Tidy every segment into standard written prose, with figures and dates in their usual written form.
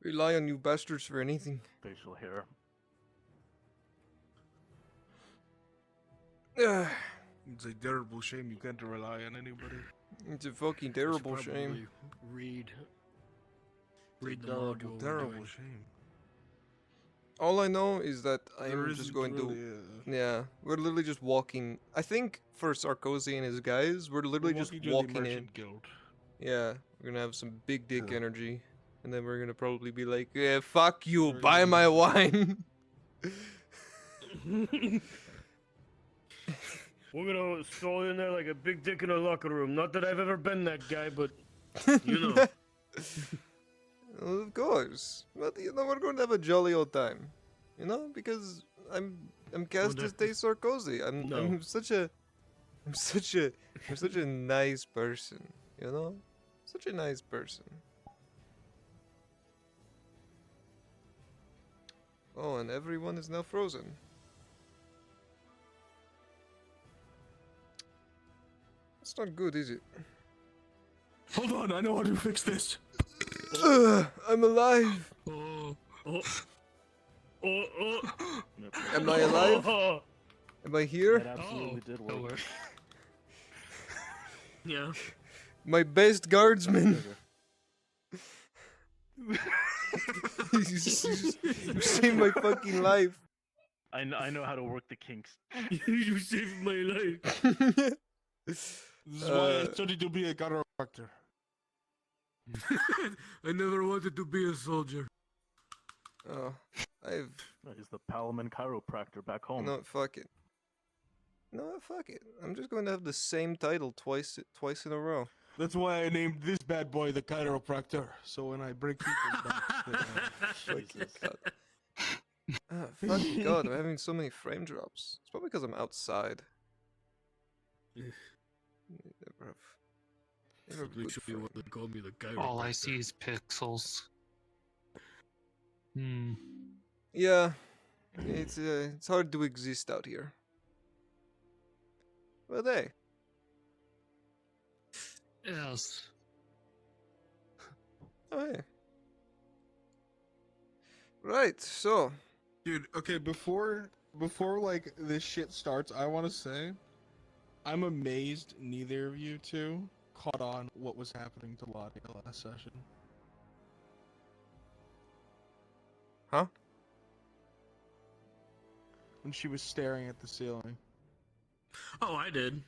rely on you bastards for anything. Facial hair. It's a terrible shame you can't rely on anybody. It's a fucking terrible shame. Read the Terrible, module. terrible shame. All I know is that There I'm just isn't going really to... Yeah, we're literally just walking. I think for Sarkozy and his guys, we're literally just walking in. Guild. Yeah, we're gonna have some big dick energy. And then we're gonna probably be like, yeah, fuck you, buy my wine. We're gonna stroll in there like a big dick in a locker room. Not that I've ever been that guy, but you know. Well, of course. But you know, we're going to have a jolly old time. You know, because I'm cast as Tay Sarkozy. I'm such a nice person. You know, such a nice person. Oh, and everyone is now frozen. That's not good, is it? Hold on, I know how to fix this. I'm alive. Oh. Am I alive? Am I here? That absolutely did work. Yeah. My best guardsman. You saved my fucking life. I know how to work the kinks. You saved my life. This is why I studied to be a chiropractor. I never wanted to be a soldier. Oh, He's the Palaman chiropractor back home. no, fuck it. No, fuck it. I'm just going to have the same title twice in a row. That's why I named this bad boy the chiropractor. So when I break people's backs, Jesus. Fuck God, I'm having so many frame drops. It's probably because I'm outside. Never have good Literally what they call me, the guy. All I see is pixels. Yeah, it's hard to exist out here. But hey. Yes. Oh hey. Right, so. dude. Okay, before like this shit starts, I want to say, I'm amazed neither of you two caught on what was happening to Lottie last session. Huh? When she was staring at the ceiling. Oh, I did.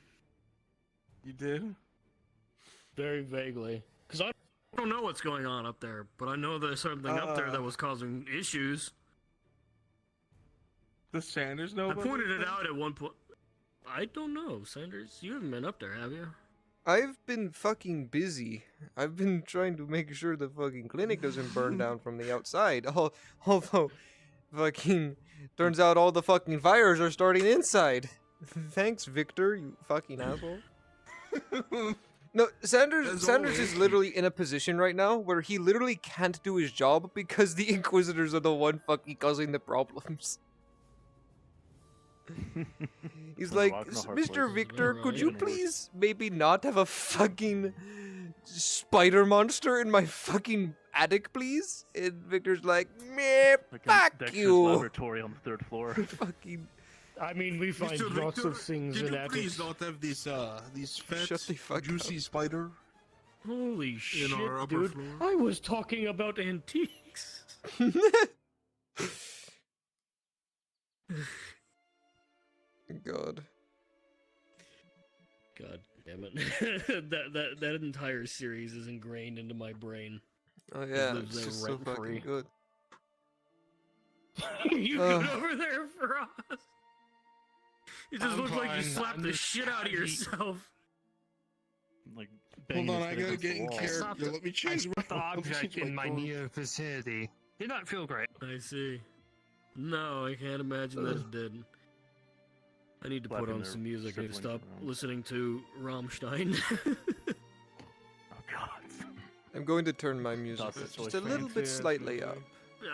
You did? Very vaguely. Because I don't know what's going on up there, but I know there's something up there that was causing issues. Does Sanders know I about pointed this it thing? out at one point. I don't know, Sanders. You haven't been up there, have you? I've been fucking busy. I've been trying to make sure the fucking clinic doesn't burn down from the outside. Although, fucking, turns out all the fucking fires are starting inside. Thanks, Victor, you fucking asshole. No, Sanders is literally in a position right now where he literally can't do his job because the Inquisitors are the one fucking causing the problems. He's like, Mr. Victor, could you please maybe not have a fucking spider monster in my fucking attic, please? And Victor's like, meh, fuck Dexter's you. laboratory on the 3rd floor. Fucking I mean, we find Mr. lots Victor, of things can in you attics. please not have these fat, Shut the fuck juicy spider? Holy shit, our upper dude. floor? I was talking about antiques. God. God damn it. that entire series is ingrained into my brain. Oh yeah, lives it's there just so rent-free. fucking good. You good over there for us? You just I'm look like you fine. slapped I'm the just shit out of happy. yourself. Like, Hold banging on, his I head gotta against get the in wall. character. Let me I change spot the let me object change in my clothes. near vicinity. Did not feel great. I see. No, I can't imagine that it did. I need to put Slapping on their some music. I need to siblings stop around. listening to Rammstein. Oh god. I'm going to turn my music Das ist just so a little bit fancy, slightly up.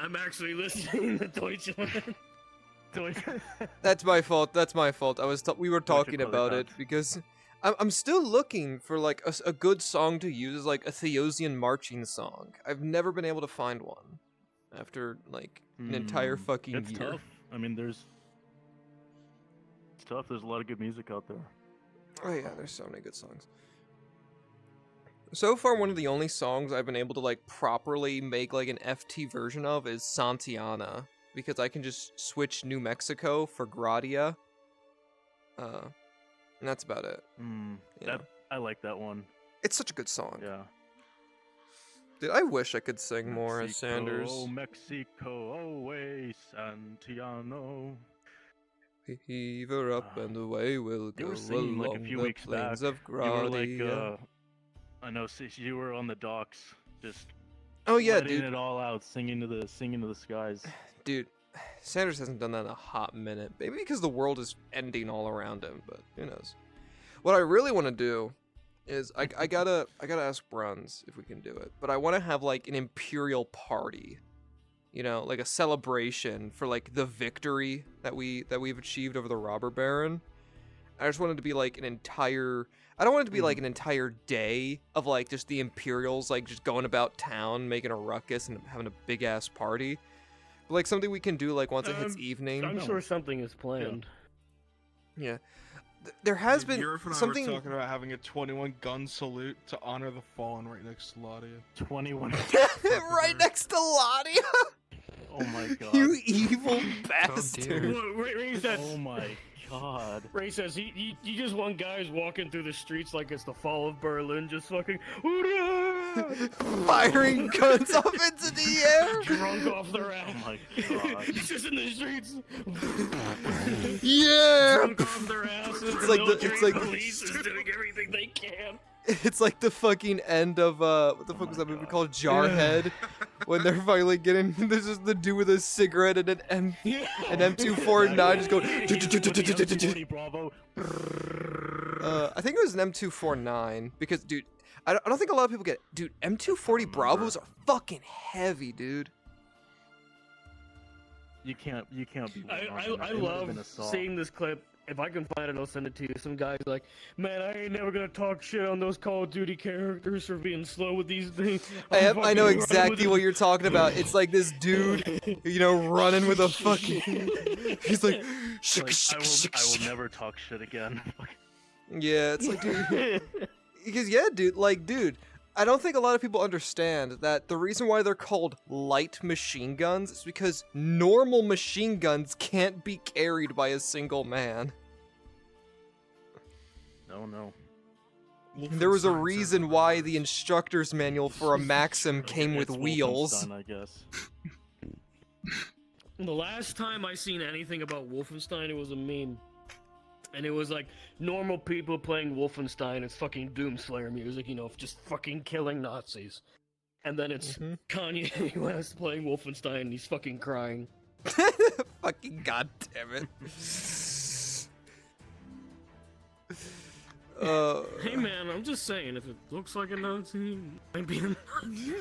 I'm actually listening to Deutschland. That's my fault. That's my fault. We were talking Deutsche about it Qualität. because I'm still looking for a good song to use, like a Theosian marching song. I've never been able to find one. after like an entire fucking It's year. tough. I mean, it's tough. There's a lot of good music out there. Oh yeah, there's so many good songs. So far, one of the only songs I've been able to like properly make like an FT version of is Santiana, because I can just switch New Mexico for Gradia. And that's about it. Yeah. I like that one. It's such a good song. Yeah. Dude, I wish I could sing more as Mexico, Sanders. Oh, Mexico, away, Santiano. Heave her up and away we'll You go were singing like a along few the weeks back. plains of You were Gradia. like, I know, you were on the docks, just Oh yeah, letting dude. it all out, singing to the skies. Dude, Sanders hasn't done that in a hot minute. Maybe because the world is ending all around him, but who knows. What I really want to do is I gotta ask Bruns if we can do it. But I want to have like an imperial party. You know, like a celebration for like the victory that we've achieved over the robber baron. I just want it to be like an entire I don't want it to be like an entire day of like just the Imperials like just going about town making a ruckus and having a big ass party. But like something we can do like once it hits evening. I'm sure something is planned. Yeah. There has been Europe and I something were talking about having a 21 gun salute to honor the fallen right next to Ladia. 21. right next to Ladia. Oh my god. You evil bastard. Ray says, Oh my god. Ray says he just want guys walking through the streets like it's the fall of Berlin, just fucking Firing guns up into the air. drunk off their ass. Oh my god. He's just in the streets. Yeah. Drunk off their asses. It's like it's like police is doing everything they can. it's like the fucking end of what the fuck was that movie called, Jarhead, when they're finally getting this is the dude with a cigarette and an M249 just going. Bravo. I think it was an M249 because dude, I don't think a lot of people get it. Dude, M240 Bravos are fucking heavy, dude. You can't be. I love seeing this clip. If I can find it, I'll send it to you. Some guy's like, man, I ain't never gonna talk shit on those Call of Duty characters for being slow with these things. I know exactly what you're talking about. It's like this dude, you know, running with a fucking. He's like, I will never talk shit again. yeah, it's like, dude. Because yeah, dude, I don't think a lot of people understand that the reason why they're called light machine guns is because normal machine guns can't be carried by a single man. No. There was a reason why the instructor's manual for a Maxim came with It's wheels. Wolfenstein, I guess. The last time I seen anything about Wolfenstein, it was a meme. And it was like normal people playing Wolfenstein. It's fucking Doomslayer music, you know, just fucking killing Nazis. And then it's Kanye West playing Wolfenstein and he's fucking crying. Fucking goddamn it. Hey man, I'm just saying, if it looks like a Nazi, it might be a Nazi.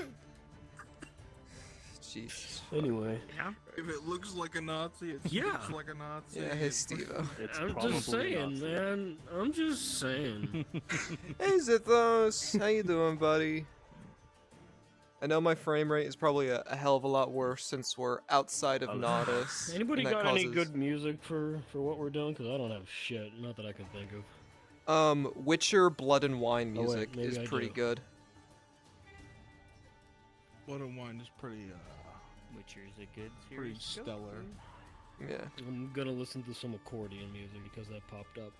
Jesus. Anyway. Yeah. If it looks like a Nazi, it Yeah. looks like a Nazi. Yeah, hey Steve-O. It's I'm probably just saying, Nazi. man. I'm just saying. Hey Zithos, how you doing, buddy? I know my frame rate is probably a hell of a lot worse since we're outside of Nodus. Anybody and that got any causes- good music for what we're doing? Because I don't have shit. Not that I can think of. Witcher Blood and Wine Oh, wait, music maybe is I pretty do. good. Blood and Wine is pretty, Witcher's a good pretty series. stellar. Yeah. I'm gonna listen to some accordion music because that popped up.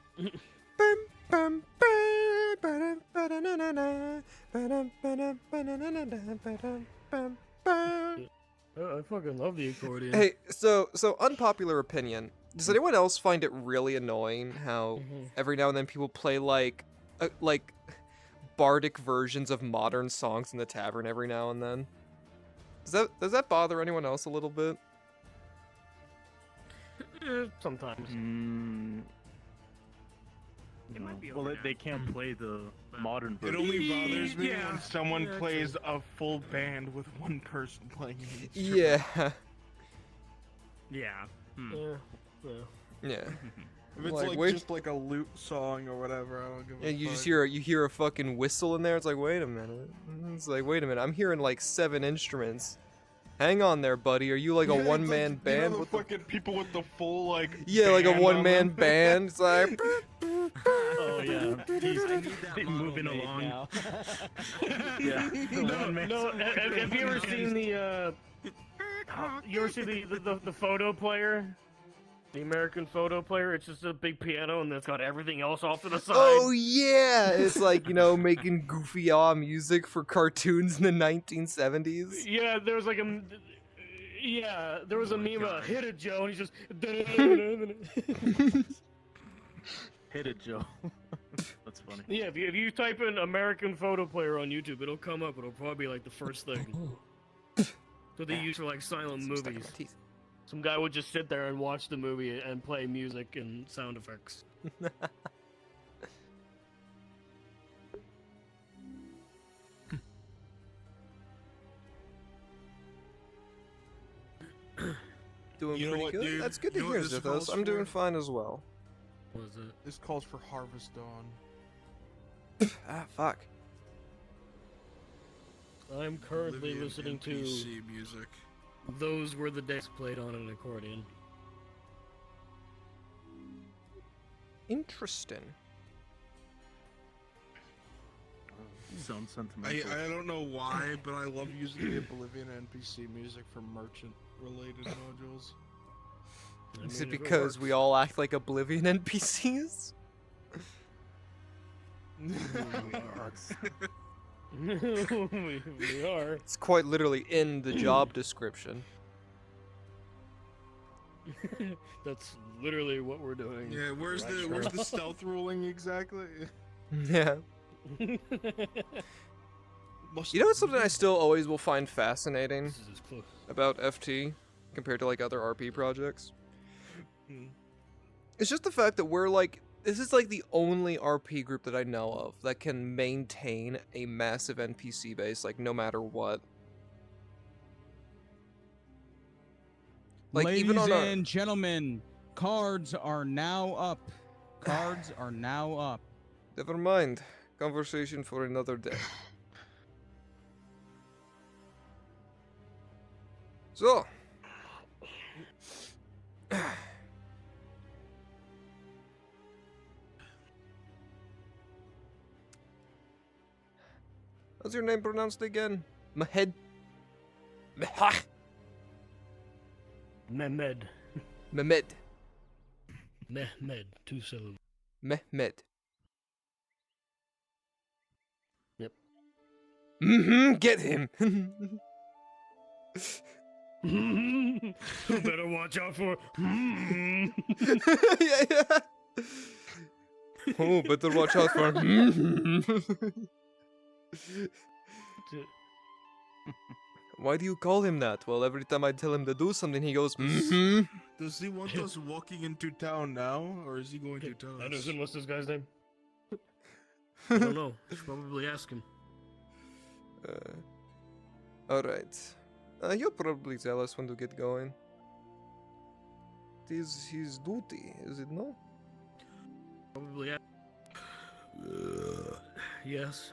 Bum, bum, ba, ba-dum, ba-da-na-na-na, ba-dum, ba-dum, ba-na-na-na, ba-dum, bum, bum. I fucking love the accordion. Hey, so unpopular opinion. Does anyone else find it really annoying how every now and then people play like bardic versions of modern songs in the tavern every now and then? Does that bother anyone else a little bit? Sometimes. It might be Well, overdone. they can't play the modern It version. only bothers me Yeah. when someone Yeah, plays a full band with one person playing an instrument. Yeah. Yeah. Yeah. Yeah. If it's Like, like, wait- just like a lute song or whatever, I don't give a And you fuck. just hear a fucking whistle in there. It's like, wait a minute. It's like, wait a minute. I'm hearing like 7 instruments Hang on there, buddy. Are you like a Yeah, it's one-man like, band? You know, What the fucking people with the full like. Yeah, like a band on one-man them? band. It's like. Oh yeah, he's I need that model moving made along. now. Yeah. No, have you ever seen the, you ever see the photo player? The American photo player? It's just a big piano and it's got everything else off to the side. Oh yeah, it's like, you know, making goofy music for cartoons in the 1970s. Yeah, there was like a... Yeah, there was a meme about hit it, Joe, and he's just... Hit it, Joe. That's funny. Yeah, if you type in American photo player on YouTube, it'll come up. It'll probably be like the first thing. So they use for like silent Stuck in my movies. teeth. Some guy would just sit there and watch the movie and play music and sound effects. Doing You know pretty what, good. dude? That's good to You know what hear, this Zithos. calls I'm doing for? fine as well. What is it? This calls for Harvest Dawn. Ah, fuck. I'm currently Oblivion listening to NPC music. Those Were the Days played on an accordion. Interesting. Sounds sentimental. I don't know why, but I love using the Oblivion NPC music for merchant-related modules. I Is mean, it if because we works. all act like Oblivion NPCs? we are. It's quite literally in the job description. That's literally what we're doing. Yeah, where's Right, the sure. where's the stealth ruling exactly? Yeah. Must You know what's something I still always will find fascinating This is as close. about FT compared to like other RP projects? Hmm. It's just the fact that we're like, this is like the only RP group that I know of that can maintain a massive NPC base, like no matter what. Like Ladies even on our, and gentlemen, cards are now up. Cards are now up. never mind, conversation for another day. So, how's your name pronounced again? Mahed. Mehah. Mehmed. Mehmed. Mehmed. 2 syllables. Mehmed. Yep. Get him. Who better watch out for? Yeah, yeah. Oh, better watch out for. Why do you call him that? Well, every time I tell him to do something, he goes. Does he want us walking into town now, or is he going to tell us? Anderson, what's this guy's name? I don't know. Should probably ask him. All right. He'll probably tell us when to get going. It is his duty, is it not? Probably ask. Yes.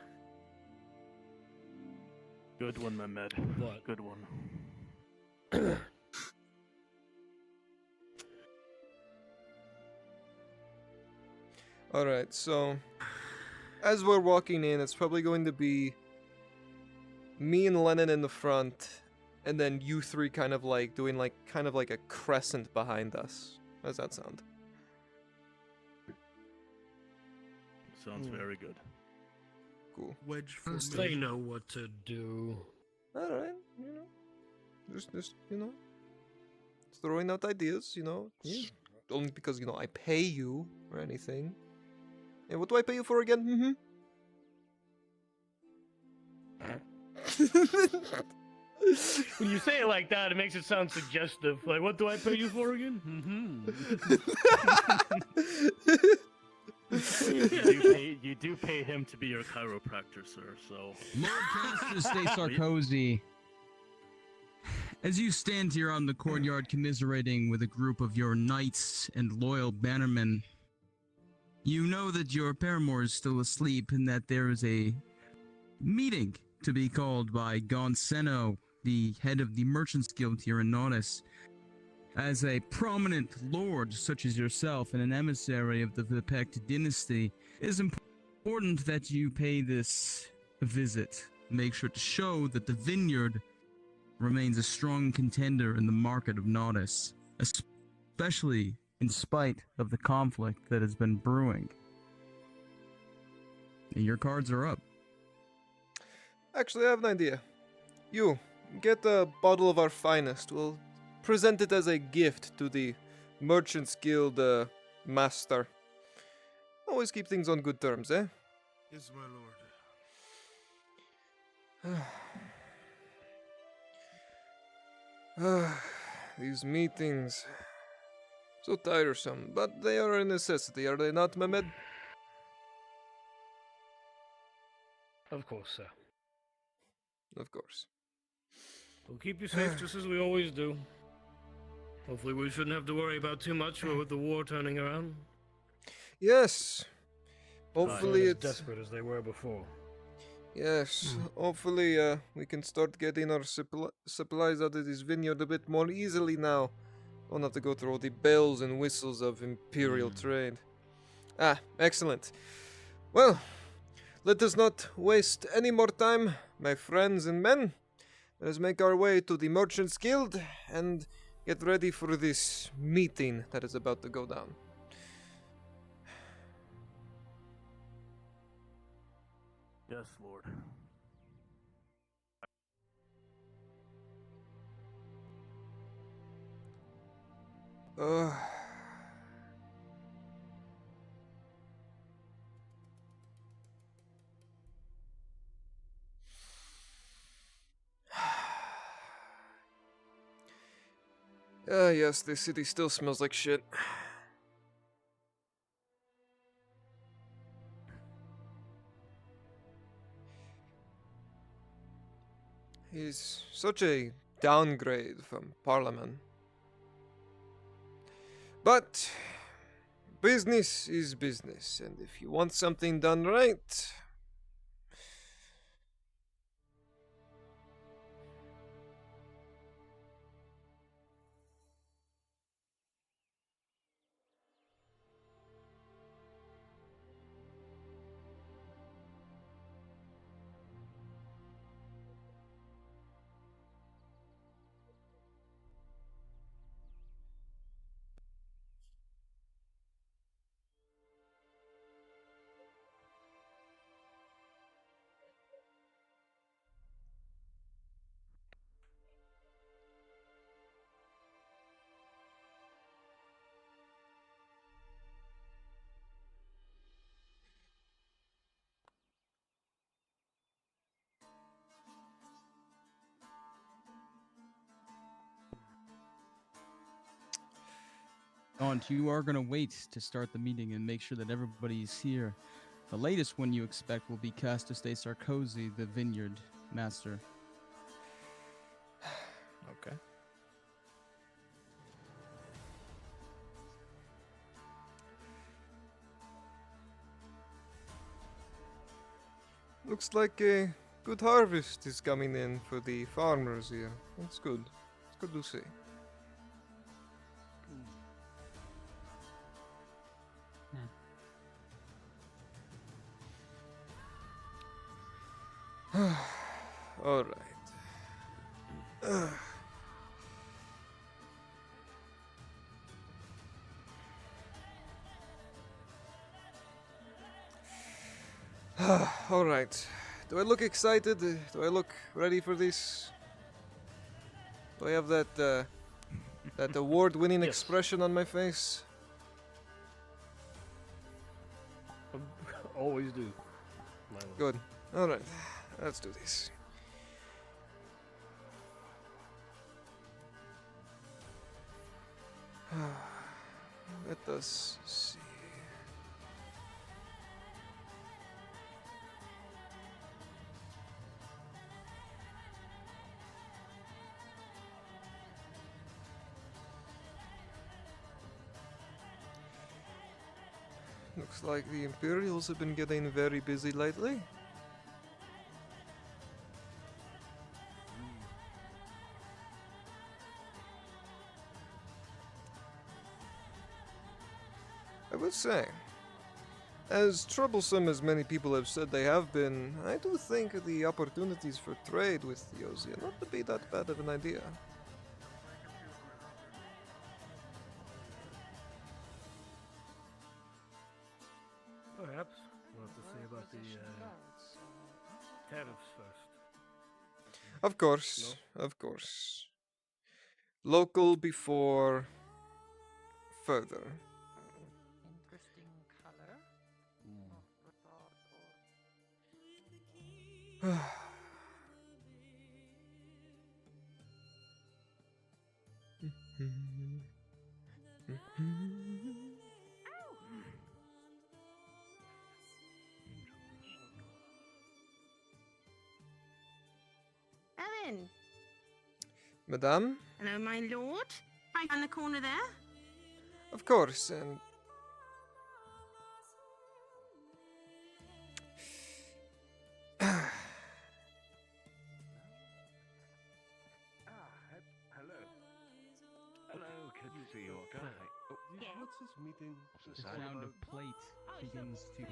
Good one, Mehmed. What? Good one. Alright, so as we're walking in, it's probably going to be me and Lennon in the front, and then you three kind of like doing like kind of like a crescent behind us. How does that sound? Sounds very good. Cool. Wedge for They me. know what to do. Alright, you know. Just you know. Just throwing out ideas, you know. Yeah. Only because, you know, I pay you or anything. And what do I pay you for again? When you say it like that, it makes it sound suggestive. Like, what do I pay you for again? You do pay him to be your chiropractor, sir, so... Lord Caster Stay Sarkozy. As you stand here on the courtyard commiserating with a group of your knights and loyal bannermen, you know that your paramour is still asleep and that there is a meeting to be called by Gonseno the head of the Merchants Guild here in Nautis. As a prominent lord such as yourself and an emissary of the Vipect dynasty, it is important that you pay this visit. Make sure to show that the vineyard remains a strong contender in the market of Nautis, especially in spite of the conflict that has been brewing. And your cards are up. Actually, I have an idea. You, get a bottle of our finest. We'll present it as a gift to the Merchants Guild master. Always keep things on good terms, eh? Yes, my lord. These meetings. So tiresome, but they are a necessity, are they not, Mehmed? Of course, sir. Of course. We'll keep you safe just as we always do. Hopefully we shouldn't have to worry about too much with the war turning around. Yes. Not Hopefully as it's... desperate as they were before. Yes, hopefully we can start getting our supplies out of this vineyard a bit more easily now. Don't have to go through all the bells and whistles of imperial trade. Ah, excellent. Well, let us not waste any more time, my friends and men. Let us make our way to the Merchants Guild and get ready for this meeting that is about to go down. Yes, Lord. Uh, yes, this city still smells like shit. He's such a downgrade from Parliament. But business is business, and if you want something done right, Aunt, you are going to wait to start the meeting and make sure that everybody's here. The latest one you expect will be Castus de Sarkozy, the vineyard master. okay. Looks like a good harvest is coming in for the farmers here. That's good. It's good to see. All right. All right. Do I look excited? Do I look ready for this? Do I have that that award-winning Yes. expression on my face? Always do. My lord. Good. All right. Let's do this. Let us see. Looks like the Imperials have been getting very busy lately. will say, as troublesome as many people have said they have been, I do think the opportunities for trade with Theosia not to be that bad of an idea. Perhaps we'll have to see about the tariffs first. Of course, of course. Local before further. Interesting color. Evan. Madame? Hello, my lord. Right on the corner there. Of course, and Hello. Hello, good to see you. Yeah. What's this meeting? The sound of plate begins to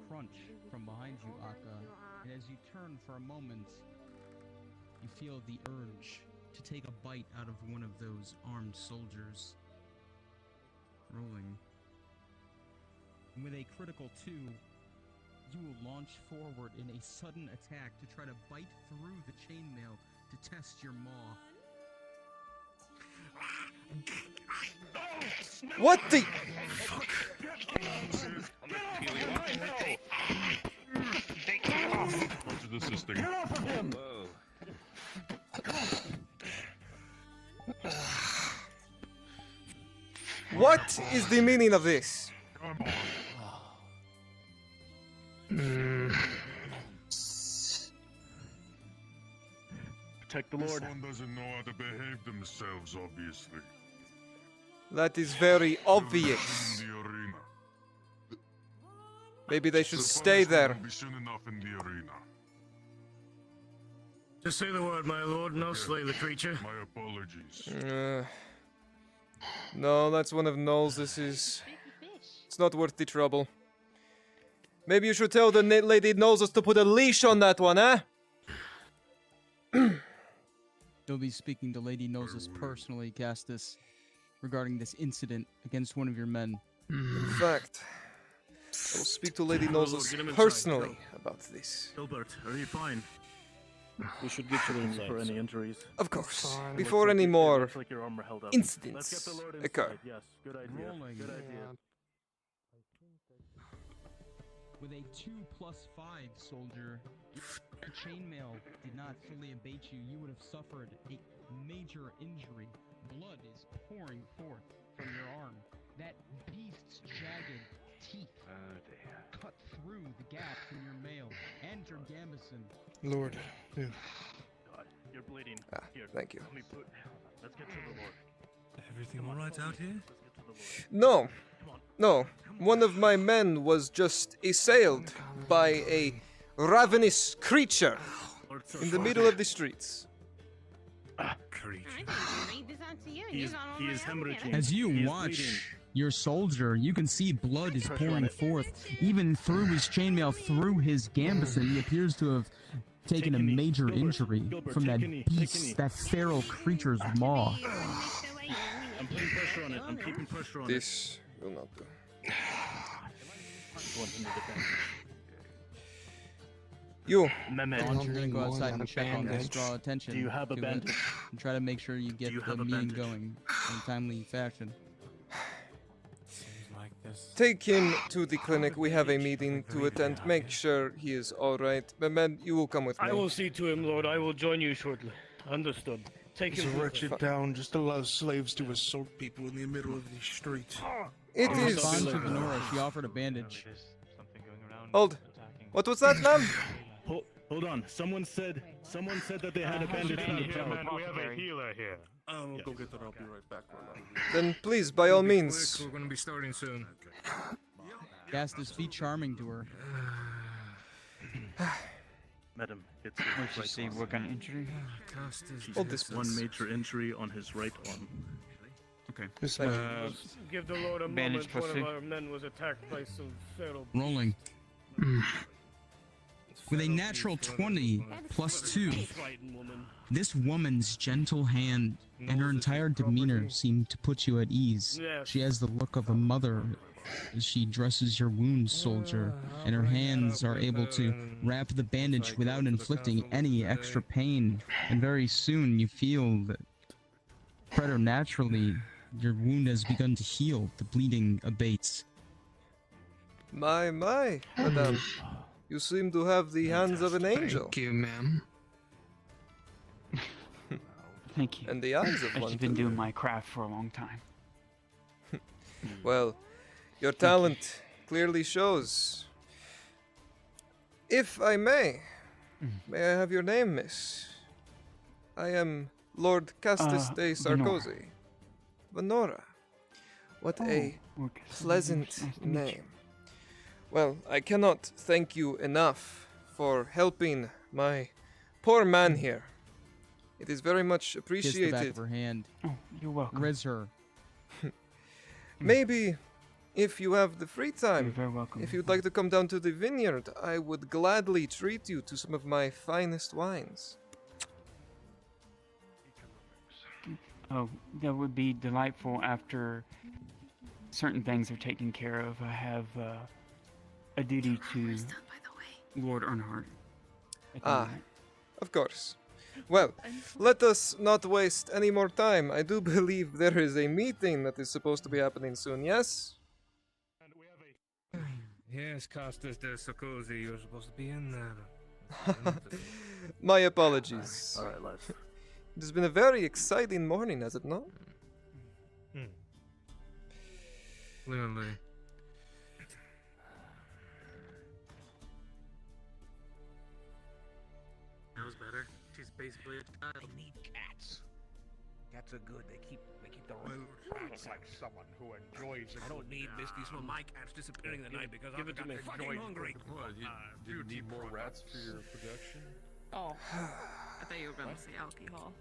crunch from behind you, Akka. And as you turn for a moment, you feel the urge to take a bite out of one of those armed soldiers. Rolling. And with a critical 2, you will launch forward in a sudden attack to try to bite through the chainmail to test your maw. what the? What's this thing? What is the meaning of this? Protect the This Lord. one doesn't know how to behave themselves, obviously. That is very In obvious. the arena. Maybe they should The stay punishment there. will be soon enough in the arena. Just say the word, my lord, and I'll slay the creature. My apologies. No, that's one of Noel's. It's not worth the trouble. Maybe you should tell the lady Knowles to put a leash on that one, eh? You'll be speaking to Lady Noses personally, Castus, regarding this incident against one of your men. In fact, I will speak to Lady Lord, Knowles get him inside, personally go. about this. Gilbert, are you fine? We should get you inside. For any injuries? Of course, fine. before Looks any like more looks like your arm were held up. incidents Let's get the Lord occur. inside. Yes, good idea. Rolling. Good idea. With a 2+5 soldier, if the chainmail did not fully abate you, you would have suffered a major injury. Blood is pouring forth from your arm. That beast's jagged teeth cut through the gaps in your mail and your gambeson. Lord. Dude. God, you're bleeding. Ah, Here, thank you. let me put. Let's get to the Lord. Everything Come on, alright follow out me. here? Let's get to the Lord. No, Come on. no. One of my men was just assailed by a ravenous creature Lord's so in the far. middle of the streets. Creature. I can read this out to you. He You is- got all he my is own hemorrhaging. here. As you He is watch bleeding. your soldier, you can see blood is Pressure on pouring it. forth. Even through his chainmail, through his gambeson, he appears to have taken a Take a knee. major Gilbert, injury Gilbert, from take that a knee, take a knee. beast, that feral creature's maw. I'm putting pressure on it. I'm keeping pressure on it. This will not do. Going into the bench. You, Mehmet, You're gonna go outside and check on this, bandage. draw attention do you have a to it, bandage? and try to make sure you get you the have a meeting bandage? going in a timely fashion. Seems like this. take him to the clinic. We have a meeting to attend. Make sure he is alright. Mehmed, you will come with me. I will see to him, Lord. I will join you shortly. Understood. Take It's him a to the wretched clinic. town just allows slaves to assault people in the middle of the street. It In is. response to Venora, she offered a bandage. Hold. What was that, ma'am? Hold on. Someone said that they had a bandage on the crowd. We have a healer here. I'll go get that. I'll be right back. Then please, by all means. We're gonna be starting soon. Castus, be charming to her. Madam, it's What's his your right see arm. work on injury? He Hold has this, one please. major injury on his right arm. Okay. Thank you. Let's give the Lord a Bandage moment. One pussy. of our men was attacked by some feral Rolling. With a feral natural beast, 20 whatever. plus 2, Frightened woman. this woman's gentle hand and her entire demeanor seem to put you at ease. Yes. She has the look of a mother as she dresses your wounds, soldier, and her hands are able to wrap the bandage without inflicting any extra pain. And very soon you feel that preternaturally your wound has begun to heal. The bleeding abates. My, madame. You seem to have the hands of an angel. Thank you, ma'am. Thank you. And the eyes of one, I've been too. doing my craft for a long time. Well, your talent clearly shows. If I may I have your name, miss? I am Lord Castus de Sarkozy. Venora. What a pleasant name. Well, I cannot thank you enough for helping my poor man here. It is very much Kiss the appreciated. back of her hand. Oh, you're welcome. Riz her. Maybe, if you have the free You're time, very welcome. if you'd like to come down to the vineyard, I would gladly treat you to some of my finest wines. Oh, that would be delightful after certain things are taken care of. I have a duty to Lord Earnhardt. at the Ah, moment. of course. Well, let us not waste any more time. I do believe there is a meeting that is supposed to be happening soon, yes? Yes, Castus de Sarkozy, you're supposed to be in there. My apologies. Alright, lads. It has been a very exciting morning, has it not? Clearly. Knows better. She's basically a child. I need cats. Cats are good. They keep the road. Sounds like someone who enjoys it. I don't need Misty Smell. My cat's disappearing tonight because Give I've it to got me. fucking hungry. Do you need more rats for your production? Oh. I thought you were going to say alcohol.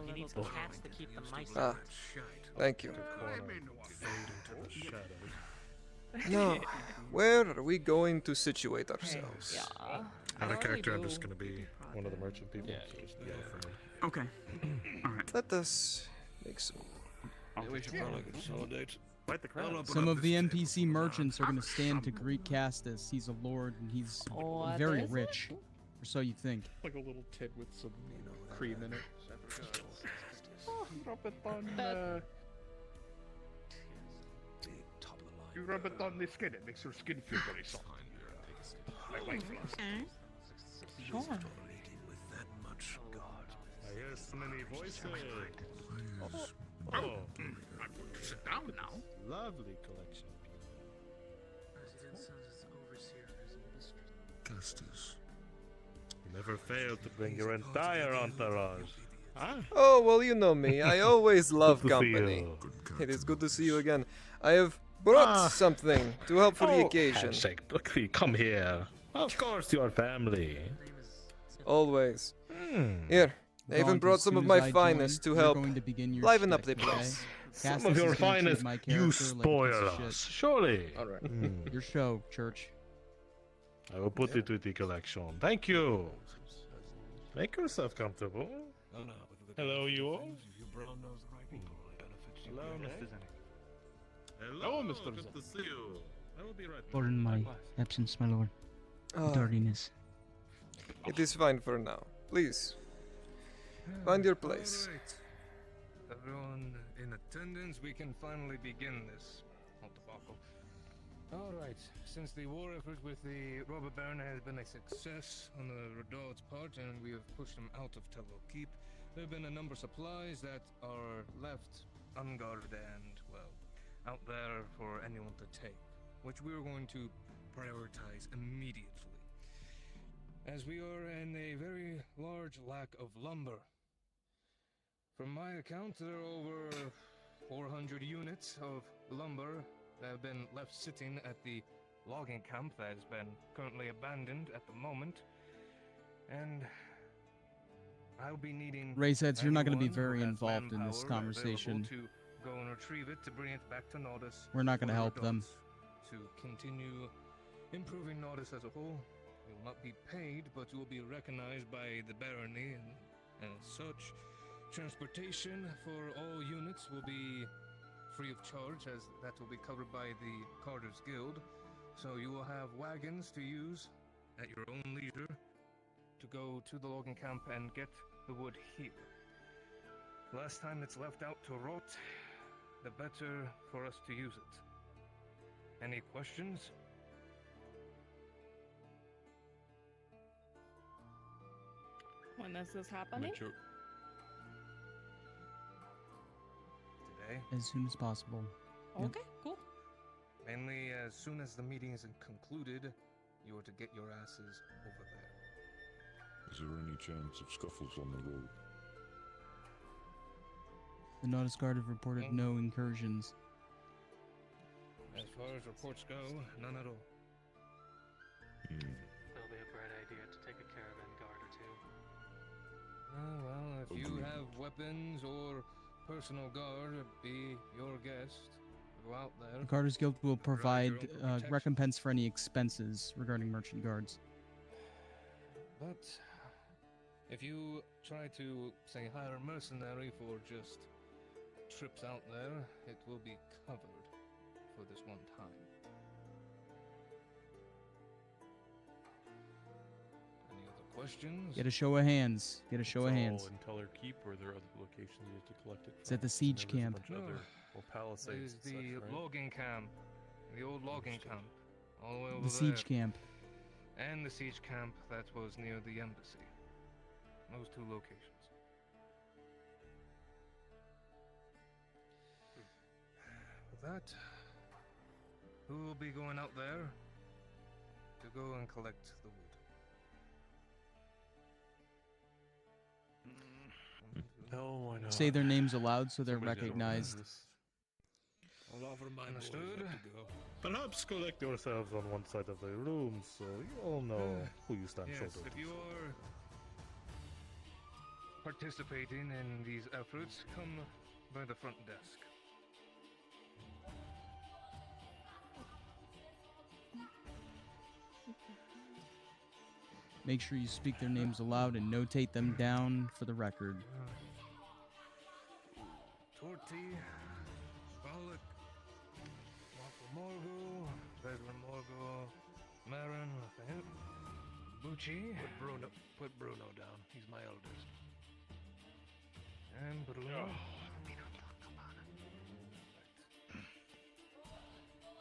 You need some cats to keep the mice Ah, out. thank you. Fade into the shadows. Now, where are we going to situate ourselves? Yeah. Out of character, I'm just gonna be one of the merchant people. Yeah, so just yell for me. Okay. All right. Let us make some. We should probably consolidate. Fight the crowd. Some of the NPC merchants are going to stand to greet Castus. He's a lord and he's very rich. Or so you think. Like a little tin with some cream in it. Rub it on you rub it on the skin, it makes your skin feel very soft. Like white floss. Okay. Sure. I hear so many voices. I'm going to sit down now. Lovely collection. Castus. You never fail to bring your entire entourage. Ah, Oh, well, you know me. I always love good to see company. you. It is good to see you again. I have brought Ah. something to help for the Oh, occasion. handshake, look, come here. Of course, your family. Always. Hmm. Here, I Gaunt, even brought as some soon of as my I join, finest to you're help going to begin your liven up the shtick, okay? place. Some Castus of is your gonna treat finest, my you character like a spoil piece of us. shit. Surely. Alright. Hmm. Your show, church. I will put it to the collection. Thank you. Make yourself comfortable. Hello, you all. Hello, Mr. Zenny. Hello, Mr. Good to see you. I will be right back. Pardon my absence, my lord. Ah, Tardiness. it is fine for now. Please, find your place. Alright. Everyone in attendance, we can finally begin this whole debacle. Alright, since the war effort with the robber baron has been a success on the Redoute's part and we have pushed him out of Tello Keep, there have been a number of supplies that are left unguarded and, well, out there for anyone to take, which we are going to prioritize immediately. As we are in a very large lack of lumber. From my account, there are over 400 units of lumber that have been left sitting at the logging camp that has been currently abandoned at the moment. And I'll be needing Ray says you're not going to be anyone who very has involved in this manpower available conversation. to go retrieve it to bring it back to Nordis. We're not gonna for the help them. adults To continue improving Nordis as a whole. You will not be paid, but you will be recognized by the barony and as such. Transportation for all units will be free of charge, as that will be covered by the Carter's Guild. So you will have wagons to use at your own leisure to go to the logging camp and get the wood here. Last time it's left out to rot, the better for us to use it. Any questions? When is this happening? Today. As soon as possible. Yep. Okay, cool. Mainly as soon as the meeting is concluded, you are to get your asses over there. Is there any chance of scuffles on the road? The Nautis Guard have reported no incursions. As far as reports go, none at all. It'll be a bright idea to take a caravan guard or two. Well, if you have weapons or personal guard, be your guest. Go out there. The Carter's Guild will provide recompense for any expenses regarding merchant guards. But if you try to, say, hire a mercenary for just trips out there, it will be covered for this one time. Any other questions? Get a show of hands. Get a show of hands. All in Teller Keep, or are there other locations you have to collect it from? It's at the siege There's a camp. bunch of other, or palisades There's and the such, right? logging camp. The old logging camp. All the way over The siege there. camp. And the siege camp that was near the embassy. Those two locations. With that, who will be going out there to go and collect the wood? No, why not? Say their names aloud so they're Somebody's gotta recognized. remember this. I'll offer my Understood. Perhaps collect yourselves on one side of the room so you all know who you stand Yes, shoulder if to you shoulder. are participating in these efforts, come by the front desk. Make sure you speak their names aloud and notate them down for the record. Torti, Balak, Morgo, Bedouin Morgo, Marin, Bucci. Put Bruno down. He's my eldest. And Bruno.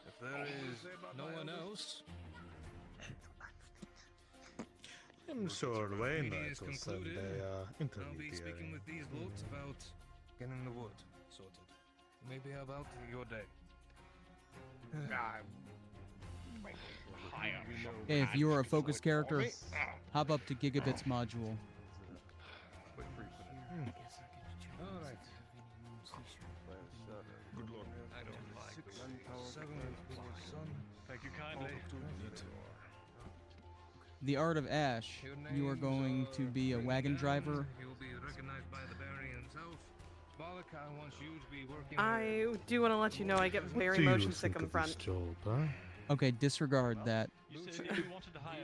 If there is no one else, I'm sure Wayne meeting is will send concluded. a I'll be speaking with these lots about getting the wood sorted. Maybe about your day. Hey, if you are a focus character, hop up to Gigabits module. Alright. Good luck. I don't like 7 sun. Thank you kindly. The Art of Ash, you are going to be a wagon driver. You'll be recognized by the Barry himself. Balak, I want you to be working I do want to let you know I get very Do you motion sick think in of front. this job, huh? Okay, disregard that.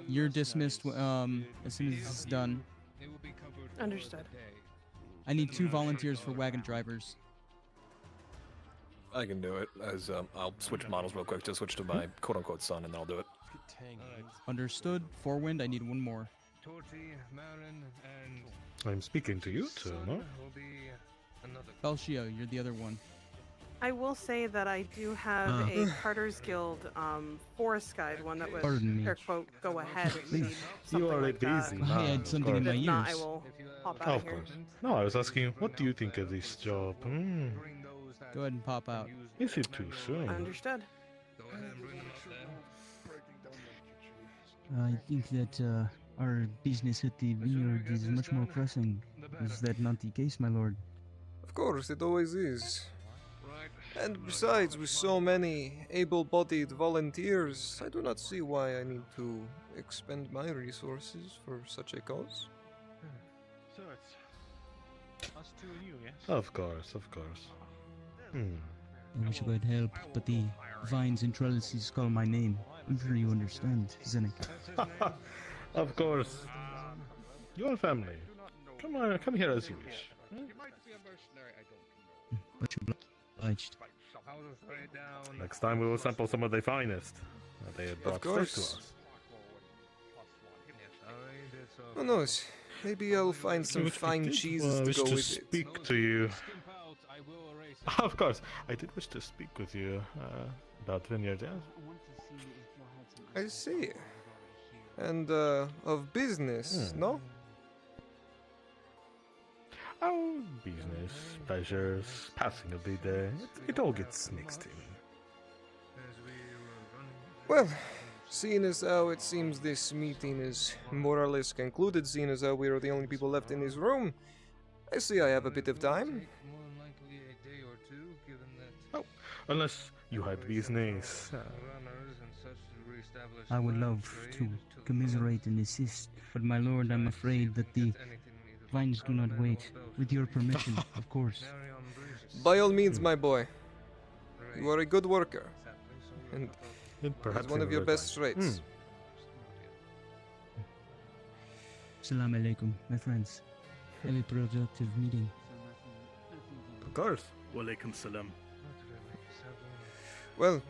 You're dismissed as soon as this is done. It will be covered Understood. I need 2 volunteers for wagon drivers. I can do it. As I'll switch models real quick. Just switch to my quote-unquote son, and then I'll do it. Understood. Forwind, I need 1 more. Torti, Marin, and I'm speaking to you two, no? will be another. Belshio, you're the other one. I will say that I do have a Carter's Guild forest guide, one that would Pardon me. air quote go ahead. Please. Something You are like a busy that. man. I had something in But my if not, I ears. will hop out of Of here. course. No, I was asking you, what do you think of this job? Go ahead and pop out. Is it too soon? Understood. Go ahead and bring them up there. I think that our business at the vineyard is much more pressing. Is that not the case, my lord? Of course, it always is. Right. And besides, with so many able-bodied volunteers, I do not see why I need to expend my resources for such a cause. So it's us two and you, yes? Of course, of course. I wish I could help, but the vines and trellises call my name. I'm sure you understand, Zinnik. Of course. Your family. Come on, come here as you wish. But you're obliged. Next time we will sample some of the finest that they had brought straight to course. us. Who knows? Maybe I'll find some Which I fine did, cheeses to wish go to with it. speak to you. Of course, I did wish to speak with you about Vineyard, yes? I see. And, of business, no? Oh, business, pleasures, passing of the day. It all gets mixed in. Well, seeing as how it seems this meeting is more or less concluded, seeing as how we are the only people left in this room, I see I have a bit of time. Oh, unless you had business. I would love to commiserate and assist, but my lord, I'm afraid that the vines do not wait. With your permission, of course. By all means, my boy. You are a good worker. And perhaps it's one of your best traits. Salam alaikum, my friends. Have a productive meeting. Of course. Walaikum salam. Well,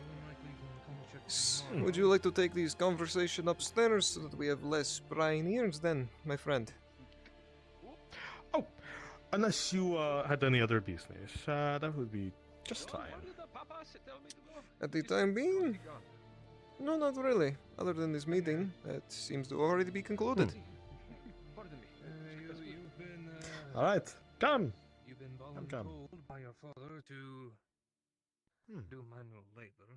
would you like to take this conversation upstairs so that we have less prying ears then, my friend? Oh, unless you had any other business, that would be just fine. At the time being? No, not really. Other than this meeting, that seems to already be concluded. Alright, come! You've been Come. voluntold by your father to do manual labor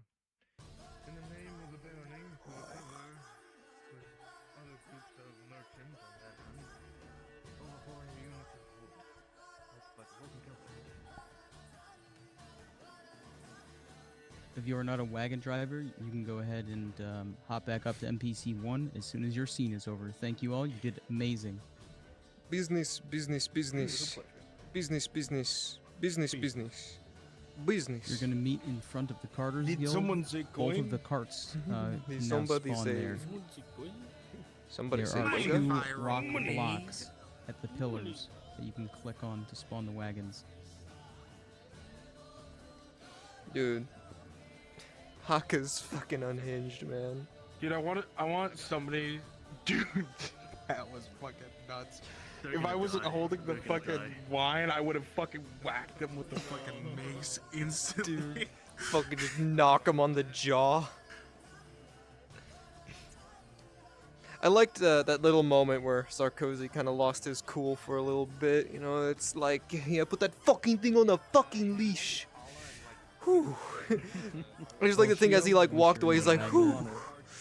in the name of the barony to recover with other groups of merchants and veterans over 400 units of wood. But it wasn't your fault. If you are not a wagon driver, you can go ahead and hop back up to NPC 1 as soon as your scene is over. Thank you all. You did amazing. Business, business, business. Business, business. Business, business. Business. You're gonna meet in front of the Carters Did Guild. someone say Both coin? of the carts Did now somebody spawn say- there. Somebody There say are Buddha? 2 rock blocks at the pillars that you can click on to spawn the wagons. Dude. Haka's fucking unhinged, man. Dude, I want somebody. Dude, that was fucking nuts. If I wasn't holding the fucking wine, I would have fucking whacked him with the fucking mace instantly. Dude, fucking just knock him on the jaw. I liked that little moment where Sarkozy kind of lost his cool for a little bit. You know, it's like, yeah, put that fucking thing on a fucking leash. Whew. I just like the thing as he like walked away. He's like, whew.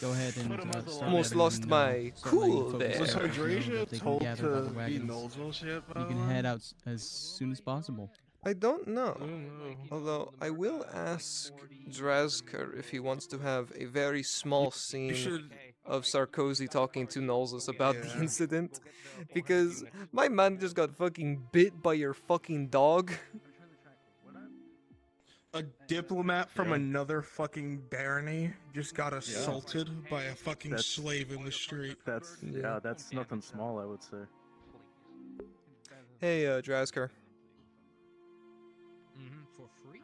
Go ahead and start Almost letting lost them my start letting cool folks there. know Was that Hydrasia they can told gather by to the be wagons. Nolesville shit, by You the can way? head out as soon as possible. I don't know. Although I will ask Drazker if he wants to have a very small scene should- of Sarkozy talking to Nolzus about the Yeah. incident, because my man just got fucking bit by your fucking dog. A diplomat from another fucking barony just got assaulted by a fucking slave in the street. That's Yeah. that's nothing small, I would say. Hey, Drazker. For free,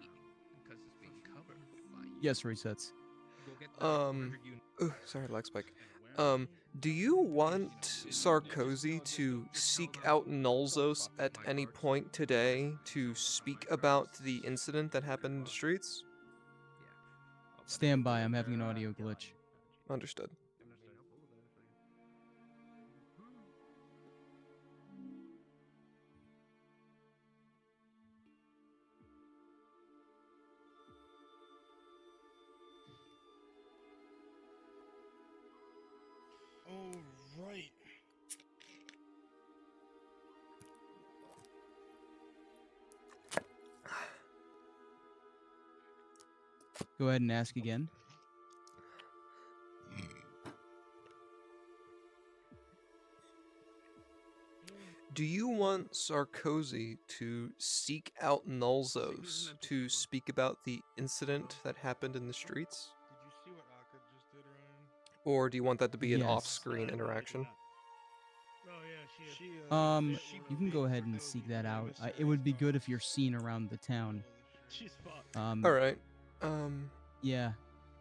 because it's being covered by you. Yes, resets. Sorry, lag spike. Do you want Sarkozy to seek out Nolzos at any point today to speak about the incident that happened in the streets? Stand by, I'm having an audio glitch. Understood. Oh, right. Go ahead and ask again. Do Do you want Sarkozy to seek out Nulzos to speak about the incident that happened in the streets? Did you see what Akka just did, Ryan? Or do you want that to be an Yes. off-screen interaction? You can go ahead and seek that out. It would be good if you're seen around the town. Alright. Yeah.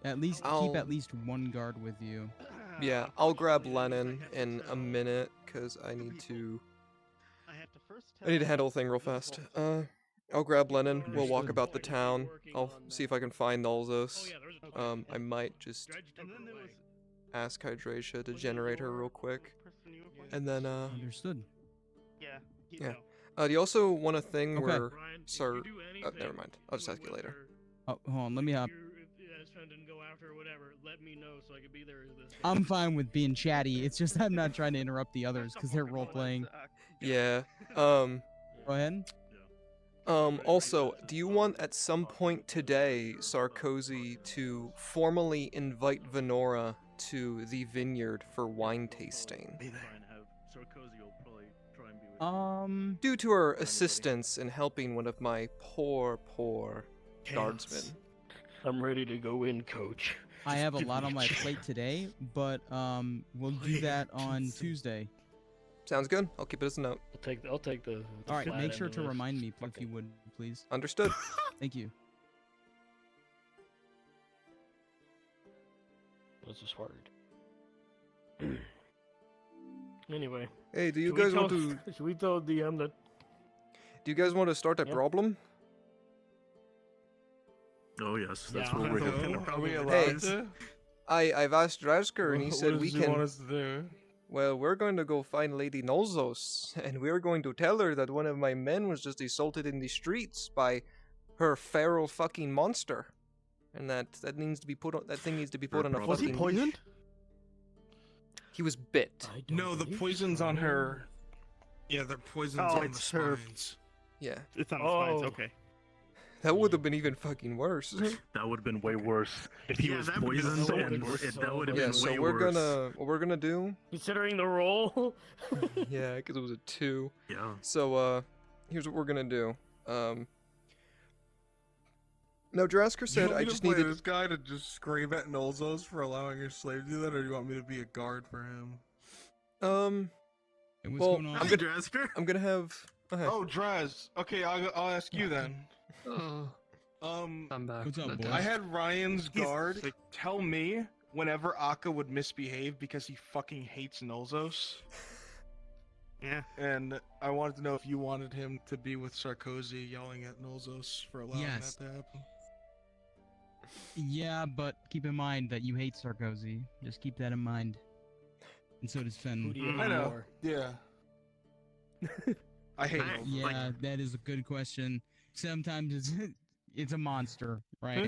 At least keep I'll- at least one guard with you. Yeah, I'll grab Lennon in a minute, because I need to handle a thing real fast. I'll grab Lennon, we'll walk about the town, I'll see if I can find Nulzos. I might just ask Hydratia to generate her real quick. And then, Understood. yeah. Do you also want a thing Okay. where... Sir... never mind, I'll just ask you later. Oh, hold on, let me hop. Didn't go after or whatever, let me know so I could be there. I'm fine with being chatty. It's just I'm not trying to interrupt the others because they're role playing. Yeah, Go ahead. Also, do you want at some point today Sarkozy to formally invite Venora to the vineyard for wine tasting? Due to her assistance in helping one of my poor guardsmen. I'm ready to go in, coach. I have a lot on my plate today, but we'll do that on Tuesday. Sounds good. I'll keep it as a note. I'll take the All right, flat make end sure of to this. remind me if you would, please. Understood. Thank you. That's just hard. Anyway. Hey, do you should we guys want tell- to... Should we tell DM that? Do you guys want to start a problem? Oh yes, that's Yeah. what we're Hello? doing. Are we Hey, allowed to? I've asked Drazker and he said what we does he can... want us to do? Well, we're going to go find Lady Nulzos, and we're going to tell her that one of my men was just assaulted in the streets by her feral fucking monster, and that needs to be put on. That thing needs to be put on a Was he fucking. poisoned? He was bit. No, the poison's on her. Yeah, the poison's Oh, on the it's her- spines. Yeah. It's on the spines. Okay. That would have been even fucking worse. That would have been way worse if he was that would've been poisoned. so and worse. that would have Yeah, been so way we're worse. what we're gonna do. Considering the roll. Yeah, because it was a 2. Yeah. So here's what we're gonna do. Now Drasker You said want I me to just play needed. this guy to just scream at Nulzos for allowing your slave to do that, or do you want me to be a guard for him? Hey, what's Well, going on? I'm gonna have. Okay. Oh, Draz. Okay, I'll ask you then. I'm back. What's up, boys? I had Ryan's guard tell me whenever Akka would misbehave because he fucking hates Nulzos. Yeah. And I wanted to know if you wanted him to be with Sarkozy yelling at Nulzos for allowing Yes. that to happen. Yeah, but keep in mind that you hate Sarkozy. Just keep that in mind. And so does Fen. I know. Yeah. I hate Nulzos. Yeah, that is a good question. Sometimes it's a monster, right?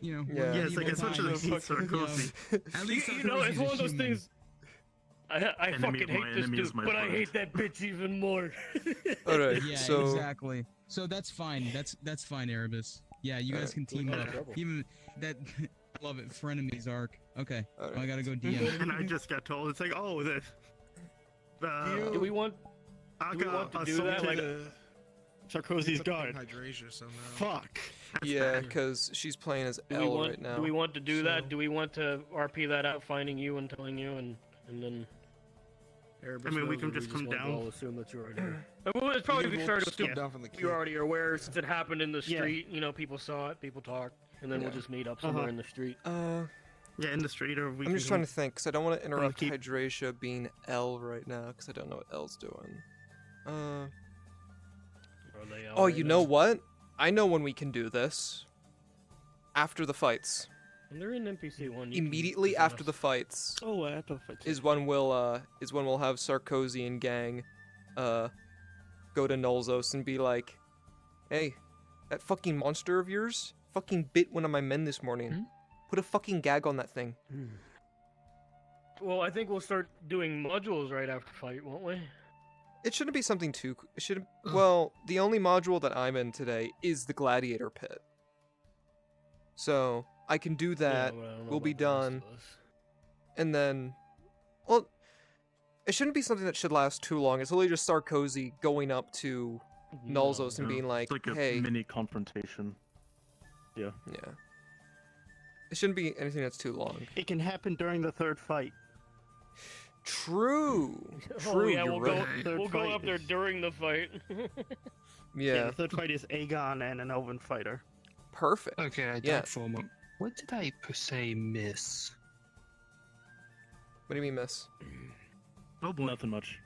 You know. Yeah. Yeah, it's like as much as I hate you know, Sarkozy. at least You know, Sarkozy's it's a one of those human. things. I Enemy fucking of my hate this enemy is dude, my but I friend. hate that bitch even more. All right. Yeah, so exactly. So that's fine. That's fine, Erebus. Yeah, you guys can team up. Even that, I love it. Frenemies arc. Okay, I gotta go DM. And I just got told it's like, oh, the Do we want? Do we want to do that? Like, Sarkozy's guard. Hydrasia somehow. Fuck. yeah, because she's playing as do we L want? right now. Do we want to do So- that? Do we want to RP that out, finding you and telling you, and then? Erebus I mean, we knows, can or just come want to down. all assume that you're already there. Well, it's probably We'll fair to just come assume down from the you key. already are aware since it happened in the Yeah. street. You know, people saw it, people talked, and then we'll Yeah. just meet up somewhere in the street. Yeah, in the street, or we. I'm can just trying go- to think, because I don't want to interrupt keep- Hydrasia being L right now, because I don't know what L's doing. Are they Oh, all you right know now? what? I know when we can do this. After the fights. And they're in NPC one. you can Immediately possess. after the fights Oh, I have to fight. is when we'll have Sarkozy and gang go to Nulzos and be like, hey, that fucking monster of yours fucking bit one of my men this morning. Put a fucking gag on that thing. Well, I think we'll start doing modules right after fight, won't we? It shouldn't be something too. It should. Well, the only module that I'm in today is the Gladiator Pit. So I can do that. Yeah, but I don't know We'll be about the rest done. of us. And then, well, It shouldn't be something that should last too long. It's literally just Sarkozy going up to Nulzos and being like, it's like a hey. mini confrontation. Yeah. Yeah. It shouldn't be anything that's too long. It can happen during the third fight. True. Oh, True, yeah, you're we'll right. we'll go up there during the fight. Yeah, the third fight is Aegon and an elven fighter. Perfect. Okay, I Yeah. died for a moment. What did I per se miss? What do you mean, miss? Oh boy. Nothing much.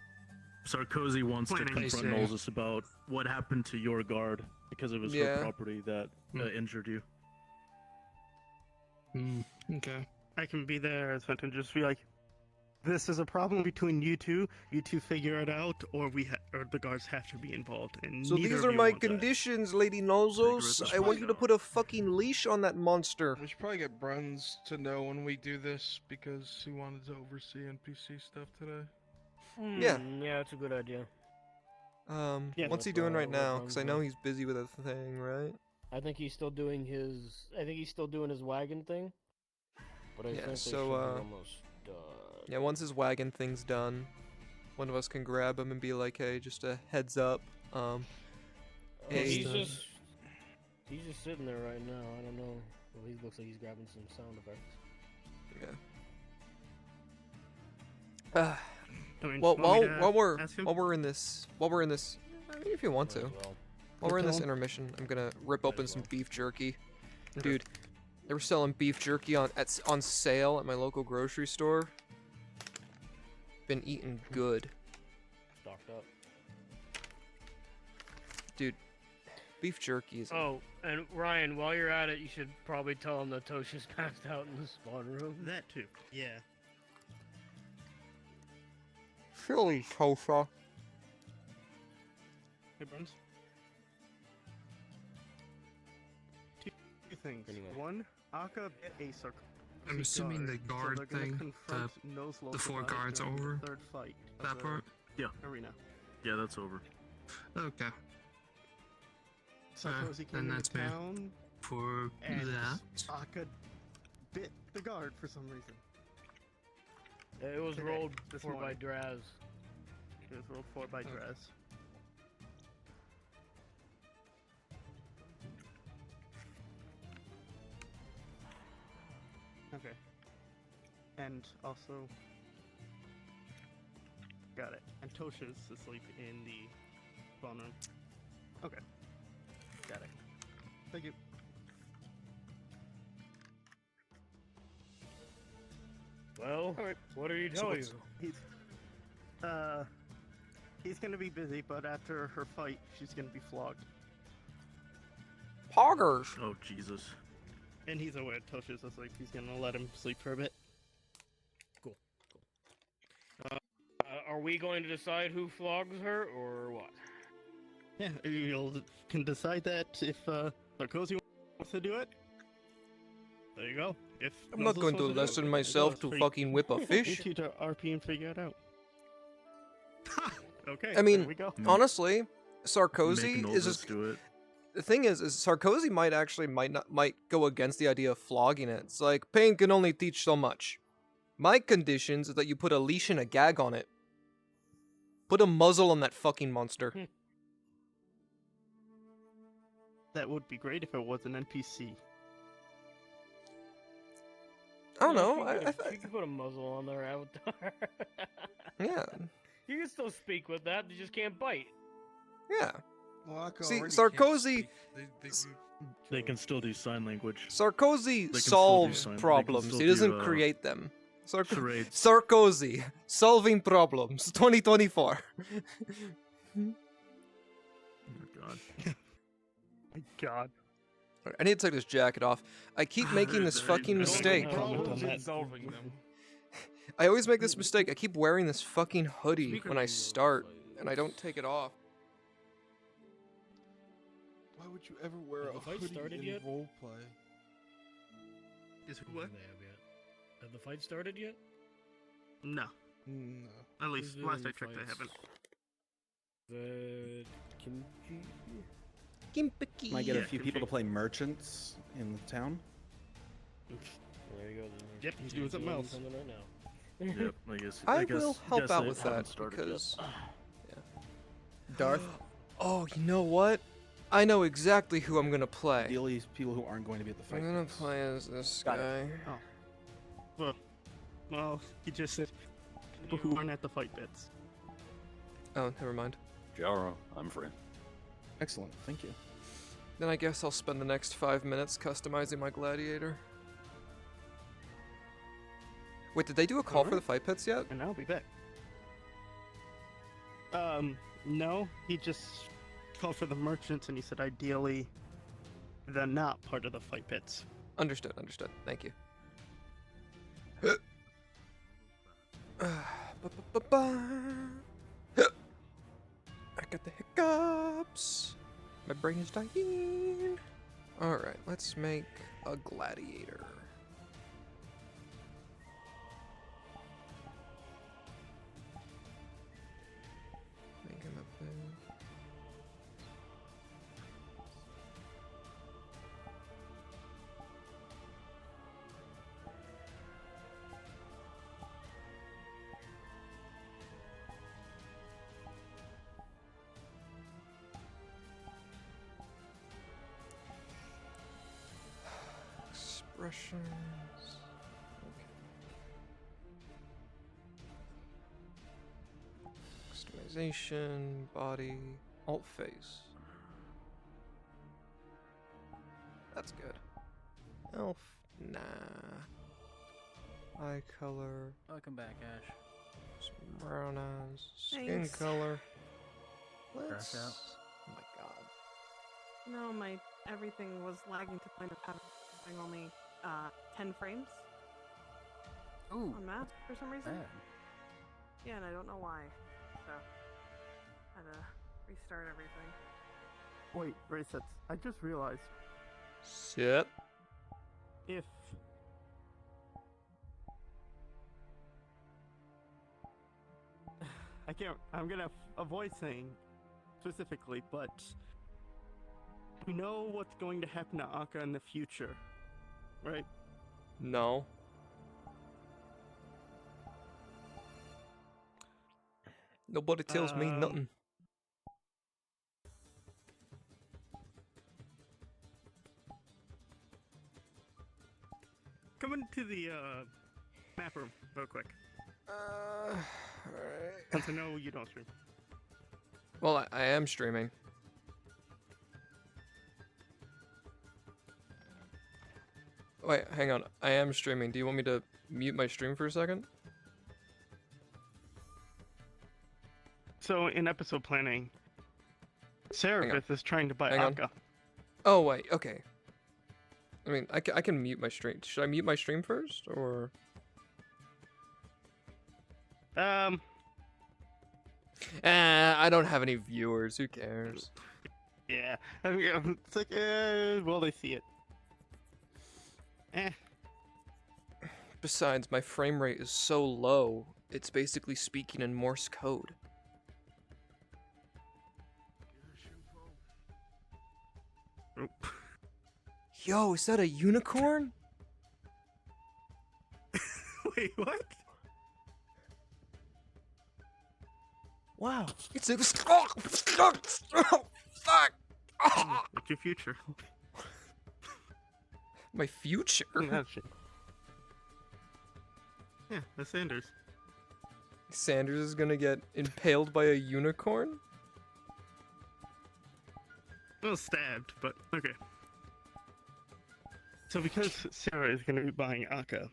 Sarkozy wants to Planning. confront Nolzus about what happened to your guard because it was Yeah. her property that injured you. Okay. I can be there as and just be like, this is a problem between you two. You two figure it out, or or the guards have to be involved. And So neither these of are you my want that. conditions, Lady Nolzos. I want you to put a fucking leash on that monster. We should probably get Bruns to know when we do this because he wanted to oversee NPC stuff today. Yeah. Yeah, that's a good idea. Yeah. What's he doing right now? Bruns Because I know he's busy with a thing, right? I think he's still doing his. I think he's still doing his wagon thing. But I Yeah, think they so, should be almost done. Yeah, once his wagon thing's done, one of us can grab him and be like, hey, just a heads up. Hey, He's just sitting there right now. I don't know. Well, he looks like he's grabbing some sound effects. yeah. I mean, Well, want me to while we're in this, I mean, if you want to, while we're in this Tell him. intermission, I'm gonna rip open some beef jerky, dude. They were selling beef jerky on sale at my local grocery store. Been eating good, Stocked up. dude. Beef jerky is. Oh, and Ryan, while you're at it, you should probably tell him that Tosha's passed out in the spawn room. That too. Yeah. Silly Tosha. Hey, Bruns. Two things. One, Akka bit a Sarkozy. I'm assuming the guard so they're gonna thing, confront Nozlo the 4 about it guards during the over. Third fight. of That the part? Yeah. Arena. Yeah, that's over. Okay. Sarkozy then came into that's me. town, For and that. Akka bit the guard for some reason. It was Today, rolled this for by morning. Draz. It was rolled for by Draz. Okay. And also... Got it. And Tosha's asleep in the spawn room. Okay. Got it. Thank you. Well, Alright. what did he So tell you? He's gonna be busy, but after her fight, she's gonna be flogged. Poggers. Oh Jesus. And he's aware Tosha's asleep. He's gonna let him sleep for a bit. Cool. Are we going to decide who flogs her, or what? Yeah, you can decide that if Sarkozy wants to do it. There you go. If I'm not Nozlos going to wants do it, lessen there you myself go. to It's fucking whip a free. fish. Need you to RP and figure it out. Okay. I mean, there we go. honestly, Make Sarkozy is Nolzus just. do it. The thing is Sarkozy might go against the idea of flogging it. It's like pain can only teach so much. My conditions is that you put a leash and a gag on it. Put a muzzle on that fucking monster. That would be great if it was an NPC. I don't Yeah, know. You can put a muzzle on their avatar. Yeah. You can still speak with that, you just can't bite. Yeah. Well, Akka See, already can't Sarkozy. speak. They can still do sign language. Sarkozy They can still do solves sign- they can problems. still He doesn't do, create them. charades. Sarkozy solving problems. 2024. Oh God. My God. Alright, I need to take this jacket off. I keep making this fucking mistake. Problems in solving them. I always make this mistake. I keep wearing this fucking hoodie when I start, and I don't take it off. Why would you ever wear Have a the fight hoodie started in yet? roleplay? Is what? Have the fight started yet? No. No. At least Who's last I doing checked, they fights? haven't. The kimchi. Gimpiki. Might get a Yeah, few people to play merchants in the town. There you go. Yep, he's doing something else. Something right now. Yep, I guess. I guess, will help guess out they with haven't that started because. yet. Darth. Oh, you know what? I know exactly who I'm gonna play. Ideally, people who aren't going to be at the fight. I'm gonna play as this Got guy. it. Oh. Well, he just said people who aren't at the fight pits. Oh, never mind. Jaro, I'm free. Excellent, thank you. Then I guess I'll spend the next 5 minutes customizing my gladiator. Wait, did they do a call for the fight pits yet? And I'll be back. No, he just called for the merchants, and he said ideally they're not part of the fight pits. Understood, understood. Thank you. I got the hiccups. My brain is dying. Alright, let's make a gladiator. Make him a bit. Expressions. Okay. Customization, body, alt face. That's good. Elf, nah. Eye color. Welcome back, Ash. Some brown eyes. Skin Thanks. color. Crash out. Oh my god. No, my everything was lagging to the point of having only 10 frames. Ooh. On math for some reason. Bad. Yeah, and I don't know why. So, had to restart everything. Wait, resets. I just realized Sit. if I can't, I'm gonna avoid saying specifically, but we know what's going to happen to Akka in the future, right? No. Nobody tells me nothing. Come into the map room real quick. Alright. Since I know you don't stream. Well, I am streaming. Wait, hang on. I am streaming. Do you want me to mute my stream for a second? So in episode planning, Serapith is trying to buy Hang on. Akka. Oh, wait. Okay. I mean, I can mute my stream. Should I mute my stream first, or...? I don't have any viewers. Who cares? Yeah. I mean, it's like, well, they see it. Besides, my frame rate is so low, it's basically speaking in Morse code. Yo, is that a unicorn? Wait, what? Wow, it's a... Oh, fuck! It's your future. My future? Yeah, that's Sanders. Sanders is gonna get impaled by a unicorn? Well, stabbed, but okay. So because Sarah is going to be buying Akka,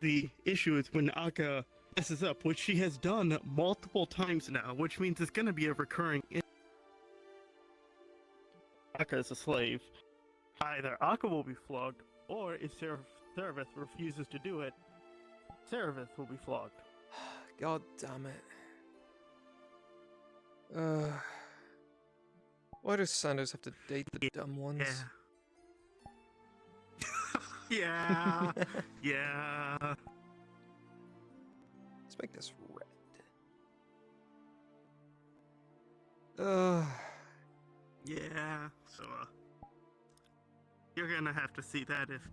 the issue is when Akka messes up, which she has done multiple times now, which means it's going to be a recurring Akka is a slave. Either Akka will be flogged, or if Serapith refuses to do it, Serapith will be flogged. God damn it. Why does Sanders have to date the dumb ones? Yeah. Yeah. Let's make this red. Yeah. So, You're gonna have to see that if,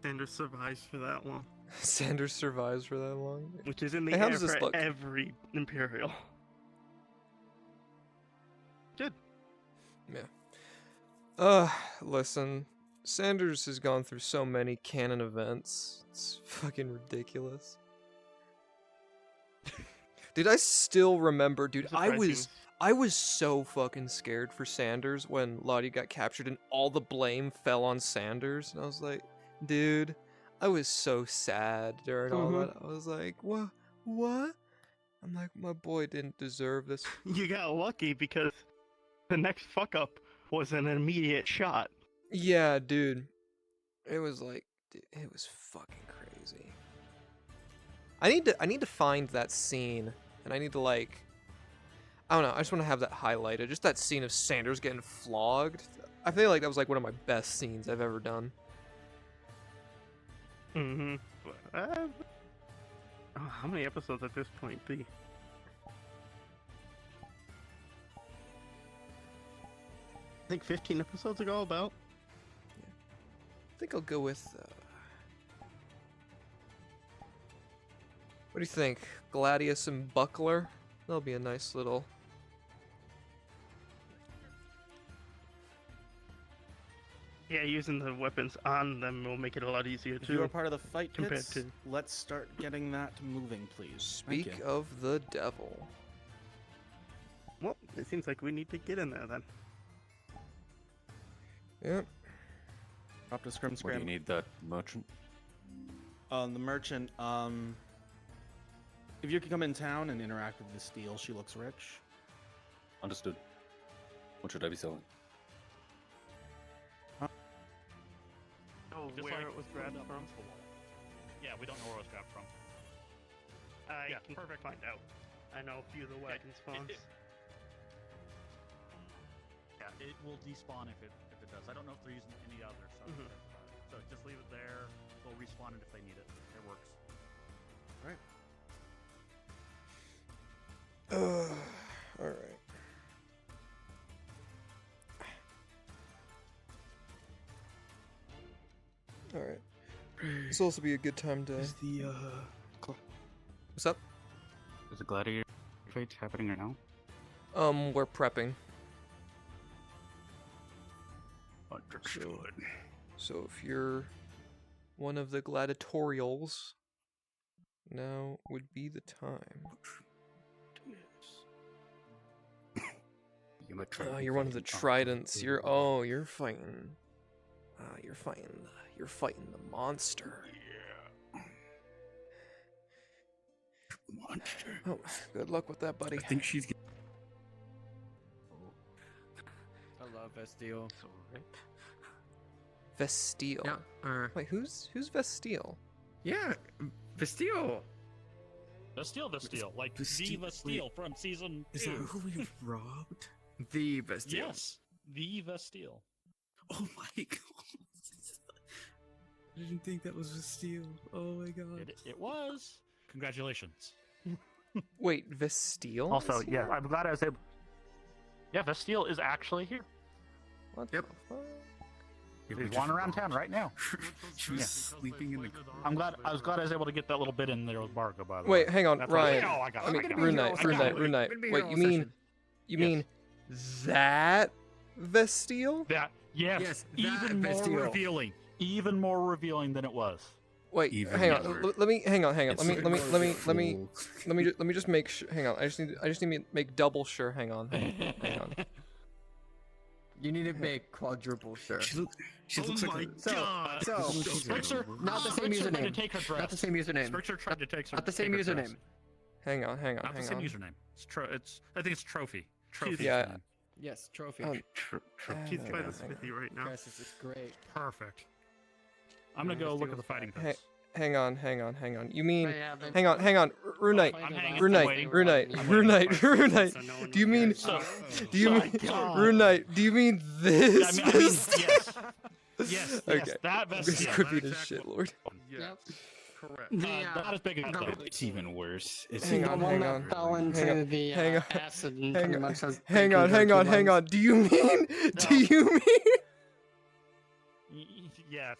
Sanders survives for that long. Sanders survives for that long. Which is in the Hey, how air does this for look? every Imperial. Good. Yeah. Listen. Sanders has gone through so many canon events. It's fucking ridiculous. Dude, I still remember, dude, I was so fucking scared for Sanders when Lottie got captured and all the blame fell on Sanders. And I was like, dude, I was so sad during all that. I was like, what? I'm like, my boy didn't deserve this. You got lucky because the next fuck up was an immediate shot. Yeah, dude. It was like, dude, it was fucking crazy. I need to find that scene, and I need to like, I don't know, I just want to have that highlighted. Just that scene of Sanders getting flogged. I feel like that was like one of my best scenes I've ever done. Mm-hmm. How many episodes at this point be? I think 15 episodes ago, about. I think I'll go with. What do you think? Gladius and Buckler? That'll be a nice little. Yeah, using the weapons on them will make it a lot easier If too. you are part of the fight compared pits, to. let's start getting that moving, please. Thank Speak you. of the devil. Well, it seems like we need to get in there then. Yep. Drop to scrim What do scram. you need that merchant? The merchant, if you could come in town and interact with the steel, she looks rich. Understood. What should I be selling? Oh, Just where like it was grabbed up from? against the wall. Yeah, we don't know where it was grabbed from. I Yeah, can perfect. find out. I know a few of the weapon spawns. Yeah, it will despawn if it does. I don't know if they're using any other, so just leave it there. They'll respawn it if they need it. It works. All right. All right. This will also be a good time to. What's up? Is the gladiator fight happening right now? We're prepping. Understood. So if you're one of the gladiatorials, now would be the time. You're one of the tridents. You're fighting. You're fighting the monster. Monster. Oh, good luck with that, buddy. I think she's. Hello, Vestio. Vestile. Yeah. Wait, who's Vestile? Yeah, Vestio. Vestile, like the Vestile from season 2. Is that who we robbed? The Vestio. Yes, the Vestile. Oh my god. I didn't think that was Vestile. Oh my god. It was. Congratulations. Wait, Vestile? Also, yeah, I'm glad I was able. Yeah, Vestile is actually here. What Yep. the fuck? He's wandering around town right now. She was sleeping in the. I was glad I was able to get that little bit in there with Margo, by the way. Wait, hang on, That's Ryan. all I got. I mean, I got it. Rune Knight. Wait, you mean that Vestile? That yes, even more Vestile. revealing, even more revealing than it was. Wait, Even hang on. better. Let me hang on. It's Let me just make sure. Hang on. I just need to make double sure. Hang on. Hang on. You need to make quadruple sure. She looks like. So, not the same Spencer tried to username. take her dress. Not the same username. Spencer tried to take her. Not the same take her dress. username. Hang on. Not the same username. I think it's trophy. Trophy. Yeah. is the name. Yes, trophy. She's by the smithy right now. Chris, this is great. Perfect. I'm gonna go look at the fighting pits. Hang on. You mean? I haven't- Hang on. Rune Knight. I'm hanging. Rune I'm Knight. waiting. Rune Knight. I'm Rune waiting. Knight. Rune Knight. So no one Do you mean? Do you mean? Rune Knight. Do you mean this? I mean, yes. Yes. Okay. That This Vestile. could be the shit lord. Yep. Correct. Not as big as that. It's even worse. It's Hang even on. worse. Hang on. fell into Hang on. the Hang on. acid and Hang pretty on. much has Hang on. Do you mean? Do you mean? Yes.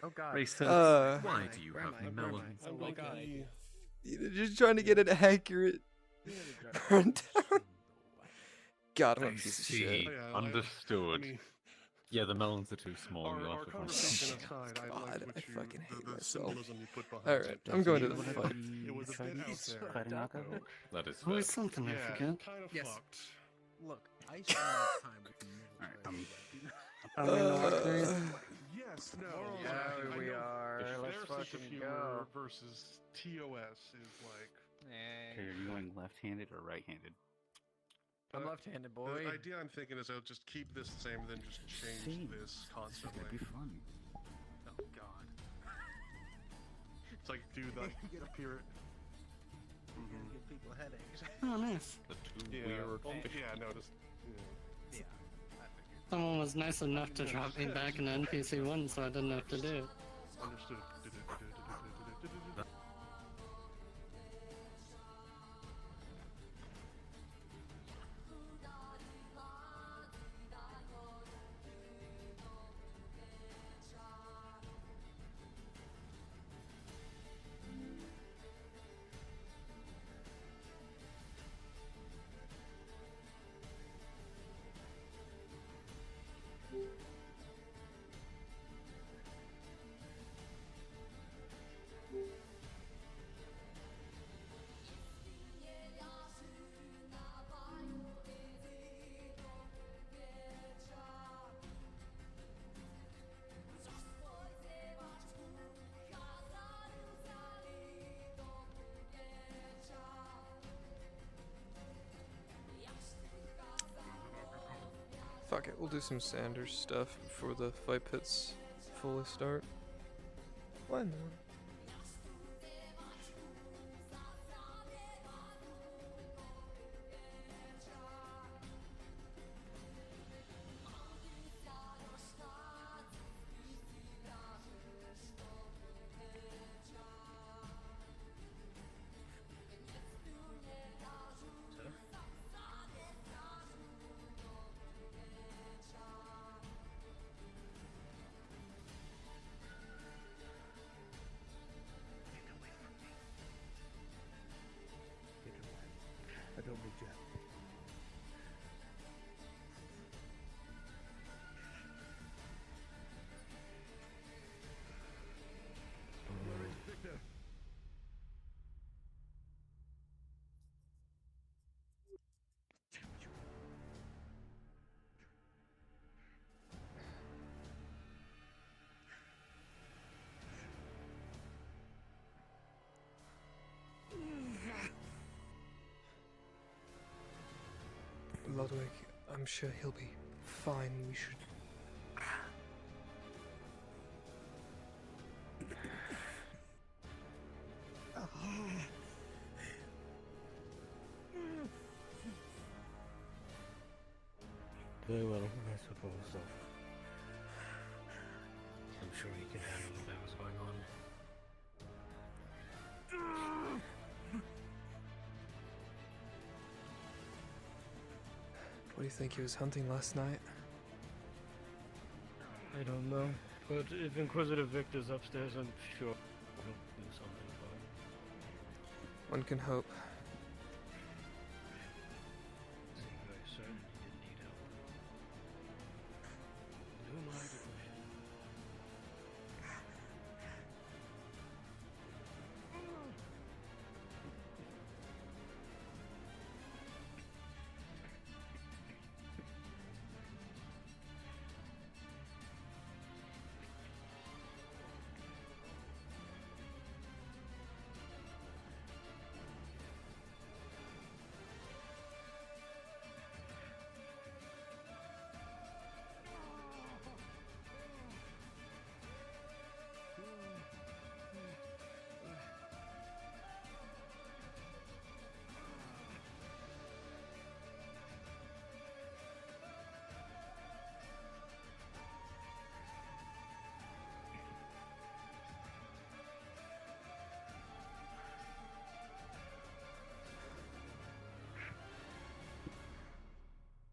Oh God. Why do you have melons? Oh my god. Just trying to get an accurate burn down. God, I'm a I piece of see. shit. Understood. Yeah, the melons are too small. You'll Our have to find conversation something. aside, I God, like I what you, fucking hate the myself. symbolism you put behind Alright, it. I'm going to It the was a fight. bit- It was a bit out there. Fighting Aka? That is Always fair. something I Yeah, forget. kind of Yes. fucked. Look, I spent my time with the Alright, I'm in the walk period. Yes, no. Yeah, I we know are. their Let's sense of fucking humor go. versus TOS is like. Okay, are you going left-handed or right-handed? I'm left-handed, boy. The idea I'm thinking is I'll just keep this the same, then just change this constantly. That'd be fun. Oh god. It's like, dude, like, appear. give people headaches. Oh, nice. The two Yeah, weird well, fish. yeah, no, just. Yeah. Someone was nice enough to drop me back in NPC 1 so I didn't have to do it. Understood. Fuck it, we'll do some Sanders stuff before the fight pits fully start. Why not? I don't need you. Ludwig, I'm sure he'll be fine. We should. Very well, I suppose so. I'm sure he can handle whatever's going on. What do you think he was hunting last night? I don't know, but if Inquisitor Victor's upstairs, I'm sure he'll do something for him. One can hope. Seemed very certain he didn't need help. Who am I to question?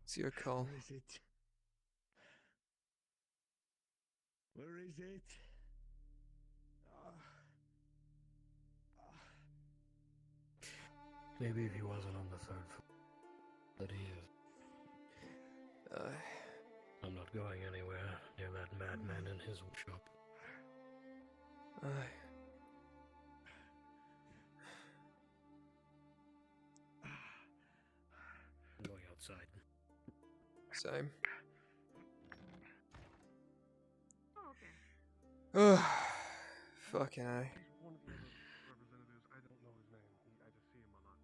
It's your call. Is it? Where is it? Maybe if he wasn't on the third floor, but he is. I'm not going anywhere near that madman in his shop. I'm going outside. Same. Oh, okay. Fucking I. One of the other representatives, I don't know his name. I just see him a lot.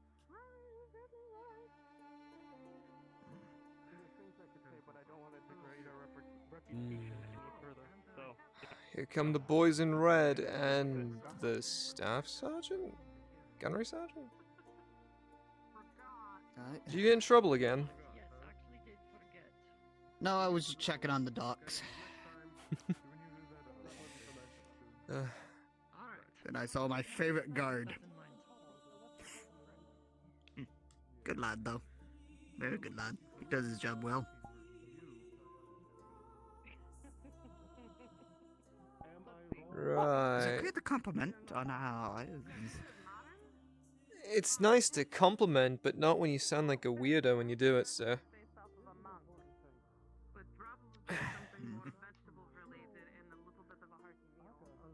There's things I could say, but I don't want to degrade our reputation any further. So. Here come the boys in red and the staff sergeant? Gunnery sergeant? Did you get in trouble again? No, I was just checking on the docks. And I saw my favorite guard. Good lad, though. Very good lad. He does his job well. Right. Is it quite the compliment on how I... It's nice to compliment, but not when you sound like a weirdo when you do it, sir.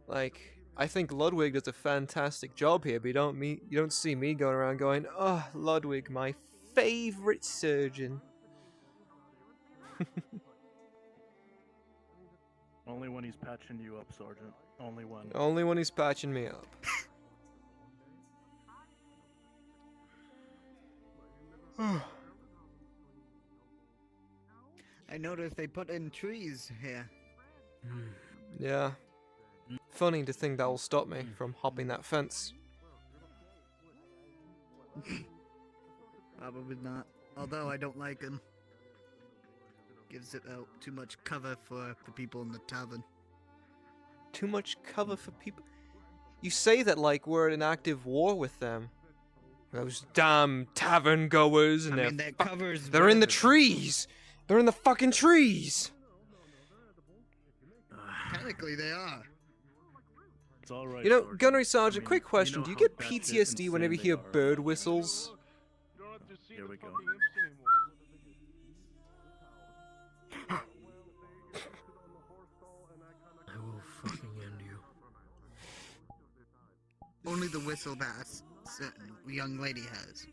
Like, I think Ludwig does a fantastic job here, but you don't see me going around going, "Oh, Ludwig, my favorite surgeon." Only when he's patching you up, Sergeant. Only when. Only when he's patching me up. I noticed they put in trees here. Yeah. Funny to think that will stop me from hopping that fence. Probably not. Although I don't like him. Gives it out too much cover for the people in the tavern. Too much cover for people? You say that like we're in active war with them. Those damn tavern goers and that covers they're in the whatever. trees! They're in the fucking trees! Technically they are. It's all right. You know, Sergeant. Gunnery Sergeant, I mean, quick question. you know Do you how get batshit PTSD whenever you insane hear they are. bird whistles? Here we go. I will fucking end you. Only the whistle that a certain young lady has.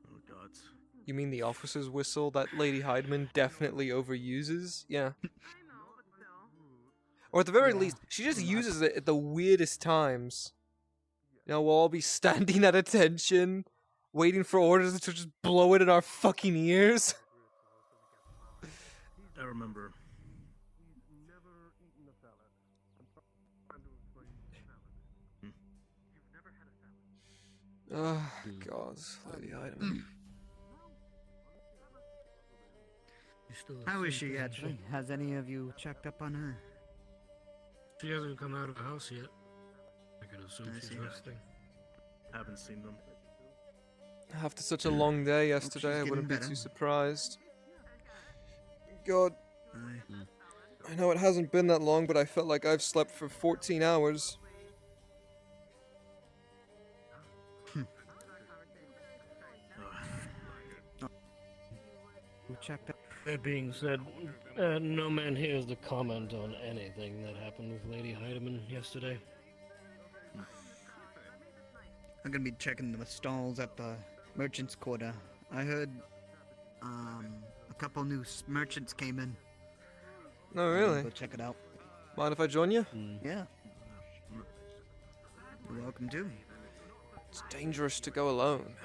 Oh, gods. You mean the officer's whistle that Lady Heidemann definitely overuses? Yeah. Or at the very least, she just uses it at the weirdest times. You know, we'll all be standing at attention, waiting for orders to just blow it in our fucking ears. I remember. Oh, God, Lady Heidemann. How is she actually? Has any of you checked up on her? She hasn't come out of the house yet. I can assume she's resting. Haven't seen them. After such a long day yesterday, I wouldn't be too surprised. God. I know it hasn't been that long, but I felt like I've slept for 14 hours. Who checked up? That being said, no man here is to comment on anything that happened with Lady Heidemann yesterday. I'm gonna be checking the stalls at the merchant's quarter. I heard, a couple new merchants came in. No, really? Go check it out. Mind if I join you? Yeah. You're welcome to. It's dangerous to go alone.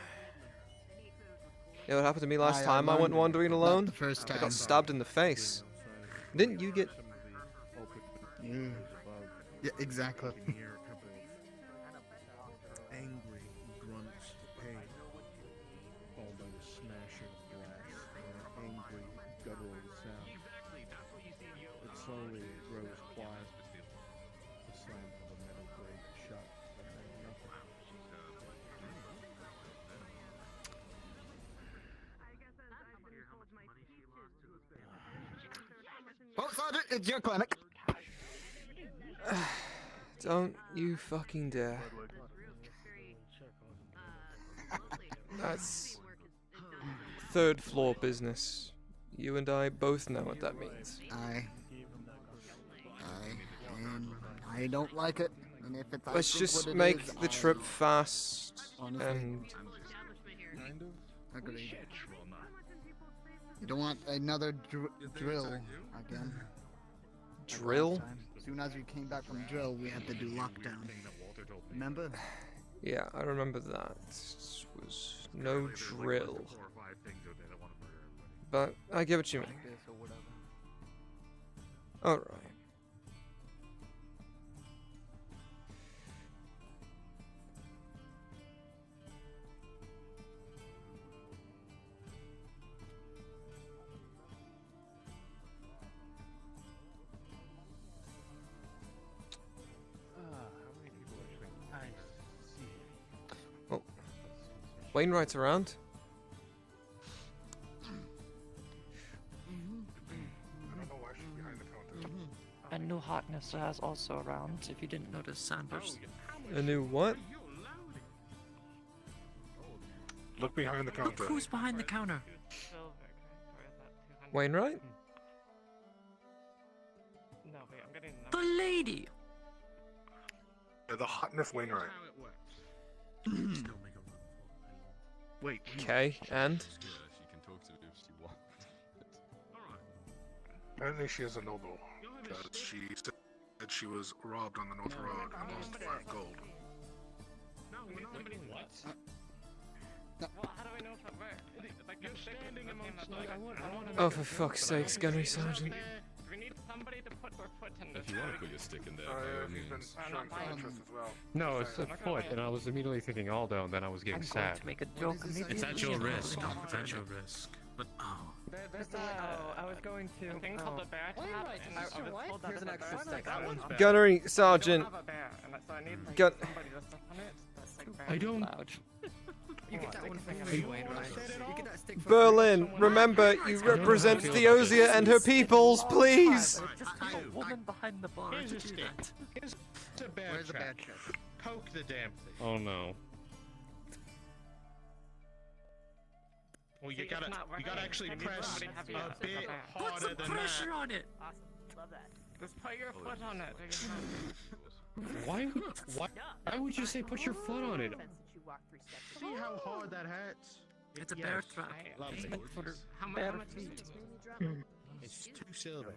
You know what happened to me last I time I went learned wandering not alone? the first I time. got stabbed in the face. Didn't you get... Yeah, exactly. Angry grunts of pain, followed by the smashing of glass and an angry, guttural sound. It slowly grows quiet. The slam of a metal grate shut, and then nothing. Both Roger, it's your clinic. Don't you fucking dare. That's third floor business. You and I both know what that means. I don't like it. And if it's Let's just make the trip fast and... Agreed. You don't want another drill again. Drill? As soon as we came back from drill, we had to do lockdown. Remember? Yeah, I remember that. It was no drill. But I get what you mean. Alright. Oh. Wainwright's around? A new hotness is also around, if you didn't notice, Sanders. A new what? Look behind the counter. Look who's behind the counter. Wainwright? The lady! The hotness Wainwright. Wait. Okay, and? Apparently she is a noble, because she said she was robbed on the North Road and lost 5 gold. No, we're not putting what? Well, how do I know if it worked? Like, you're standing amongst Oh, for fuck's sakes, Gunnery Sergeant. We need somebody to put their foot in this. If you want to put your stick in there, by all means. No, it's a foot, and I was immediately thinking Aldo, and then I was getting sad. To make a joke. It's at your risk. It's at your risk. But I was going to. A thing called the bear trap, and I was told that an extra stick. Gunnery Sergeant. I have a bear, and so I need like, Gun- somebody to step on it. That's like bear. I don't. You get that one from me, Wainwright. You get that stick from Berlin, remember, you represent Theosia and her peoples, please! Just take a woman behind the bar Here's to a do stick. that. Here's a bear Where's the trap. bad trap? Poke the damn thing. Oh no. Well, you See, gotta, it's not you gotta working. actually I need press somebody a heavy bit to stick a bear. harder than Pressure that. on it! Awesome. Love that. Just put your foot on it. Why would you say put your foot on it? See how hard that hurts? It's a bear trap. Lovely. How Bear much feet. It's 2 silver.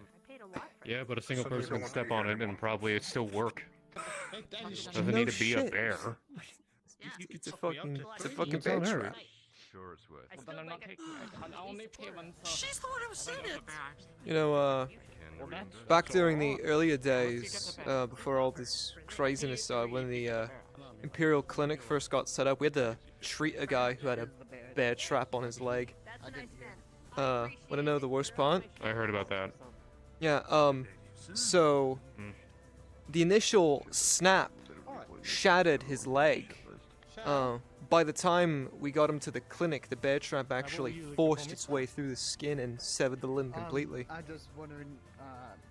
Yeah, but a single person can step on it and probably it still work. That is Doesn't No need to be a shit. bear. It's a fucking You bear tell her. trap. Sure, it's worth. Well, then I'm not taking it. I'll only pay one. She's the one who said it! You know, back during the earlier days, before all this craziness started, when the Imperial Clinic first got set up, we had to treat a guy who had a bear trap on his leg. Wanna know the worst part? I heard about that. Yeah, so the initial snap shattered his leg. By the time we got him to the clinic, the bear trap actually forced its way through the skin and severed the limb completely. I'm just wondering,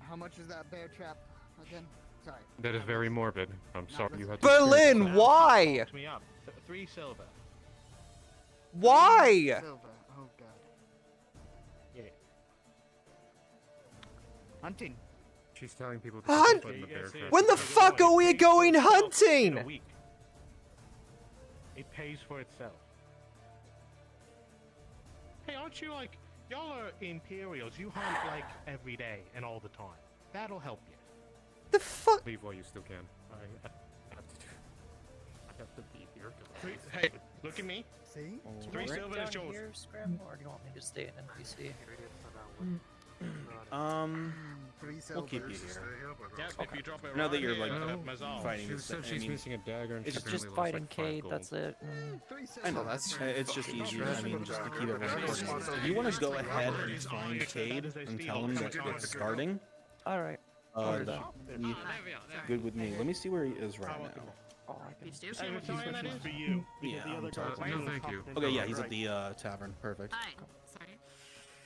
how much is that bear trap again? Sorry. That is very morbid. I'm sorry you had to Berlin, why? Me up. 3 silver. Why? Silver. Oh god. Yeah. Hunting. She's telling people to Hunt? put in the bear trap. When the fuck are we going hunting? It pays for itself. Hey, aren't you like, y'all are Imperials, you hunt like every day and all the time. That'll help you. The fuck? Leave while you still can. I have to be here. Hey, look at me. See? 3 silver is yours. Here, Scram, or do you want me to stay in NPC? We'll keep you here. Yep, if you drop it Now right that you're here, like Mazal. fighting She this said thing, she's I mean, missing a dagger and it's she just apparently Fighting lost, like, 5 Cade, gold. that's it. I know it's just easier. I mean, just to keep everyone coordinated. If you want to go ahead and find Cade and tell him that it's starting, Alright. good with me. Let me see where he is right now. For you. Yeah, I'm talking. No, thank you. Okay, yeah, he's at the tavern. Perfect.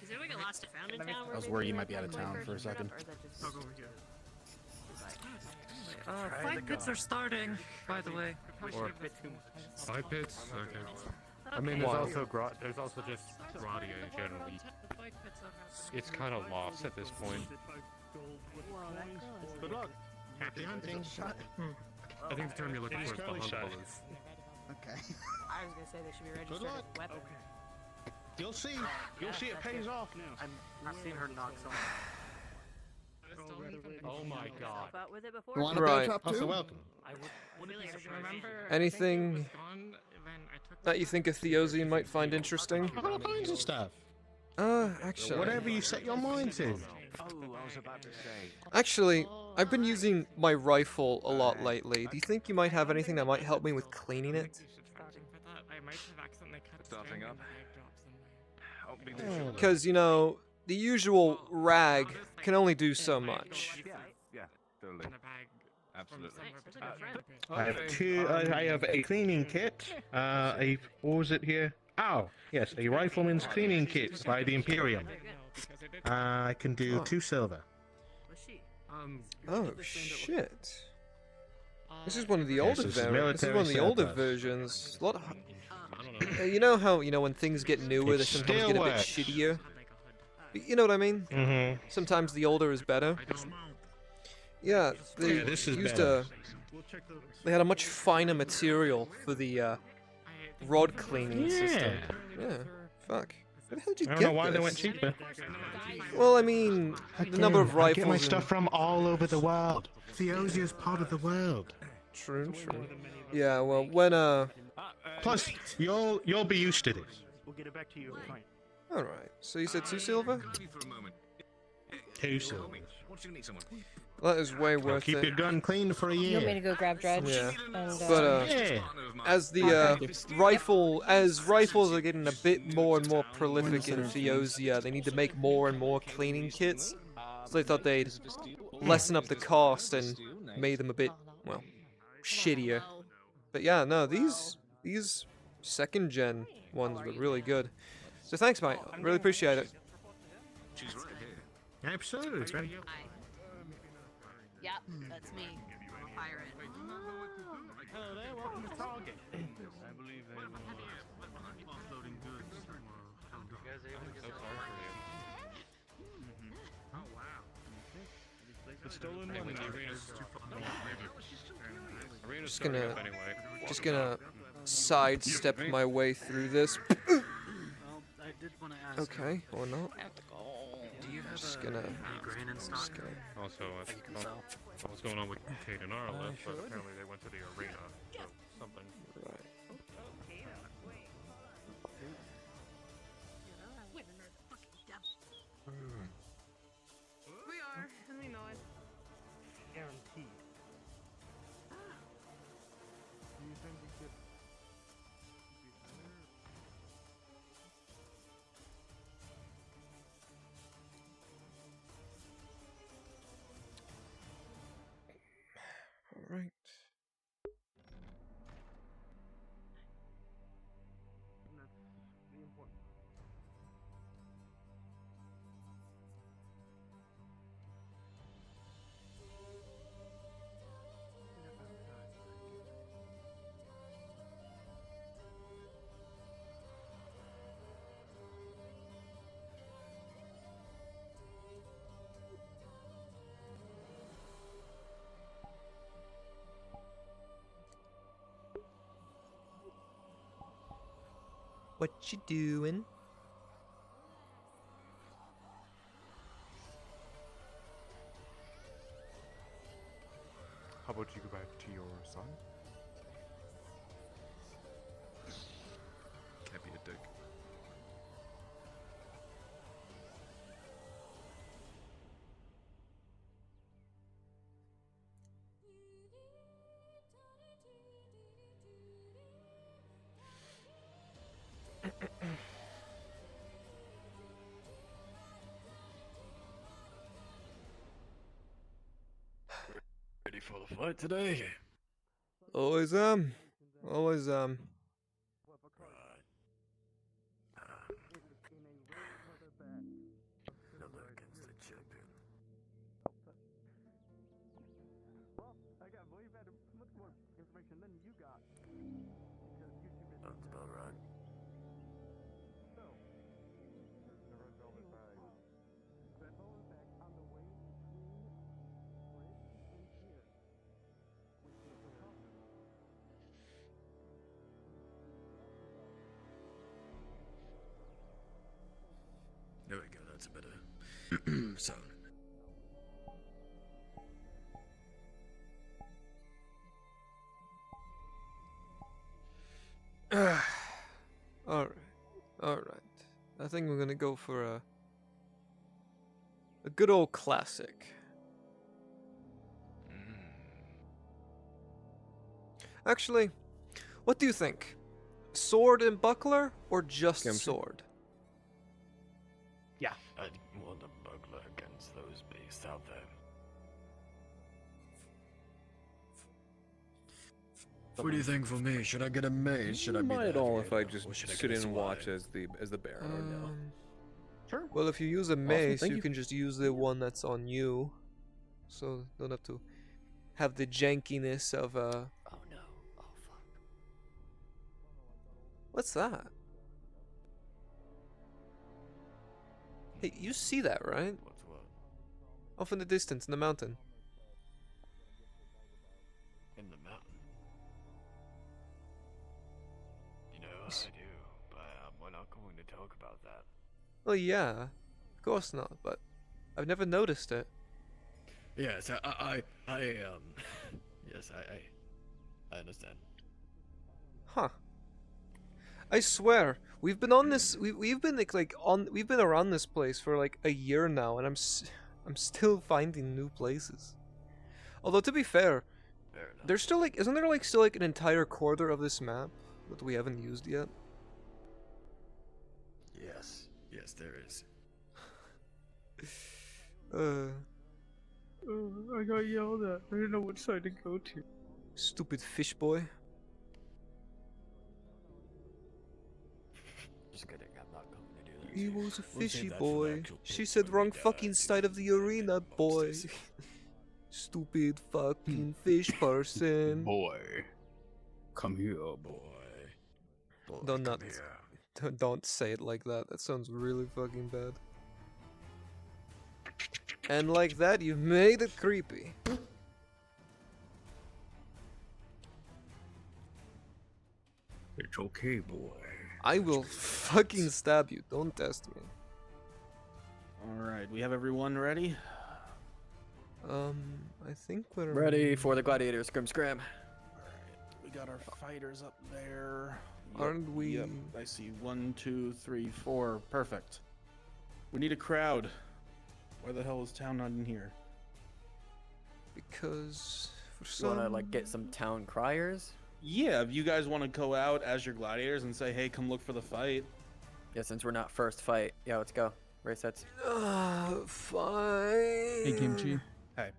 Is there like a Lost and Found in town? I was worried you might be out of town for a second. Fight pits are starting, by the way. Or five pits? Okay. I mean, there's also just Gradia generally. It's kind of lost at this point. Good luck. Happy hunting. I think the term you're looking for is behuntable. Okay. I was gonna say they should be registered as a weapon. You'll see. You'll see it pays off. I've seen her knock someone. Oh my god. Out with it before. You want a Right. backdrop too? Also welcome. Anything that you think a Theosian might find interesting? All kinds of stuff. Actually. Whatever you set your mind to. Oh, I was about to say. Actually, I've been using my rifle a lot lately. Do you think you might have anything that might help me with cleaning it? Starting up. Because, you know, the usual rag can only do so much. Yeah, totally. Absolutely. I have two. I have a cleaning kit. What was it here? Oh, yes, a rifleman's cleaning kit by the Imperium. I can do 2 silver. Oh, shit. This is one of the older this is variants. This is one of the military older surplus. versions. A lot you know how, when things get newer, they It sometimes still get a bit works. shittier? You know what I mean? Mm-hmm. Sometimes the older is better. Yeah, they Yeah, this is used better. they had a much finer material for the rod cleaning system. Yeah, fuck. Where the hell did you I get don't know why this? they went cheaper. Well, I mean, the number of rifles. I get my and- stuff from all over the world. Theosia is part of the world. True, true. Yeah, well, when Plus, you'll be used to this. We'll get it back to you. Fine. all right. So you said 2 silver? 2 silver. That is way I'll worth keep it. your gun clean for a You want me year. to go grab Dredge? Yeah. And, But Yeah. as the rifles are getting a bit more and more prolific in Theosia, they need to make more and more cleaning kits. So they thought they'd lessen up the cost and made them a bit, well, shittier. But yeah, no, these 2nd gen ones were really good. So thanks, mate. Really appreciate it. Absolutely. Yep, that's me. I'm a pirate. Hello there, welcome to Target. I believe they will offloading goods tomorrow. You guys able to get Oh wow. the stolen Hey, when the money. arena's too Arena's Just starting gonna, up anyway. just gonna sidestep my way through this. Well, I did want to ask. Okay, or not. Do you have Just a gonna. grain in stock? Just gonna. Also, I don't know what's going on with Kate and Arla, but apparently they went to the arena, so something. Right. We are, and we know it. Guaranteed. Do you think we could be better? All right. And that's the important part. What you doing? How about you go back to your son? Can't be a dick. Ready for the fight today? Always always information than you got. Sounds about right. There we go, that's a better sound. Alright. Alright. I think we're gonna go for a good old classic. Actually, what do you think? Sword and buckler or just sword? Yeah. I'd want a buckler against those beasts out there. What do you think for me? Should I get a mace? Should I be Not the at all heavy if I hitter, just or should I sit get a in and sword? watch as the Baron or no? Sure. Well, if you use a mace, thank you you. can just use the one that's on you. So don't have to have the jankiness of Oh no. Oh fuck. What's that? Hey, you see that, right? What's what? Off in the distance, in the mountain. In the mountain. You know, I do, but we're not going to talk about that. Well, yeah, of course not, but I've never noticed it. Yes, yes, I understand. Huh. I swear, we've been on this. We've been we've been around this place for like a year now, and I'm still finding new places. Although to be fair, there's still like isn't there like still like an entire quarter of this map that we haven't used yet? Yes, yes, there is. I got yelled at. I didn't know which side to go to. Stupid fish boy. Just kidding, I'm not going to do that. He was a We'll save fishy that for the boy. actual She pit said when wrong we fucking side of the arena, boy. Stupid fucking fish person. Boy. Come here, boy. Don't say it like that. That sounds really fucking bad. And like that, you've made it creepy. It's okay, boy. I will fucking stab you. Don't test me. Alright, we have everyone ready? I think we're Ready for the gladiator scrim scram. We got our fighters up there. Aren't we? Yep, I see 1, 2, 3, 4. Perfect. We need a crowd. Why the hell is town not in here? Because for You some... wanna like get some town criers? Yeah, if you guys want to go out as your gladiators and say, hey, come look for the fight. Yeah, since we're not first fight. Yeah, let's go. Race sets. Fine. Hey, Kimchi. Hey.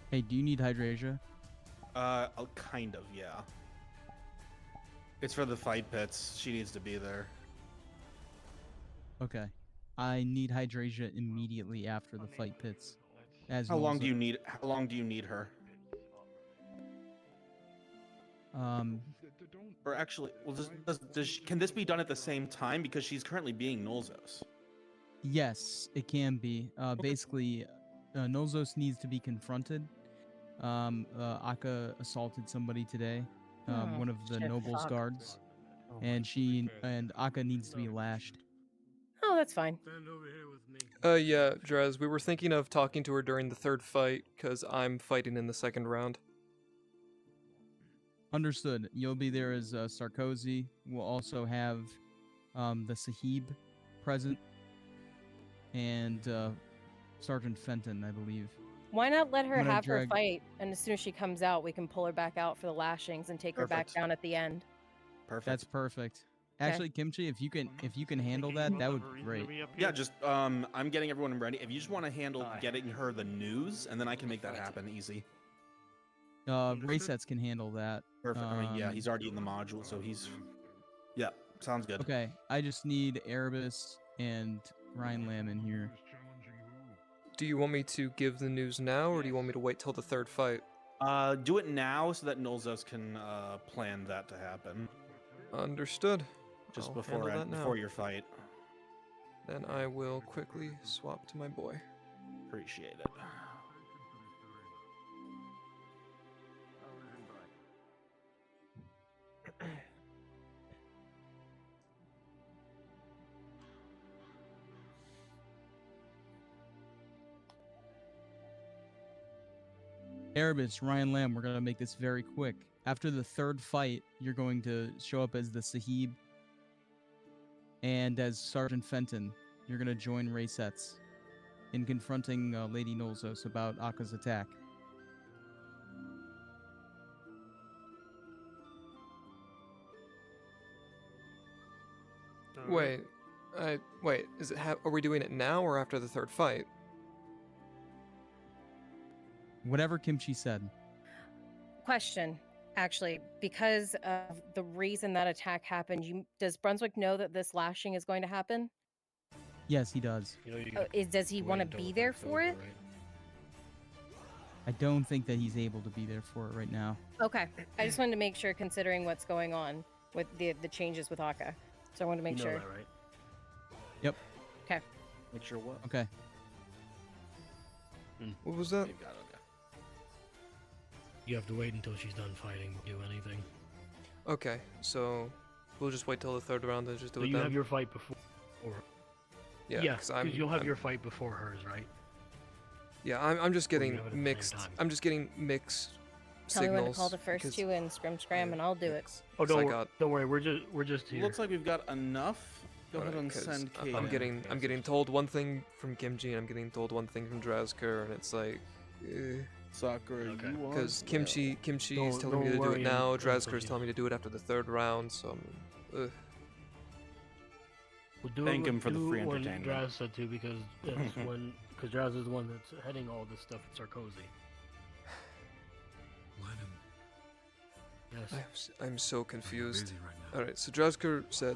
Hey, do you need Hydrasia? Kind of, yeah. It's for the fight pits. She needs to be there. Okay. I need Hydrasia immediately after the fight pits. How long do you need? How long do you need her? Or actually, well, can this be done at the same time? Because she's currently being Nolzos. Yes, it can be. Basically, Nolzos needs to be confronted. Akka assaulted somebody today, one of the noble's guards, and Akka needs to be lashed. Oh, that's fine. Yeah, Drez, we were thinking of talking to her during the third fight, because I'm fighting in the second round. Understood. You'll be there as Sarkozy. We'll also have the Sahib present, and Sergeant Fenton, I believe. Why not let her I'm gonna have her drag- fight, and as soon as she comes out, we can pull her back out for the lashings and take her back Perfect. down at the end. Perfect. That's perfect. Okay. Actually, Kimchi, if you can handle that, that would be great. Yeah, just I'm getting everyone ready. If you just want to handle getting her the news, and then I can make that happen easy. Raysets can handle that. Perfect. I mean, yeah, he's already in the module, so he's. Yeah, sounds good. Okay, I just need Erebus and Ryan Lamb in here. Do you want me to give the news now, or do you want me to wait till the third fight? Do it now so that Nolzos can plan that to happen. Understood. Just I'll before handle that now. before your fight. Then I will quickly swap to my boy. Appreciate it. Erebus, Ryan Lamb, we're going to make this very quick. After the third fight, you're going to show up as the Sahib and as Sergeant Fenton. You're going to join Raysets in confronting Lady Nolzos about Akka's attack. Wait, wait. Is it? Are we doing it now or after the third fight? Whatever Kimchi said. Question, actually, because of the reason that attack happened, does Brunswick know that this lashing is going to happen? Yes, he does. Does he want to be there for it? I don't think that he's able to be there for it right now. Okay, I just wanted to make sure, considering what's going on with the changes with Akka. So I wanted to make sure. That, right? Yep. Okay. Make sure what? Okay. What was that? You have to wait until she's done fighting to do anything. Okay, so we'll just wait till the third round and just do So it you then. have your fight before. Yeah, Yeah, because because you'll have your fight before hers, right? Yeah, I'm just Or you getting have it at the same mixed. time? I'm just getting mixed Tell me signals. when to call the first because- two and scram, and I'll do it. Oh, So I don't, got- don't worry. We're just here. Looks like we've got enough. Go ahead Alright, and 'cause send Kate. I'm getting told one thing from Kimchi, and I'm getting told one thing from Drazker, and it's like, Sakura, you want? because Kimchi's Don't- telling me don't to do worry, it now. I'm Drazker's confused. telling me to do it after the third round. So I'm, We'll do Thank it, him for the do free it when entertainment. Draz said to, because that's because Draz is the one that's heading all this stuff at Sarkozy. Yes. I'm so confused. All right, so Drazker said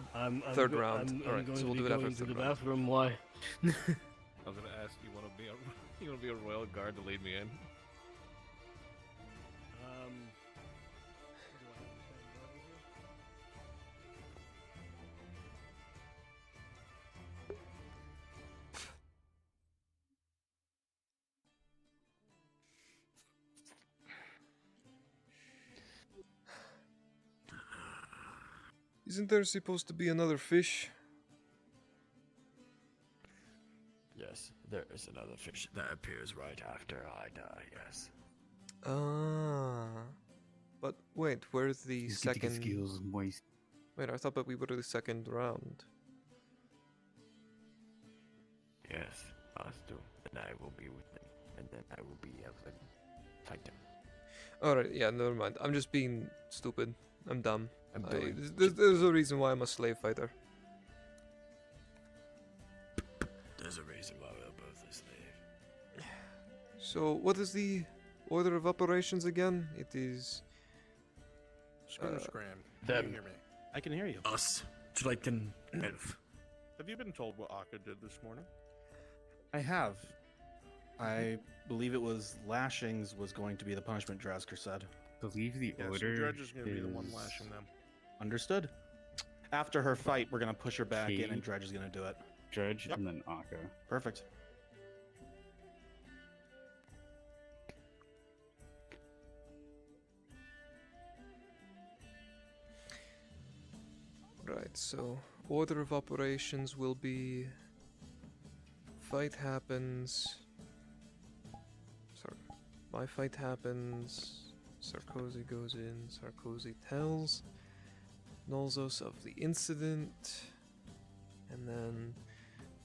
third round. All right, going so to we'll be do it after going the to third the round. bathroom. Why? I was gonna ask, you wanna be a royal guard to lead me in? Isn't there supposed to be another fish? Yes, there is another fish that appears right after I die, yes. Ah. But wait, where's the second? skills moist. Wait, I thought that we were the second round. Yes, us too. And I will be with them. And then I will be able to fight them. Alright, yeah, never mind. I'm just being stupid. I'm dumb. I'm doing- There's a reason why I'm a slave fighter. There's a reason why we're both a slave. So, what is the order of operations again? It is. Scram, scram. Them. Can you hear me? I can hear you. Us. Triton Elf. Have you been told what Akka did this morning? I have. I believe it was lashings was going to be the punishment Drazker said. Believe the Yeah, so order Dredge is going to be the one is- lashing them. Understood. After her fight, we're gonna push her back in, Kate. and Dredge is gonna do it. Dredge and then Akka. Perfect. Right, so order of operations will be fight happens. Sorry, my fight happens. Sarkozy goes in. Sarkozy tells Nolzos of the incident, and then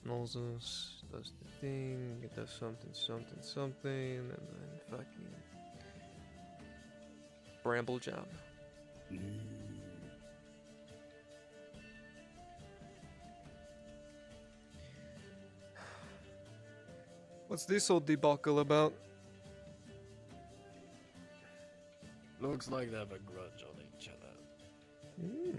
Nolzos does the thing. It does something, and then fucking bramble job. What's this whole debacle about? Looks like they have a grudge on each other. Hmm.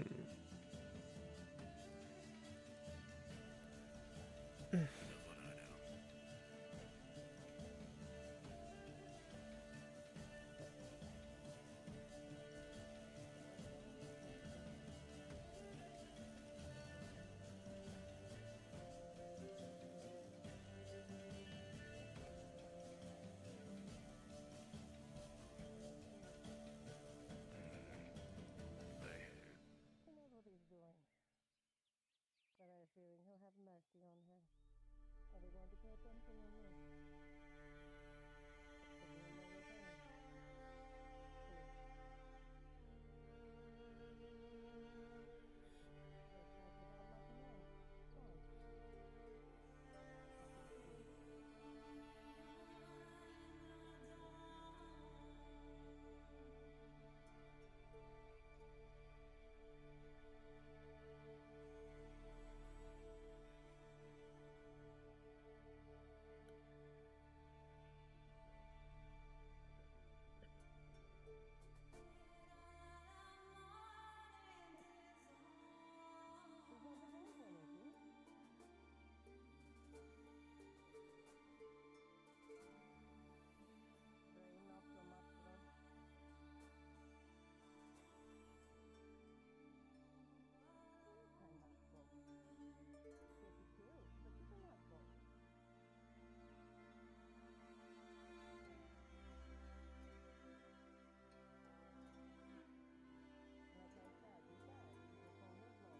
have mercy on her. Are they going to pay attention on this? They're doing their revenge. Please. Yes, you have without let me know. It's fine. There's no revenge energy. Very not so much though. Supernatural. Yes, it is, but supernatural. Like I said, he said it's on his law.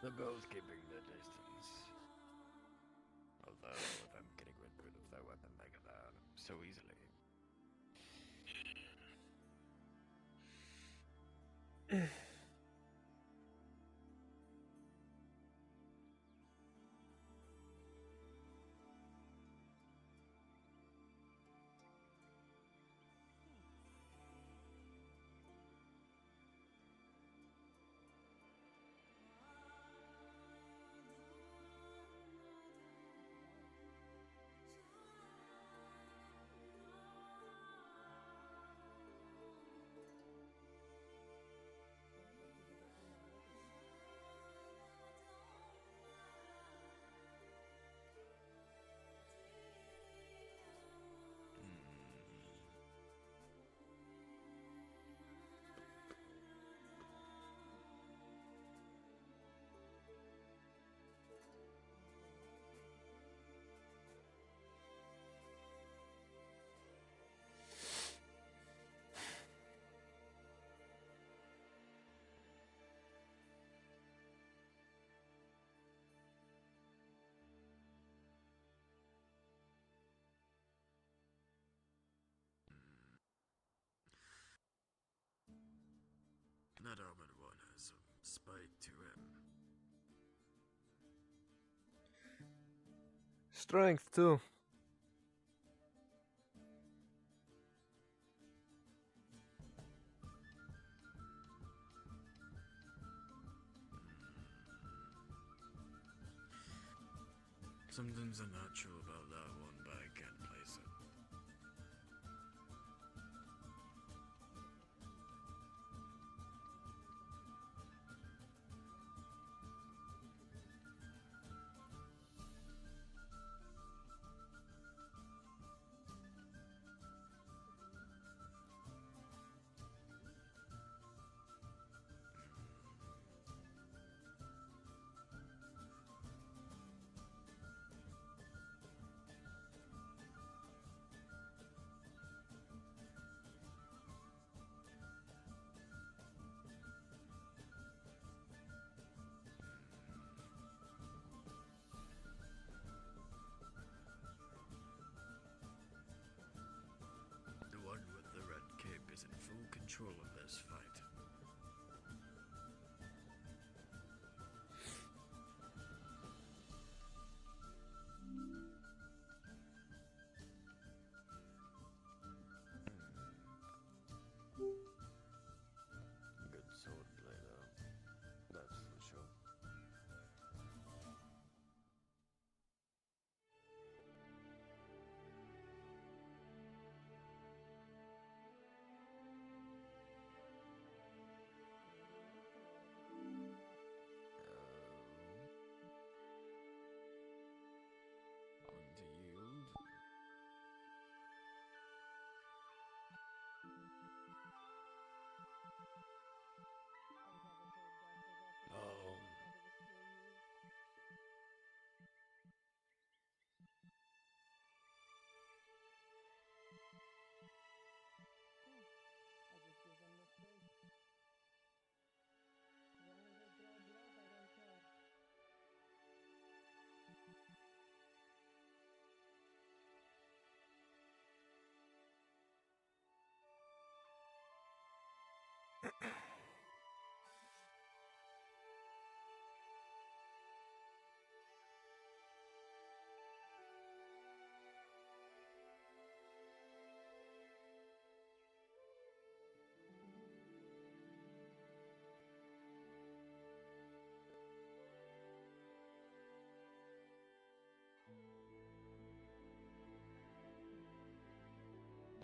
They're both keeping their distance. Although, if I'm getting rid of their weapon, they get out so easily. That armored one has some spite to him. Strength too. Something's unnatural about that one, but I can't place it. The one with the red cape is in full control of this fight. Good swordplay, though. That's for sure.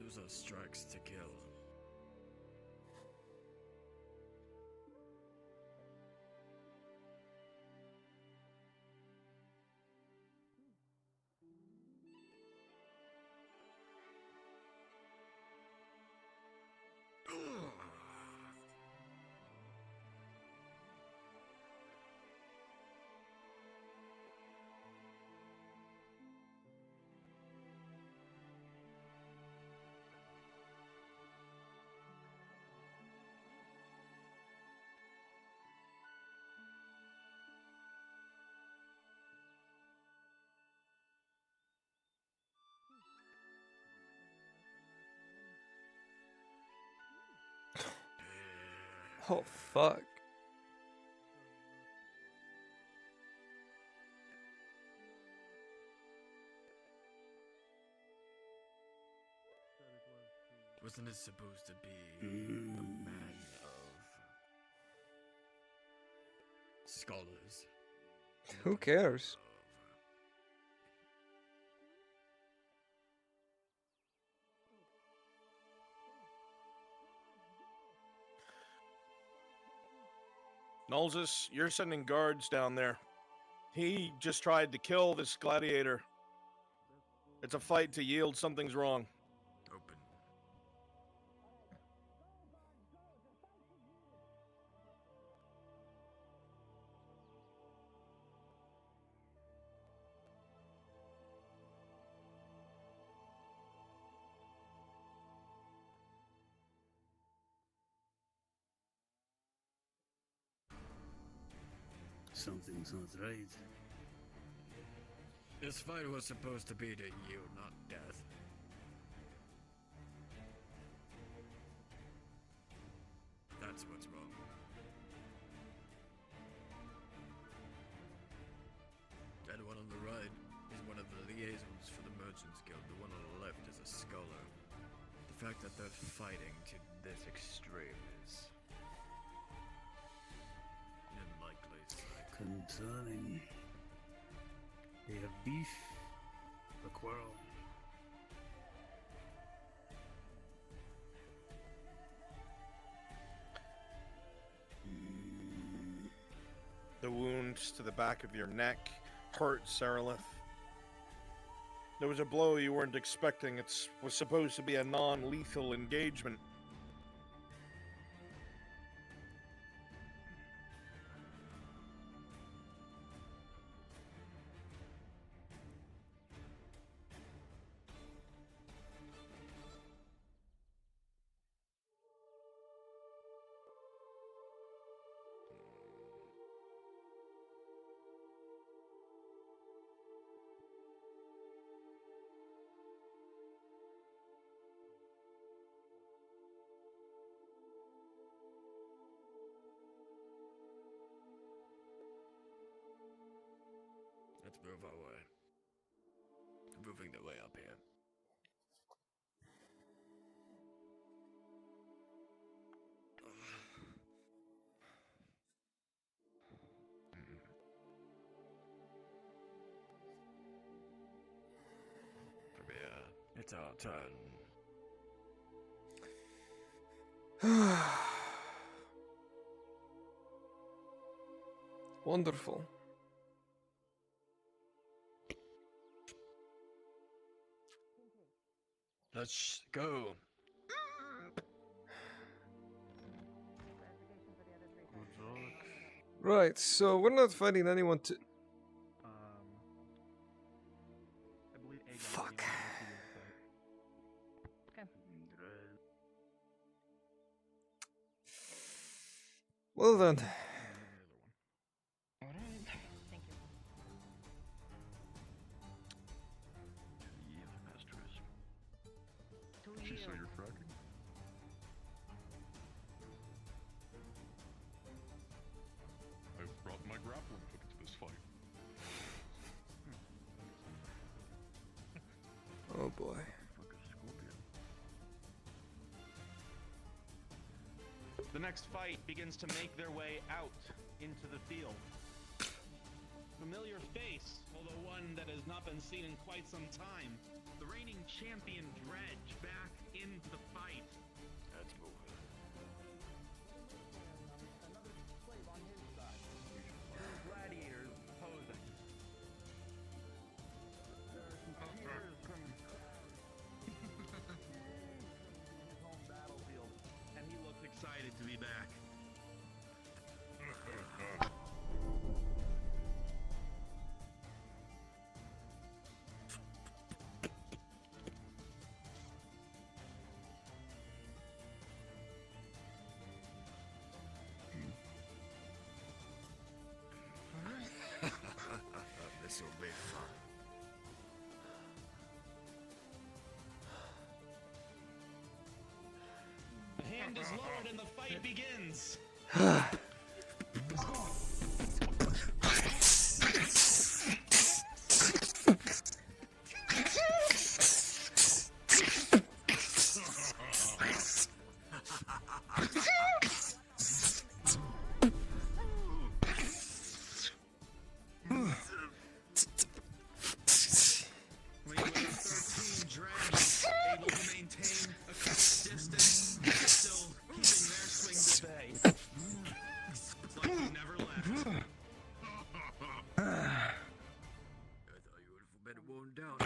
Those are strikes to kill. Oh fuck. Wasn't it supposed to be a man of scholars? Who cares? Nolzus, you're sending guards down there. He just tried to kill this gladiator. It's a fight to yield. Something's wrong. Open. Something's not right. This fight was supposed to be to yield, not death. That's what's wrong. That one on the right is one of the liaisons for the Merchants Guild. The one on the left is a scholar. The fact that they're fighting to this extreme is unlikely. Concerning. They have beef, a quarrel. The wounds to the back of your neck hurt, Seralith. There was a blow you weren't expecting. It was supposed to be a non-lethal engagement. Let's move our way. Moving the way up here. It's our turn. Wonderful. Let's go. Right, so we're not fighting anyone to. I believe Aegon Fuck. Okay. Well then. Thank you. Yes, Mistress. To Did you say yield. you're fracking? I've brought my grappling hook to this fight. Oh boy. Fuck a scorpion. The next fight begins to make their way out into the field. Familiar face, although one that has not been seen in quite some time. The reigning champion Dredge back in hand is lowered and the fight begins. Able to maintain a correct distance, still keeping their swings at bay. It's like he never left. I thought you would have been worn down. The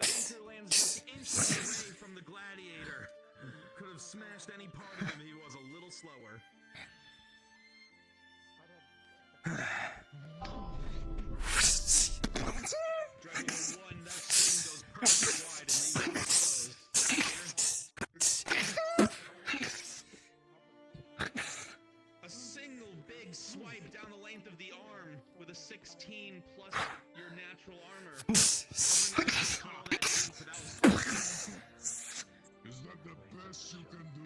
anchor lands just inches away from the gladiator. Could have smashed any part of him if he was a little slower. Dragging a one, that swing goes perfectly wide and leaves him exposed. A single big swipe down the length of the arm with a 16 plus your natural armor. Is that the best you can do?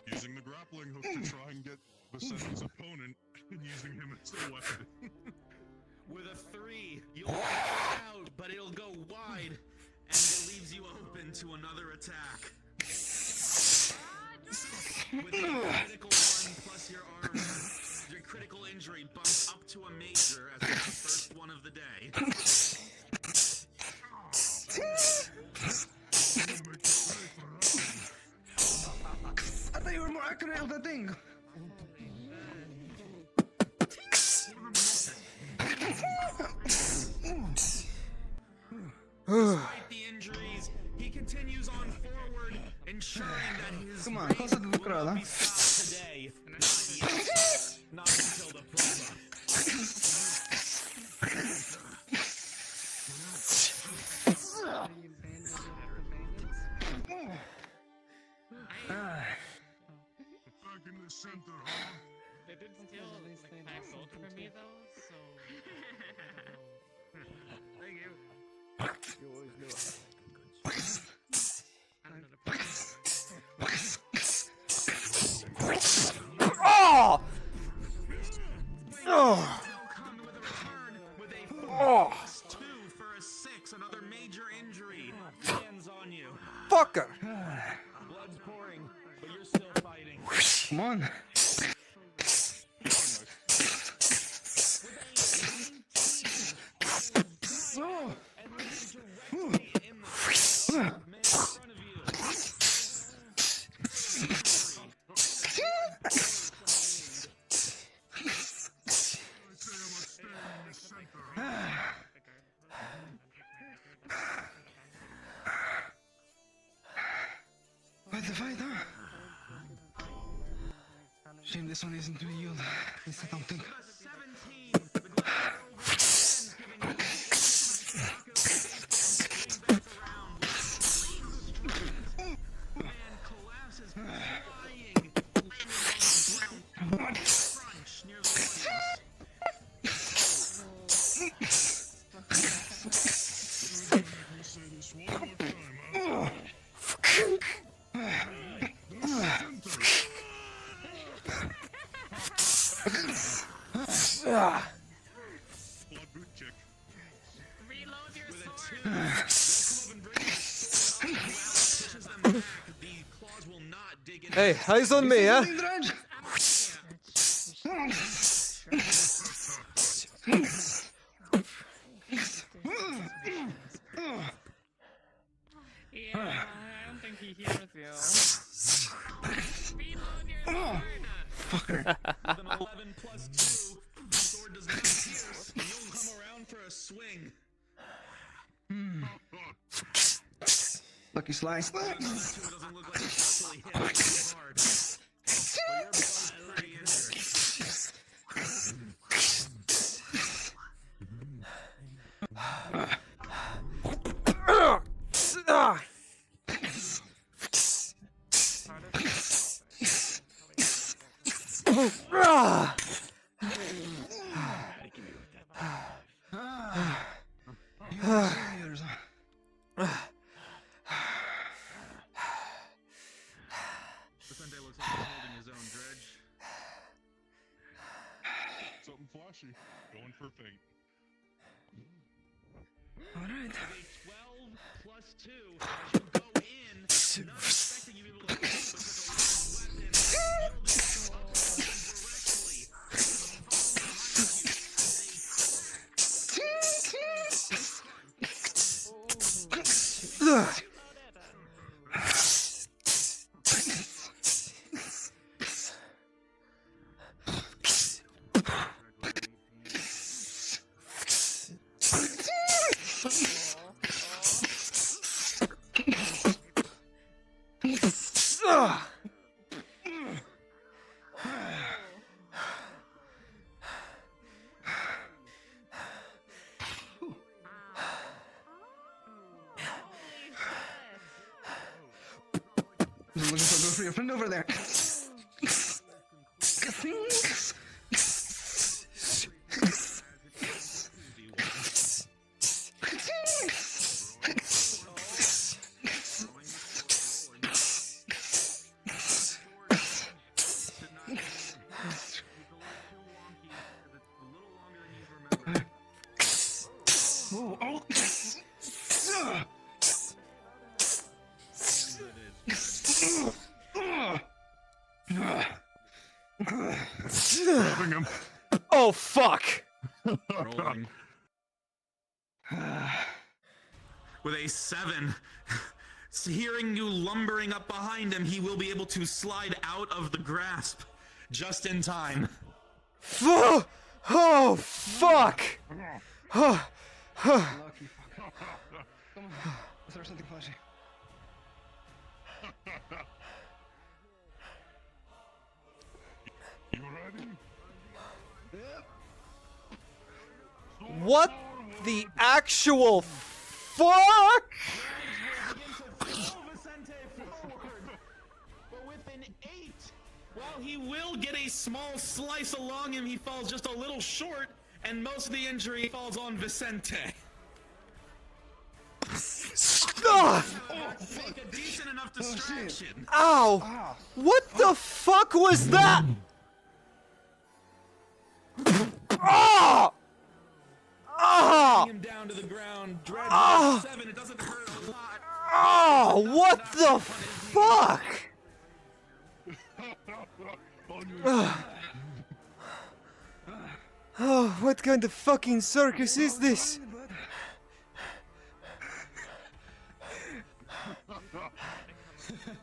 Using the grappling hook to try and get Vicente's opponent and using him as a weapon. With a 3, you'll get it out, but it'll go wide, and it leaves you open to another attack. With a critical 1 plus your armor, your critical injury bumps up to a major as it's the first one of the day. I thought you were more accurate of that thing. Despite the injuries, he continues on forward, ensuring that his Come on, reign cosa del will crowd, not huh? be stopped today. Not yet. Not until the promo. Back in the center, huh? They did steal like 5 gold from me though, so Thank you. You always knew I had a good Oh! Oh! Oh! +2 for a 6, another major injury. Lands on you. Fucker! Blood's pouring, but you're still fighting. Come on. Quite the fight, huh? Shame this one isn't to yield. At least I don't think. reload your sword. Hey, eyes on me, huh? Yeah, I don't think he hears you. Reload your sword. Fucker. With an 11 plus 2, the sword does not pierce, and you'll come around for a swing. Lucky slice. Doesn't look like it's actually hit too hard. But you're both pretty injured. Vicente looks like he's holding his own dredge. Something flashy. Going for fate. Alright. 12 plus 2 as you go in, not expecting you to be able to hit with such a long weapon, yielding directly. I'm looking for your friend over there. Oh fuck! Rolling. With a 7. Hearing you lumbering up behind him, he will be able to slide out of the grasp just in time. Oh fuck! Lucky fuck. Come on, let's start something flashy. You ready? Yep. What the actual fuck? But with an 8, while he will get a small slice along him, he falls just a little short, and most of the injury falls on Vicente. Make a decent enough distraction. Ow! What the fuck was that? Ah! Ah! Him down to the ground. Dredge Ah! 7. It doesn't hurt a lot. Oh, what the fuck? Oh, what kind of fucking circus is this?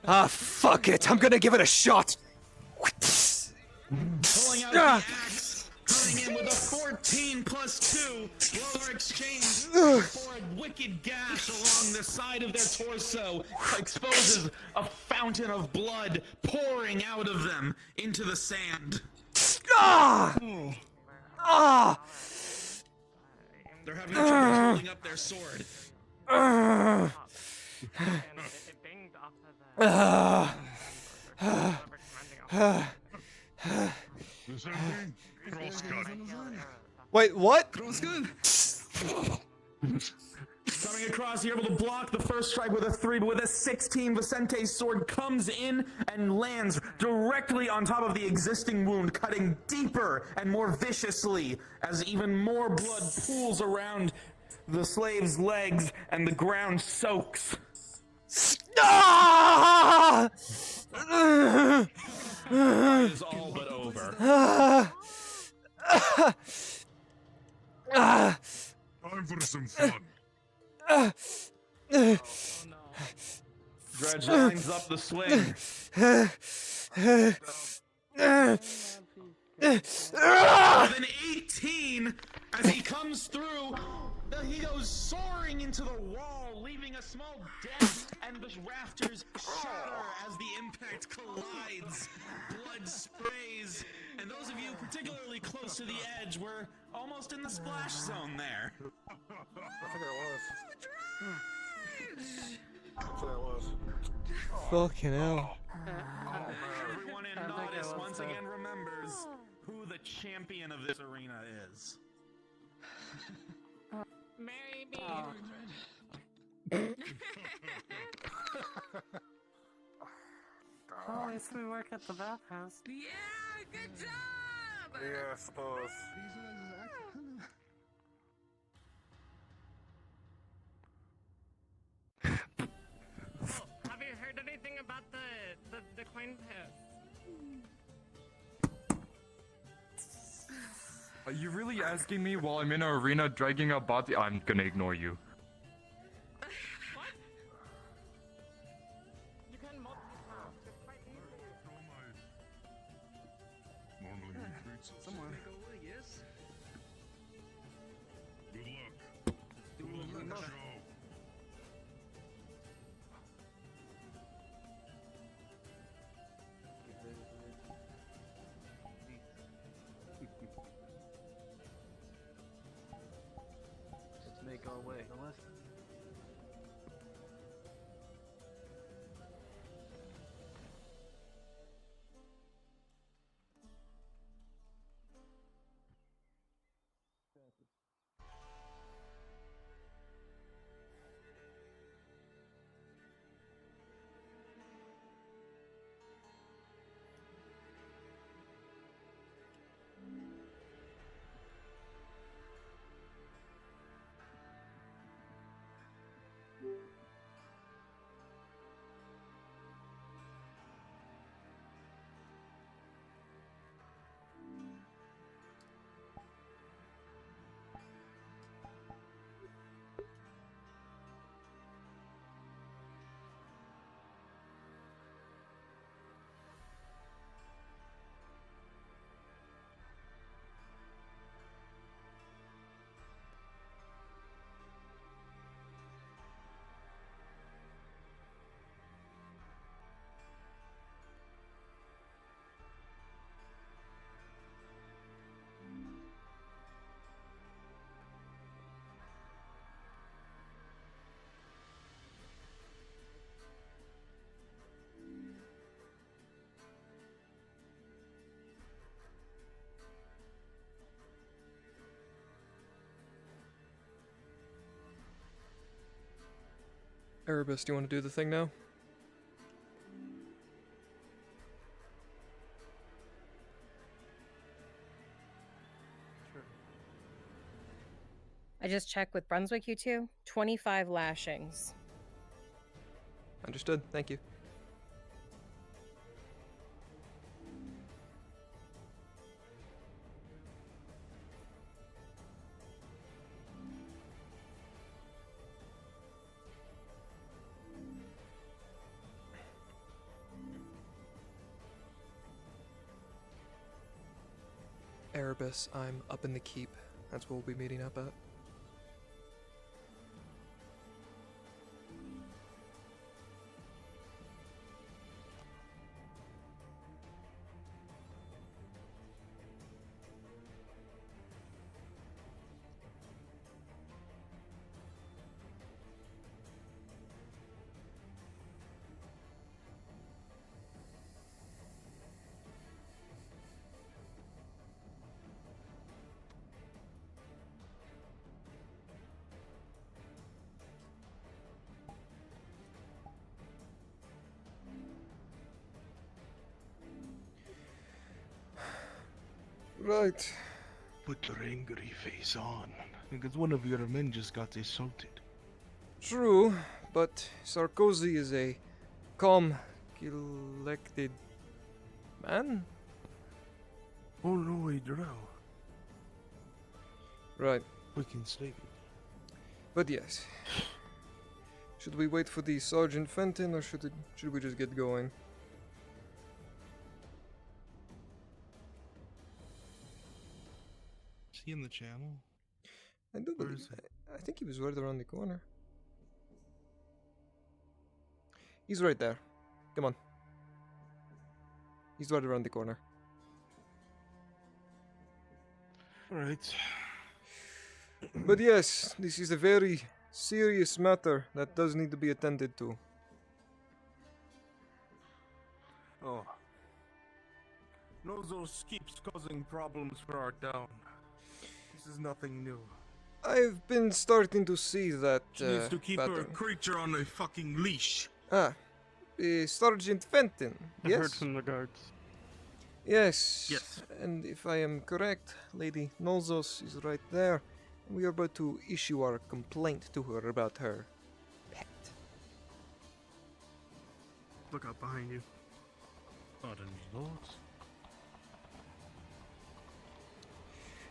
Ah, fuck it. I'm gonna give it a shot. Pulling out the axe, cutting in with a 14 plus 2. Blows are exchanged for a wicked gash along the side of their torso. Exposes a fountain of blood pouring out of them into the sand. Ah! Ah! They're having trouble holding up their sword. Wait, what? Coming across, you're able to block the first strike with a 3, but with a 16, Vicente's sword comes in and lands directly on top of the existing wound, cutting deeper and more viciously as even more blood pools around the slave's legs and the ground soaks. Ah! It is all but over. Time for some fun. Dredge lines up the swing. With an 18, as he comes through, he goes soaring into the wall, leaving a small dent, and the rafters shatter as the impact collides. Blood sprays, and those of you particularly close to the edge were almost in the splash zone there. I think I was. Fucking hell. Everyone in Nautis once again remembers who the champion of this arena is. Marry me. Well, at least we work at the bathhouse. Yeah, good job! Yeah, I suppose. Have you heard anything about the coin purse? Are you really asking me while I'm in an arena dragging a body? I'm gonna ignore you. What? You can multitask. It's quite easy. Normally he treats us. Somewhere. Yes. Good luck. Good luck. Show. Let's make our way. Erebus, do you want to do the thing now? I just checked with Brunswick, you two. 25 lashings. Understood. Thank you. Erebus, I'm up in the keep. That's where we'll be meeting up at. Right. Put your angry face on, because one of your men just got assaulted. True, but Sarkozy is a calm, collected man. Oh no, a drow. Right. We can save it. But yes. Should we wait for the Sergeant Fenton, or should we just get going? Is he in the channel? I do believe. I think he was right around the corner. He's right there. Come on. He's right around the corner. Alright. But yes, this is a very serious matter that does need to be attended to. Oh. Nozos keeps causing problems for our town. This is nothing new. I've been starting to see that She needs to keep her pattern. creature on a fucking leash. Ah, Sergeant Fenton. I heard Yes. from the guards. Yes. Yes. And if I am correct, Lady Nolzos is right there. We are about to issue our complaint to her about her pet. Look out behind you. Pardon me, lord.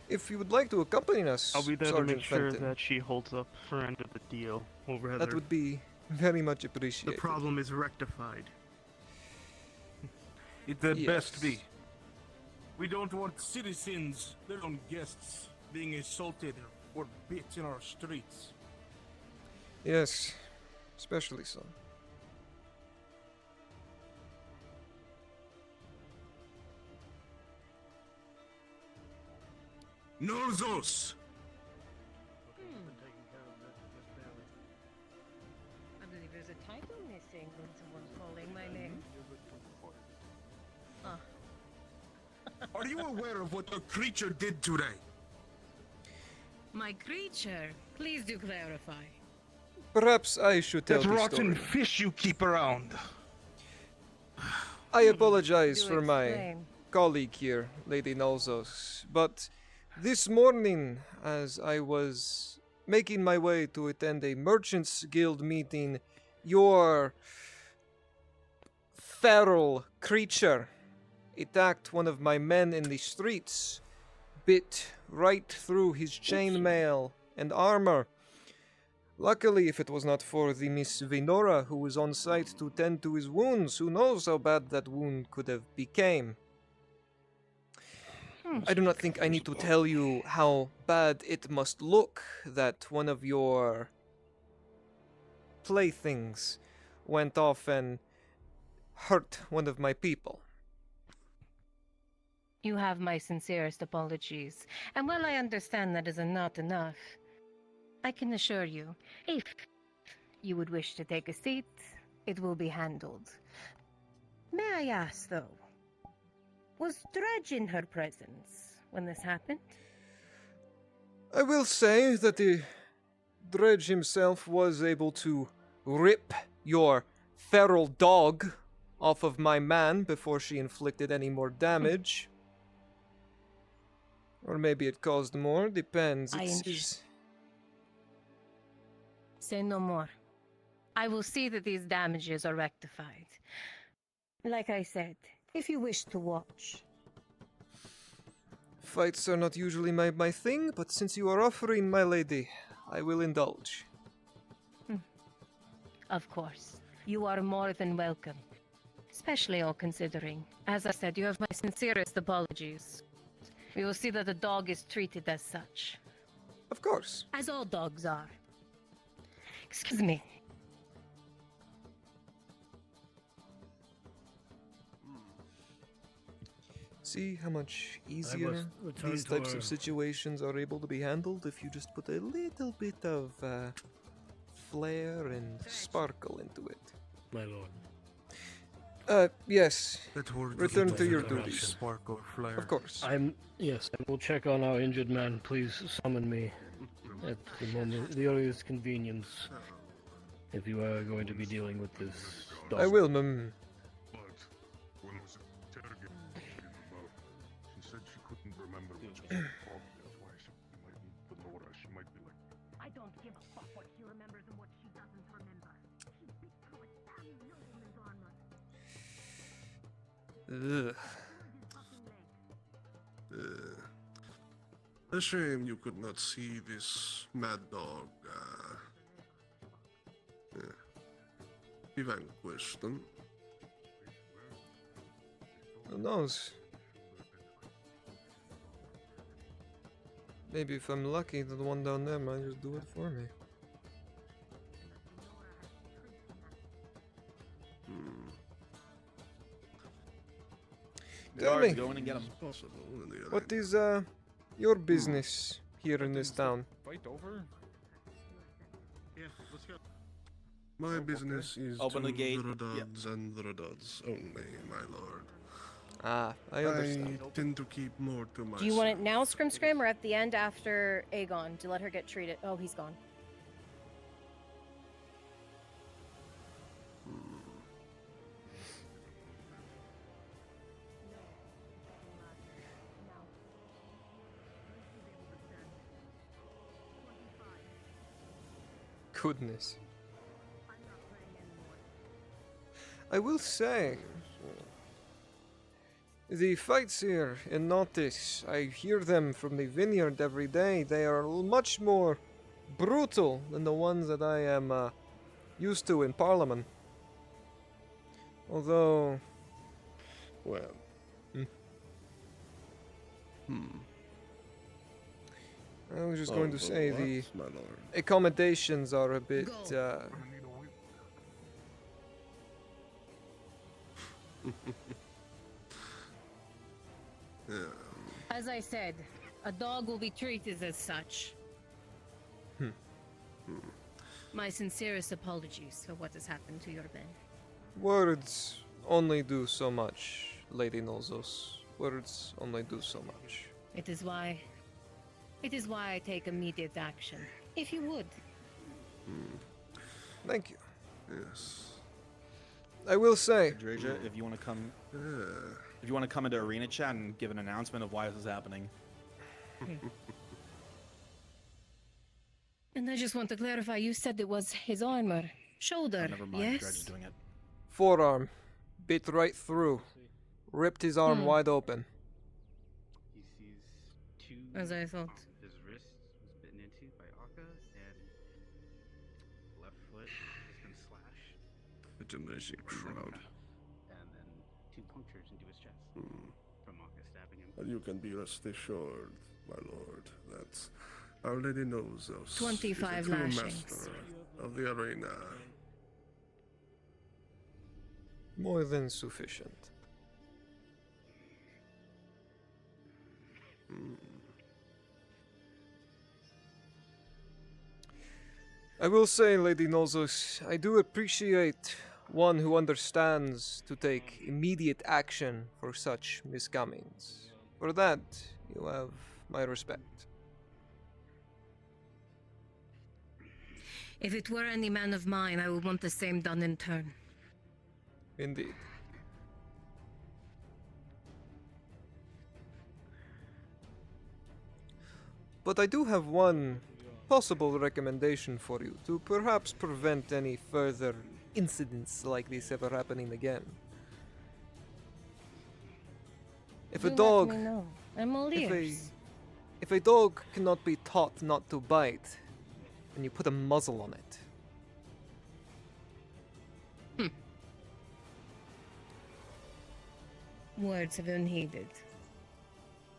If you would like to accompany us, I'll be there to Sergeant make sure Fenton, that she holds up her end of the deal over that would be very much the appreciated. problem is rectified. It had Yes. best be. We don't want citizens, their own guests, being assaulted or bit in our streets. Yes, especially so. Nolzos! I believe there's a title missing when someone's calling my name. Ah. Are you aware of what our creature did today? My creature? Please do clarify. Perhaps I should tell That the rotten story. fish you keep around. I apologize Do for my explain. colleague here, Lady Nolzos, but this morning, as I was making my way to attend a Merchants Guild meeting, your feral creature attacked one of my men in the streets, bit right through his chainmail and armor. Luckily, if it was not for the Miss Venora who was on site to tend to his wounds, who knows how bad that wound could have became. I do not think I need to tell you how bad it must look that one of your playthings went off and hurt one of my people. You have my sincerest apologies. And while I understand that is not enough, I can assure you, if you would wish to take a seat, it will be handled. May I ask, though, was Dredge in her presence when this happened? I will say that the Dredge himself was able to rip your feral dog off of my man before she inflicted any more damage. Or maybe it caused more, depends. Say no more. I will see that these damages are rectified. Like I said, if you wish to watch. Fights are not usually my thing, but since you are offering, my lady, I will indulge. Of course. You are more than welcome. Especially all considering. As I said, you have my sincerest apologies. We will see that the dog is treated as such. Of course. As all dogs are. Excuse me. See how much must easier return these to types our- of situations are able to be handled if you just put a little bit of flair and sparkle into it. My lord. Yes. That word Return doesn't to your have duties. Spark or flare. Of course. Yes, and we'll check on our injured man. Please summon me at the moment, the earliest convenience, if you are going to be dealing with this dog. I will, ma'am. But when I was interrogating her, she said she couldn't remember what she was talking. That's why she might need Venora. She might be like, I don't give a fuck what she remembers and what she doesn't remember. She bit through a damn nobleman's armor. Ugh. A shame you could not see this mad dog. He vanquished them. Who knows? Maybe if I'm lucky, the one down there might just do it for me. Tell me, Go in and get him. what is your business here in this town? Fight over? yeah, let's go. My business is Open to the gate. the Rodads and the Rodads only, my lord. Ah, I understand. I tend to keep more to myself. Do you want it now, Scrim Scrim, or at the end after Aegon to let her get treated? Oh, he's gone. Goodness. I will say, the fights here in Nautis, I hear them from the vineyard every day. They are much more brutal than the ones that I am used to in Parliament. Although, well, I was just going to say the my lord. accommodations are a bit. Yeah. As I said, a dog will be treated as such. My sincerest apologies for what has happened to your Ben. Words only do so much, Lady Nolzos. Words only do so much. It is why I take immediate action. If you would. Thank you. Yes. I will say, Draja, if you want to come, if you want to come into arena chat and give an announcement of why this is happening. And I just want to clarify, you said it was his armor. Shoulder, Never mind, yes? Draja's doing it. forearm, bit right through, ripped his arm wide open. He sees two. As I thought. His wrist was bitten into by Akka, and left foot has been slashed. It's amazing crowd. And then 2 punctures into his chest from Akka stabbing him. And you can be rest assured, my lord, that Our Lady knows us. 25 is the true lashings. master of the arena. More than sufficient. I will say, Lady Nolzos, I do appreciate one who understands to take immediate action for such miscomings. For that, you have my respect. If it were any man of mine, I would want the same done in turn. Indeed. But I do have one possible recommendation for you to perhaps prevent any further incidents like this ever happening again. If a Do dog, let me know. I'm all ears. if a dog cannot be taught not to bite, then you put a muzzle on it. Words have been heeded.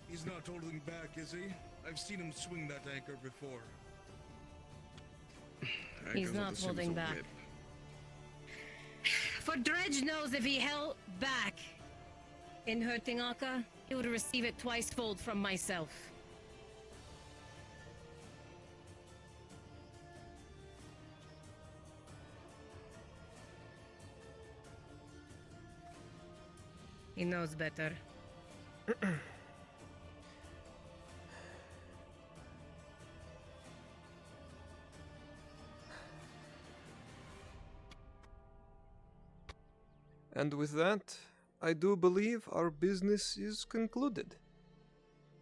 He's not holding back, is he? I've seen him swing that anchor before. He's not holding back. For Dredge knows if he held back in hurting Akka, he would receive it twice-fold from myself. He knows better. And with that, I do believe our business is concluded.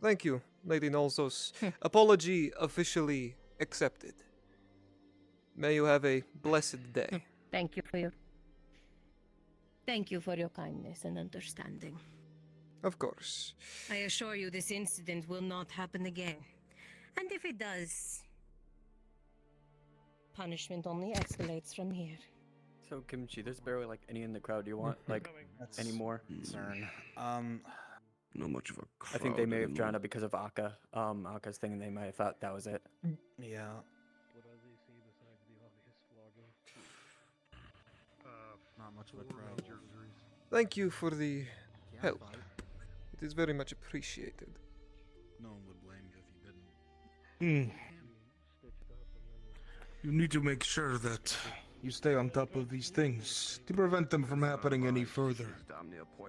Thank you, Lady Nolzos. Apology officially accepted. May you have a blessed day. Thank you for your kindness and understanding. Of course. I assure you this incident will not happen again. And if it does, punishment only escalates from here. So Kimchi, there's barely like any in the crowd. Do you want like any more? Concern. Not much of a crowd. I think they may have anymore. drowned out because of Akka. Akka's thing, and they might have thought that was it. Yeah. Not much of a crowd. Thank you for the help. It is very much appreciated. No one would blame you if you didn't. You need to make sure that you stay on top of these things to prevent them from happening any further.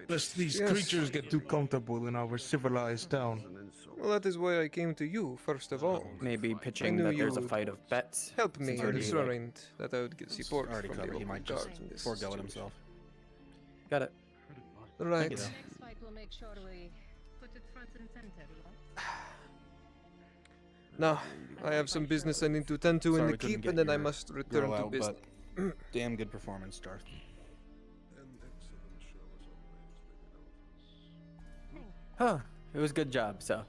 Lest these Yes. creatures get too comfortable in our civilized town. Well, that is why I came to you, first of all. Maybe I pitching knew that you there's a would fight of bets. help me, since and already, determined that I would get support already from the covered. He local might just guards in this forego it situation. himself. Got it. Right. Next fight will make sure we put it front and center, yeah? Now, I have some business I need to tend to in Sorry the we couldn't keep, get and then I your must return girl to out, business. but damn good performance, Darth. Huh. It was a good job, so.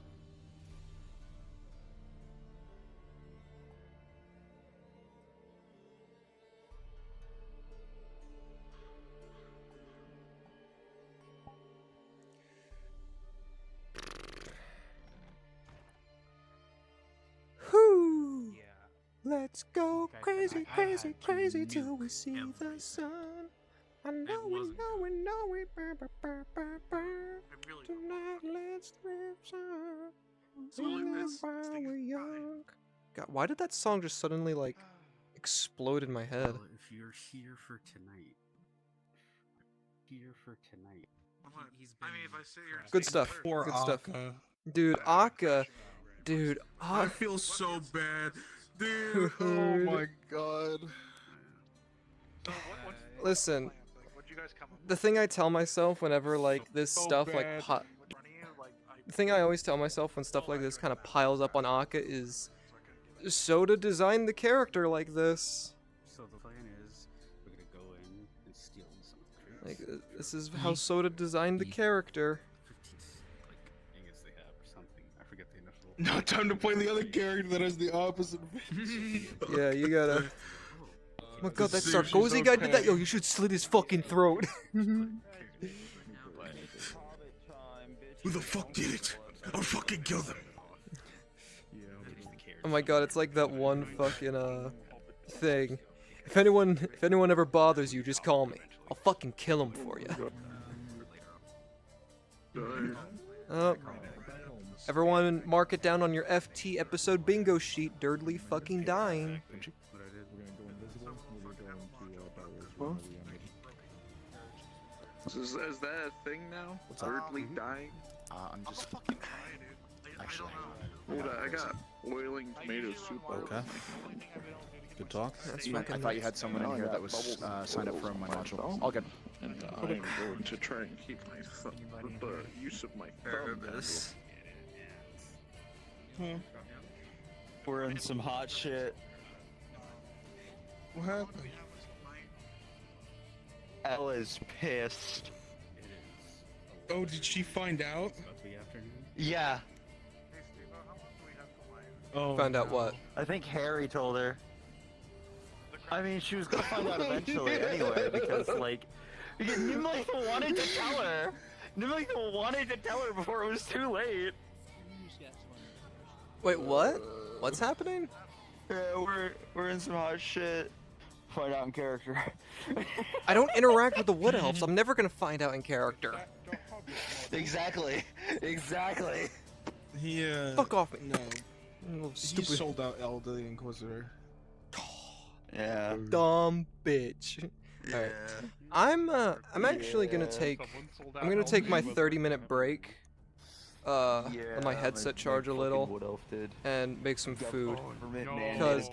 Whew. Let's go crazy, crazy, crazy till we see the sun. I know we know we know we burr, burr, burr, burr, burr. Tonight let's live some. While we're young. God, why did that song just suddenly like explode in my head? Well, if you're here for tonight, Good stuff. Poor Good stuff. Akka. Dude, Akka. Dude, I Akka. feel so bad. Dude, oh my god. Listen, the thing I tell myself whenever like this stuff like bad. the thing I always tell myself when stuff like this kind of piles up on Akka is Soda designed the character like this. So the plan is we're gonna go in and steal some of the Like crates. this is how Soda designed the character. Ingots they have or something. I forget the initial. Now time to play the other character that has the opposite. Yeah, you gotta. Oh my god, that See if she's Sarkozy guy did that? okay. Yo, you should slit his fucking throat. Who the fuck did it? I'll fucking kill them. Oh my god, it's like that one fucking thing. If anyone ever bothers you, just call me. I'll fucking kill him for you. Everyone mark it down on your FT episode bingo sheet. Durdly fucking dying. Is that a thing now? Thirdly dying? I'm just fucking actually. Hold on, I got boiling tomato soup. Okay. Good talk. I thought you had someone in here that was signed up for my module. All good. And I'm going to try and keep my the use of my thumb. We're in some hot shit. What happened? Ella's pissed. Oh, did she find out? Yeah. Oh, Found out what? I think Harry told her. I mean, she was gonna find out eventually anyway, because, like, Nimlith wanted to tell her. Nimlith wanted to tell her before it was too late. Wait, what? What's happening? Yeah, we're in some hot shit. Find out in character. I don't interact with the Wood Elves. I'm never gonna find out in character. Exactly. Exactly. He Fuck off me. No. He Stupid. sold out El the Inquisitor. Yeah. Dumb bitch. Alright. I'm actually gonna take my 30-minute break. Let my headset charge a little and make some food. Because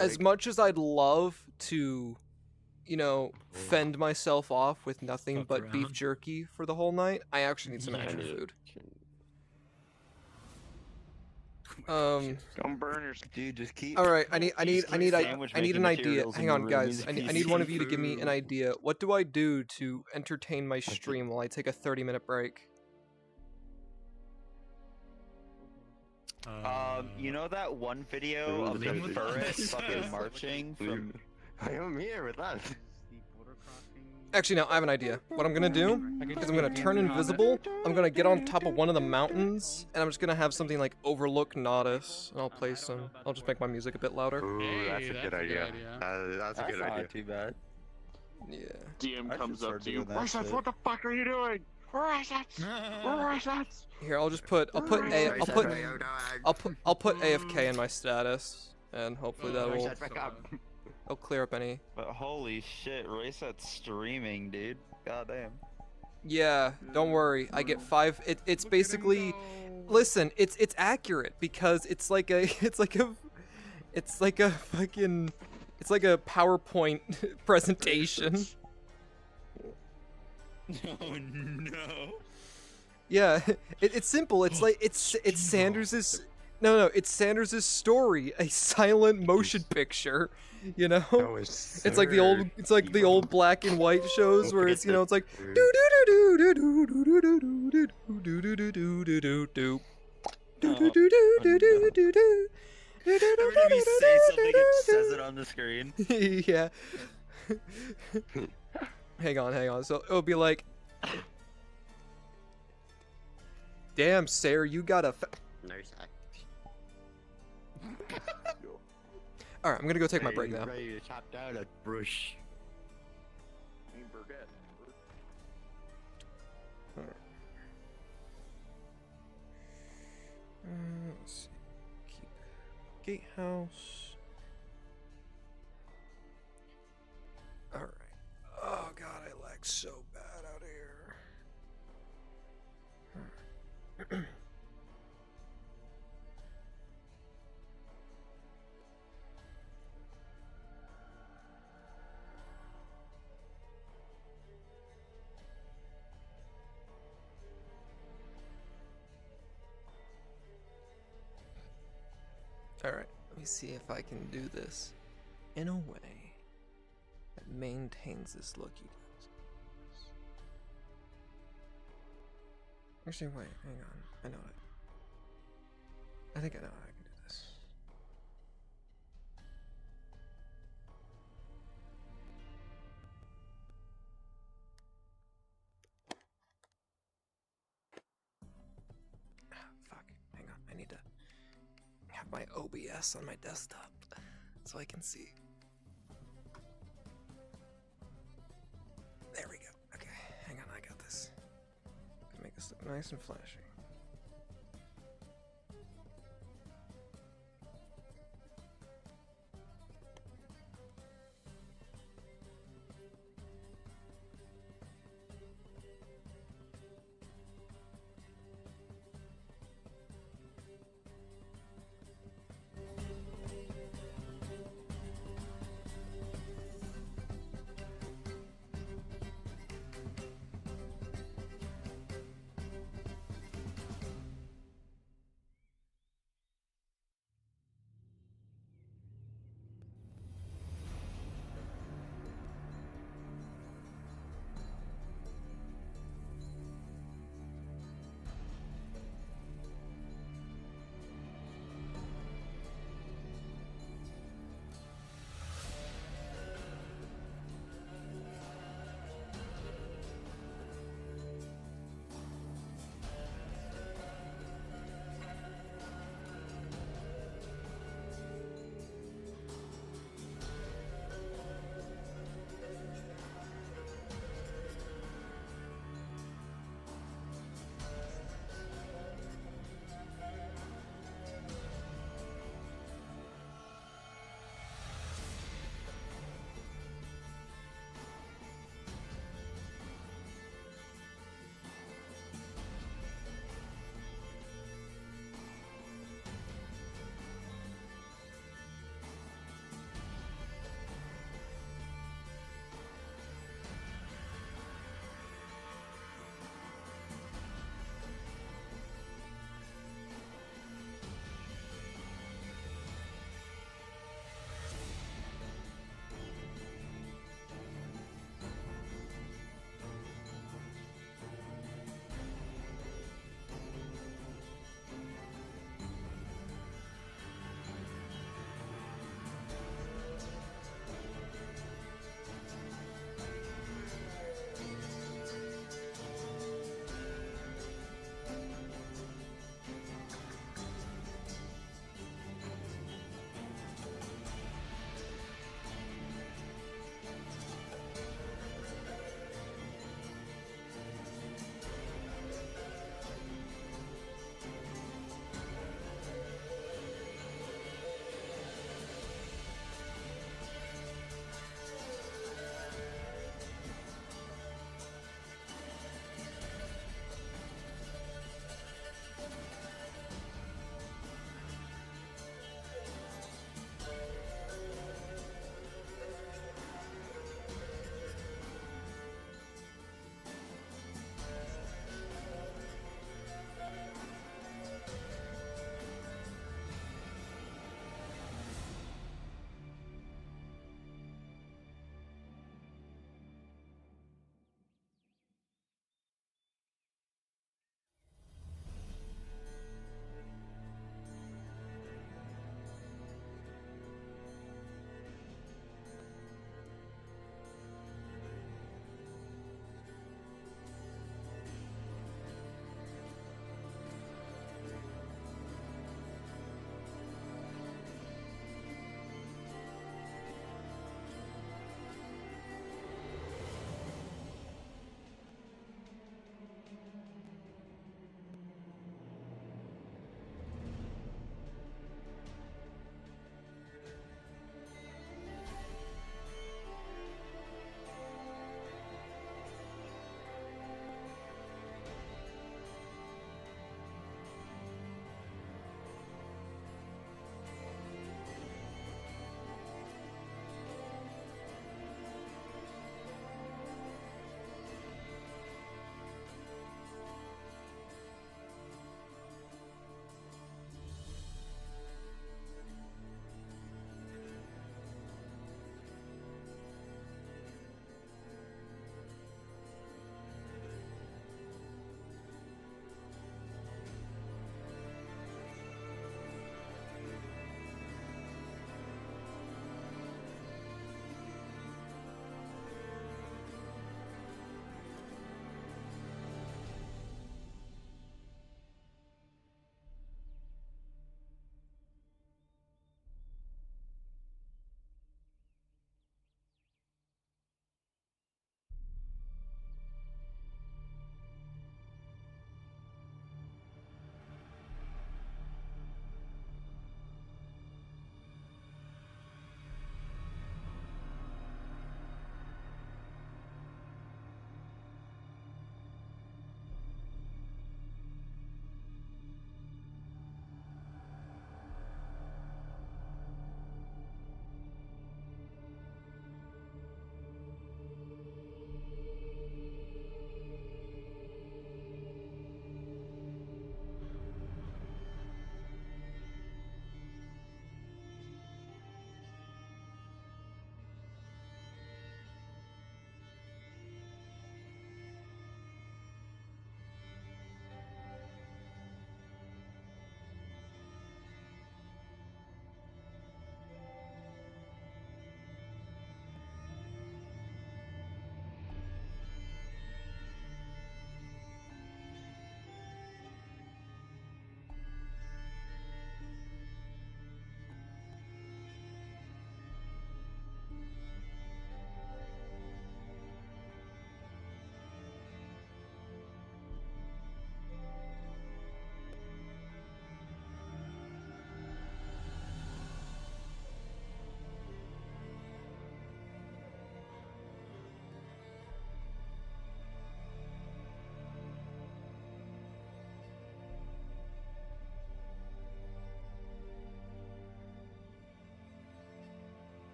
as much as I'd love to, you know, fend myself off with nothing but beef jerky for the whole night, I actually need some actual food. Don't burn your dude. Just keep. All right, I need an idea. Hang on, guys. I need one of you to give me an idea. What do I do to entertain my stream while I take a 30-minute break? You know that one video of the ferret fucking marching from? I am here with us. Actually, no, I have an idea. What I'm gonna do is I'm gonna turn invisible, I'm gonna get on top of one of the mountains, and I'm just gonna have something like overlook Nodus, and I'll just make my music a bit louder. Ooh, that's a good idea. That's a good idea. Not too bad. Yeah. DM comes up to you. Versus, what the fuck are you doing? Where is it? Where is it? Here, I'll put AFK in my status, and hopefully that will It'll clear up any. But holy shit, Reset's streaming, dude. Goddamn. Yeah, don't worry. I get 5. It's basically, listen. It's accurate because it's like a fucking PowerPoint presentation. Oh no. Yeah, it's simple. It's like it's Sanders's. No, it's Sanders's story, a silent motion picture. You know, it's like the old black and white shows where it's it's like do do do do do do do do do do do do do do do do. Every time you say something, it says it on the screen. Yeah. Hang on. So it'll be like, damn, Sarah, you got a. Nice. All right, I'm gonna go take my break now. Ready to chop down a brush. Let's see. Keep gatehouse. All right. Oh god, I lag so bad out here. Alright, let me see if I can do this in a way that maintains this look, you guys. Actually, wait, hang on. I know it. I think I know how I can do this. Fuck, hang on, I need to have my OBS on my desktop so I can see. There we go. Okay, hang on, I got this. Gonna make this look nice and flashy.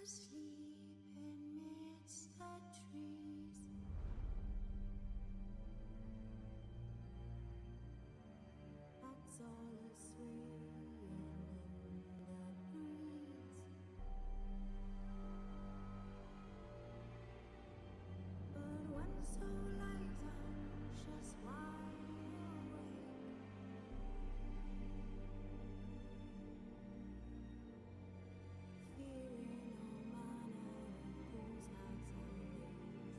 sleep amidst the trees. Bats all aswaying in the breeze. But when so light anxious wide awake, fearing no manner whose hearts are raised.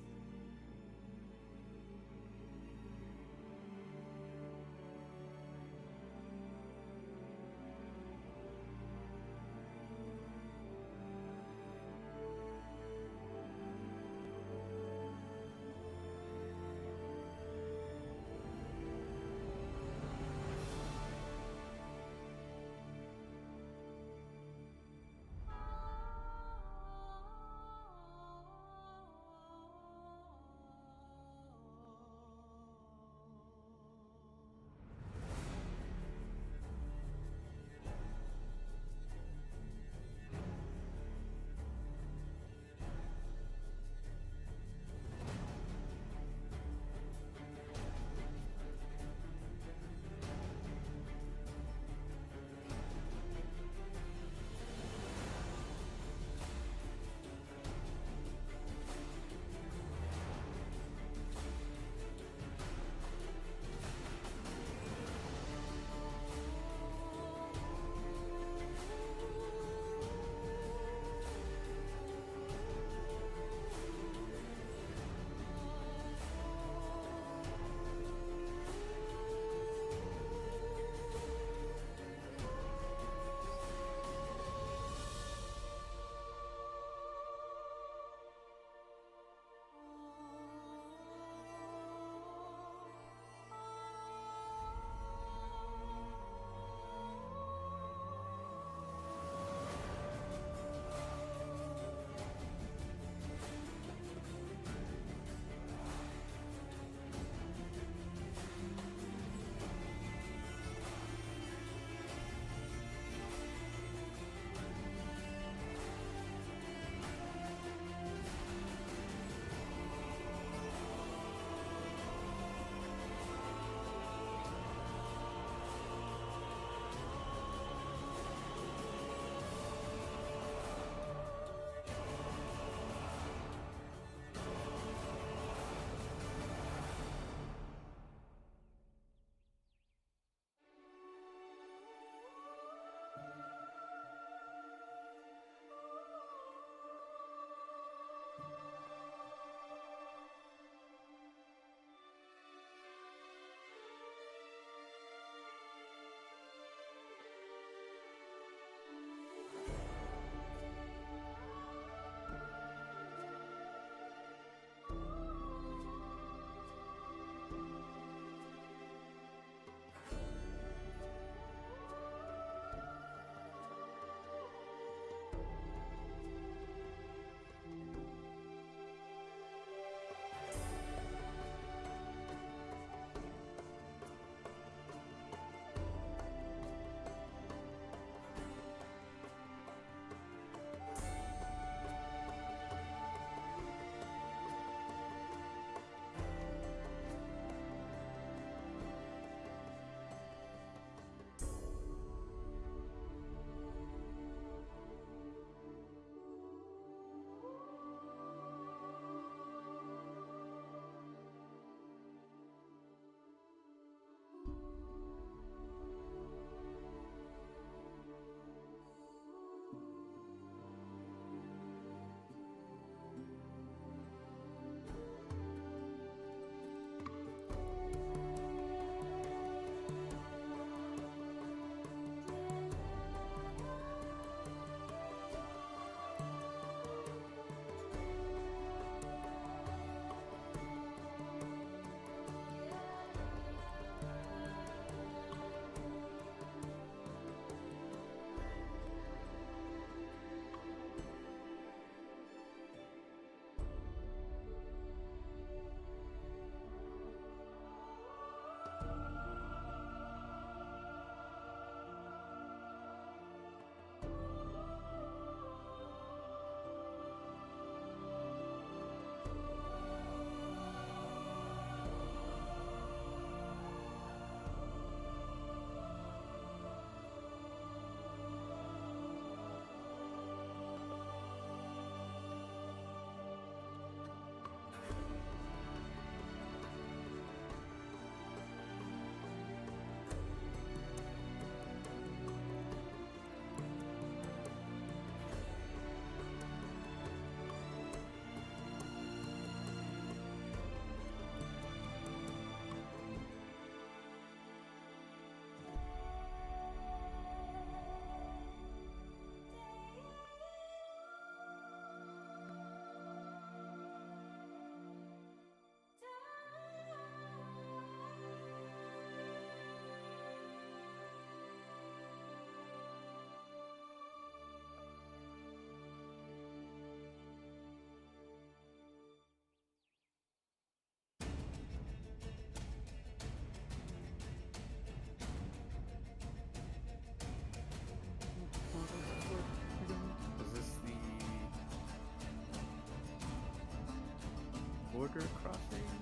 border crossing.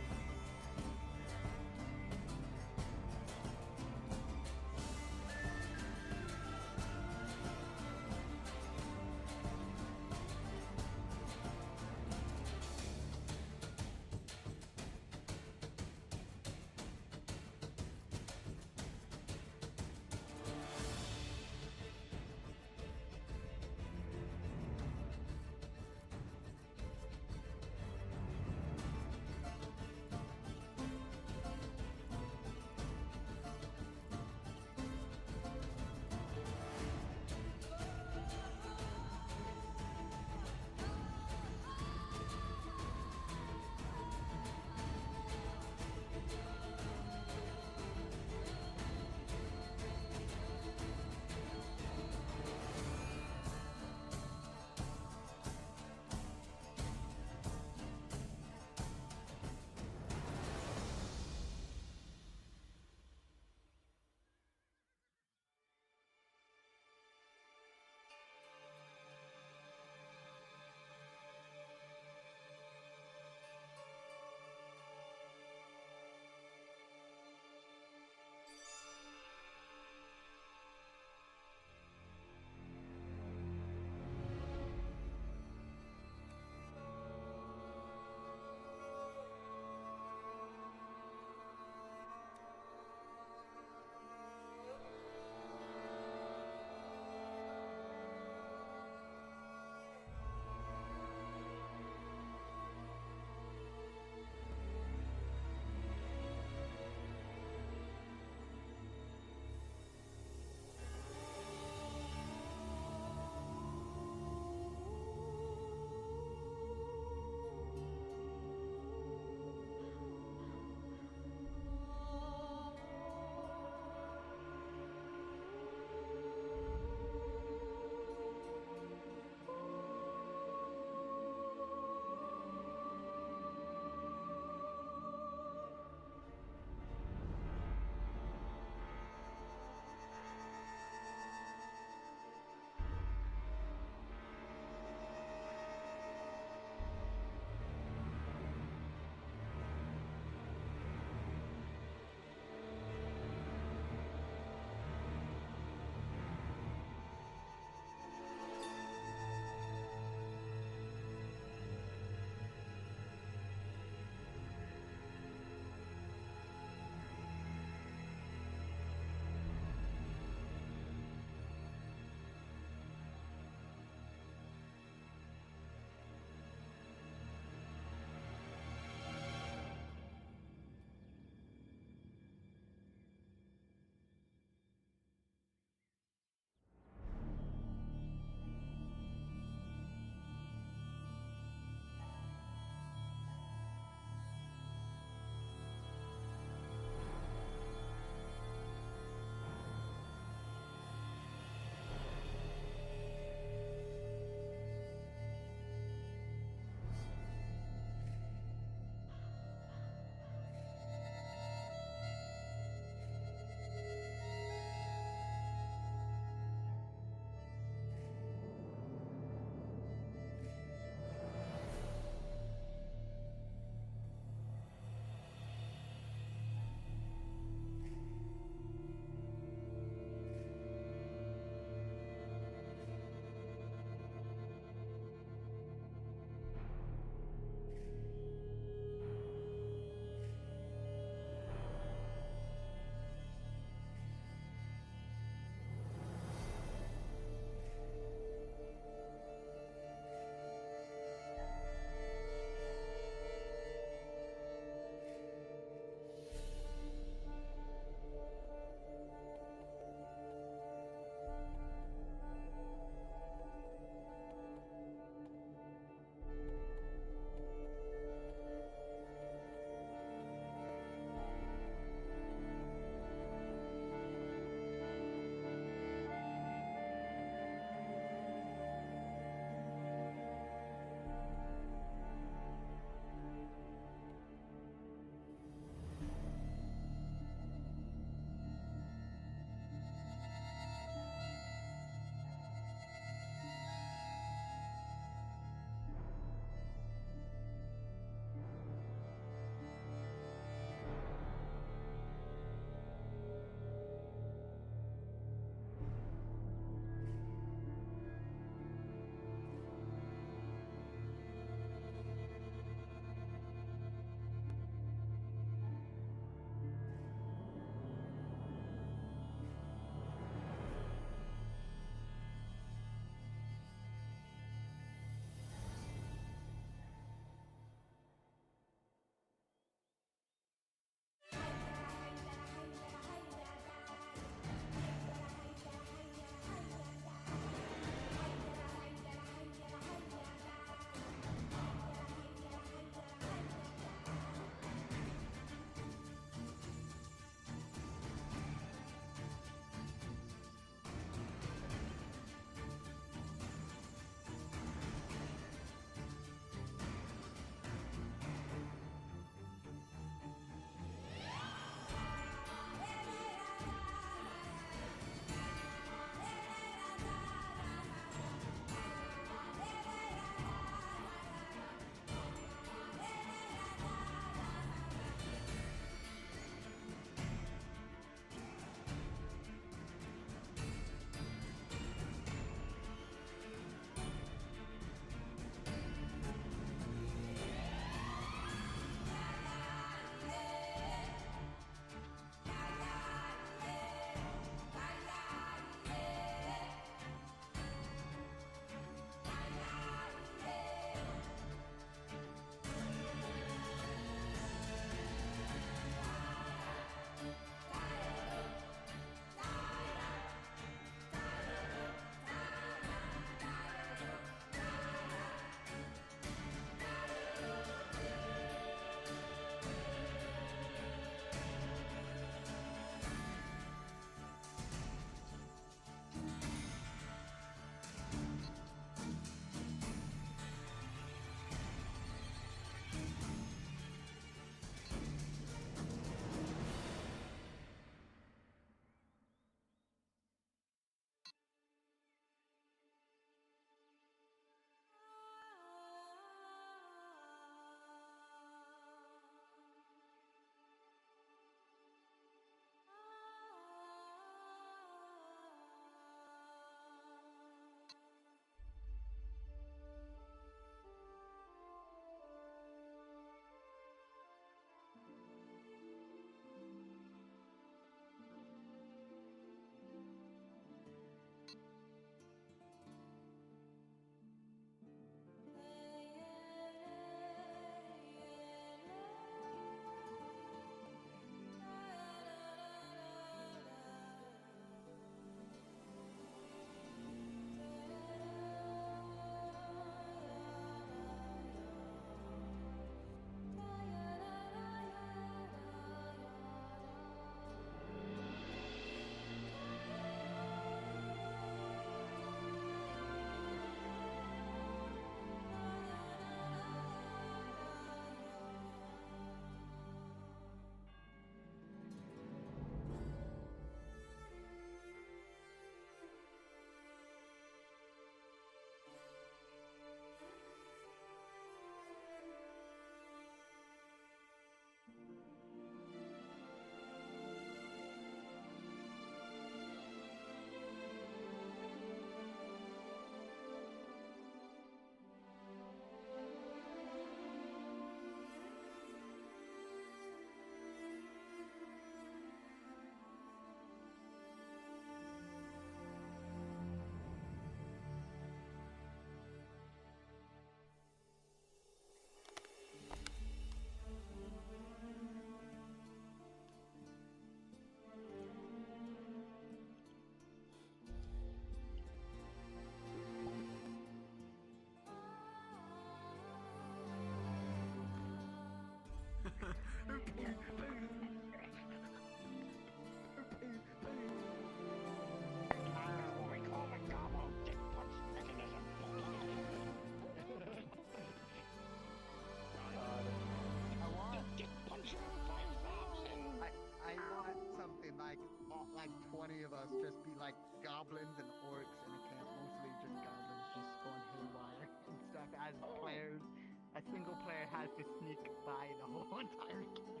like goblins and orcs in a camp, mostly just goblins just going haywire and stuff. As players, a single player has to sneak by the whole entire camp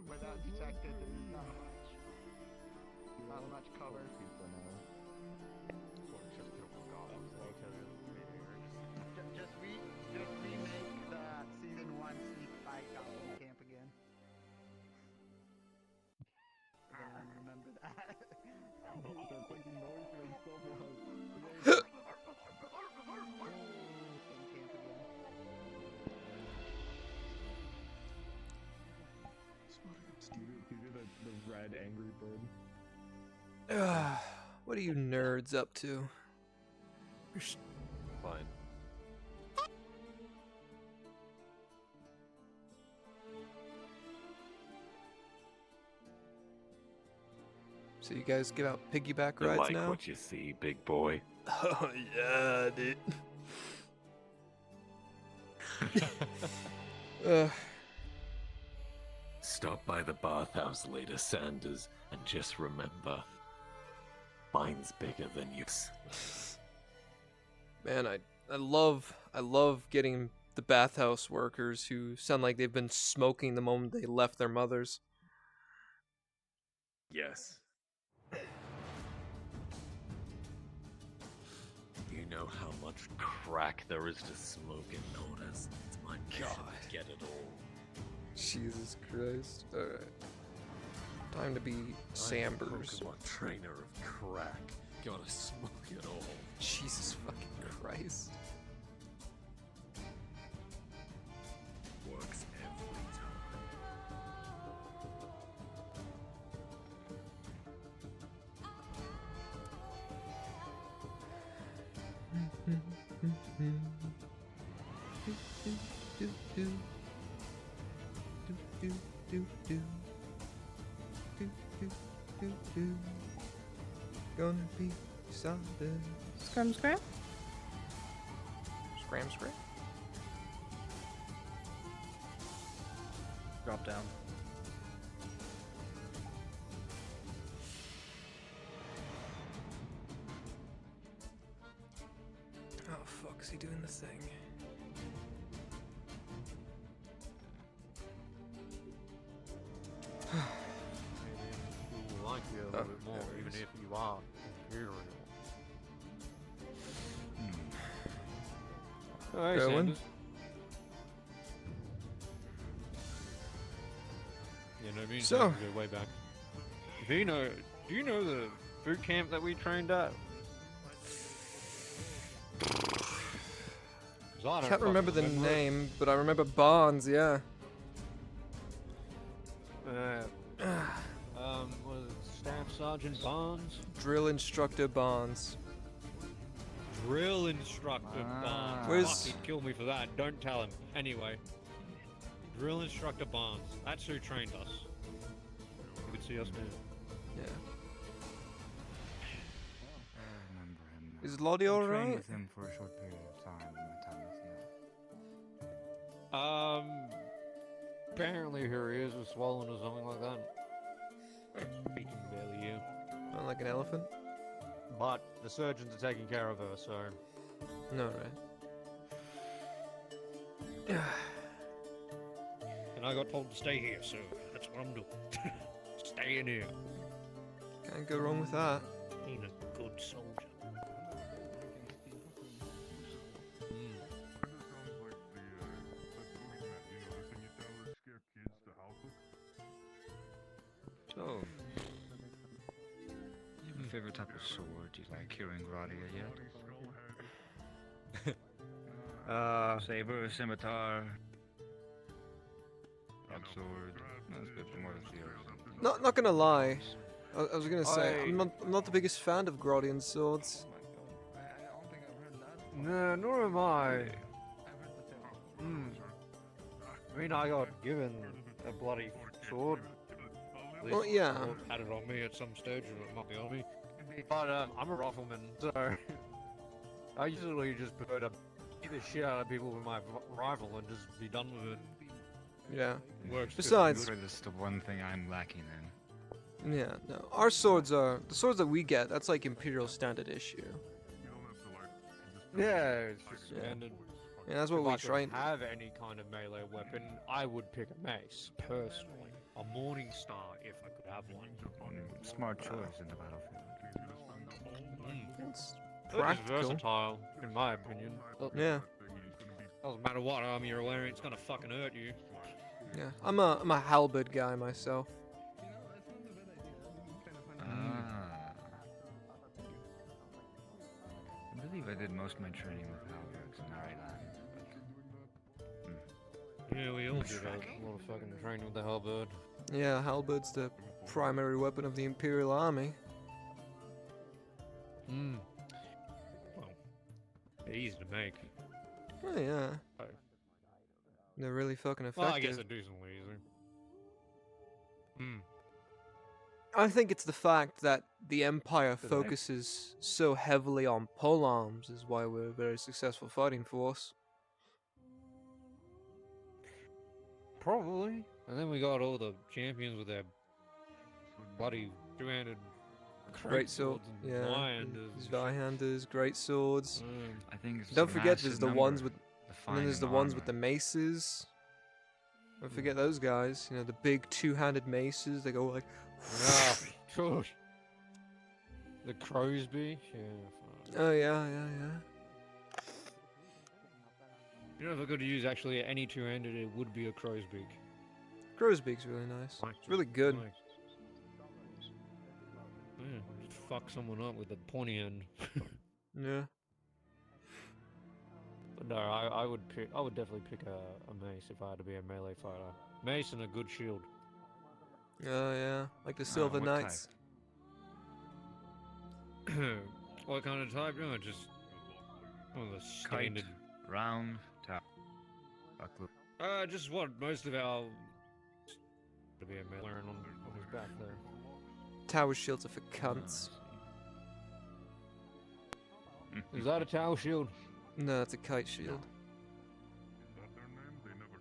without detected. There's not much cover. Just remake the season 1 sneak by goblin camp again. Remember that. You do the red angry bird. What are you nerds up to? Fine. So you guys give out piggyback You rides like now? what you see, big boy. Oh yeah, dude. Stop by the bathhouse later, Sanders, and just remember, mine's bigger than yours. Man, I love getting the bathhouse workers who sound like they've been smoking the moment they left their mothers. Yes. You know how much crack there is to smoke in Notice. It's my mission to get it all. Jesus Christ. Alright. Time to be Sambers. I'm a trainer of crack. Gotta smoke it all. Jesus fucking Christ. Works every time. Gonna be solid. Scrum scram? Scram scram? Drop down. Oh fuck, is he doing the thing? Maybe we'll like you a little bit more, even if you are imperial. Alright, Going? Sanders. Yeah, no, me and So- Sanders go way back. Do you know the boot camp that we trained at? 'Cause I don't Can't remember the fucking name, but I remember Bonds, yeah. What is it? Staff Sergeant Barnes? Drill Instructor Bonds. Drill Instructor Barnes. Where's- Fuck, he'd kill me for that. Don't tell him. Anyway. Drill Instructor Barnes. That's who trained us. You can see us now. Yeah. I remember him. Is Lottie I trained alright? with him for a short period of time. My time with you. Apparently her ears were swollen or something like that. He can barely hear. Not like an elephant? But the surgeons are taking care of her, so. No, right. And I got told to stay here, so that's what I'm doing. Stay in here. Can't go wrong with that. Being a good soldier. So, you have a favorite type of sword? Do you like hearing Gradia yet? Saber, scimitar, broadsword. That's a bit more of the Not gonna lie. I was gonna say, I'm not the biggest fan of Grodian swords. No, nor am I. I mean, I got given a bloody sword. At Well, least yeah. someone had it on me at some stage, or it might be on me. But I'm a rifleman, so I usually just prefer to beat the shit out of people with my rifle and just be done with it. Yeah. Works. Besides, That's the one thing I'm lacking in. Yeah, no. Our swords are the swords that we get. That's like Imperial standard issue. Yeah, it's just Yeah. standard. Yeah, that's what if we I could try and- have any kind of melee weapon, I would pick a mace, personally. A Morning Star, if I could have one. Smart choice in the battlefield. It's They're just practical. versatile, in my opinion. Yeah. Doesn't matter what armor you're wearing, it's gonna fucking hurt you. Yeah, I'm a halberd guy myself. I believe I did most of my training with halberds in Ireland. Yeah, we all did a lot of fucking training with the halberd. Yeah, halberd's the primary weapon of the Imperial Army. Hmm. Well, they're easy to make. Oh yeah. They're really fucking effective. Well, I guess they're decently easy. Hmm. I think it's the fact that the Empire Do they? focuses so heavily on polearms is why we're a very successful fighting force. Probably. And then we got all the champions with their bloody two-handed Great sword, and yeah. Zweihanders. Zweihanders, great swords. I think it's Don't a forget, there's massive the ones number with, and then there's the defining ones armor. with the maces. Don't forget those guys. You know, the big two-handed maces. They go like. Ah, gosh. The Crowsby? Yeah. Oh yeah, yeah, yeah. You know, if I could use actually any two-handed, it would be a crow's beak. Crow's beak's really nice. It's really good. Nice. Yeah, just fuck someone up with a pointy end. Yeah. But no, I would definitely pick a mace if I had to be a melee fighter. Mace and a good shield. Oh yeah, like the Silver what Knights. What kind of type? No, just one of the Kite, standard. round, tap, buckler. Just what most of our to be a melee on his back there. Tower shields are for cunts. Is that a tower shield? No, it's a kite shield.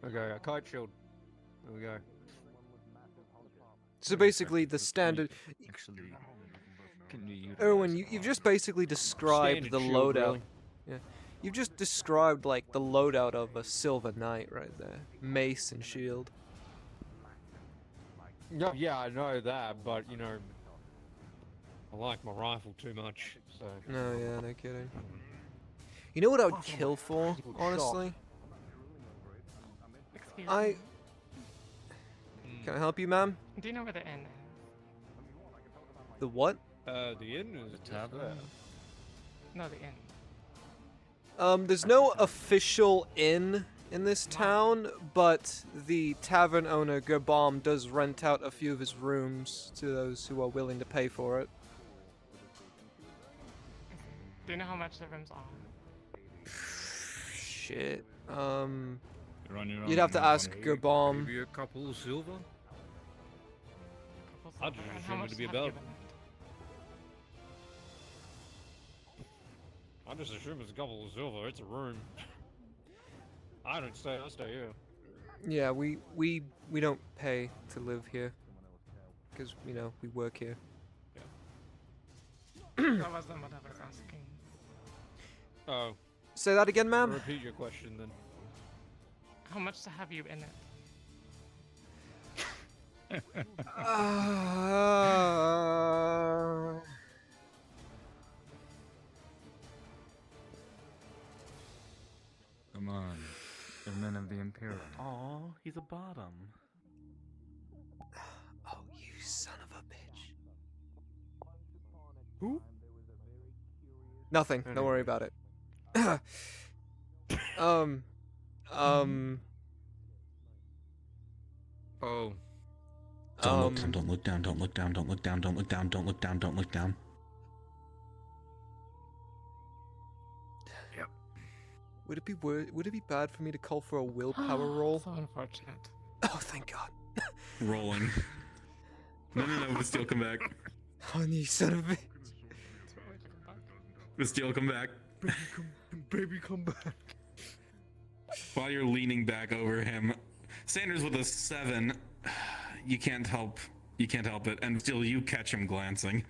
Okay, a kite shield. There we go. So basically, the standard. Actually, can you use Erwin, you've just basically described Standard the shield, loadout. really. Yeah, you've just described like the loadout of a Silver Knight right there. Mace and shield. Yeah, I know that, but you know, I like my rifle too much, so. No, yeah, no kidding. You know what I would kill for, honestly? Excuse I. me. Can I help you, ma'am? Do you know where the inn is? The what? The inn is the tavern. No, the inn. There's no official inn in this town, but the tavern owner, Gerbom, does rent out a few of his rooms to those who are willing to pay for it. Do you know how much the rooms are? Shit. Run your You'd have to own ask money. Gerbom. Maybe a couple of silver? I'd just And how assume much it to be have you about. given it? I just assume it's a couple of silver. It's a room. I don't stay. I stay here. Yeah, we don't pay to live here, because you know we work here. That wasn't what I was asking. Oh. Say that again, ma'am. Repeat your question then. How much to have you in it? Come on, the men of the Imperium. Aw, he's a bottom. Oh, you son of a bitch. Who? Nothing. Don't worry about it. Oh. Don't look down, don't look down, don't look down, don't look down, don't look down, don't look down, don't look down. Yep. Would it be bad for me to call for a willpower roll? So unfortunate. Oh, thank God. Rolling. No, Bastille, come back. Oh, you son of a bitch. Bastille, come back. Baby, come back. While you're leaning back over him, Sanders with a 7, you can't help You can't help it, and still you catch him glancing.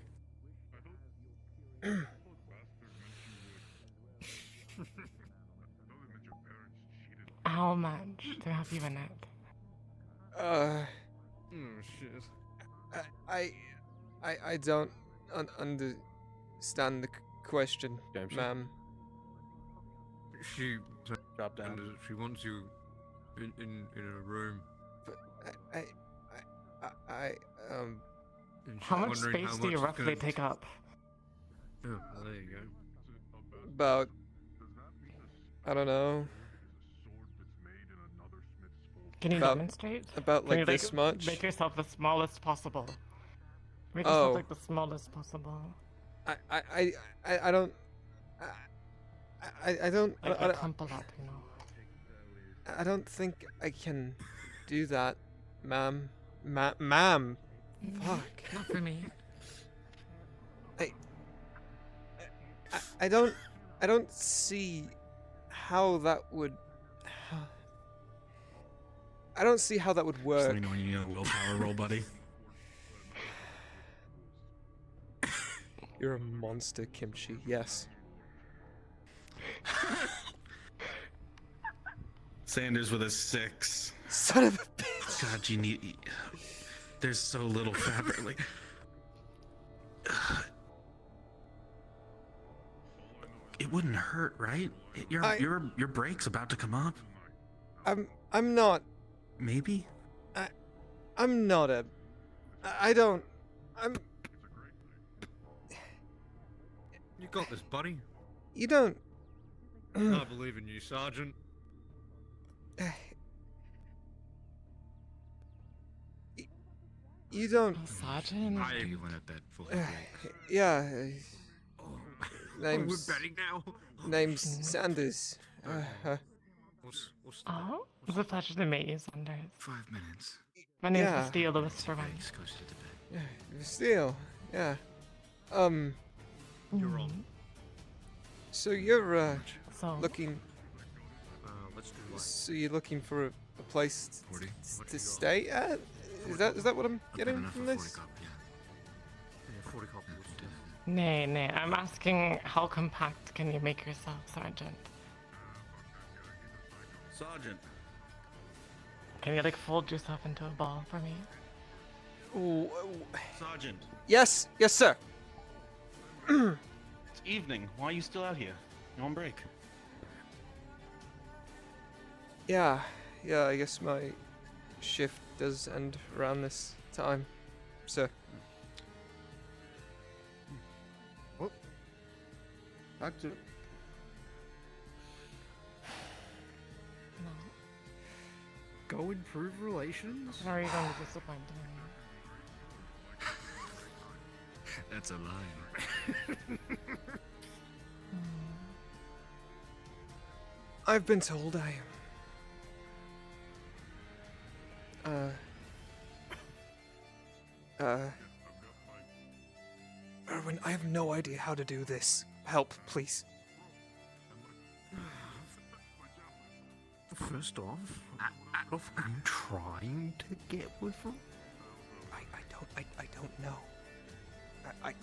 How much do have you in it? Oh shit. I don't understand the question, ma'am. She dropped down. She wants you in a room. And she's How much wondering space do you it's roughly gonna take up? Oh, well, there you go. About, I don't know. Can you about, demonstrate? About Can like you, this much. Make yourself the smallest possible. Make Oh. yourself like the smallest possible. I don't. I don't. Like a crumple up, you know. I don't think I can do that, ma'am. Ma'am. Fuck. Not for me. I don't see how that would. I don't see how that would Just work. let me know when you need a willpower roll, buddy. You're a monster, Kimchi. Yes. Sanders with a 6. Son of a bitch. God, you need. There's so little fabric. Like. It wouldn't hurt, right? Your break's about to come up. I'm not. Maybe. I'm not a. I don't. I'm. You got this, buddy. You don't. I believe in you, Sergeant. You don't. Sergeant. I went at bed for Yeah. we're Name's. betting now. Name's Sanders. What's Oh, it's a pleasure to meet you, Sanders. 5 minutes. My name's Yeah. Steele Lewis for one. Yeah, Steel. Yeah. You're on. So you're So looking. Let's do like. So you're looking for a place 40. to stay at? Is that what I'm getting from this? Yeah, 40 copies. Nay, I'm asking how compact can you make yourself, Sergeant? Sergeant. Can you like fold yourself into a ball for me? Ooh. Sergeant. Yes, sir. It's evening. Why are you still out here? You're on break. Yeah, I guess my shift does end around this time, sir. Oh. Back to. Go improve relations? Or are you going to disappoint me? That's a line. I've been told I am. Erwin, I have no idea how to do this. Help, please. First off, I'm trying to get with her. I don't know. I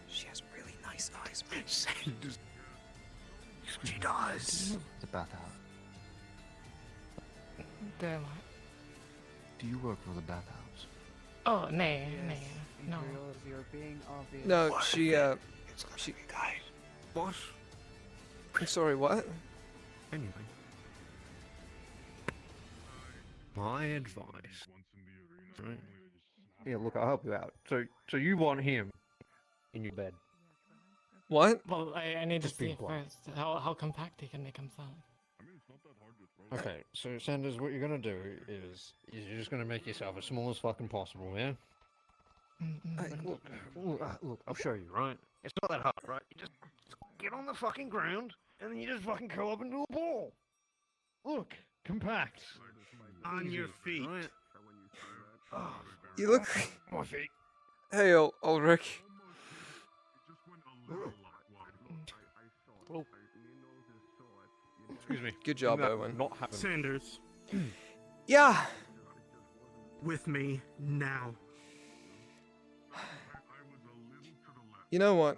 She has really nice eyes, man. She does. The bathhouse. Do what? Do you work for the bathhouse? Oh, nay, no. You're being obvious. No, she What? I'm sorry, what? Anyway. My advice. Right. Yeah, look, I'll help you out. So you want him in your bed? What? Well, I need to Just see being blunt. first how compact he can make himself. Okay, so Sanders, what you're gonna do is you're just gonna make yourself as small as fucking possible, yeah? Look, I'll show you, right? It's not that hard, right? You just get on the fucking ground, and then you just fucking curl up into a ball. Look, compact. On your feet. Right? Oh, You look. my feet. Hey, Ulrich. Well, excuse me. Good job, That Owen. Not happen. Sanders. Yeah. with me now. You know what?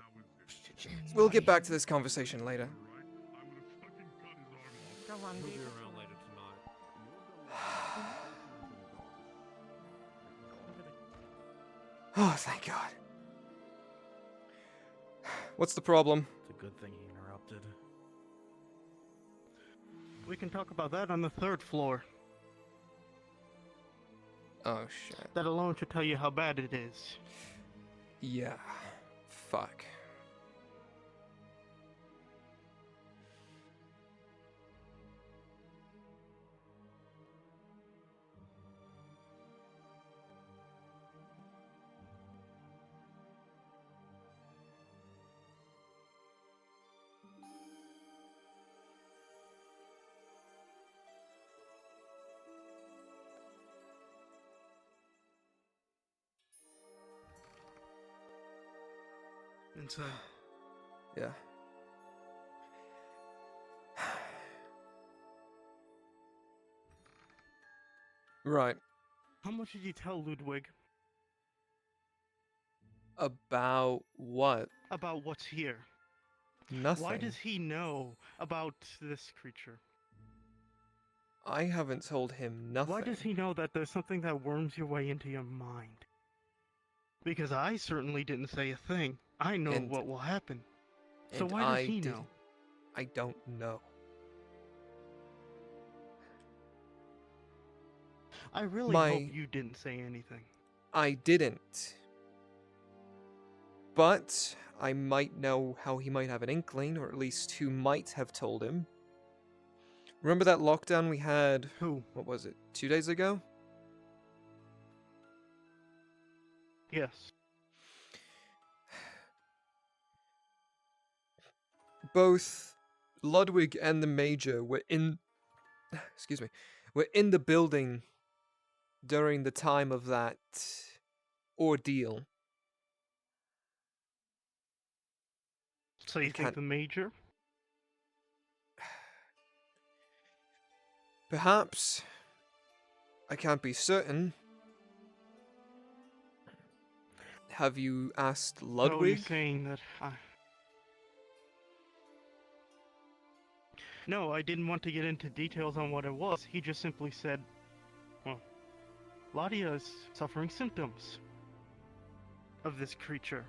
We'll get back to this conversation later. Go on, He'll dude. be around later tonight. Oh, thank God. What's the problem? It's a good thing he interrupted. We can talk about that on the 3rd floor. Oh, shit. That alone should tell you how bad it is. Yeah. Fuck. Inside. Yeah. Right. How much did you tell Ludwig About what? about what's here? Nothing. Why does he know about this creature? I haven't told him nothing. Why does he know that there's something that worms your way into your mind? Because I certainly didn't say a thing. I know And- what will happen. So And why does I he didn't. know? I don't know. I really My- hope you didn't say anything. I didn't. But I might know how he might have an inkling, or at least who might have told him. Remember that lockdown we had? Who? What was it? 2 days ago? Yes. Both Ludwig and the Major were in were in the building during the time of that ordeal. So you think can't- the Major? Perhaps. I can't be certain. Have you asked So you're Ludwig? saying that No, I didn't want to get into details on what it was. He just simply said, well, Ladia is suffering symptoms of this creature.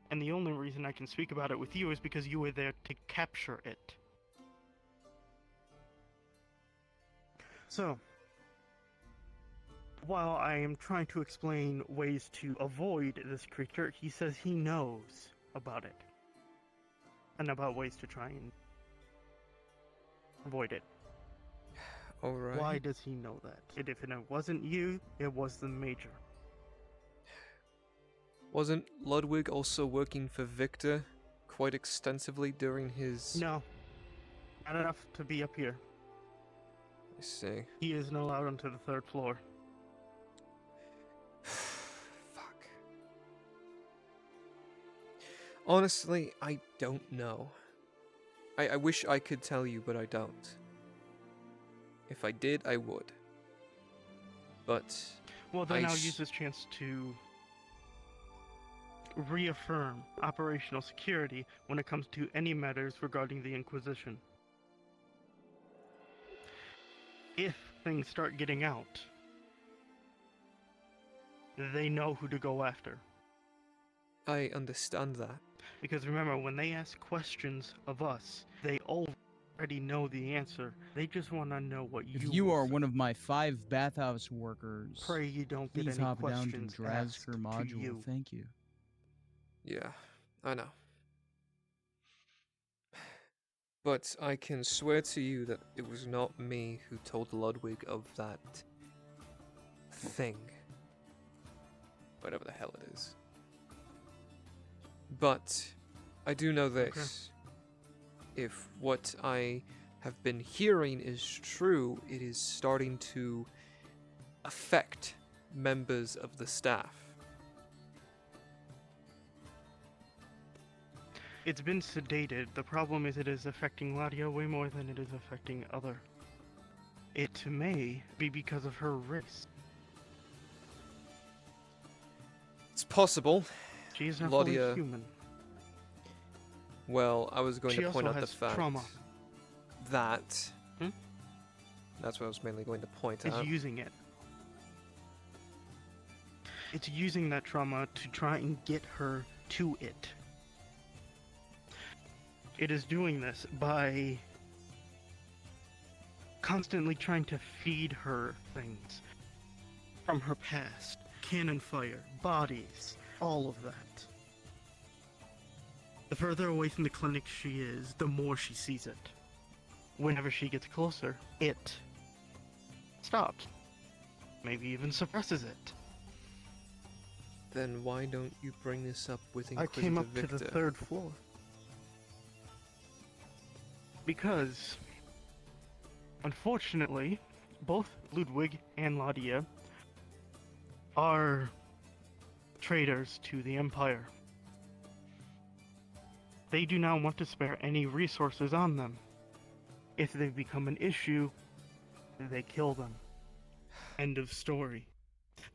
And the only reason I can speak about it with you is because you were there to capture it. So, while I am trying to explain ways to avoid this creature, he says he knows about it. And about ways to try and avoid it. Alright. Why does he know that? And if it wasn't you, it was the Major. Wasn't Ludwig also working for Victor quite extensively during his... No. Not enough to be up here. I see. He isn't allowed onto the 3rd floor. Fuck. Honestly, I don't know. I wish I could tell you, but I don't. If I did, I would. But... Well, then I I'll s- use this chance to reaffirm operational security when it comes to any matters regarding the Inquisition. If things start getting out, they know who to go after. I understand that. Because remember, when they ask questions of us, they already know the answer. They just want to know what If you you will are say. one of my 5 bathhouse workers, Pray you don't get please any hop down to questions Drazker asked to module. you. Thank you. Yeah, I know. But I can swear to you that it was not me who told Ludwig of that thing. Whatever the hell it is. But I do know this. If what I have been hearing is true, it is starting to affect members of the staff. It's been sedated. The problem is it is affecting Ladia way more than it is affecting other It may be because of her race. It's possible. She is not fully Laudia. human. Well, I was going She to point also out the has fact trauma. that. Hmm? That's what I was mainly going to point It's out. using it. It's using that trauma to try and get her to it. It is doing this by constantly trying to feed her things from her past. Cannon fire, bodies, all of that. The further away from the clinic she is, the more she sees it. Whenever she gets closer, it stops. Maybe even suppresses it. Then why don't you bring this up with I Inquisitive came up Victor? to the 3rd floor. Because, unfortunately, both Ludwig and Laudia are traitors to the Empire. They do not want to spare any resources on them. If they become an issue, they kill them. End of story.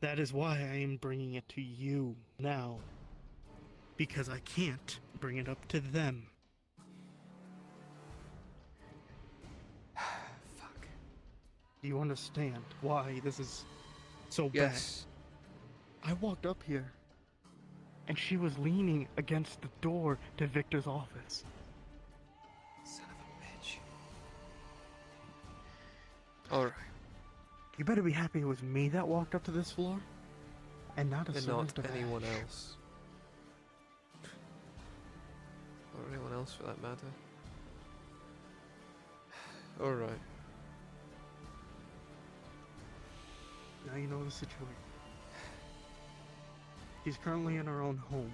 That is why I am bringing it to you now. Because I can't bring it up to them. Fuck. Do you understand why this is so Yes. bad? I walked up here, and she was leaning against the door to Victor's office. Son of a bitch. Alright. You better be happy it was me that walked up to this floor, and not a And servant not of anyone Ash. else. Or anyone else for that matter. Alright. Now you know the situation. She's currently in her own home.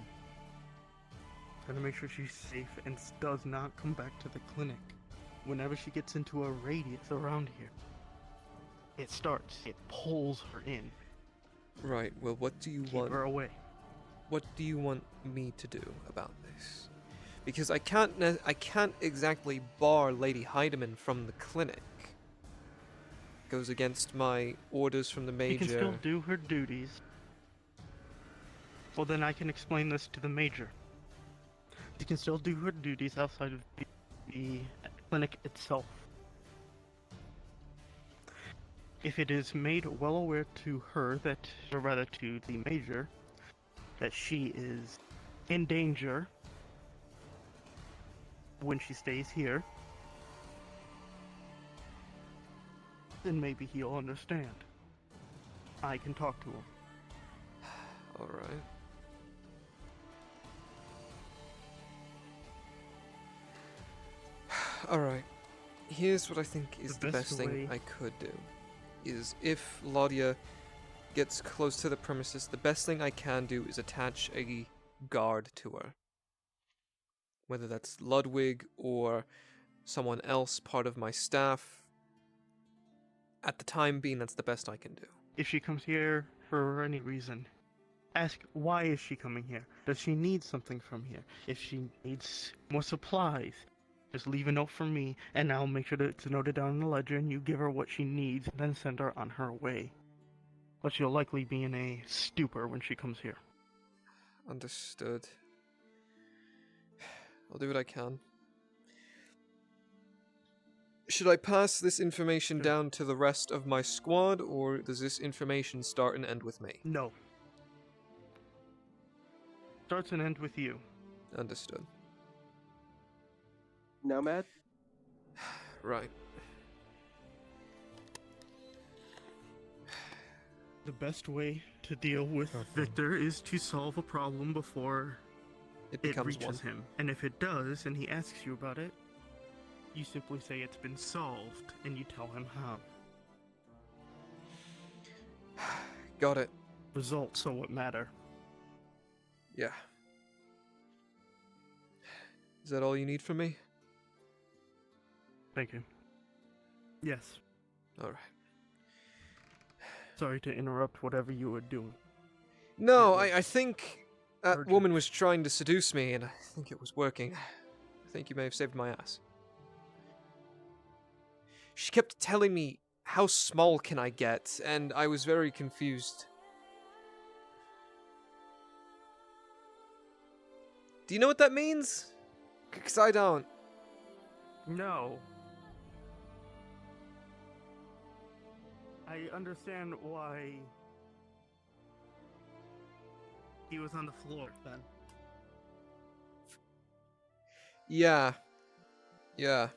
Trying to make sure she's safe and does not come back to the clinic. Whenever she gets into a radius around here, it pulls her in. Right, well, what do you want? Keep her away. What do you want me to do about this? Because I can't exactly bar Lady Heidemann from the clinic. Goes against my orders from the She Major. can still do her duties. Well, then I can explain this to the Major. She can still do her duties outside of the clinic itself. If it is made well aware to her that, or rather to the Major, that she is in danger when she stays here, then maybe he'll understand. I can talk to him. Alright. Alright. Here's what I think is the best thing I could do. Is if Laudia gets close to the premises, the best thing I can do is attach a guard to her. Whether that's Ludwig or someone else part of my staff. At the time being, that's the best I can do. If she comes here for any reason, ask why is she coming here? Does she need something from here? If she needs more supplies, just leave a note for me, and I'll make sure to note it down in the ledger, and you give her what she needs, then send her on her way. But she'll likely be in a stupor when she comes here. Understood. I'll do what I can. Should I pass this information down to the rest of my squad, or does this information start and end with me? No. Starts and ends with you. Understood. Nomad? Right. The best way to deal with Victor is to solve a problem before it becomes reaches one. him. And if it does, and he asks you about it, you simply say it's been solved, and you tell him how. Got it. Results are what matter. Yeah. Is that all you need from me? Thank you. Yes. Alright. Sorry to interrupt whatever you were doing. No, I think that woman was trying to seduce me, and I think it was working. I think you may have saved my ass. She kept telling me how small can I get? And I was very confused. Do you know what that means? Because I don't. No. I understand why he was on the floor then. Yeah. Yeah.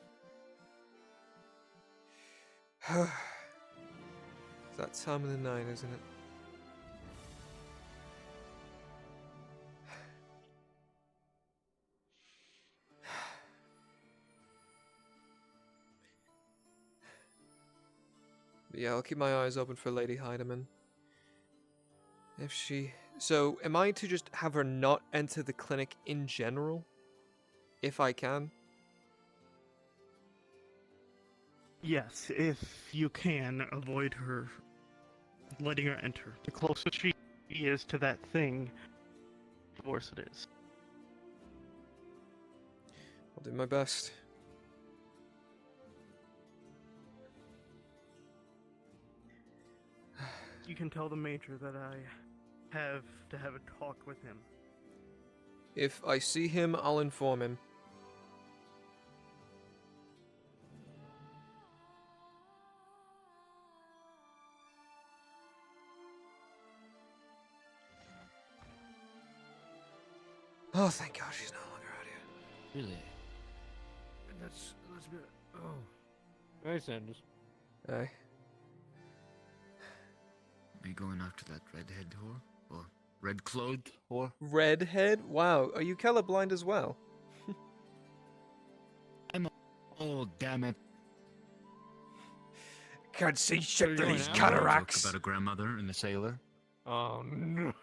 It's that time of the night, isn't it? But yeah, I'll keep my eyes open for Lady Heidemann. If she... So, am I to just have her not enter the clinic in general? If I can? Yes, if you can avoid her letting her enter. The closer she is to that thing, the worse it is. I'll do my best. You can tell the Major that I have to have a talk with him. If I see him, I'll inform him. Oh, thank God she's no longer out here. Really? That's a bit. Oh. Hey, Sanders. Hey. Are you going after that redhead whore? Or red-clothed whore? Redhead? Wow, are you colorblind as well? Oh, damn it. Can't see Are shit you through going these out? cataracts. Talk about a grandmother and a sailor? Oh no.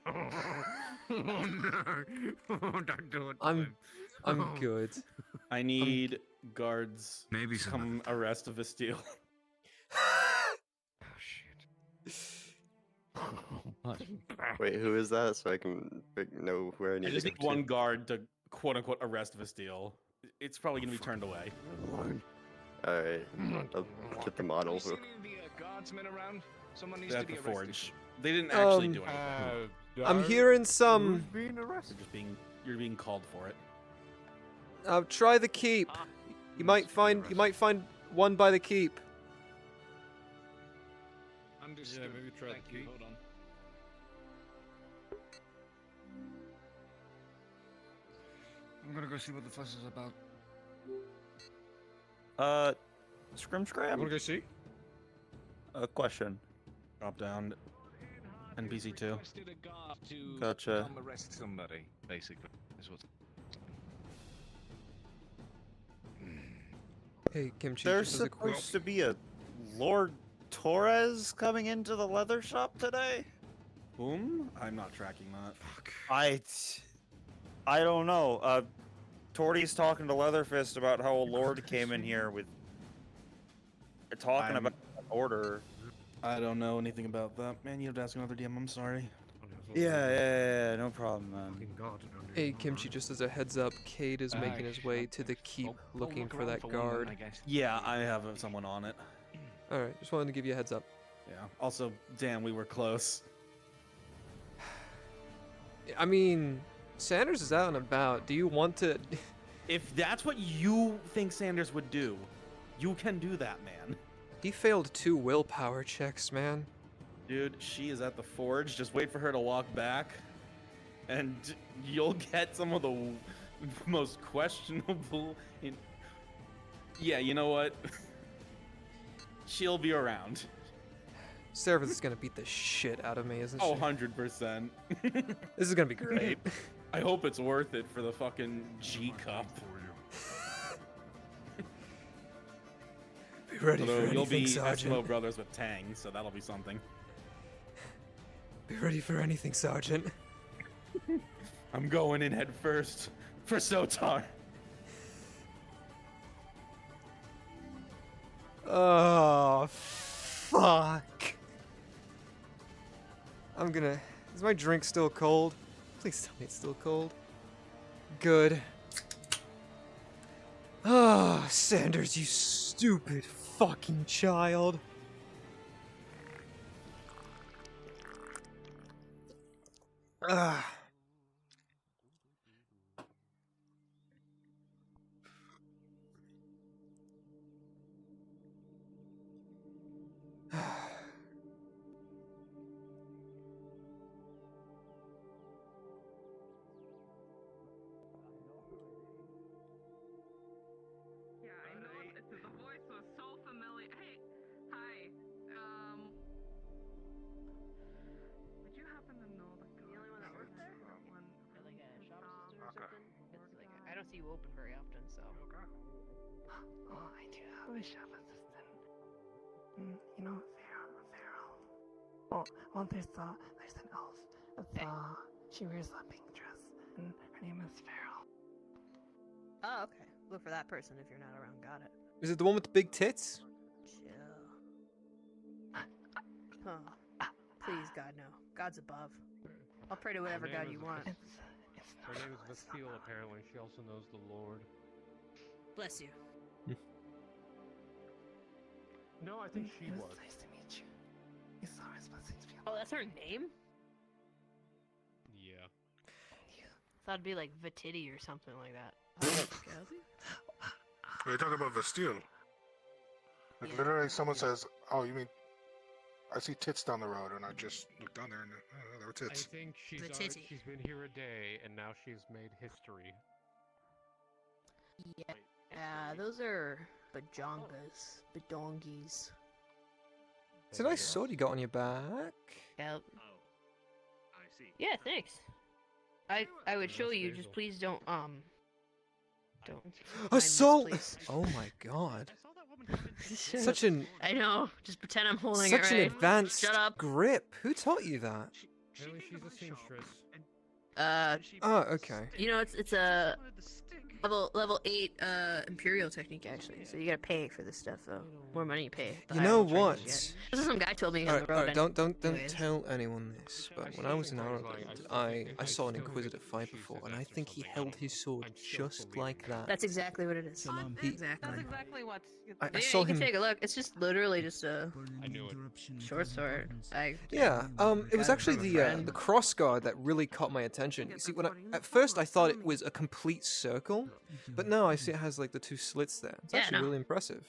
Oh no. Don't do it. I'm good. I need guards Maybe to some come arrest Visteel. Wait, who is that? So I can know where I need I to just go need one guard to quote-unquote arrest Visteel. It's probably going to be turned away. Alright, I'll get the model. Any guardsmen around? Someone needs They're to at be the arrested. forge. They didn't actually do Um, anything. I'm hearing some... Being arrested. You're being called for it. Try the keep. You might find one by the keep. Understood. Yeah, maybe try Thank the you. key. Hold on. I'm gonna go see what the fuss is about. Scrim You Scram? wanna go see? A question. Drop down. NPC 2. Requested a guard to Gotcha. come arrest somebody, basically. Is what's... Hey, Kimchi, There's just as a quick... supposed to be a Lord Torres coming into the leather shop today? Whom? I'm not tracking that. I don't know. Torty's talking to Leatherfist about how a lord came in here with talking about an order. I don't know anything about that. Man, you have to ask another DM. I'm sorry. Yeah, no problem, man. Hey, Kimchi, just as a heads up, Cade is making his way to the keep looking look for around that for one then, guard. I guess. Yeah, I have someone on it. Alright, just wanted to give you a heads up. Yeah. Also, damn, we were close. I mean, Sanders is out and about. Do you want to... If that's what you think Sanders would do, you can do that, man. He failed 2 willpower checks, man. Dude, she is at the forge. Just wait for her to walk back, and you'll get some of the most questionable... Yeah, you know what? She'll be around. Serapis is gonna beat the shit out of me, isn't Oh, she? 100%. This is gonna be great. I hope it's worth it for the fucking G cup. Be ready Although for you'll anything, be Sergeant. Eskimo brothers with Tang, so that'll be something. Be ready for anything, Sergeant. I'm going in head first for Sotar. Oh, fuck. I'm gonna... Is my drink still cold? Please tell me it's still cold. Good. Ah, Sanders, you stupid fucking child. Ugh. Yeah, I know the voice was so familiar. Hey, hi. Would you happen to know the only one that works there? One Like a shop assistant or Okay. something? It's like I don't see you open very often, so. Oh, I do have a shop assistant. You know, Farrell. Oh, there's an elf. She wears a pink dress, and her name is Farrell. Oh, okay. Look for that person if you're not around. Got it. Is it the one with the big tits? Chill. Huh. Please, God, no. God's above. I'll pray to whatever God you want. Her name is Vastille, apparently. She also knows the Lord. Bless you. No, I think she was. Nice to meet you. It's always blessings to be Oh, that's her name? Yeah. Thought it'd be like Vatiti or something like that. We're talking about Vastille. Like, Yeah. literally, someone says, "Oh, you mean?" I see tits down the road, and I just looked down there, and there were I tits. think Vatiti. she's been here a day, and now she's made history. Yeah, those are bajongas. Badongies. It's a nice sword you got on your back. Yep. I see. Yeah, thanks. I would show you, just please don't don't. mind this, Assault! please. Oh my god. Such an I know. Just pretend I'm holding such it an right. advanced Shut up. grip. Who taught you that? Apparently she's a seamstress. Oh, okay. You know, it's a level 8 imperial technique actually. So you gotta pay for this stuff though. More money you pay. the You higher know level trainers what? you get. This is some guy told me on Alright, the road. alright, don't anyways. tell anyone this, but when I was in Ireland, I saw an Inquisitor fight before, and I think he held his sword just like that. That's exactly what it is. Exactly. That's exactly what. I Yeah, saw you can him. take a look. It's just literally just a I knew it. short sword. Yeah, it was got it actually from a the friend. crossguard that really caught my attention. You see, at first I thought it was a complete circle, but now I see it has like the two slits there. It's Yeah, actually no. really impressive.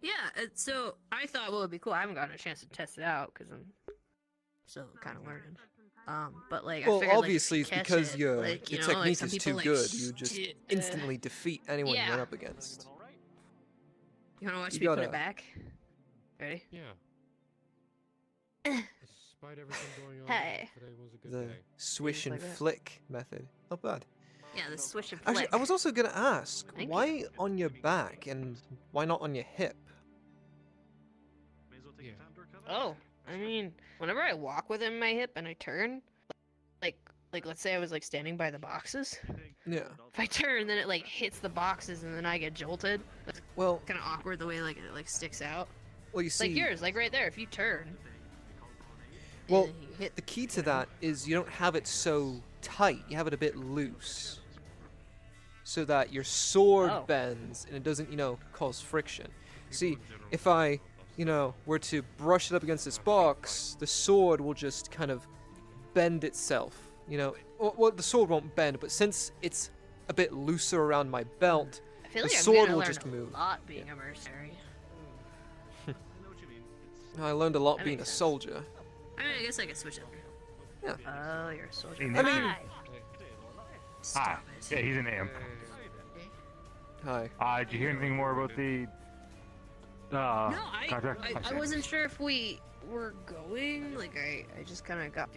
Yeah, so I thought what would be cool. I haven't gotten a chance to test it out because I'm still kind of learning. But like, I Well, figured, obviously like, it's if you catch because it, your like, your you know, like, technique some is people, too like, good. You just instantly defeat anyone you yeah. run up against. You want to watch you me put gotta- it back? Ready? Yeah. Despite everything going on, Hey. today was a good The day. swish and like that. flick method. Not bad. Yeah, the swish and flick. Actually, I was also gonna ask, Thank why on your back and why not on your hip? Yeah. Oh, I mean, whenever I walk with it in my hip and I turn, like let's say I was like standing by the boxes. Yeah. If I turn, then it like hits the boxes and then I get jolted. That's Well, kind of awkward the way like it like sticks out. well, you see, Like yours, like right there. If you turn, well, and you hit. the key to that is you don't have it so tight. You have it a bit loose, so that your sword Oh. bends and it doesn't, cause friction. See, if I, were to brush it up against this box, the sword will just kind of bend itself. Well, the sword won't bend, but since it's a bit looser around my belt, I feel the like I'm sword gonna will learn just a move. lot being a mercenary. I learned a lot That being a makes sense. soldier. I mean, I guess I could switch it. Yeah. Oh, you're a soldier. I mean- Hi. Hi. Stop it. Yeah, he's an imp. Hi. Did you hear anything more about the No, contract? I Okay. wasn't sure if we were going. Like, I just kind of got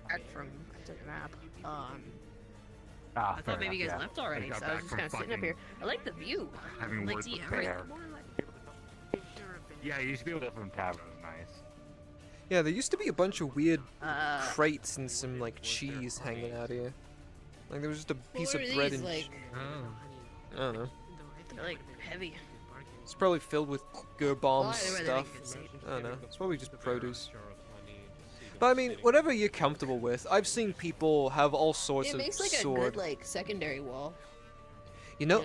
back from. I took a nap. I Fair thought maybe you enough, guys yeah. left already, got so I was back just from kind of sitting up fucking here. I like the view. having Like, words see with everything. Bear. Yeah, you used to be able to from tavern. Was nice. Yeah, there used to be a bunch of weird Uh, crates and some like cheese hanging out here. Like there was just a piece what of are bread these, and like? I don't know. They're like heavy. It's probably filled with Gerbomb Well, either way, they stuff. make good seed. I don't know. It's probably just produce. But I mean, whatever you're comfortable with. I've seen people have all sorts It of makes like sword. a good like secondary wall. You know,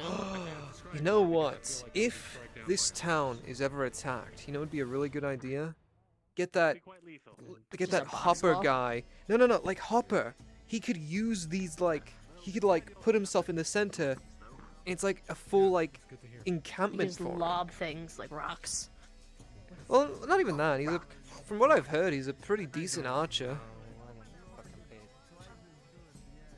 you know what? If this town is ever attacked, you know, it'd be a really good idea. get that Just a box Hopper wall? guy. No, like Hopper. He could use these like he could like put himself in the center. And it's like a full like You encampment just for him. lob things like rocks. Well, not even that. From what I've heard, he's a pretty decent archer.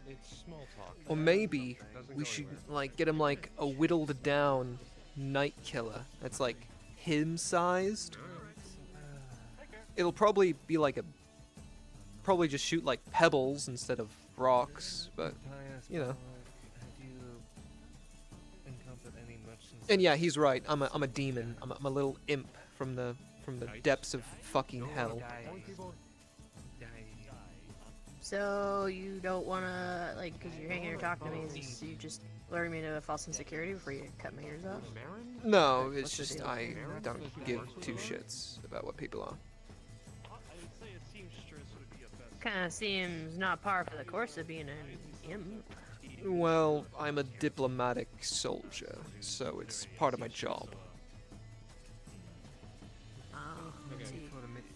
It's small talk. Or maybe we should like get him like a whittled down night killer that's like him sized. It'll probably be like probably just shoot like pebbles instead of rocks, but you know. And yeah, he's right. I'm a demon. I'm a little imp from the depths of fucking hell. So you don't wanna like, cause you're hanging here talking to me, is you just luring me to false insecurity before you cut my ears off? No, it's What's the just deal? I don't give two shits about what people are. Kinda seems not par for the course of being an imp. Well, I'm a diplomatic soldier, so it's part of my job.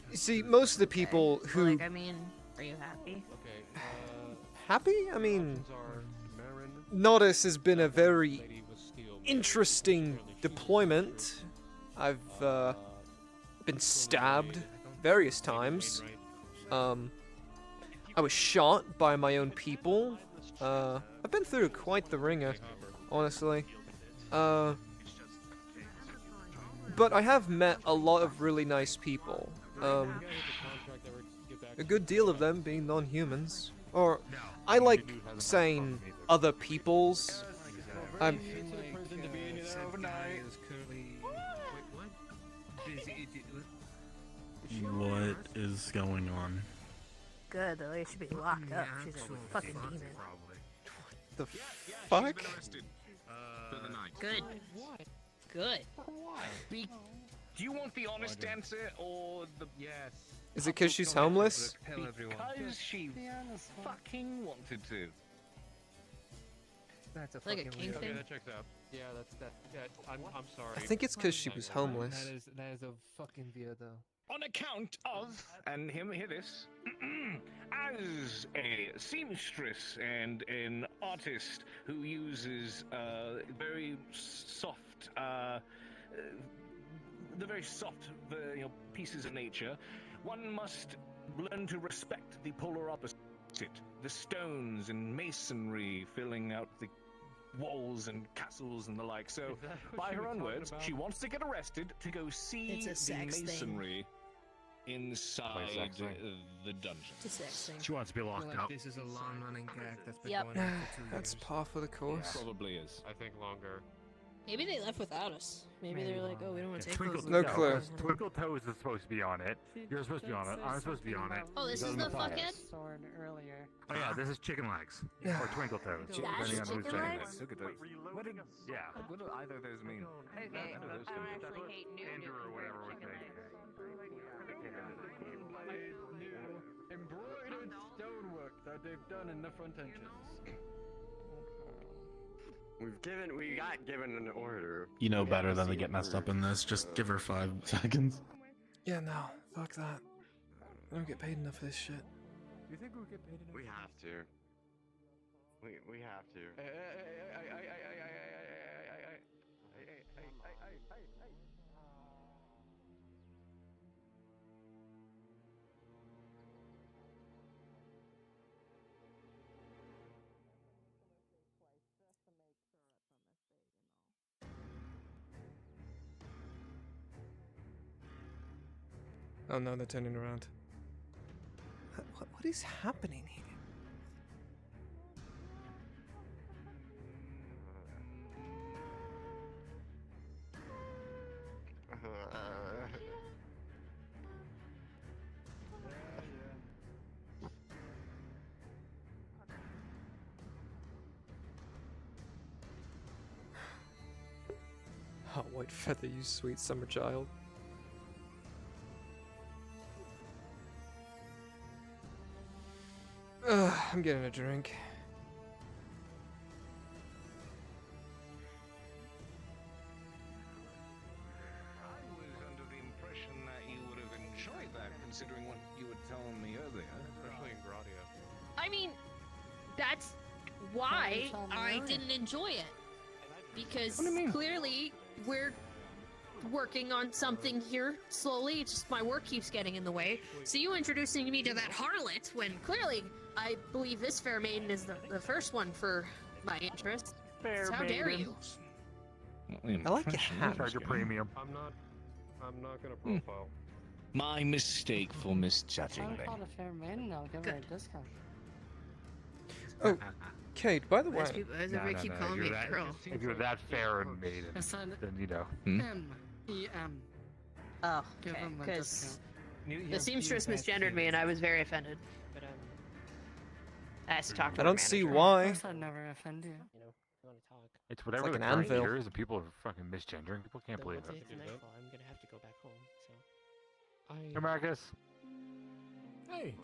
You see, most of the people who Like, I mean, are you happy? happy? I mean, Nodus has been a very interesting deployment. I've been stabbed various times. I was shot by my own people. I've been through quite the ringer, honestly. But I have met a lot of really nice people. A good deal of them being non-humans. Or, I like saying other people's. I'm... What is going on? Good, the lady should be locked up. She's a fucking demon. The fuck? Good. Good. Do you want the honest answer or the yes? Is it because she's homeless? Because she fucking wanted to. That's a Like a fucking king weirdo. thing? Okay, that checks out. Yeah, I'm sorry. I think it's because she was homeless. That is a fucking weirdo. On account of, and hear this, as a seamstress and an artist who uses very soft, the very soft pieces of nature, one must learn to respect the polar opposite, the stones and masonry filling out the walls and castles and the like. So, by her own words, she wants to get arrested to go see It's a the sex thing. masonry inside the dungeon. It's a sex thing. She wants to be locked up. This is a long-running gag that's been Yep. going on for 2 years. That's par for the course. Probably is. I think longer. Maybe they left without us. Maybe they're like, oh, we don't want to take Twinkle, those. No little clue. guys. Twinkle Toes is supposed to be on it. You're supposed to be on it. I'm supposed to be on it. Oh, this is the fuckhead? Sword earlier. Oh yeah, this is Chicken Legs or Twinkle Toes, That's depending on who's Chicken saying Legs? it. Look at those. Yeah. What do either of those mean? Okay, None of those I can be. actually hate new Andrew or whatever was making it. Embroidered stonework that they've done in the front entrance. We got given an order. You know better than to get messed up in this. Just give her 5 seconds. Yeah, no. Fuck that. I don't get paid enough for this shit. You think we'll get paid enough? We have to. We have to. Oh no, they're turning around. What is happening here? Oh, white feather, you sweet summer child. I'm getting a drink. I was under the impression that you would have enjoyed that considering what you were telling me earlier. Especially in Gradia. I mean, that's why I didn't enjoy it. Because clearly we're working on something here slowly. It's just my work keeps getting in the way. So you introducing me to that harlot when clearly I believe this fair maiden is the first one for my interest. So how dare you? I like your hat. Charge your premium. I'm not gonna profile. My mistake for misjudging I me. called a fair maiden, I'll give her a discount. Oh, Kate, by the way. Everybody keep calling me a girl. If you're that fair and maiden, then you know. M-E-M. Oh, Give okay. him a Because discount. the seamstress misgendered me and I was very offended. But I had to talk to I her don't see manager. why. Of course I'd never offend you. It's whatever like the an current anvil. year is. The people are fucking misgendering. People can't believe it. I'm gonna have to go back home. So. Hey, Marcus. Hey.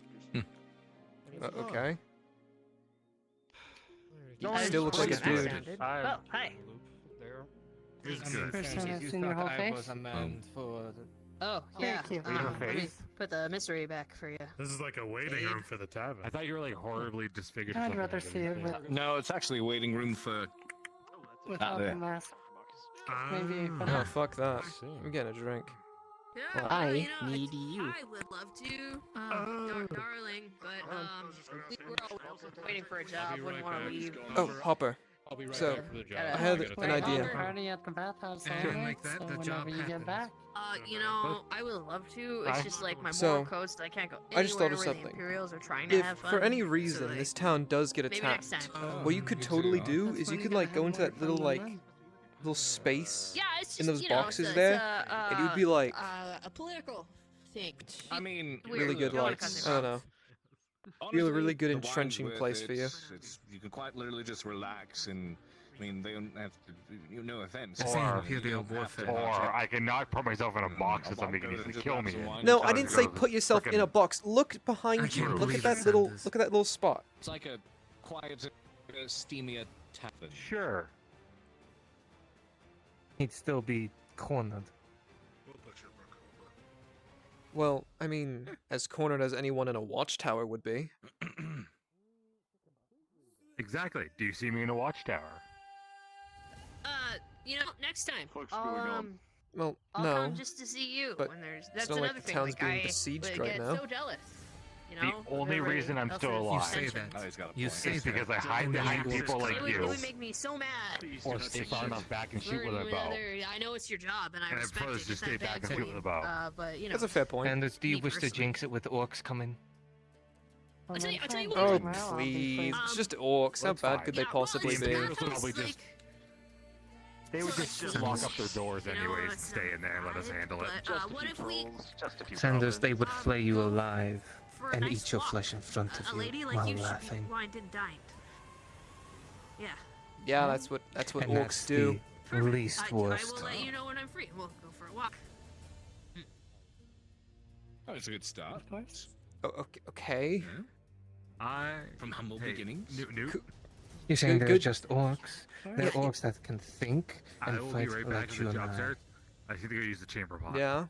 Okay. You He still looks like a dude. Oh, hi. It's First good. time I've seen your whole face. Oh, yeah. Thank you. Let me put the mystery back for you. This is like a waiting room for the tavern. I thought you were like horribly disfigured. or I'd something. rather see it with, No, it's actually a waiting room for. without there. the mask. Maybe. Oh, fuck that. I'm getting a drink. Yeah, Well, well, I you know, need you. I would love to, darling, but we were all waiting for a job. Wouldn't want to leave. Oh, Hopper. So, I had an idea. Party at the bathhouse all Something night, like that, so the whenever job you get back. You know, I would love to. It's Hi. just like my So, moral codes. I can't go I just thought anywhere of where the something. Imperials are trying to If have fun. for any reason this town does get maybe next attacked, time. what you could totally do is you could like go into that little little space Yeah, it's in just, those you know, boxes it's there, and you'd be like a political thing. I mean, really good like I don't know. Feel a really good the wine's entrenching worth place it. for you. You can quite literally just relax and. I mean, they don't have to. No offense. Or I cannot put myself in a box that somebody can easily kill me in. No, I didn't say put yourself in a box. Look behind you. Look at that little spot. It's like a quiet, steamier tavern. Sure. He'd still be cornered. Well, I mean, as cornered as anyone in a watchtower would be. Exactly. Do you see me in a watchtower? You know, next time What's I'll going on? Well, I'll no. come just to see you but when there's. it's That's not like another the thing. town's Like being I besieged would right get now. so jealous. You The know, only everybody reason I'm else still has alive. attention. Is because I hide behind people like It you. would make me so mad. Or stay far enough back and shoot with a bow. I know it's your job, and I And I respect propose it. to It's stay not back bad and for shoot you. with a bow. But you know, That's a fair point. And do you me wish to personally. jinx it with orcs coming? I'll tell you what. Oh, we'll do. please. It's just orcs. How That's bad fine. could they Yeah, well, possibly it's be? not Probably like- just. They would just lock up their doors anyways and stay in there and let us handle it. But what if we, Sanders, they would flay you alive for a and nice eat your walk, flesh in front a of lady you like while you should be laughing. wined and dined. Yeah. Yeah, that's what And orcs that's do. the least I worst. will let you know when I'm free. We'll go for a walk. Oh, it's a good start. Of course. Oh, okay. From humble beginnings. You're saying Good- they're good. just orcs? They're Yeah. orcs that can think I and will be fight right back like to you the and job I. start. I think they use the chamber pot. Yeah.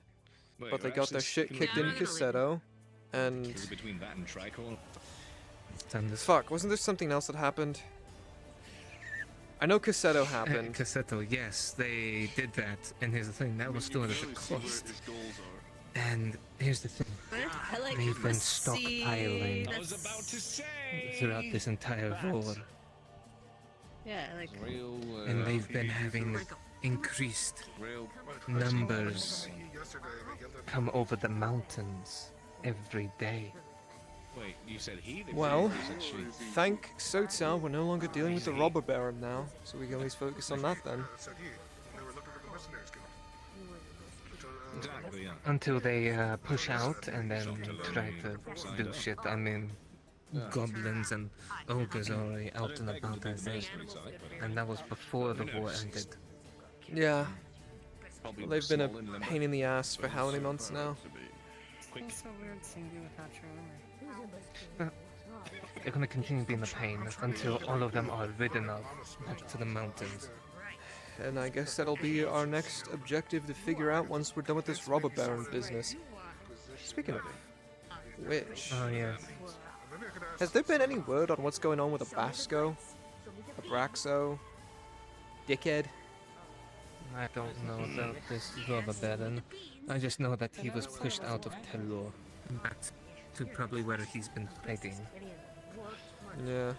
Wait, But they you're got their actually shit sticking kicked with in me? Cassetto. And Is it between that and Tricorn? Sanders. fuck, wasn't there something else that happened? I know Cassetto happened. Cassetto, yes, they did that. And here's the thing, that was still at a cost. And here's the thing, I like they've been see, stockpiling I was about to say. throughout this entire war. Yeah, like Real. And they've been having increased Real. numbers come over the mountains every day. Wait, you said he? Well, or is it she? thank Sotar, we're no longer dealing with the robber baron now, so we can at least focus on that then. Exactly, yeah. Until they push out and then try to do shit. I mean, goblins and ogres are already out and about, I think. And that was before the war ended. Yeah. Probably Well, they've been a small in limbo. pain in the ass for how many months now? It's so weird seeing you without your armor. They're gonna continue being a pain until all of them are ridden off back to the mountains. And I guess that'll be our next objective to figure out once we're done with this robber baron business. Speaking of, Which? Oh yeah. Has there been any word on what's going on with Abasco? Abraxo? Dickhead? I don't know about this robber baron. I just know that he was pushed out of Telor. That's probably where he's been hiding. Yeah.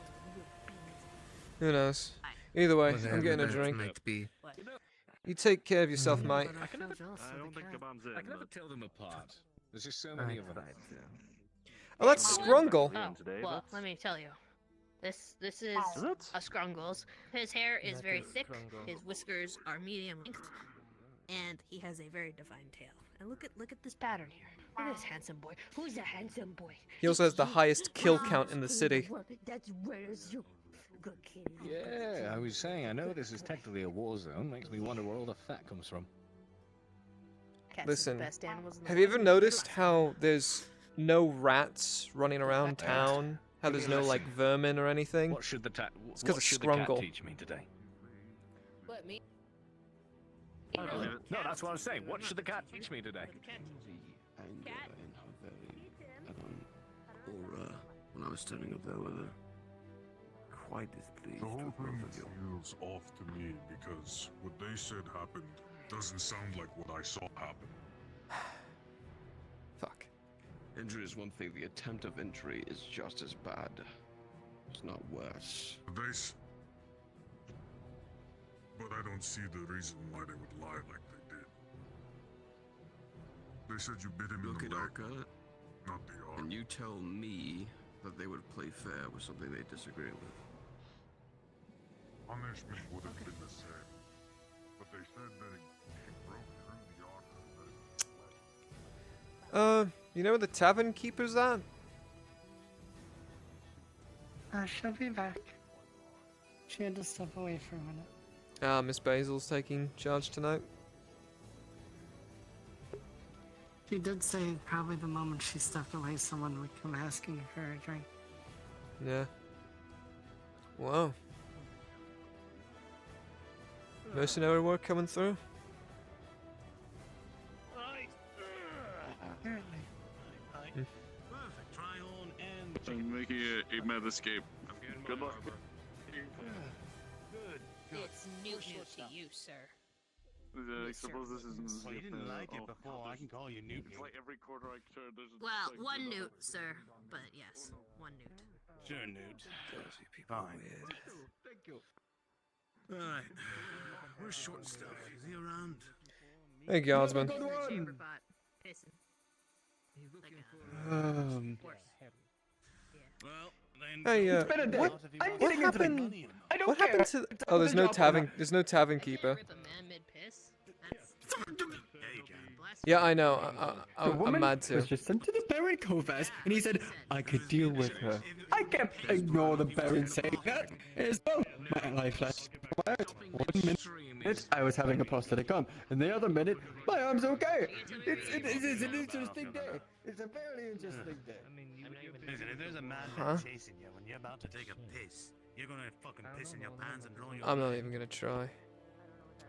Who knows? Either way, Whatever I'm getting a that drink. might be. You take care of yourself, mate. I can never tell them apart. There's just so many of them. Oh, that's Scrungle. Oh, well, let me tell you. This is a Scrungles. His hair is That very is thick. Scrungle. His whiskers are medium length, and he has a very defined tail. And look at this pattern here. Look at this handsome boy. Who's a handsome boy? He also has the highest kill count in the city. That's where's you. Good kid. Yeah, I was saying, I know this is technically a war zone. Makes me wonder where all the fat comes from. Cats are the Listen, best animals in the have you world. ever noticed how there's no rats running around town? How there's no, like, vermin or anything? What should the cat? It's because What of should the cat Scrungle. teach me today? What, me? No, that's what I was saying. What should the cat teach me today? Anger in her very aura when I was standing up there with her. Quite displeased The whole with both thing of you. feels off to me because what they said happened doesn't sound like what I saw happen. Fuck. Injury is one thing, the attempt of injury is just as bad. It's not worse. But I don't see the reason why they would lie like they did. They said you bit him Look in at the leg, Arca, not the arm. and you tell me that they would play fair with something they disagree with. Punishment would have been the same. But they said that he broke through the armor. You know where the tavern keeper's at? She'll be back. She had to step away for a minute. Miss Basil's taking charge tonight. She did say probably the moment she stepped away, someone would come asking for a drink. Yeah. Wow. Mercenary work coming through? Apparently. Perfect. Try on and I'm making a mad escape. Good luck. Good. It's new to you, sir. I suppose this is. Well, you didn't like it before. I can call you Newt. It's like every quarter I turn, there's a. Well, like, one newt, sir. But yes, one newt. Sure, Newt. Fine. Thank you. Alright. Where's Short Stuff? Is he around? Hey, guardsman. Chamber pot. Pissing. Well, then. Hey, It's been a day. what I'm happened? I don't What care. happened to? It's Oh, there's no the job tavern. There's no tavern keeper. Rip a man mid piss. Yeah, I know. The woman I'm mad too. was just sent to the Baron Kovas, and he said I could deal with her. I can't ignore the Baron saying that. As well, my ally flashed fired. 1 minute, I was having a prosthetic arm, and the other minute, my arm's okay. It's an interesting day. It's a very interesting day. Listen, if there's a madman Huh? chasing you when you're about to take a piss, you're gonna fucking piss in your pants and blow your. I'm not even gonna try.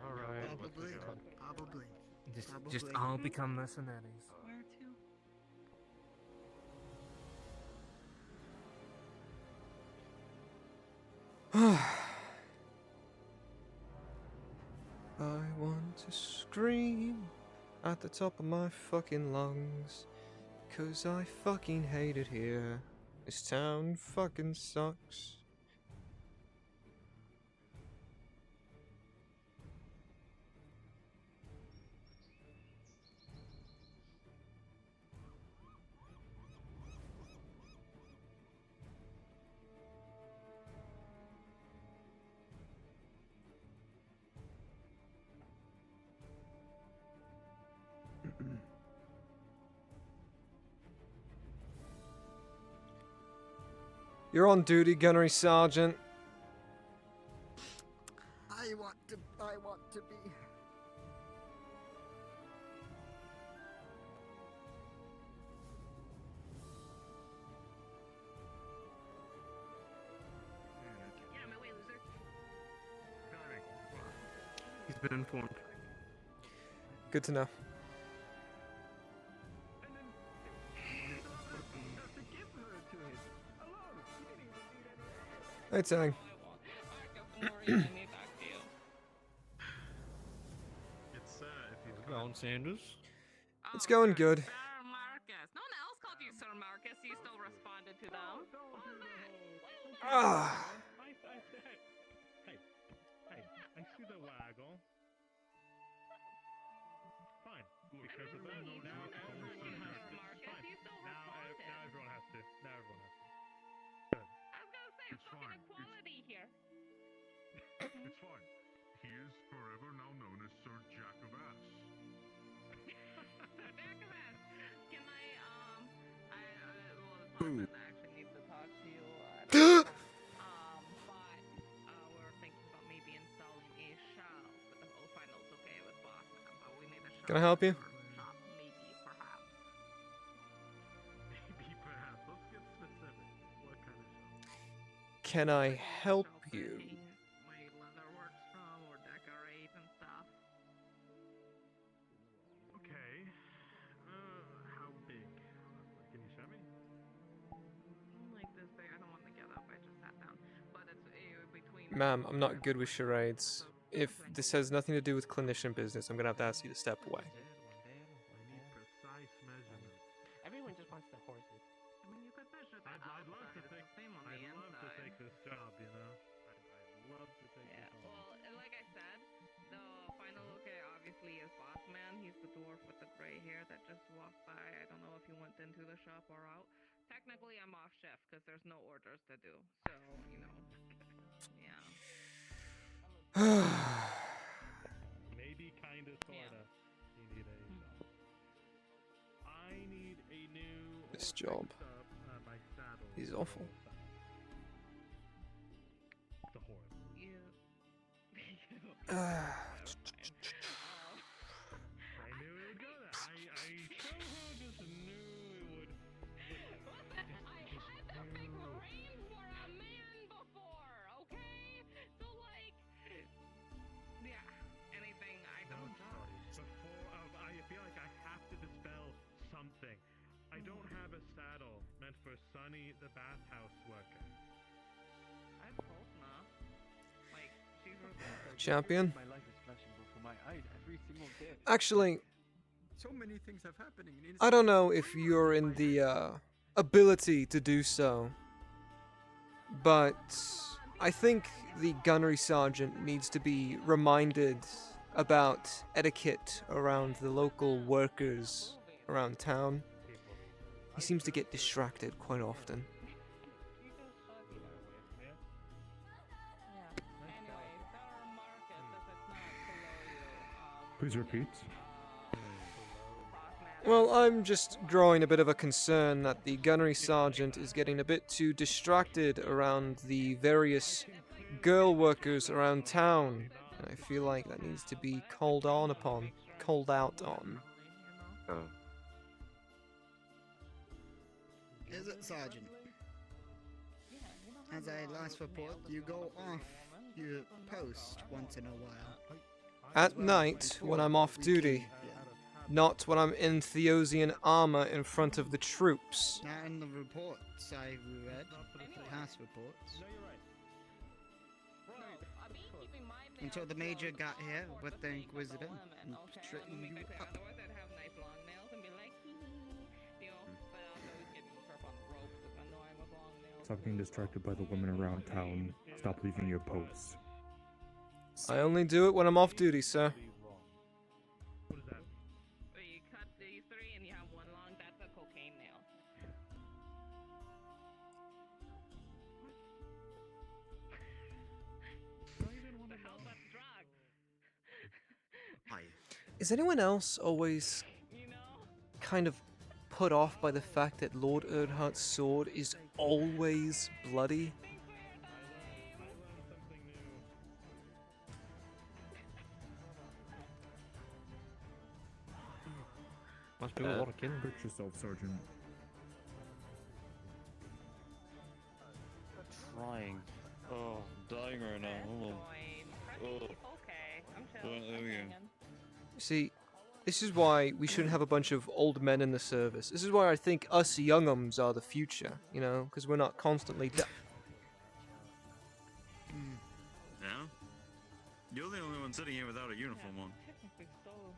Alright. Probably. Just all become mercenaries. Where to? I want to scream at the top of my fucking lungs, 'cause I fucking hate it here. This town fucking sucks. You're on duty, Gunnery Sergeant. I want to be. Get out of my way, loser. He's been informed. Good to know. Hey, Tang. How's it going, Sanders? It's going good. Sir Marcus. No one else called you Sir Marcus. You still responded to them. Ah. Hey, I see the waggle. Fine. Because of that, now everyone has to. Fine. Now everyone has to. Now everyone has to. Good. I was gonna say, It's fucking fine. equality here. It's fine. He is forever now known as Sir Jack of Ass. Sir Jack of Ass. Can I, well, the Boom. partner actually needs to talk to you. But we're thinking about maybe installing a shop. But the whole final's okay with boss man, but we need a shop. Can I help you? Shop, maybe, perhaps. Maybe perhaps. Let's get specific. What kind of shop? Can I help you? My leather works from, or decorate and stuff. Okay. How big? Can you show me? Like this thing, I don't want to get up. I just sat down. But it's between. Ma'am, I'm not good with charades. If this has nothing to do with clinician business, I'm gonna have to ask you to step away. I need precise measurements. Everyone just wants the horses. I mean, you could measure that I'd love to outside. It's take. the same on the I'd love to inside. take this job. You know. I'd love to take Yeah, this on. well, like I said, the final okay obviously is Boss Man. He's the dwarf with the gray hair that just walked by. I don't know if he went into the shop or out. Technically, I'm off shift because there's no orders to do. So, you know, yeah. Maybe kinda sorta. You need a shop. I need a new. This or job fixed up, my saddle is for awful. The horse. You. I knew it would go there. I somehow just knew it would. Listen, I had to fix rain for a man before, okay? So, like, yeah, anything I don't know. Before, I feel like I have to dispel something. I don't have a saddle meant for Sunny, the bathhouse worker. I hope not. Like, she's Champion? My life is flashing before my eyes every single day. Actually, So many things have happening. And I don't know if you're in the ability to do so, but I think the gunnery sergeant needs to be reminded about etiquette around the local workers around town. He seems to get distracted quite often. Please repeat. Well, I'm just drawing a bit of a concern that the gunnery sergeant is getting a bit too distracted around the various girl workers around town. And I feel like that needs to be called out on. Is it, Sergeant? As I last report, you go off your post once in a while. At night, when I'm off duty. Not when I'm in Theosian armor in front of the troops. Not in the reports I read, past reports. Until the Major got here with the Inquisitor and straightened you up. Otherwise, I'd have nice long nails and be like, you know, but also was getting perp on the ropes if I know I was long nails. Stop being distracted by the women around town. Stop leaving your posts. I only do it when I'm off duty, sir. So you cut these three and you have one long, that's a cocaine nail. The hell that's drug? Is anyone else always kind of put off by the fact that Lord Erdhart's sword is always bloody? Must be a lot of killing. Hurt yourself, Sergeant. Trying. Oh, I'm dying right now. Hold on. Oh. Okay, I'm There we go. See, this is why we shouldn't have a bunch of old men in the service. This is why I think us youngums are the future, you know, because we're not constantly You're the only one sitting here without a uniform on. Technically stole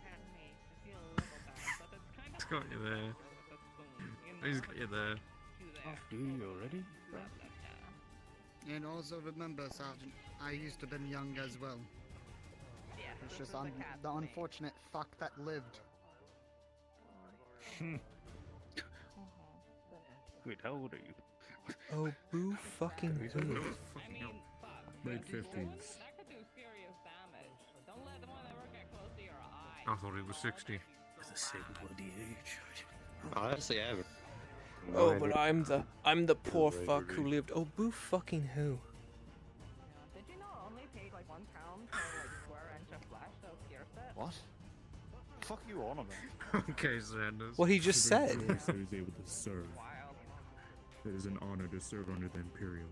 handmade. I feel a little bad, but it's kind of He's got you there. He's got you there. Do you already? And also remember, Sergeant, I used to been young as well. Yeah, It's just the unfortunate fuck that lived. Wait, how old are you? Oh, boo fucking who? Late 50s. That could do serious damage. Don't let one ever get close to your eye. I thought he was 60. It's the same bloody age. Honestly, I haven't. Oh, but I'm the poor fuck who lived. Oh, boo fucking who? Did you know only paid like £1 per like square inch of flesh that was scarce? What? Fuck you on about? Okay, Sanders. What he just said. He was able to serve. It is an honor to serve under the Imperium.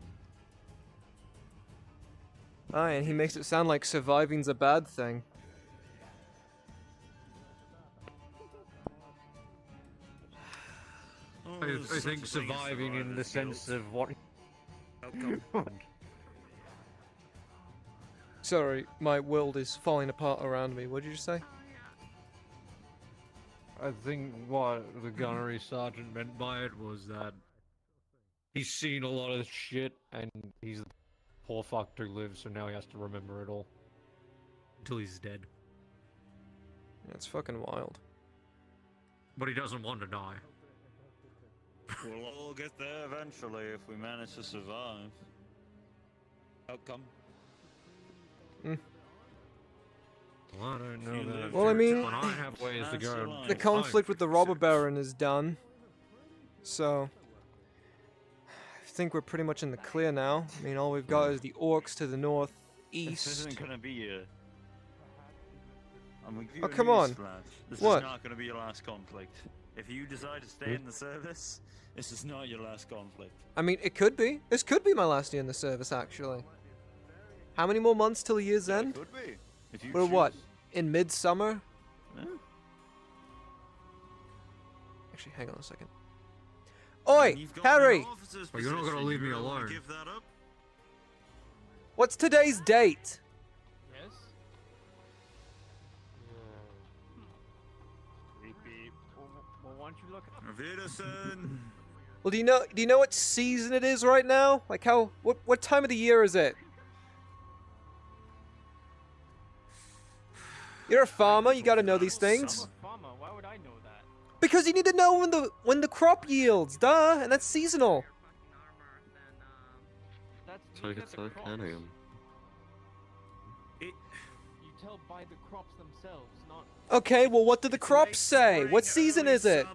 Aye, and he makes it sound like surviving's a bad thing. I think surviving in the sense of what. Sorry, my world is falling apart around me. What did you say? I think what the gunnery sergeant meant by it was that he's seen a lot of shit and he's the poor fuck who lives, so now he has to remember it all. Until he's dead. That's fucking wild. But he doesn't want to die. We'll all get there eventually if we manage to survive. Outcome. Well, I don't know that. Well, I mean, When I have ways to go. the conflict with the robber baron is done. So, I think we're pretty much in the clear now. I mean, all we've got is the orcs to the This northeast. isn't gonna be a... I'm gonna give you Oh, a come on. newsflash. This What? is not gonna be your last conflict. If you decide to stay in the service, this is not your last conflict. I mean, it could be. This could be my last year in the service, actually. How many more months till the year's end? Could be. If you We're choose. what? In midsummer? Yeah. Actually, hang on a second. Oi, You've got Harry! an officer's Well, you're not gonna position. leave me You really wanna alone. Give that up? What's today's date? Yes? Beep beep. Well, why don't you look at Wiedersehen. Well, do you know what season it is right now? Like what time of the year is it? You're a farmer, you gotta know these things. farmer? Why would I know that? Because you need to know when the crop yields, duh, and that's seasonal. That's So I could start counting him. You tell by the crops themselves, not. Okay, well what do the crops say? What season is it?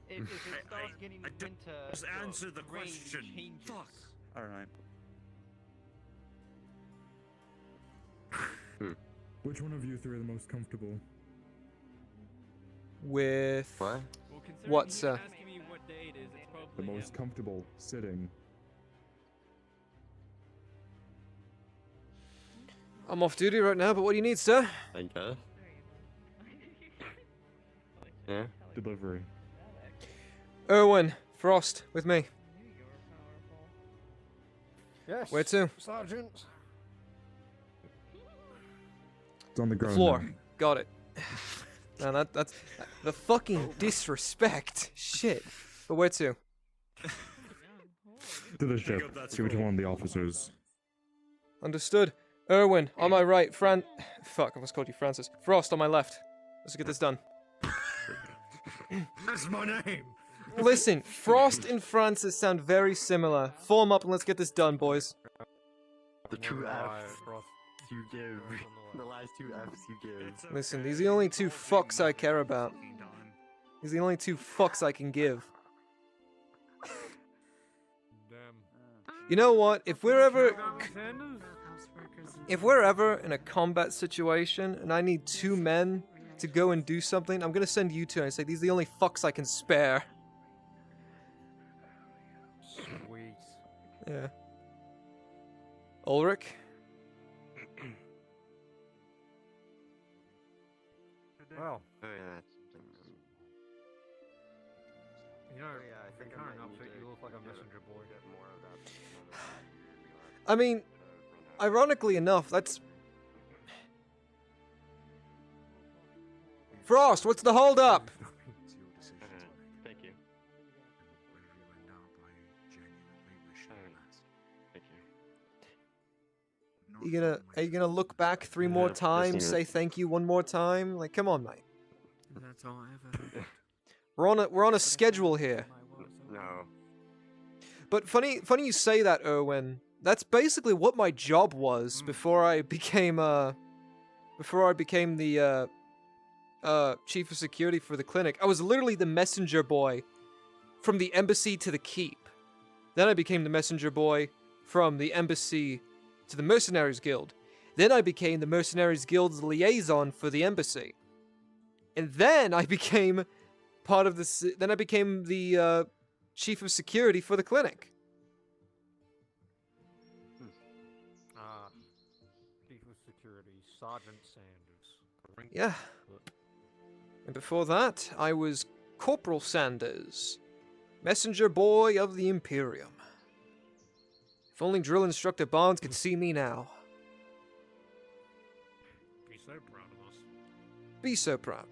If it starts getting winter, Just answer the rain question. changes. Fuck. Alright. Which one of you three are the most comfortable? With What? what, sir? Asking me what day it is, it's The probably most comfortable sitting. I'm off duty right now, but what do you need, sir? I guess. Yeah? Delivery. Erwin, Frost, with me. Yes. Where to? Sergeant. It's on the ground. Floor. now. Got it. Man, that's the fucking disrespect. Shit. But where to? To the ship. See which one of the officers. Understood. Erwin, on my right. Fuck, I almost called you Francis. Frost, on my left. Let's get this done. That's my name! Listen, Frost and Francis sound very similar. Form up and let's get this done, boys. The two F's you give. The last two F's you give. Listen, these are the only two fucks I care about. These are the only two fucks I can give. You know what? If we're ever in a combat situation and I need two men to go and do something, I'm gonna send you two and I say these are the only fucks I can spare. Sweet. Yeah. Ulrich? Well, Oh yeah. you know, the current outfit, you look like a messenger boy. I mean, ironically enough, that's... Frost, what's the hold up? Thank you. Thank you. Are you gonna look back 3 more I've times, seen say it. thank you 1 more time? Like, come on, mate. That's all I ever. We're on a schedule here. No. But funny you say that, Erwin. That's basically what my job was before I became the chief of security for the clinic. I was literally the messenger boy from the embassy to the keep. Then I became the messenger boy from the embassy to the Mercenaries Guild. Then I became the Mercenaries Guild's liaison for the embassy. And then I became the chief of security for the clinic. Chief of Security, Sergeant Sanders. Yeah. And before that, I was Corporal Sanders, messenger boy of the Imperium. If only drill instructor Barnes could see me now. Be so proud of us. Be so proud.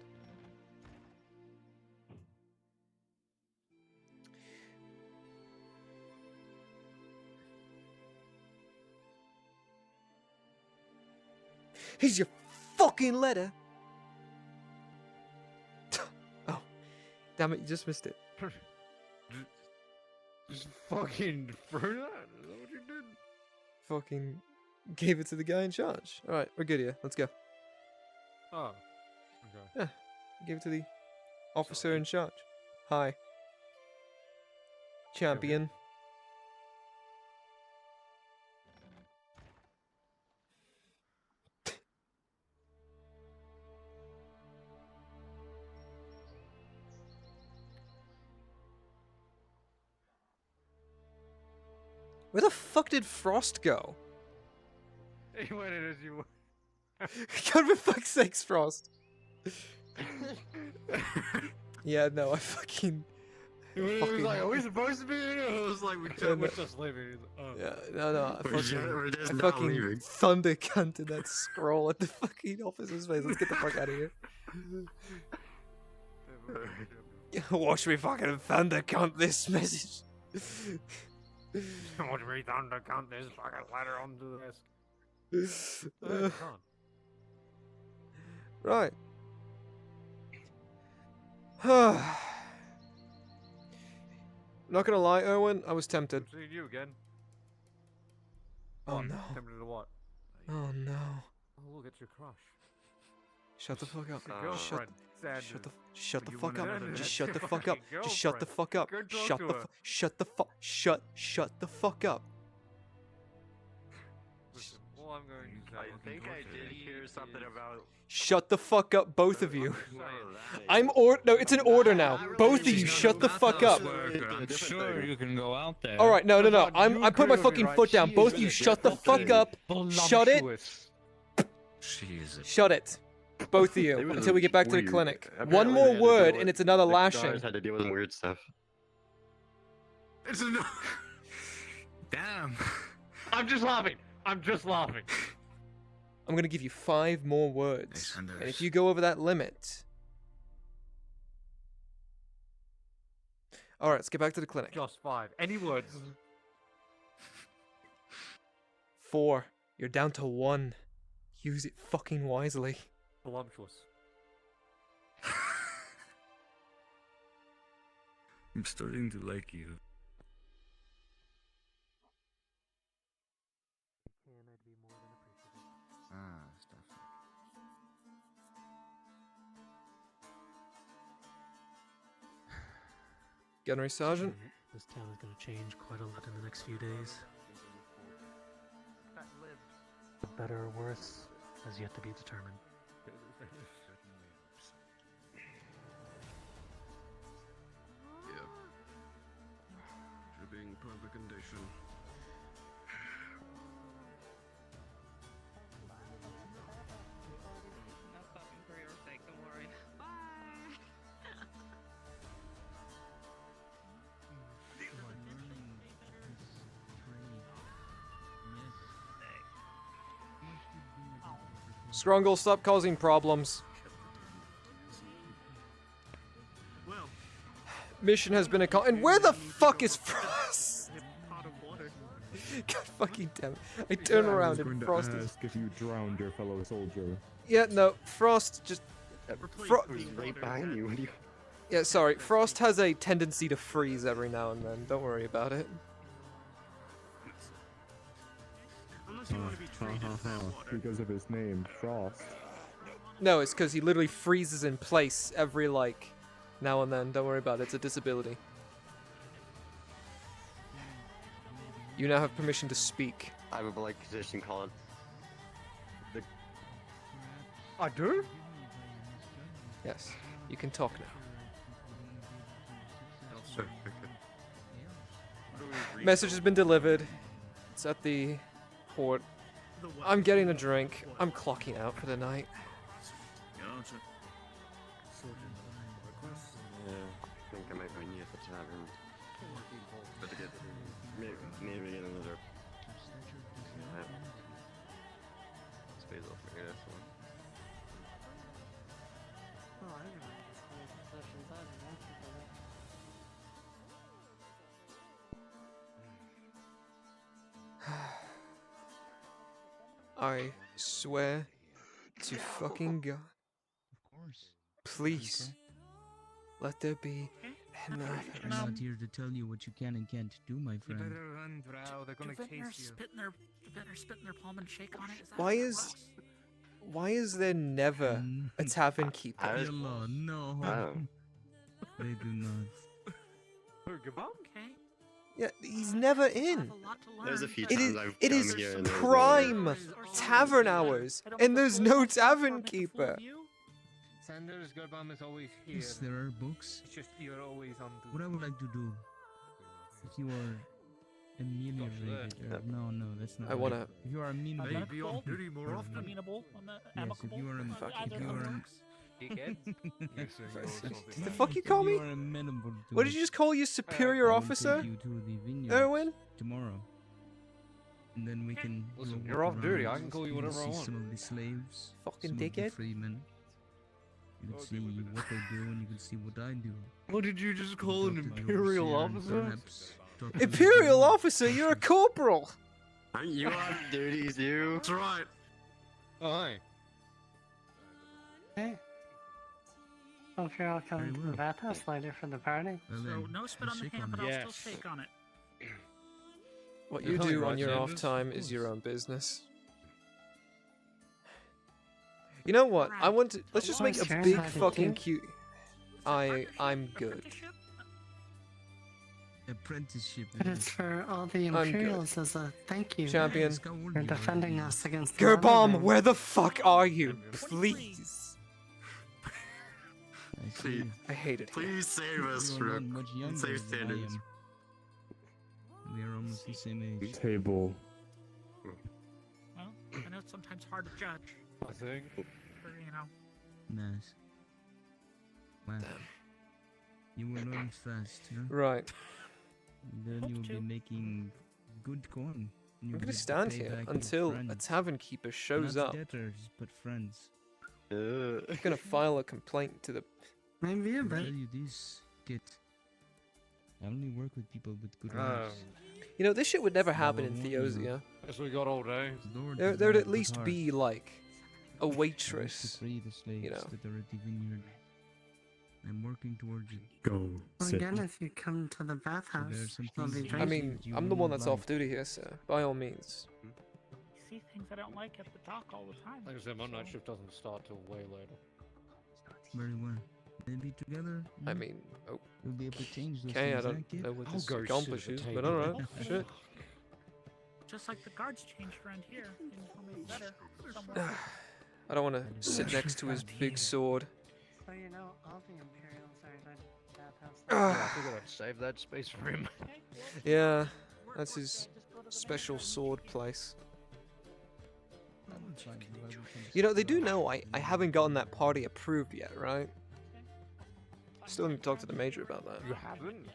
Here's your fucking letter. Oh, damn it! You just missed it. Just fucking threw that? Is that what you did? Fucking gave it to the guy in charge. All right, we're good here. Let's go. Oh. Okay. Yeah, gave it to the officer in charge. Hi, champion. Where the fuck did Frost go? He went in as you were. God, for fuck's sakes, Frost. Yeah, no, I fucking... He was like, are we supposed to be here? I was like, we're just leaving. Oh. Yeah, no, I We're just I not fucking leaving. thunder cunted that scroll at the fucking officer's face. Let's get the fuck out of here. Watch me fucking thunder cunt this message. Watch me thunder count this fucking letter onto the desk. Right. Not gonna lie, Erwin, I was tempted. I'm seeing you again. Oh What? no. Tempted to what? Oh no. Oh, look, it's your crush. Shut the fuck up. It's your girlfriend, Sanders. Shut the You fuck wanna up. know Just that? shut the fuck up. Fucking Just shut the fuck up. girlfriend. Go talk Shut to the her. shut the fuck up. Listen, all I'm going to say. I think I did hear something about. Shut the fuck up, both of you. No, it's an order now. Both of you shut the fuck up. I'm sure you can go out there. All right, no. I put my fucking foot down. Both of you shut the fuck up. Shut it. Shut it. Both of you until we get back to the clinic. One more word and it's another lashing. Had to deal with some weird stuff. It's a. Damn. I'm just laughing. I'm just laughing. I'm gonna give you 5 more words. And if you go over that limit... Alright, let's get back to the clinic. Just 5. Any words? 4. You're down to 1. Use it fucking wisely. Voluptuous. I'm starting to like you. Stuff. Gunnery Sergeant? This town is going to change quite a lot in the next few days. For better or worse has yet to be determined. Yep. Should be in perfect condition. Not stopping for your sake, don't worry. Bye! Scrungle, stop causing problems. Mission has been accomplished. And where the fuck is Frost? God fucking damn it. I turn around and Frost is... Ask if you drowned your fellow soldier. Yeah, no, Frost just... right behind you. What do you... Yeah, sorry. Frost has a tendency to freeze every now and then. Don't worry about it. Because of his name, Frost. No, it's because he literally freezes in place every, like, now and then. Don't worry about it. It's a disability. You now have permission to speak. I would like position Colin. I do? Yes, you can talk now. Message has been delivered. It's at the port. I'm getting a drink. I'm clocking out for the night. Yeah, I think I might find you at the tavern. But to get maybe get another space off for this one. I swear to fucking God. Of course. Please. Let there be I'm not here to tell you what you can and can't do, my friend. You better run, Drow. They're gonna case you. Spit in their palm and shake on it. Why is there never a tavern keeper? No. They do not. Okay. Yeah, he's never in. There's a few times I've it come is here and prime tavern hours, and there's no tavern keeper. Sanders Gerbam is always here. Yes, there are books. It's just you're always on duty. What I would like to do, if you are ameliorated, or, no, that's not. I wanna. If you are amenable, Maybe on duty more often. Amenable, yes, if you are, The fuck you call me? What did you just call you, superior officer? Erwin? Tomorrow. And then we can. Listen, you're off duty. I can call you whatever I want. Some of the slaves. Fucking some of the dickhead. Freemen. You can see what they do, and you can see what I do. What did you just call an imperial officer? Imperial officer? You're a corporal. Aren't you on duties, you? That's right. Oh, hi. Hey. Hope you're all coming to the bathhouse later for the party. So no spit on the hand, but I'll still shake on it. What you do on your off time is your own business. You know what? I want to. Let's just make a big fucking cute. I'm good. Apprenticeship. But it's for all the I'm good. Imperials as a thank you. Champion. For defending us against the Gerbam, Underground. where the fuck are you? Please. I hate it. Please save us from safe standards. We are almost the same age. Table. Well, I know it's sometimes hard to judge. I think. For, you know. Nice. Wow. You will learn fast, huh? Right. Then you will be making good coin. I'm gonna stand here until a tavern keeper shows Not up. debtors, but friends. I'm gonna file a complaint to the. Maybe a I'll bit. tell you this, Kit. I only work with people with good lives. You know, this shit would never happen in Theosia. Guess we got all day. There'd at least be like a waitress. Free the slaves You know. that are at the vineyard. I'm working towards it. Go. Well, again, if you come to the bathhouse, there'll be I drinks. mean, I'm the one that's off duty here, so by all means. You see things I don't like at the dock all the time. Like I said, my night shift doesn't start till way later. Very well. Maybe together. I mean, We'll be able to change those okay, I things, don't huh, kid? know what I'll this go sit at the accomplishes, but table. alright, shit. Just like the guards changed around here. Things will make better somewhere. I don't want to sit next to his big sword. So you know, all the Imperials are at the bathhouse. Yeah, I figured I'd save that space for him. Yeah, that's his special sword place. You know, they do know I haven't gotten that party approved yet, right? Still need to talk to the major about that. You haven't?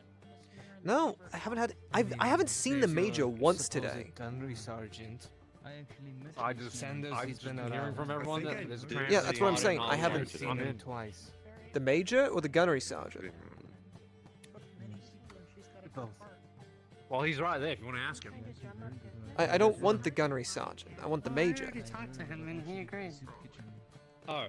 No, I haven't had. I haven't seen the major once today. Gunnery sergeant I actually met I this just, man. Sanders, I've he's just been been hearing around. from everyone that there's Yeah, that's what I'm apparently saying. a I lot of haven't knowledge. seen him twice. The major or the gunnery sergeant? Both. Well, he's right there if you want to ask him. I don't want the gunnery sergeant. I want the I major. already talked to him and he agreed. Oh.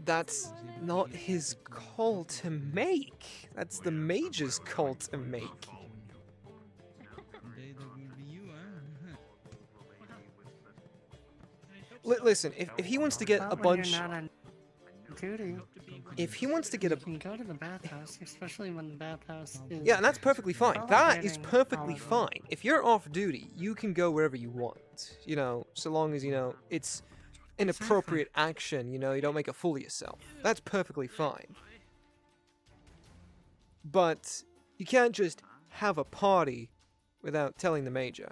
That's not his call to make. That's the major's call to make. Listen, if he wants to get a Not when bunch, you're not on duty. if he wants to get a, You can go to the bathhouse, especially when the bathhouse is. yeah, and that's perfectly fine. That is tolerating perfectly all of them. fine. If you're off duty, you can go wherever you want. You know, so long as you know it's an appropriate action. You know, you don't make a fool of yourself. That's perfectly fine. But you can't just have a party without telling the major.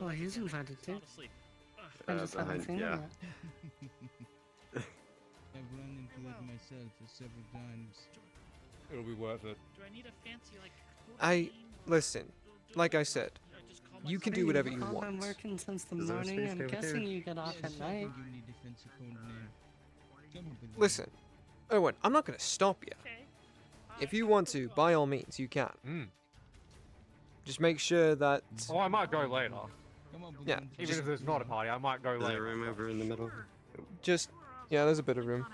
Well, he's invited too. I just haven't seen him yet. I've run into it myself several times. It'll be worth it. Do I need a fancy like Listen, like I said, you can do whatever you I've been want. working since the Is there a morning. space I'm over guessing here? you get off at night. Give me defensive code name. Come up with Listen, Owen, I'm not gonna stop you. If you want to, by all means, you can. Just make sure that. Oh, I might go later. Yeah, Even if there's not a party, I might go Is there later. room over in the middle? just yeah, there's a bit of room.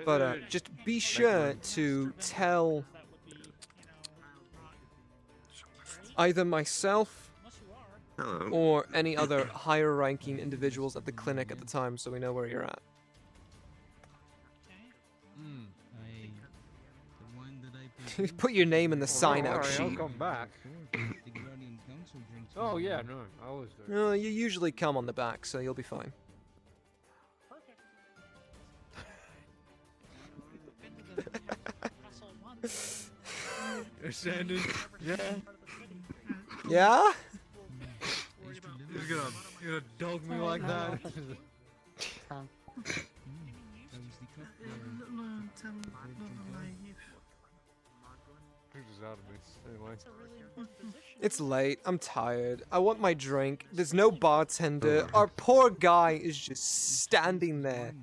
But just be sure to tell either myself Hello. or any other higher ranking individuals at the clinic at the time so we know where you're at. the one that I paid Put your name in the sign out I'll sheet. come back. the Guardian Council drinks. Oh yeah, no, I was there. No, you usually come on the back, so you'll be fine. Sanders. Yeah. Yeah? You're gonna dog me like that? Anyway. It's late. I'm tired. I want my drink. There's no bartender. Our poor guy is just standing there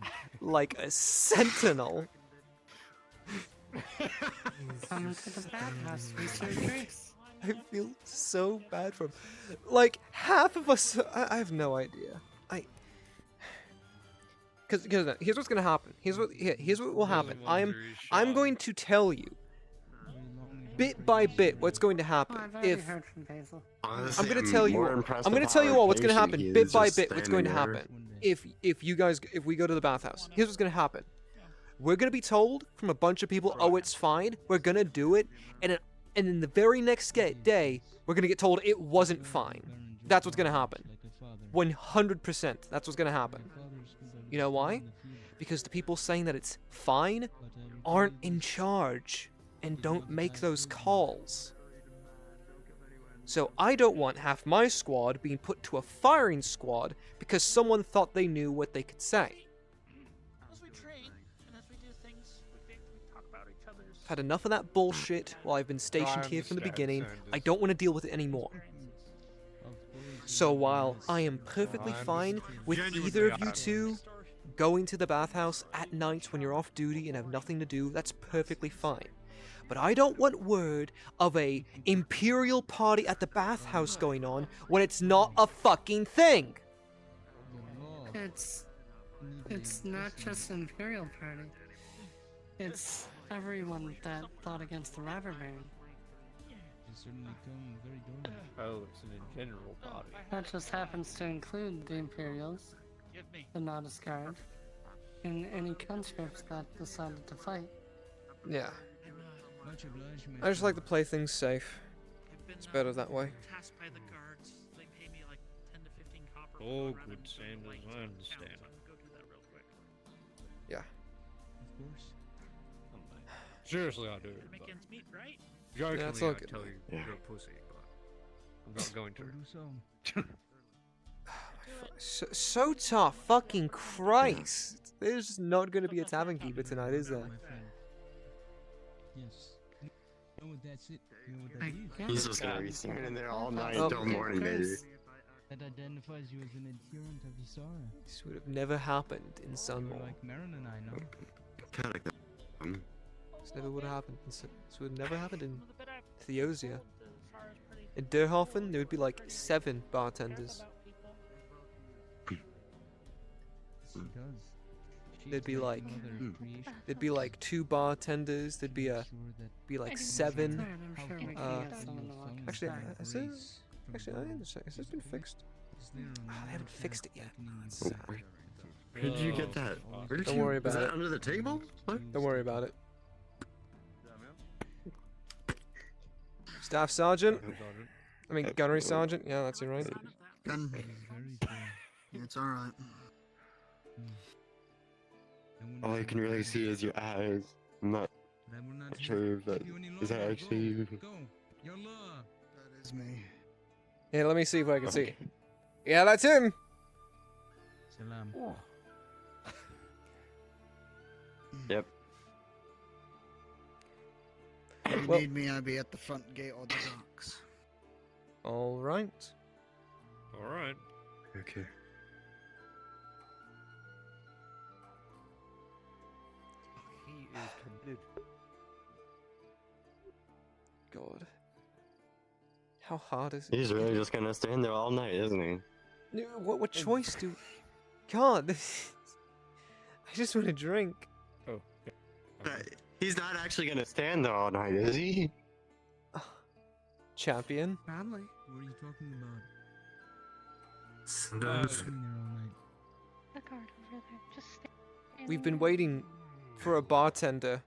like a sentinel. Come to the bathhouse, we serve drinks. I feel so bad for him. Like, half of us. I have no idea. Because here's what's gonna happen. Here's what will happen. I'm going to tell you, bit by bit, what's going to happen. Oh, I've already heard from Basil. I'm gonna tell you. I'm gonna tell you all what's gonna happen, bit by bit. What's going to happen if we go to the bathhouse. Here's what's gonna happen. We're gonna be told from a bunch of people, oh, it's fine. We're gonna do it, and in the very next day, we're gonna get told it wasn't fine. That's what's gonna happen. 100%. That's what's gonna happen. You know why? Because the people saying that it's fine aren't in charge and don't make those calls. So I don't want half my squad being put to a firing squad because someone thought they knew what they could say. As we train and as we do things, we talk about each other's. I've had enough of that bullshit while I've been stationed here from the beginning. I don't want to deal with it anymore. So while I am perfectly fine with either of you two going to the bathhouse at night when you're off duty and have nothing to do, that's perfectly fine. But I don't want word of a imperial party at the bathhouse going on when it's not a fucking thing. It's not just an Imperial party. It's everyone that fought against the robber baron. Oh, it's an general party. That just happens to include the Imperials, the Nautics Guard, and any conscripts that decided to fight. Yeah. I just like to play things safe. It's better that way. Tasked by the guards. They pay me like 10 to 15 copper. Oh, good Sanders, I understand. Go do that real quick. Yeah. Of course. Seriously, I do. Make ends meet, right? Jokingly, Yeah, it's all I good. tell you you're a pussy, but I'm not going to. So tough, fucking Christ. There's not going to be a tavern keeper tonight, is there? Yes. what that's it. You know what that is? He's just gonna be standing there all night Oh, till morning, maybe. That identifies you as an adherent of Isara. This would have never happened in Sunmore. Like Marin and I know. This never would have happened. This would have never happened in Theosia. In Derhofen, there would be like 7 bartenders. There'd be like, 2 bartenders. There'd be like 7. Actually, has this been fixed? Oh, they haven't fixed it yet. Oh, that's sad. Where did you get that? Don't worry about is it. that under the table? What? Don't worry about it. Staff sergeant. I mean, gunnery sergeant. Yeah, that's it, right? Gun. It's alright. All I can really see is your eyes. I'm not sure if that is that actually you. That is me. Yeah, let me see if I can see. Yeah, that's him. Salam. Yep. If you need me, I'll be at the front gate or the docks. All right. All right. Okay. He is committed. God. How hard is it? He's really just gonna stand there all night, isn't he? No, what choice do? God, this. I just want to drink. Oh. He's not actually gonna stand there all night, is he? Champion. Bradley. What are you talking about? Sanders. Sitting there all night. The guard over there, just stay. We've been waiting for a bartender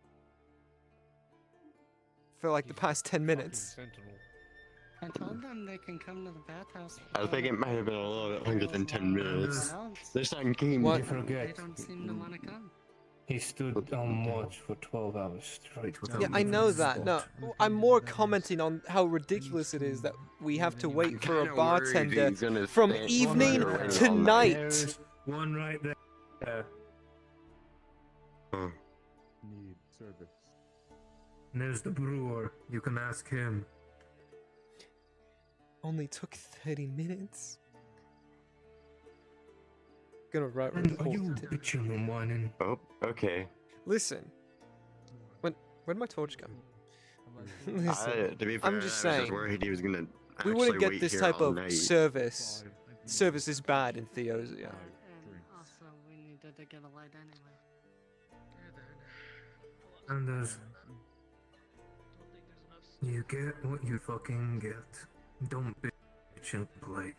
for like the past 10 minutes. I told them they can come to the bathhouse. I think it might have been a little bit longer than 10 minutes. They're starting game. What? They Forget. don't seem to want to come. He stood on watch for 12 hours straight without Yeah, I leaving know his that. No, spot. I'm more commenting on how ridiculous it is that we have to wait for a bartender from evening to night. There's one right there. Need service. And there's the brewer. You can ask him. Only took 30 minutes. Gonna write a Are report. you bitching and whining? Oh, okay. Listen. Where'd my torch go? Listen, To be fair, I'm just I was saying. just worried he was gonna. We wouldn't actually get wait this here type all of night. service. Service is bad in Theosia. Also, we needed to get a light anyway. Sanders. You get what you fucking get. Don't bitch and play.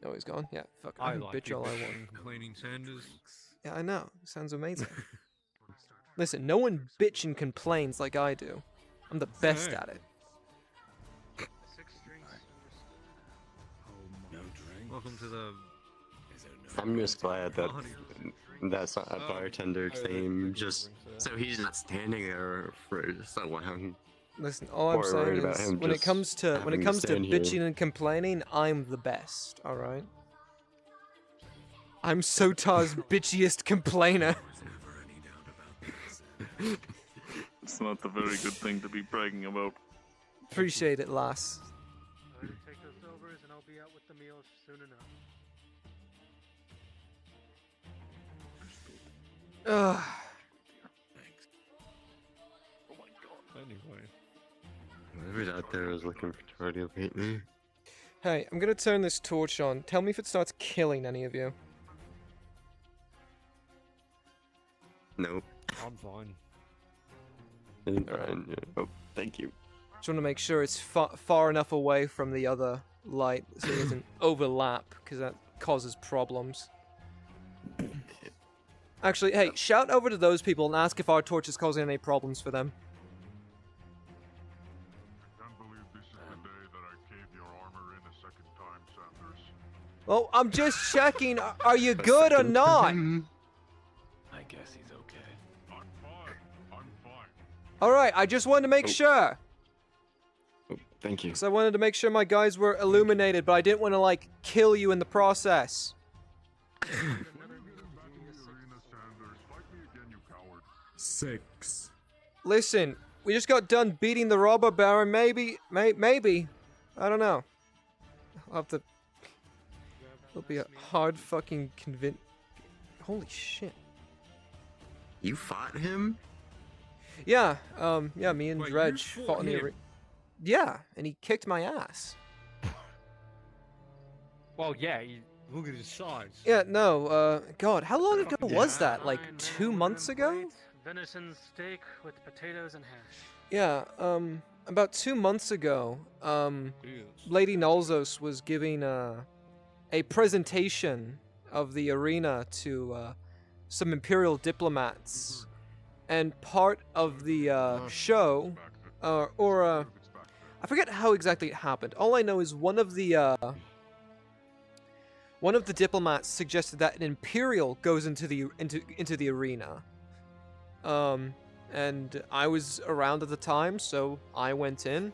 Oh, he's gone? Yeah, fuck. I I can like bitch you all I bitching want. and complaining, Sanders. Yeah, I know. Sounds amazing. Listen, no one bitch and complains like I do. I'm the best at it. Welcome to the. I'm just glad that that's not a bartender's name. Just so he's not standing there for so long. Listen, all I'm Or saying worried about is him when it just comes to having to stand here. bitching and complaining, I'm the best. All right. I'm Sotar's bitchiest complainer. It's not a very good thing to be bragging about. Appreciate it, lass. Take those silvers and I'll be out with the meals soon enough. Ugh. Anyway. Whoever's out there is looking for Tordio lately. Hey, I'm gonna turn this torch on. Tell me if it starts killing any of you. Nope. I'm fine. Alright. Oh, thank you. Just want to make sure it's far enough away from the other light so it doesn't overlap, because that causes problems. Actually, hey, shout over to those people and ask if our torch is causing any problems for them. Can't believe this is the day that I caved your armor in a second time, Sanders. Well, I'm just checking. Are you good or not? I guess he's okay. I'm fine. I'm fine. All right, I just wanted to make sure. Thank you. Because I wanted to make sure my guys were illuminated, but I didn't want to, like, kill you in the process. Six. Listen, we just got done beating the robber baron. Maybe. I don't know. I'll have to. It'll be a hard fucking convince. Holy shit. You fought him? Yeah, yeah, me and Wait, Dredge you fought in the him? arena. Yeah, and he kicked my ass. Well, yeah, look at his size. Yeah, no, God, how long ago was that? Like 2 months ago? Venison steak with potatoes and hash. Yeah, about 2 months ago, Lady Nalzos was giving, a presentation of the arena to, some Imperial diplomats. And part of the, show, I forget how exactly it happened. All I know is one of the diplomats suggested that an Imperial goes into the arena. And I was around at the time, so I went in.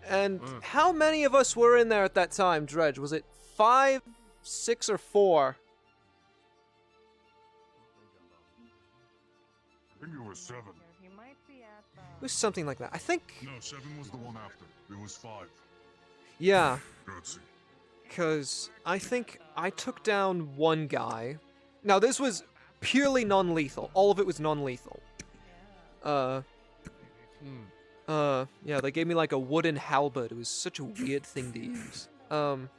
And how many of us were in there at that time, Dredge? Was it 5, 6, or 4? I think it was 7. It was something like that. I think. No, 7 was the one after. It was 5. Yeah. Gutsy. Because I think I took down one guy. Now, this was purely non-lethal. All of it was non-lethal. Yeah, they gave me like a wooden halberd. It was such a weird thing to use. So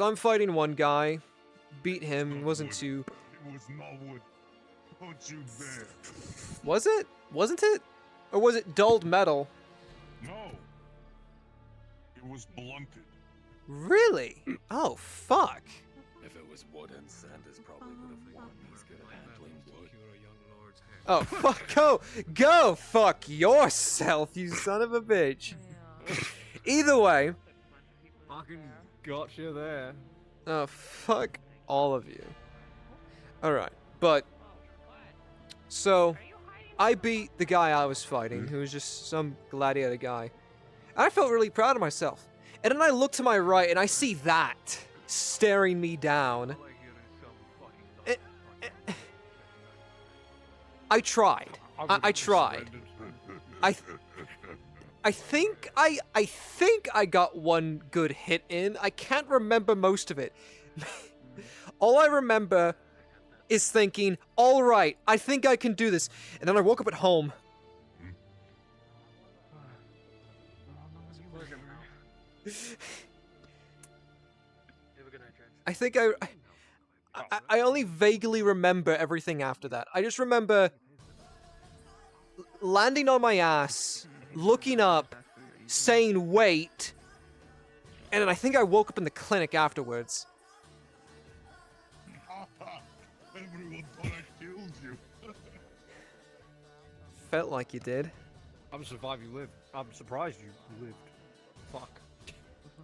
I'm fighting one guy. Beat him. Wasn't too... It was not wood. Don't you dare. Was it? Wasn't it? Or was it dulled metal? No. It was blunted. Really? Oh, fuck. If it was wood and Sanders probably would have won. He's good at handling wood. Oh, fuck. Go fuck yourself, you son of a bitch. Either way. Fucking gotcha there. Oh, fuck all of you. Alright, but... So, I beat the guy I was fighting, who was just some gladiator guy. And I felt really proud of myself. And then I look to my right, and I see that staring me down. I tried. I tried. I think I got one good hit in. I can't remember most of it. All I remember is thinking, all right, I think I can do this. And then I woke up at home. I think I only vaguely remember everything after that. I just remember landing on my ass, looking up, saying wait, and then I think I woke up in the clinic afterwards. Everyone thought I killed you. Felt like you did. I'm surprised you lived. I'm surprised you lived. Fuck.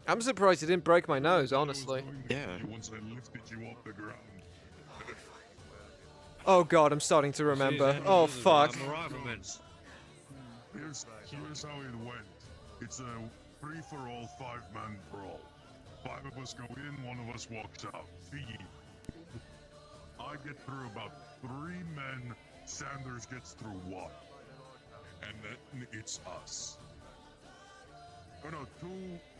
I'm surprised you didn't break my nose, honestly. Yeah. Once I lifted you off the ground. Oh god, I'm starting to remember. Oh fuck. Here's how it went. It's a free-for-all 5-man brawl. 5 of us go in, 1 of us walks out. I get through about 3 men, Sanders gets through 1. And then it's us. Oh no, 2,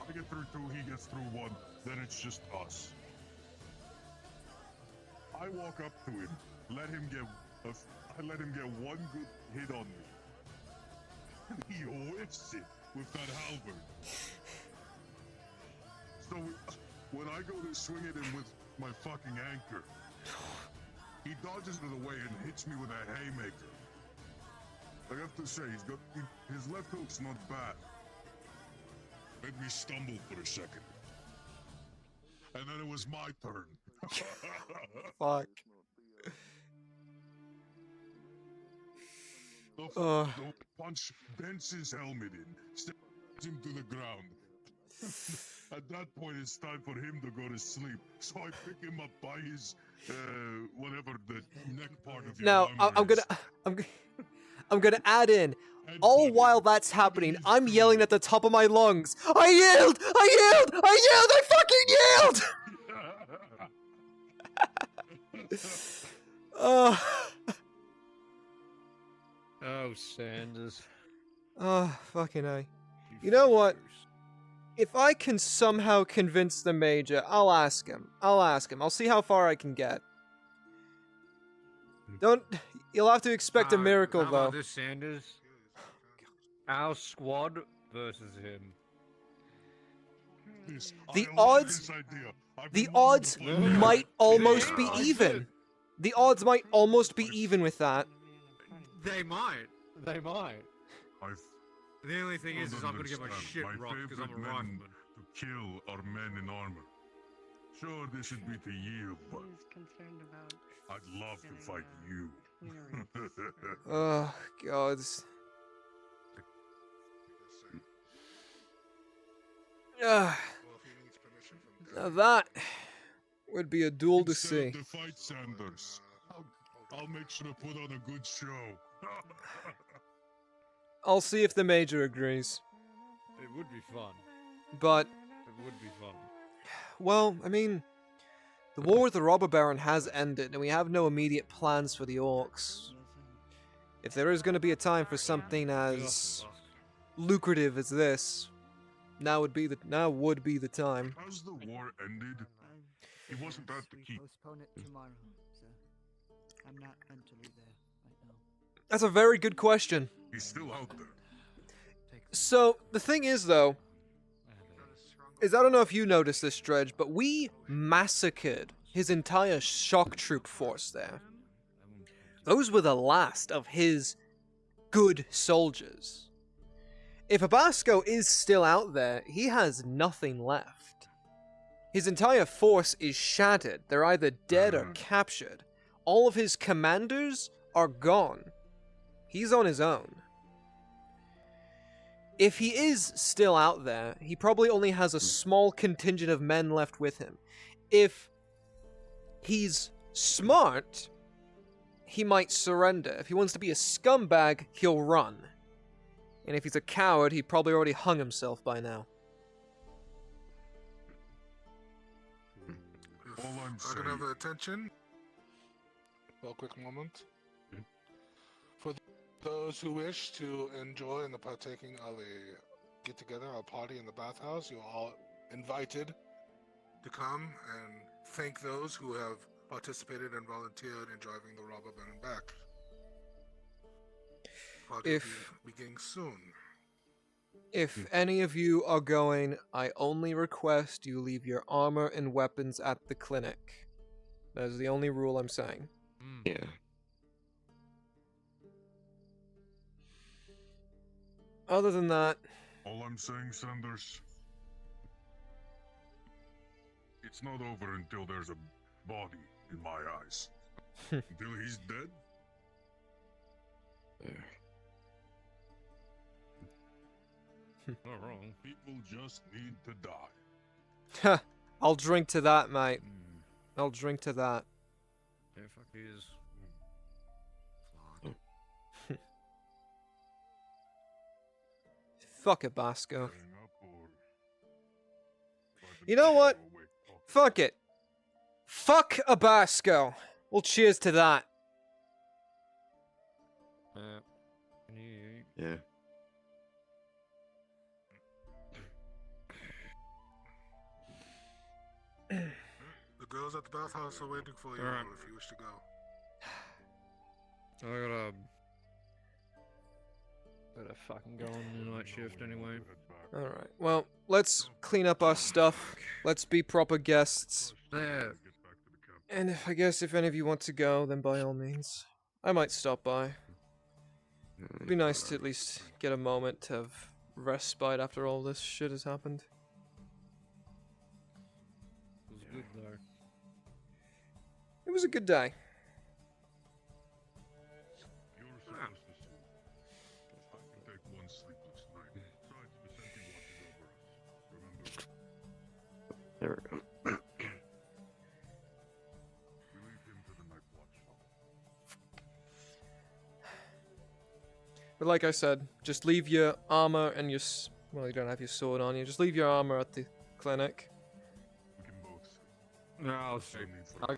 I get through 2, he gets through 1, then it's just us. I walk up to him, I let him get 1 good hit on me. And he whiffs it with that halberd. So when I go to swing at him with my fucking anchor, he dodges it of the way and hits me with a haymaker. I have to say, his left hook's not bad. Made me stumble for a second. And then it was my turn. Fuck. The punch dents his helmet in, sends him to the ground. At that point, it's time for him to go to sleep. So I pick him up by his, whatever the neck part of your Now, armor is. I'm gonna add in. All while that's happening, I'm yelling at the top of my lungs. I yield! I yield! I yield! I fucking yield! Oh, Sanders. Oh, fucking A. You know what? If I can somehow convince the Major, I'll ask him. I'll see how far I can get. You'll have to expect a miracle, how though. about this, Sanders? Our squad versus him. The odds might almost be even. The odds might almost be even with that. They might. The only thing is I'm gonna get my shit rocked because I'm a rifleman. To kill are men in armor. Sure, this should be to yield, but I'd love to fight you. Oh, God. Now that would be a duel to see. The fight, Sanders. I'll make sure to put on a good show. I'll see if the Major agrees. It would be fun. But, It would be fun. well, I mean, the war with the Robber Baron has ended, and we have no immediate plans for the Orcs. If there is going to be a time for something as lucrative as this, now would be the time. Has the war ended? It wasn't that the key. Postpone it tomorrow, sir. I'm not mentally there right now. That's a very good question. He's still out there. So, the thing is, though, is I don't know if you noticed this, Dredge, but we massacred his entire shock troop force there. Those were the last of his good soldiers. If Abasco is still out there, he has nothing left. His entire force is shattered. They're either dead or captured. All of his commanders are gone. He's on his own. If he is still out there, he probably only has a small contingent of men left with him. If he's smart, he might surrender. If he wants to be a scumbag, he'll run. And if he's a coward, he probably already hung himself by now. All I'm I saying. can have the attention. For a quick moment. For those who wish to enjoy in the partaking of a get-together, a party in the bathhouse, you're all invited to come and thank those who have participated and volunteered in driving the robber baron back. Party will be beginning soon. If any of you are going, I only request you leave your armor and weapons at the clinic. That is the only rule I'm saying. Yeah. Other than that... All I'm saying, Sanders, it's not over until there's a body in my eyes. Until he's dead? Not wrong. People just need to die. Ha! I'll drink to that, mate. I'll drink to that. Yeah, fuck he is. Fuck it, Bosco. You know what? Fuck it. Fuck a Bosco. Well, cheers to that. Yeah. The girls at the bathhouse are waiting for you Alright. if you wish to go. I gotta fucking go on the night shift anyway. Alright, well, let's clean up our stuff. Let's be proper guests. There. And if any of you want to go, then by all means. I might stop by. It'd be nice to at least get a moment to have respite after all this shit has happened. It was good though. It was a good day. There we go. But But like I said, just leave your armor and your well, you don't have your sword on you. Just leave your armor at the clinic. No, I'll see. I'll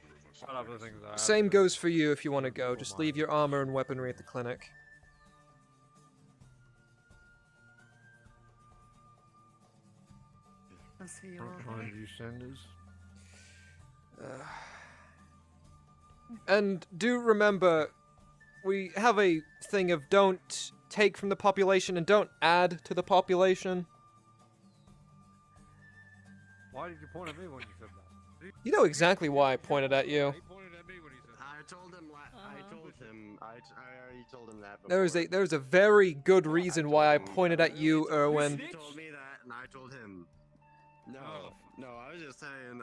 have the things I have Same to- goes for you if you want to go. Just leave your armor and weaponry at the clinic. I'll see you I'll over find there. you, Sanders. And do remember, we have a thing of don't take from the population and don't add to the population. Why did you point at me when you said that? You know exactly why I pointed at you. He pointed at me when he said that. I told him. I already told him that. There's a very good reason why I pointed at you, Erwin. He told me that, and I told him. No, no, I was just saying.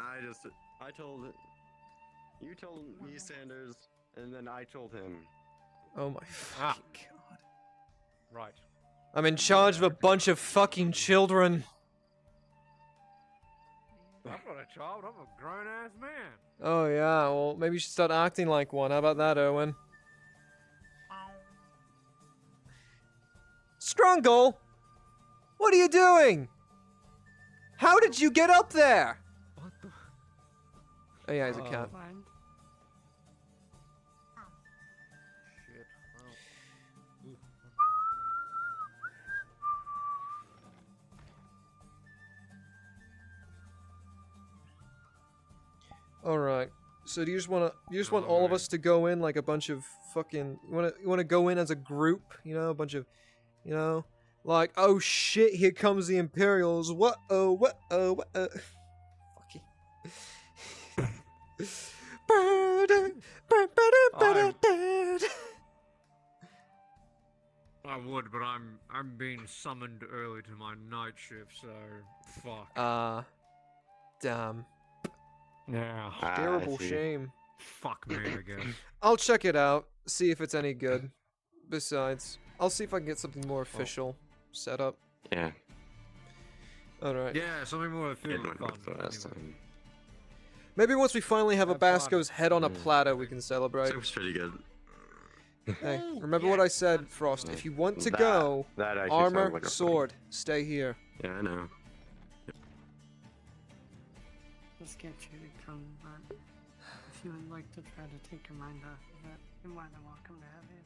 I told. You told me, Sanders, and then I told him. Oh my fucking god. Right. I'm in charge of a bunch of fucking children. I'm not a child, I'm a grown ass man. Oh yeah, well maybe you should start acting like one. How about that, Erwin? Strungle! What are you doing? How did you get up there? What the? Oh yeah, he's a cat. Shit. Well. All right. So do you just want all of us to go in like a bunch of fucking you want to go in as a group, a bunch of like, oh shit, here comes the Imperials. What fucking I would, but I'm being summoned early to my night shift, so fuck. Damn. Yeah. Terrible shame. Fuck me, I guess. I'll check it out, see if it's any good. Besides, I'll see if I can get something more official set up. Yeah. Alright. Yeah, something more official. Maybe once we finally have a Basco's head on a platter, we can celebrate. It was pretty good. Hey, remember what I said, Frost. If you want to go, that actually armor, sounds like a sword, stay here. Yeah, I know. Let's get you to come, but if you would like to try to take your mind off of it, you're more than welcome to have it.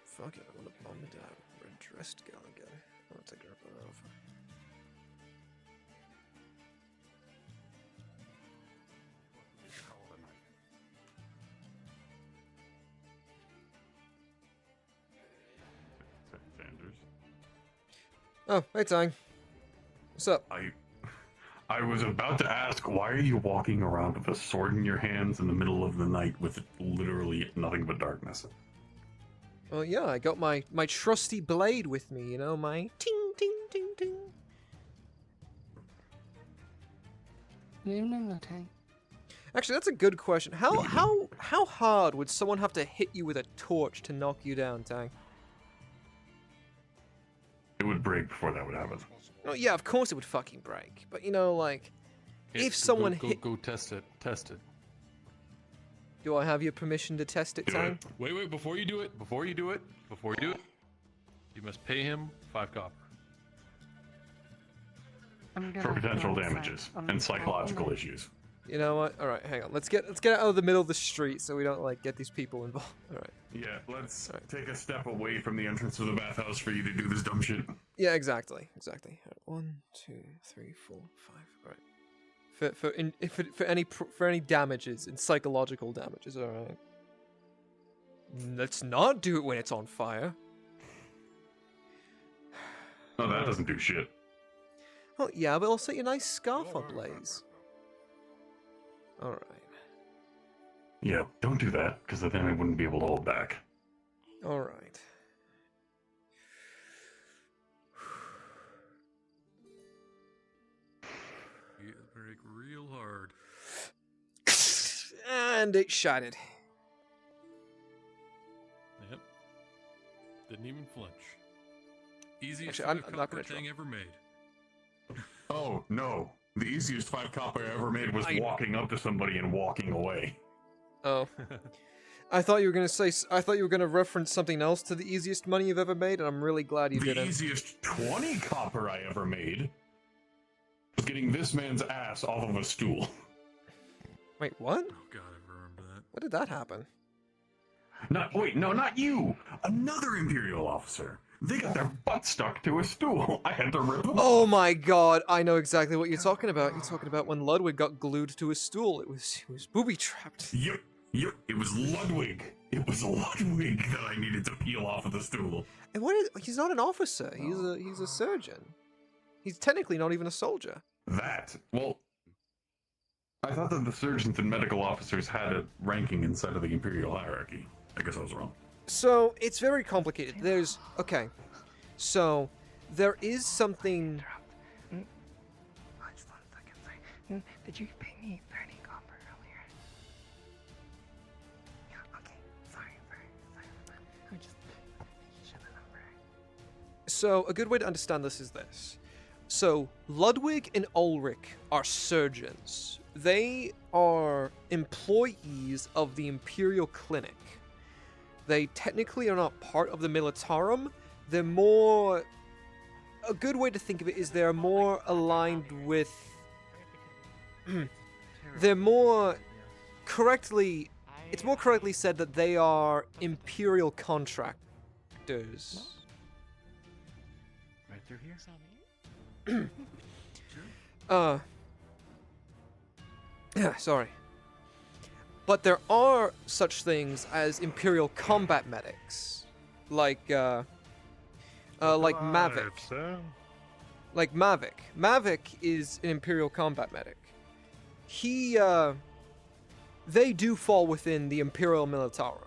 Fuck it, I want to bomb that red-dressed gal again. I want to take her up on alpha. Sanders. Oh, hey Tang. What's up? I was about to ask, why are you walking around with a sword in your hands in the middle of the night with literally nothing but darkness? Well, yeah, I got my trusty blade with me, my ting ting ting ting. Good evening, Lieutenant. Actually, that's a good question. How hard would someone have to hit you with a torch to knock you down, Tang? It would break before that would happen. Oh yeah, of course it would fucking break. But like, if someone hit, go test it. Test it. Do I have your permission to test it, Tang? Wait, before you do it, you must pay him 5 copper. For potential damages and psychological issues. You know what? All right, hang on. Let's get out of the middle of the street so we don't get these people involved. All right. Yeah, let's take a step away from the entrance of the bathhouse for you to do this dumb shit. Yeah, exactly. All right, 1, 2, 3, 4, 5. All right. For any damages and psychological damages. All right. Let's not do it when it's on fire. No, that doesn't do shit. Well, yeah, but I'll set your nice scarf ablaze. All right. Yeah, don't do that, because then I wouldn't be able to hold back. All right. Break real hard. And it shattered. Yep. Didn't even flinch. Easiest Actually, I'm five not copper gonna thing ever made. Oh, no. The easiest 5 copper I ever made was walking up to somebody and walking away. Oh. I thought you were gonna say. I thought you were gonna reference something else to the easiest money you've ever made, and I'm really glad you The didn't. easiest 20 copper I ever made was getting this man's ass off of a stool. Wait, what? Oh god, I remember that. What did that happen? Not you! Another Imperial officer. They got their butt stuck to a stool. I had to rip them Oh off. my god, I know exactly what you're talking about. You're talking about when Ludwig got glued to a stool. He was booby-trapped. Yep, it was Ludwig. It was Ludwig that I needed to peel off of the stool. And he's not an officer. He's a surgeon. He's technically not even a soldier. Well, I thought that the surgeons and medical officers had a ranking inside of the Imperial hierarchy. I guess I was wrong. So, it's very complicated. Okay. So, there is something... Just 1 second, sorry. Did you pay me 30 copper earlier? Yeah, okay. Sorry. I'm just making sure the number. So, a good way to understand this is this. So, Ludwig and Ulrich are surgeons. They are employees of the Imperial Clinic. They technically are not part of the Militarum. They're more... A good way to think of it is they're more aligned with... They're more correctly... It's more correctly said that they are Imperial contractors. Right through here? Sorry. But there are such things as Imperial combat medics, like Mavic. Like Mavic. Mavic is an Imperial combat medic. They do fall within the Imperial Militarum.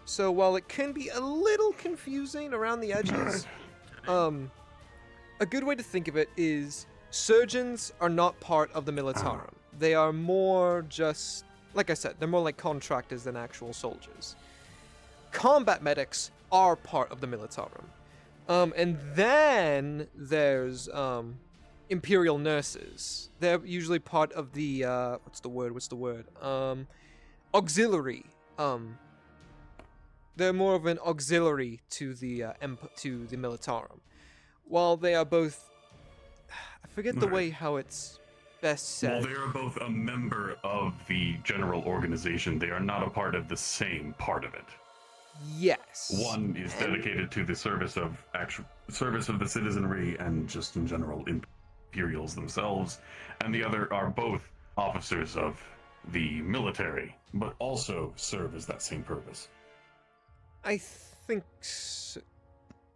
So while it can be a little confusing around the edges, a good way to think of it is surgeons are not part of the Militarum. They are more just, like I said, they're more like contractors than actual soldiers. Combat medics are part of the Militarum. And then there's Imperial nurses. They're usually part of the, what's the word? Auxiliary. They're more of an auxiliary to the Militarum. While they are both, I forget the way how it's best said. While they are both a member of the general organization, they are not a part of the same part of it. Yes. One is dedicated to the service of the citizenry and just in general Imperials themselves, and the other are both officers of the military, but also serve as that same purpose. I think so.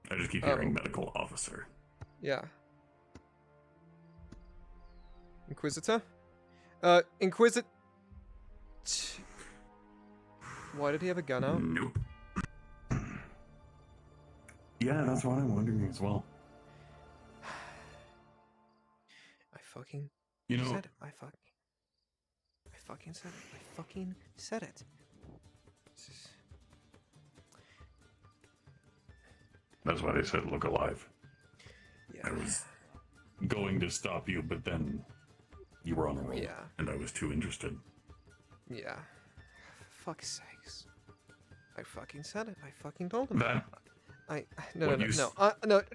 I just keep hearing medical officer. Yeah. Inquisitor? Inquisitor... Why did he have a gun out? Nope. Yeah, that's what I'm wondering as well. I fucking said it. I fucking said it. I fucking said it. That's why they said look alive. Yeah. I was going to stop you, but then you were on a roll, and I was too interested. Yeah. For fuck's sakes. I fucking said it. I fucking told him. No,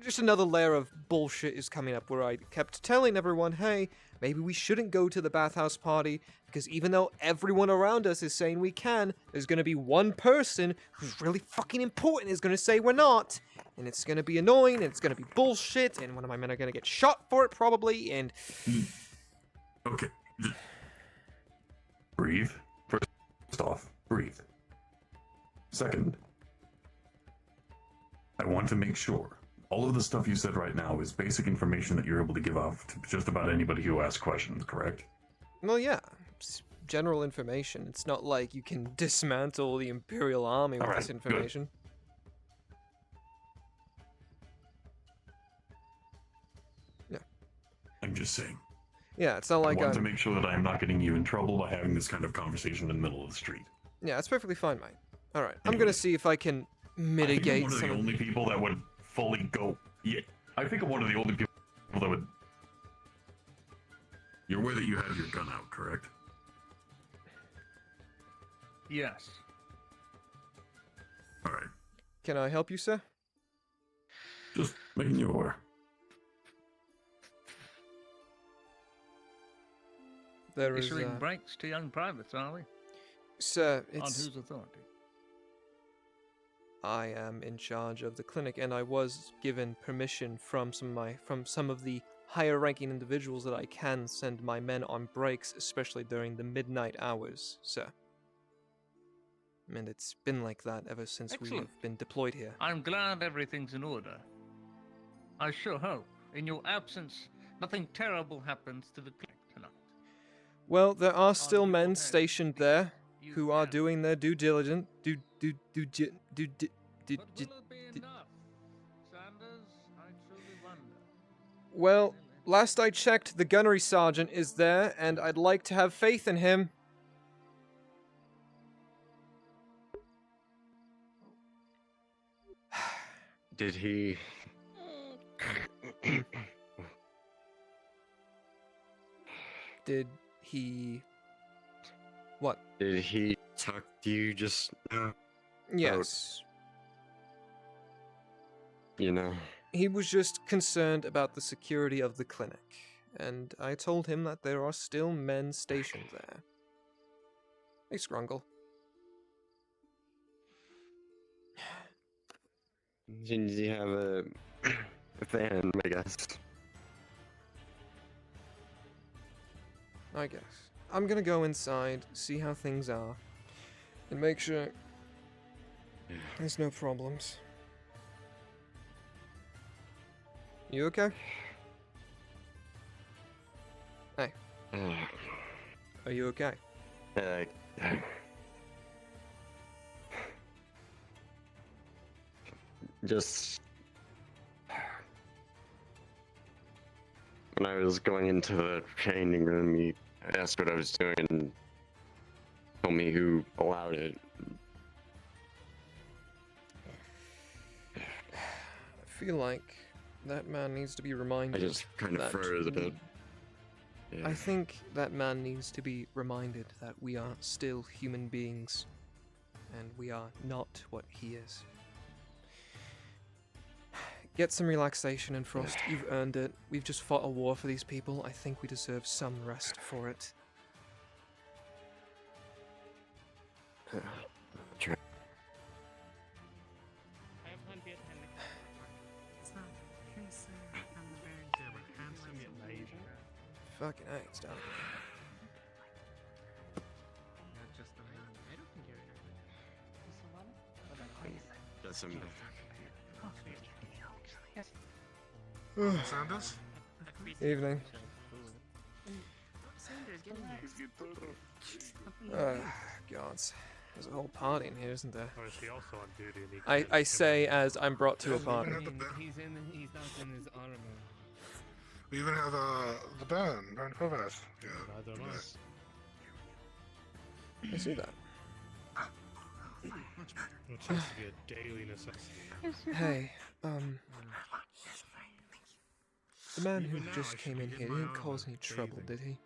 just another layer of bullshit is coming up where I kept telling everyone, hey, maybe we shouldn't go to the bathhouse party, because even though everyone around us is saying we can, there's gonna be one person who's really fucking important is gonna say we're not, and it's gonna be annoying, and it's gonna be bullshit, and one of my men are gonna get shot for it probably, and... Okay. Breathe. First off, breathe. Second, I want to make sure all of the stuff you said right now is basic information that you're able to give off to just about anybody who asks questions, correct? Well, yeah. It's general information. It's not like you can dismantle the Imperial Army with this information. Good. Yeah. I'm just saying. Yeah, it's not like I want to make sure that I am not getting you in trouble by having this kind of conversation in the middle of the street. Yeah, it's perfectly fine, mate. Alright, I'm gonna see if I can mitigate I think I'm one of the only people that would fully go. Yeah, I think I'm one of the only people that would. You're aware that you have your gun out, correct? Yes. All right. Can I help you, sir? Just making you aware. There is, Issuing breaks to young privates, are we? Sir, On it's... whose authority? I am in charge of the clinic, and I was given permission from some of the higher-ranking individuals that I can send my men on breaks, especially during the midnight hours, sir. And it's been like that ever since we Excellent. have been deployed here. I'm glad everything's in order. I sure hope, in your absence, nothing terrible happens to the clinic tonight. Well, there are still men stationed there who are doing their due diligence. But will it be enough? Sanders, I truly wonder. Well, last I checked, the gunnery sergeant is there, and I'd like to have faith in him. Did he? Did he... What? Did he talk to you just now? Yes. You know. He was just concerned about the security of the clinic, and I told him that there are still men stationed there. Hey, Scrungle. Did he have a fan, I guess? I guess. I'm gonna go inside, see how things are, and make sure there's no problems. You okay? Hey. Are you okay? Just when I was going into the training room, he asked what I was doing and told me who allowed it. I feel like that man needs to be reminded. I just kind of that froze a bit. Yeah. I think that man needs to be reminded that we are still human beings, and we are not what he is. Get some relaxation, and Frost, you've earned it. We've just fought a war for these people. I think we deserve some rest for it. Fucking A, it's down again. That's some. Sanders? Evening. Gods. There's a whole party in here, isn't there? Or is he also on duty? And he I say as I'm brought to a party. He's not in his armor. We even have the Baron Kovacs. Yeah. I don't know. I see that. Which has to be a daily necessity. Hey, the man who just came in here didn't cause any trouble, did he?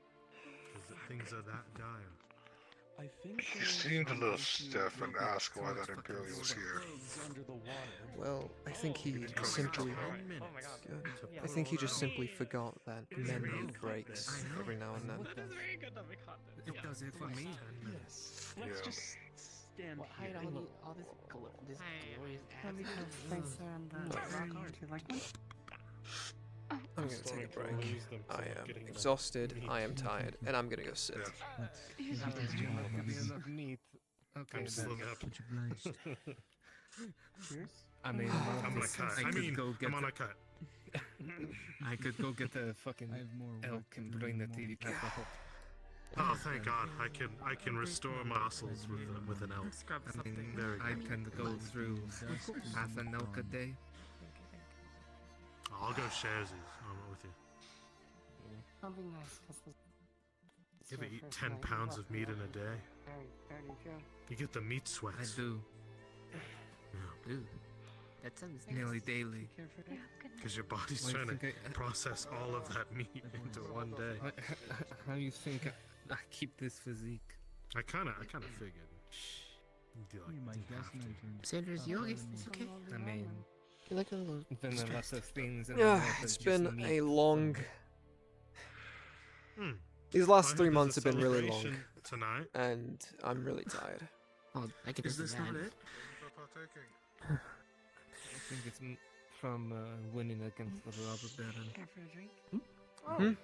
Because things are that dire. He seemed a little stiff and asked why that Imperial was here. Well, I think he simply... Good. I think he just simply forgot that men need breaks every now and then. It does it for me. Let's just stand hide all this glorious I'm gonna take a break. I am exhausted, I am tired, and I'm gonna go sit. Okay, I'm still up. I mean, I'm gonna cut. I could go get I'm on a cut. I could go get the fucking elk and bring the TV back up. Oh, thank God! I can restore my muscles with an elk. I mean, I can go through half an elk a day. I'll go sharesies. I'm with you. Something nice. You ever eat 10 pounds of meat in a day? Very true. You get the meat sweats. I do. Yeah. Dude, That sounds nearly daily. Because your body's Why do you trying to think I- process all of that meat into one day. How do you think I keep this physique? I kind of figured. You like, didn't have to. Sanders, you okay? Okay. I mean, You like a little. then there are lots of things in Yeah, life that's it's just been meat, a long. Hmm. These Well, I last heard 3 there's months a have been really long, celebration tonight. and I'm really tired. Oh, I can Is this not it? I think it's from winning against the robber baron. Care for a drink?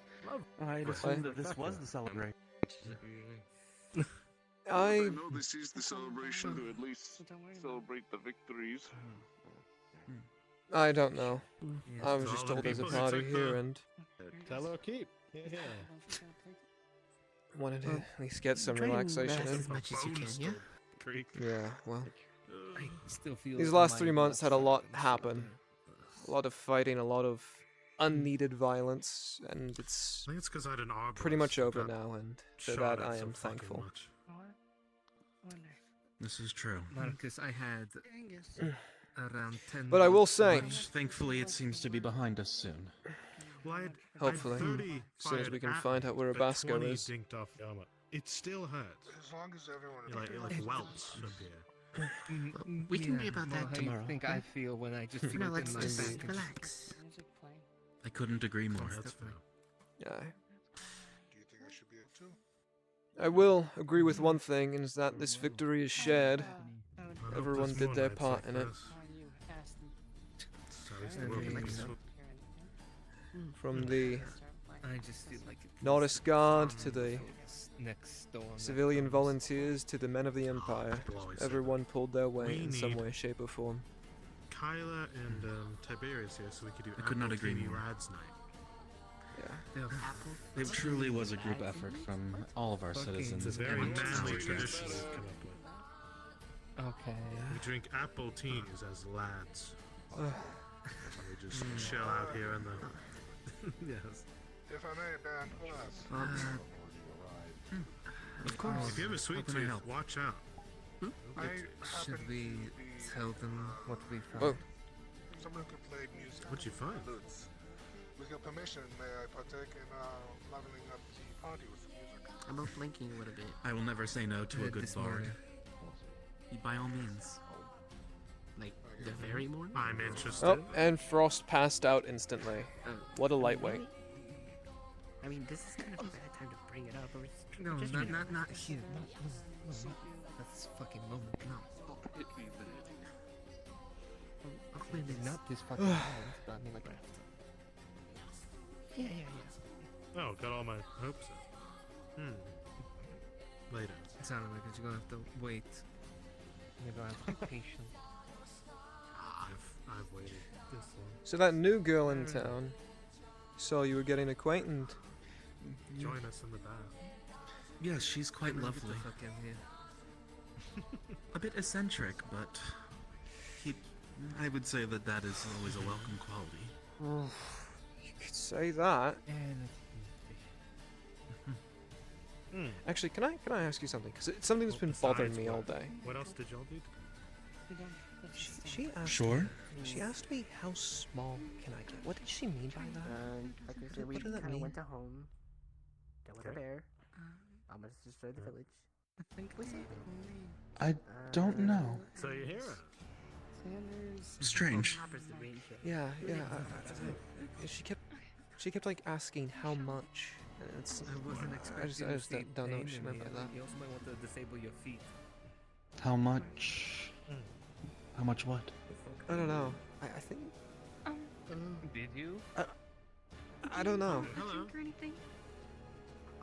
Hmm? I'd assumed that this was the celebration. I know this is the celebration to at least celebrate the victories. I don't know. I was So just all the told there's a people who party took here the- and Tell her keep. Yeah. wanted to at least get some Try and relaxation rest in. as much as you can, yeah? Creek. Yeah, well, I still feel these my last 3 months blood had a lot starting to happen. A lot of fighting, a lot of unneeded violence, and I it's think it's because I had an arborist pretty much that over got now, and for shot that at I so am fucking thankful. much. This is true. Marcus, I had around 10. But I will say, Which, thankfully, it seems to be behind us soon. Well, I had hopefully, 30 as soon as we fired can at find me, out where but Abasco 20 is. dinked off the armor. It still hurts. As long as everyone It like welts up here. We can be about more that how tomorrow. You think I feel when I just No, feel it let's in my just back. relax. I couldn't agree more. That's fair. Yeah. Do you think I should be it too? I will agree with one thing, and is that this victory is shared. I hope Everyone there's did more their nights part like in it. this. So it's I the world mean, is so- From the I just feel like Nordis Guard to the next storm. that civilian comes. volunteers to the men of the Empire, people always say everyone pulled their weight We in some need- way, shape, or form. Kyla and Tiberius here, so we could do. I could not agree Appletini more. Lads Night. Yeah. It truly was a group effort from all of our citizens. It's a very and manly our tradition guests. we've come up with. Okay. We drink apple teas as lads. Ugh. And we just chill out here in the. Yes. If I may, Ben, who else? Of course. If you have a sweet How can I tooth, help? watch out. I Should happen we to be tell them what we found? Oh, someone who can play music. What'd you find? Flutes. With your permission, may I partake in leveling up the party with music? I'm out blinking a little bit. I will never say no to a good This bard. morning. By all means. Like, the very morning? I'm interested. oh, and Frost passed out instantly. Oh. What a lightweight. I mean, this is kind of a bad time to bring it up. But we're No, just not here. No. That's fucking moment. No. I'll clean this. Not this fucking moment, but I mean like Yeah, yeah, yeah. Oh, got all my hopes up. Later. It's not like you're gonna have to wait. You're gonna have to be patient. I've waited this long. So that new girl in town saw you were getting acquainted. Join us in the bath. Yes, she's quite Get the lovely. fuck in here. A bit eccentric, but I would say that that is always a welcome quality. Oh, you could say that. Actually, can I ask you something? Because it's something that's been bothering me all day. What else did y'all do? She asked. Sure. She asked me how small can I get. What did she mean by that? I can say we What did that kind of mean? went to home. There was a bear. Almost destroyed the village. I think we said I don't know. So you hear her? Strange. Yeah, yeah. She kept like asking how much. And it's. I wasn't I expecting just to see don't know what pain she in meant here. by that. You also might want to disable your feet. How much? How much what? I don't know. I think. Did you? I don't know. Hello. Or anything?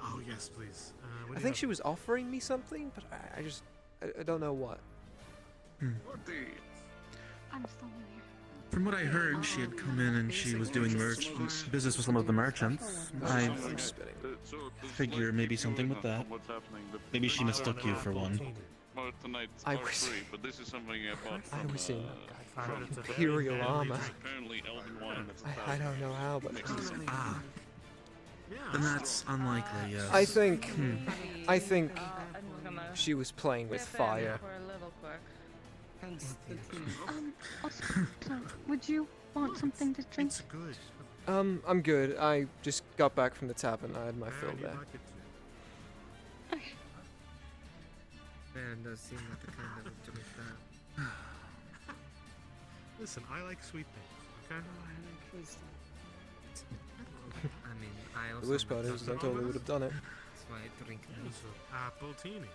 Oh yes, please. What I do you think have? she was offering me something, but I don't know what. I'm still new here. From what I heard, she had come in and she was doing business with some of the merchants. I I'm spitting. figure maybe something with that. What's happening? Maybe she mistook you for one. Well, tonight's I part was- 3, but this is something I bought I from, was in from Imperial armor. apparently Elven wine. That's I don't know how, but Ah. Then that's unlikely, yes. I think she was playing with fire. For a little quick. Also, would you want something to drink? It's good. I'm good. I just got back from the tavern. I had my fill You there. like it too. Man does seem like the kind that would drink that. Listen, I like sweet things, okay? I mean, I also. The worst part like is I something. totally would have done it. That's why I drink them. It's an apple teeny.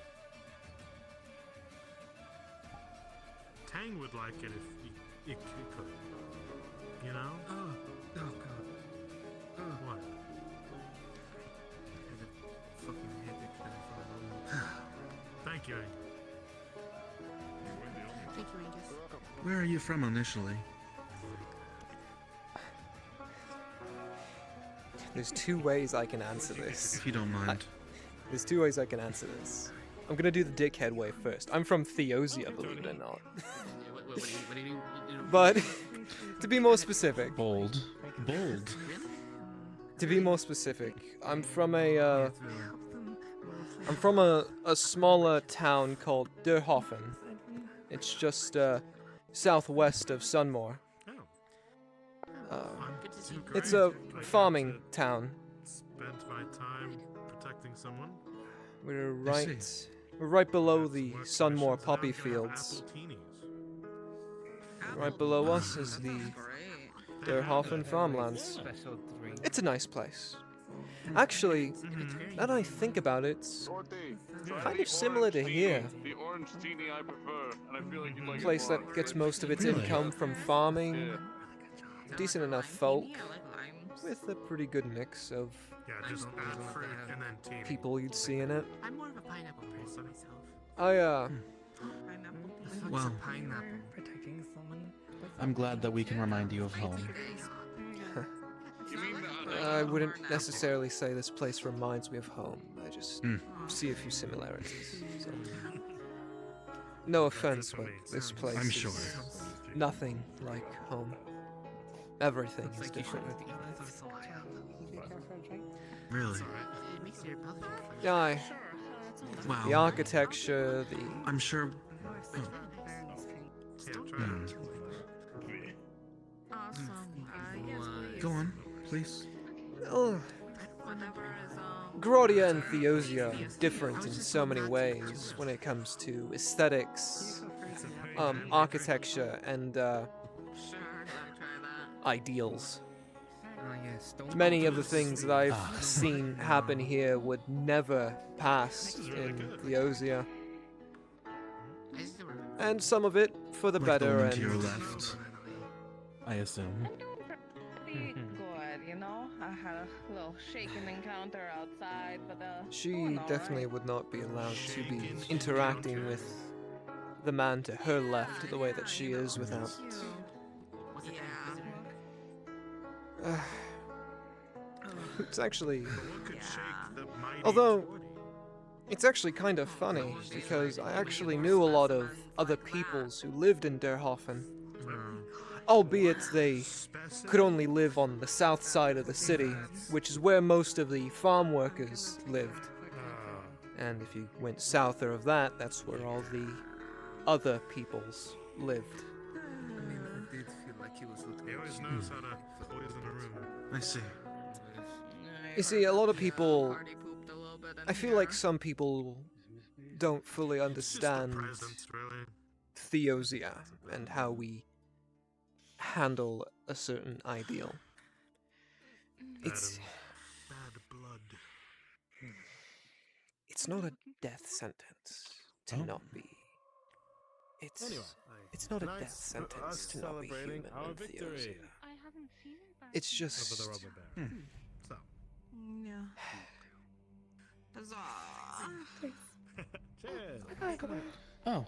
Tang would like it if he could. You know? Oh god. What? I had a fucking headache there for a moment. Thank you, Angus. Thank you, Angus. Where are you from initially? There's two ways I can answer this. If you don't mind. There's two ways I can answer this. I'm gonna do the dickhead way first. I'm from Theosia, believe it or not. But to be more specific. Bold. Bold. To be more specific, I'm from a smaller town called Derhofen. It's just southwest of Sunmore. It's a farming town. Spent my time protecting someone. We're right below the Sunmore poppy fields. Right below us is the Derhofen farmlands. It's a nice place. Actually, now that I think about it, it's kind of similar to here. The orange genie I prefer, and I feel like you'd like Place that gets most of its income from farming. Decent enough folk, with a pretty good mix of Just add fruit and then teeny. people you'd see in it. I'm more of a pineapple person myself. Well, Pineapple. Protecting someone. I'm glad that we can remind you of home. I wouldn't necessarily say this place reminds me of home. I just see a few similarities. So. No offense, but this place I'm sure. is nothing like home. Everything is different. Really? Yeah, Wow. the architecture, the... I'm sure. Go on, please. Oh, Grodia and Theosia are different in so many ways when it comes to aesthetics, architecture, and ideals. Many of the things that I've seen happen here would never pass in Theosia. And some of it for the Like better, the one and to your left, I assume. Good, you know. I had a little shaken encounter outside, but she definitely would not be allowed to be interacting with the man to her left the way that she is without. It's actually. Although, it's actually kind of funny, because I actually knew a lot of other peoples who lived in Derhofen. Albeit they could only live on the south side of the city, which is where most of the farm workers lived. And if you went south of that, that's where all the other peoples lived. I mean, I did feel like he was looking. He always knows how to poison a room. I see. You see, a lot of people... I feel like some people don't fully understand Theosia and how we handle a certain ideal. It's... It's not a death sentence to not be... It's not a death sentence to not be human in Theosia. It's just... So. Yeah. Huzzah. Oh,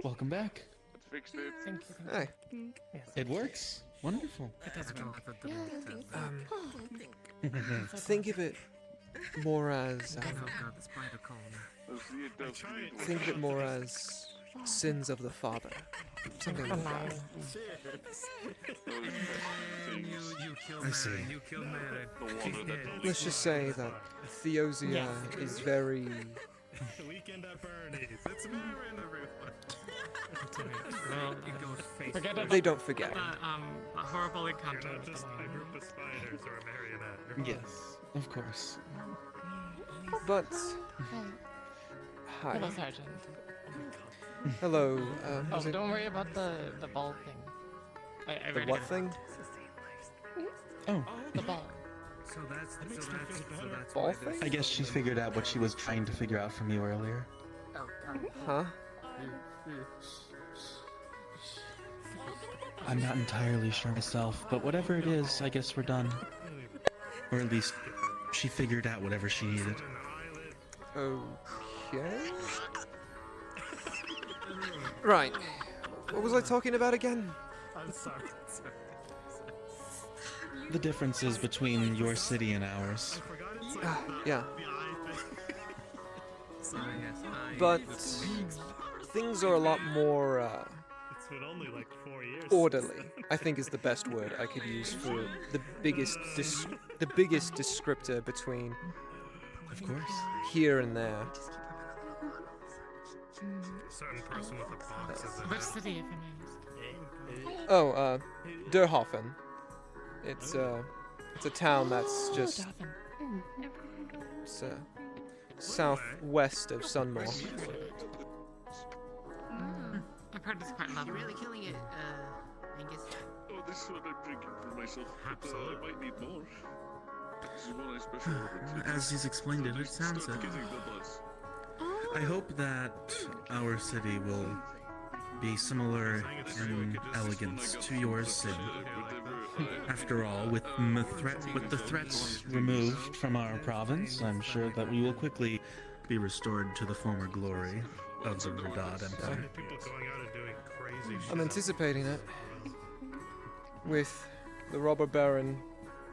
welcome back. Fixed it. Thank you. Hey. It works. Wonderful. Think of it more as... think of it more as sins of the father. Something like that. I see. Let's just say that Theosia is very Weekend at Bernie's. It's Marin, everyone. Forget about They don't forget. the horrible encounter. You're not just a group of spiders or a marionette. You're Yes, of course. But hi. Hello, Sergeant. Hello. Oh, is it don't worry about the ball thing. I the read what it. thing? Oh, The ball. So that's Ball thing? I guess she figured out what she was trying to figure out from you earlier. Huh? I'm not entirely sure myself, but whatever it is, I guess we're done. Or at least, she figured out whatever she needed. Okay. Right. What was I talking about again? I'm sorry. The differences between your city and ours. Yeah. Sorry, yes. But things are a lot more It's been only like 4 years. orderly, I think is the best word I could use for the biggest descriptor between Of course. here and there. A certain person with a box is Which city, if I may ask? Oh, Derhofen. It's a town that's just it's southwest of Sunmore. I've heard it's quite lovely. You're really killing it, Angus. Oh, this is what I'm drinking for myself. But, I might need more. This is one I special ordered. As he's explained it, it sounds it. Kidding, God bless. I hope that our city will be similar in elegance to yours, Sid. After all, with the threats removed from our province, I'm sure that we will quickly be restored to the former glory of the Radad Empire. People going out and doing crazy shit. I'm anticipating it. With the robber baron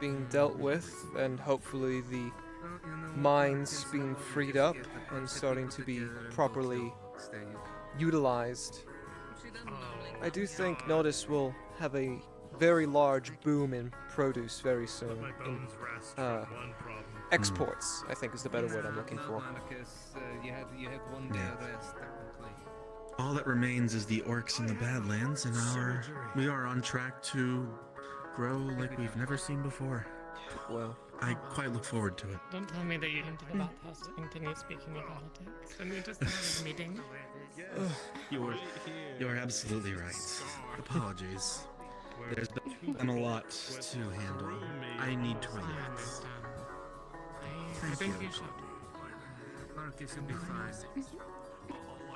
being dealt with, and hopefully the mines being freed up and starting to be properly utilized, I do think Nodus will have a very large boom in produce very soon. In, exports, I think is the better word I'm looking for. You had one day rest, technically. All that remains is the orcs in the Badlands, and we are on track to grow like we've never seen before. Well, I quite look forward to it. Don't tell me that you came to the bathhouse to continue speaking of politics. And we just had a meeting. You're absolutely right. Apologies. There's been a lot to handle. I need to relax. I think you should. Marcus will be fine.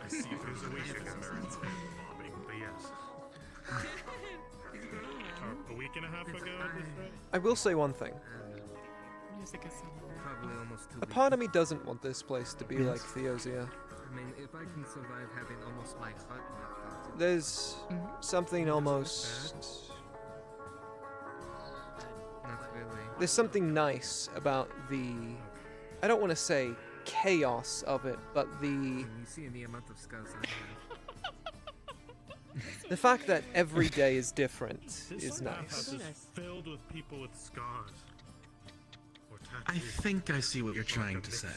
I see if there's a week ago Marin's bombing, but yes. Or a week and a half ago at this rate? I will say one thing. Music is Probably almost 2 A part of me doesn't want this place to be like Theosia. I mean, if I can survive having almost my hut knocked out, There's something almost... not really. There's something nice about the... I don't want to say chaos of it, but the... You see the amount of scars I have. The fact that every day is different is Bathhouse nice. is filled with people with scars. Or I tattoos. think I see what you're trying to say.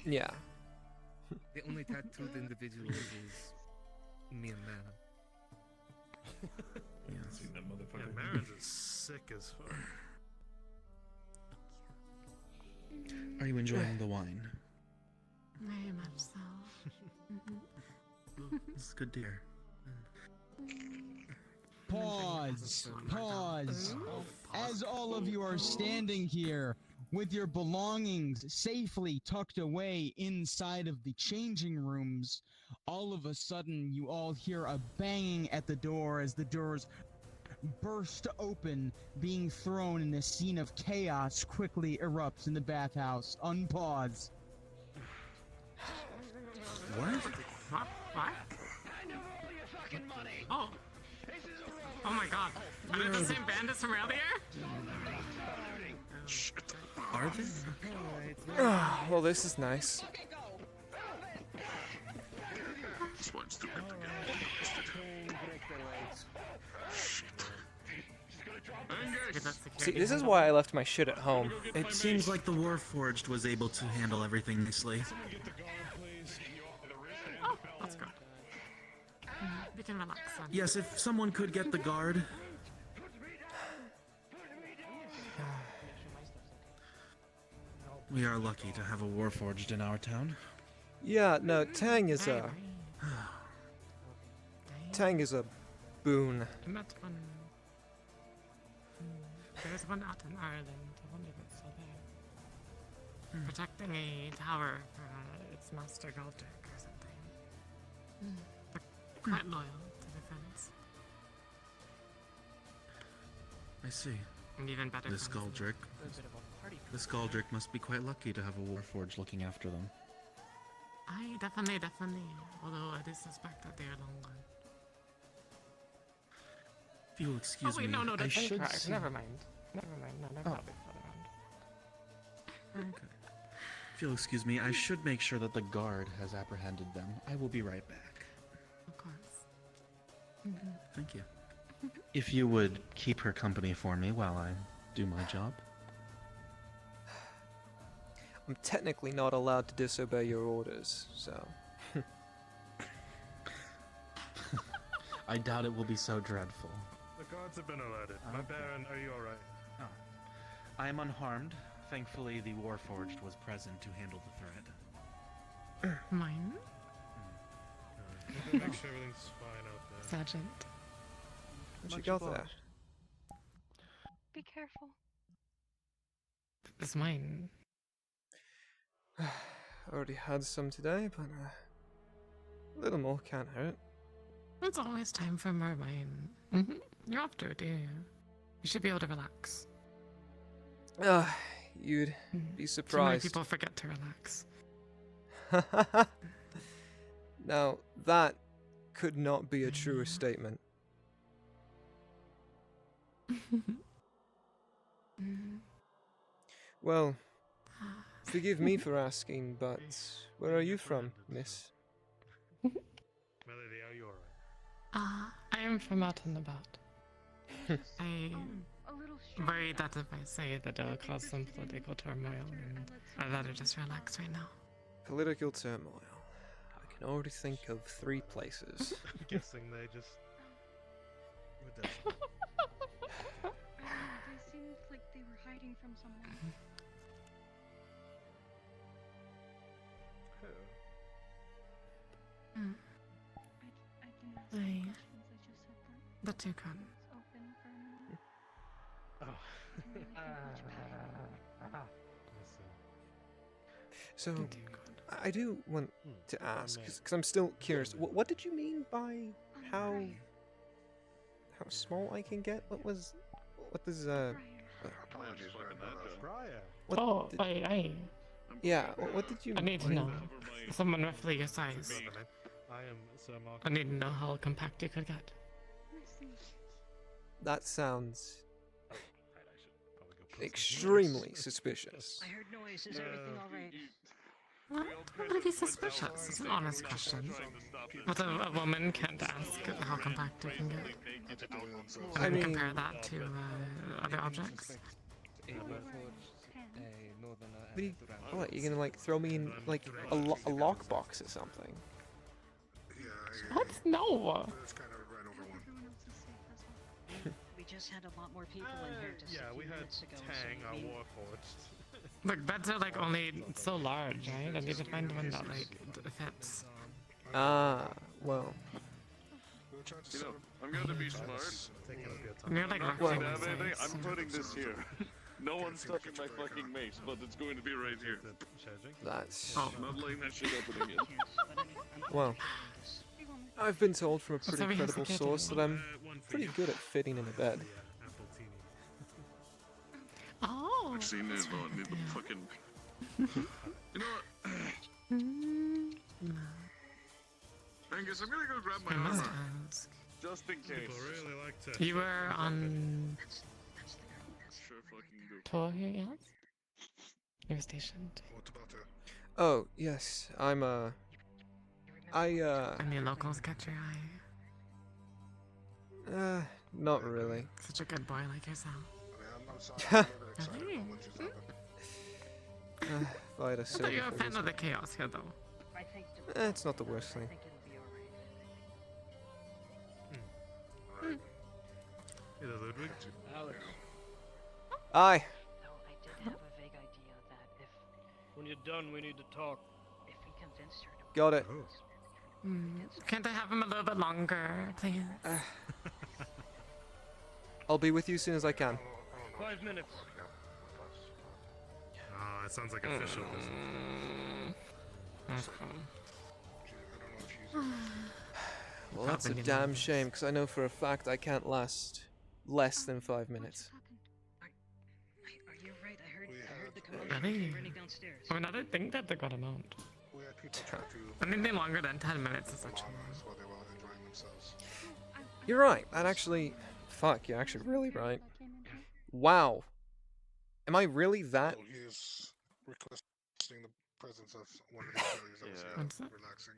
Yeah. The only tattooed individual is me and man. Yeah, Marin's is sick as fuck. Are you enjoying the wine? Very much so. It's good to hear. Pause. Pause. As all of you are standing here with your belongings safely tucked away inside of the changing rooms, all of a sudden you all hear a banging at the door as the doors burst open, being thrown, and a scene of chaos quickly erupts in the bathhouse. Unpause. What? What? Oh. Oh my god. Are they the same bandits from earlier? Are they? Well, this is nice. This one's too good to get See, this is why I left my shit at home. It seems like the Warforged was able to handle everything nicely. That's good. We can relax then. Yes, if someone could get the guard. We are lucky to have a warforged in our town. Yeah, no, Tang is a boon. I met one. There's one out in Ireland. I wonder if it's still there. Protecting a tower for its master Galdric or something. They're quite loyal to their friends. I see. And even better This friends. Galdric. This Galdric must be quite lucky to have a warforged looking after them. Aye, definitely. Although I do suspect that they are long gone. If you'll excuse wait, me, no, I that's should incorrect. see... Never mind. No, they're Oh. probably further around. Okay. If you'll excuse me, I should make sure that the guard has apprehended them. I will be right back. Of course. Thank you. If you would keep her company for me while I do my job. I'm technically not allowed to disobey your orders, so... I doubt it will be so dreadful. The guards have been alerted. My Okay. Baron, are you alright? Oh. I am unharmed. Thankfully, the Warforged was present to handle the threat. Mine? Make sure everything's fine out there. Sergeant. What you got there? Be careful. It's mine. I already had some today, but a little more can't hurt. It's always time for more wine. You're off to it, do you? You should be able to relax. You'd be Too many surprised. people forget to relax. Now, that could not be a truer statement. Well, forgive me for asking, but where are you from, miss? Melody, are you alright? I am from out and about. I worry that if I say that it will cause some political turmoil, and I'd rather just relax right now. Political turmoil. I can already think of 3 places. I'm guessing they just... They seemed like they were hiding from someone. I didn't ask any questions, I just said that But you can. it's open for a minute. Oh. Didn't really think much about it. So, I do want to ask, because I'm still curious. What did you mean by how small I can get? What does what Oh, did- I. Yeah, what did you? I need to know. Someone roughly your size. I am Sir Mark. I need to know how compact you could get. That sounds extremely suspicious. I heard noise. Is everything all right? Well, why would it be suspicious? It's an honest question. But a woman can't ask how compact you can get. I mean- compare that to other objects. What, you gonna like throw me in like a lockbox or something? What? No. We just had a lot more people in here just Yeah, a few we had minutes ago. Tang, so our maybe- warforged. Look, beds are like only so large, right? I need to find one that like fits. Ah, well. You know, I'm gonna be smart. You're like Not roughly to my have anything, size. I'm putting this here. No one's touching my fucking mace, but it's going to be right here. That's I'm not laying that shit opening it. well. I've been told from a pretty Sorry, credible how's the source kid? that I'm pretty good at fitting in a bed. Oh. I've seen it, but I need the fucking. You know what? Angus, I'm gonna go grab my I must armor. ask. Just in case. People really like to. You were on Sure fucking do. tour here, yes? You were stationed. Oh, yes, I'm Any locals catch your eye? not really. Such a good boy like yourself. Really? If I had a I thought silver you were a for fan this of the one. chaos here, though. It's not the worst thing. Either Ludwig. Alex, Aye. Though I did have a vague idea that if when you're done, we need to talk. we convinced her to Got it. Can't I have him a little bit longer, please? I'll be with you as soon as I can. 5 minutes. Oh, it sounds like official business. Well, that's a damn shame, because I know for a fact I can't last less than 5 minutes. Are you right? I heard the commotion Really? running downstairs. I mean, I don't think that's a good amount. We had people try to Anything longer than 10 minutes is actually. while they were enjoying themselves. You're right. That actually... Fuck, you're actually really right. Wow. Am I really that... He is requesting the presence of one of the employees that was relaxing.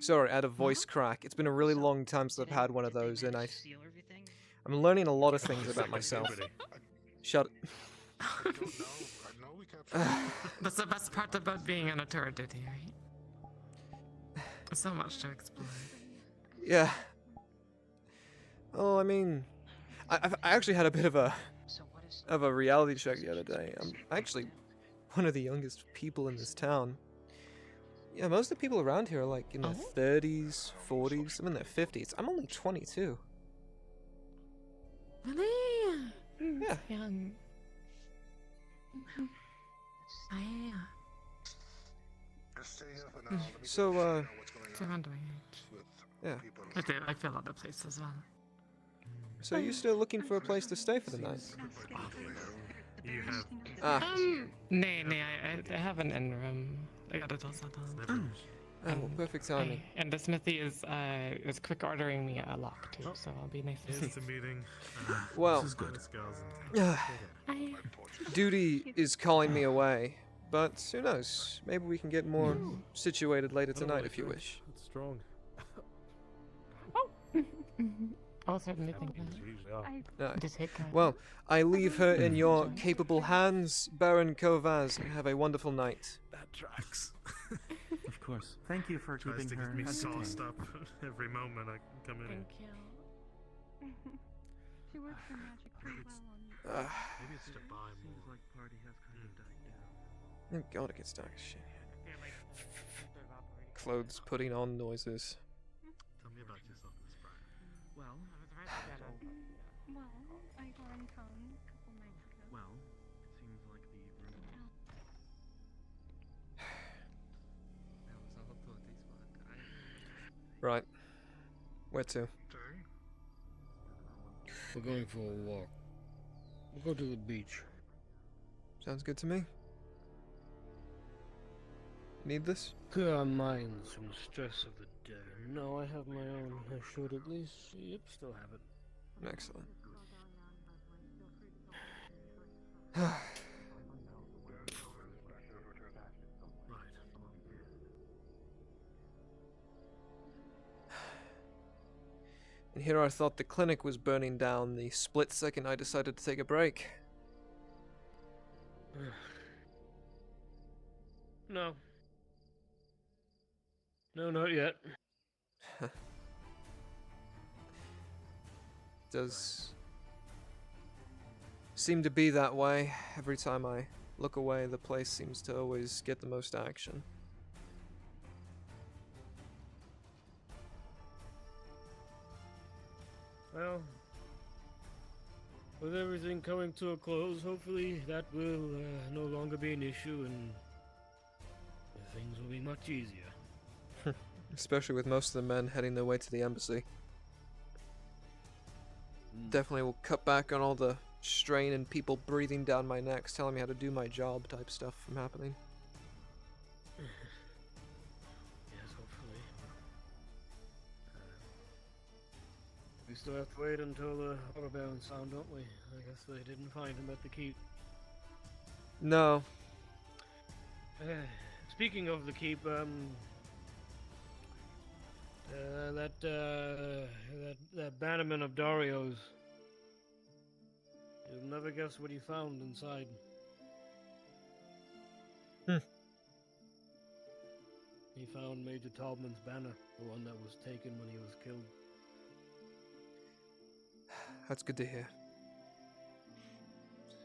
Sorry, I had a voice crack. It's been a really long time since I've had one of those, and I'm learning a lot of things about myself. Shut... That's the best part about being an authority, right? So much to explore. Yeah. Oh, I mean... I actually had a bit of a reality check the other day. I'm actually one of the youngest people in this town. Yeah, most of the people around here are like in their 30s, 40s, some in their 50s. I'm only 22. Really? Yeah. Young. So, So I'm doing it. yeah. I do. I feel other places as well. So you're still looking for a place to stay for the night? You have. Nay, I have an inn room. I got it all set up. Oh, well, perfect timing. And the smithy is quick ordering me a lock too, so I'll be nice to see. It's a meeting. Well, This is good. duty is calling me away, but who knows? Maybe we can get more situated later tonight if you wish. It's strong. I'll certainly think Aye. to take care. Well, I leave her in your capable hands, Baron Kovaz, and have a wonderful night. That tracks. Of course. Thank you for Tries keeping to her get me entertained. sauced up every moment I come in. Thank you. She works her magic pretty well on you. Maybe it's to buy more. Seems like party has kind of died down. Thank God it gets dark as shit. Clothes putting on noises. Tell me about yourself, Miss Bryan. Well, Well, I got in town a couple nights ago. well, it seems like the room. Right. Where to? We're going for a walk. We'll go to the beach. Sounds good to me. Need this? Clear our minds from the stress of the day. No, I have my own. I should at least. Yep, still have it. Excellent. And here I thought the clinic was burning down the split second I decided to take a break. No. No, not yet. Does seem to be that way. Every time I look away, the place seems to always get the most action. Well, with everything coming to a close, hopefully that will no longer be an issue and things will be much easier. Especially with most of the men heading their way to the embassy. Definitely will cut back on all the strain and people breathing down my necks telling me how to do my job type stuff from happening. Yes, hopefully. We still have to wait until the Horror Baron's found, don't we? I guess they didn't find him at the keep. No. Speaking of the keep, that bannerman of Dario's. You'll never guess what he found inside. He found Major Taubman's banner, the one that was taken when he was killed. That's good to hear.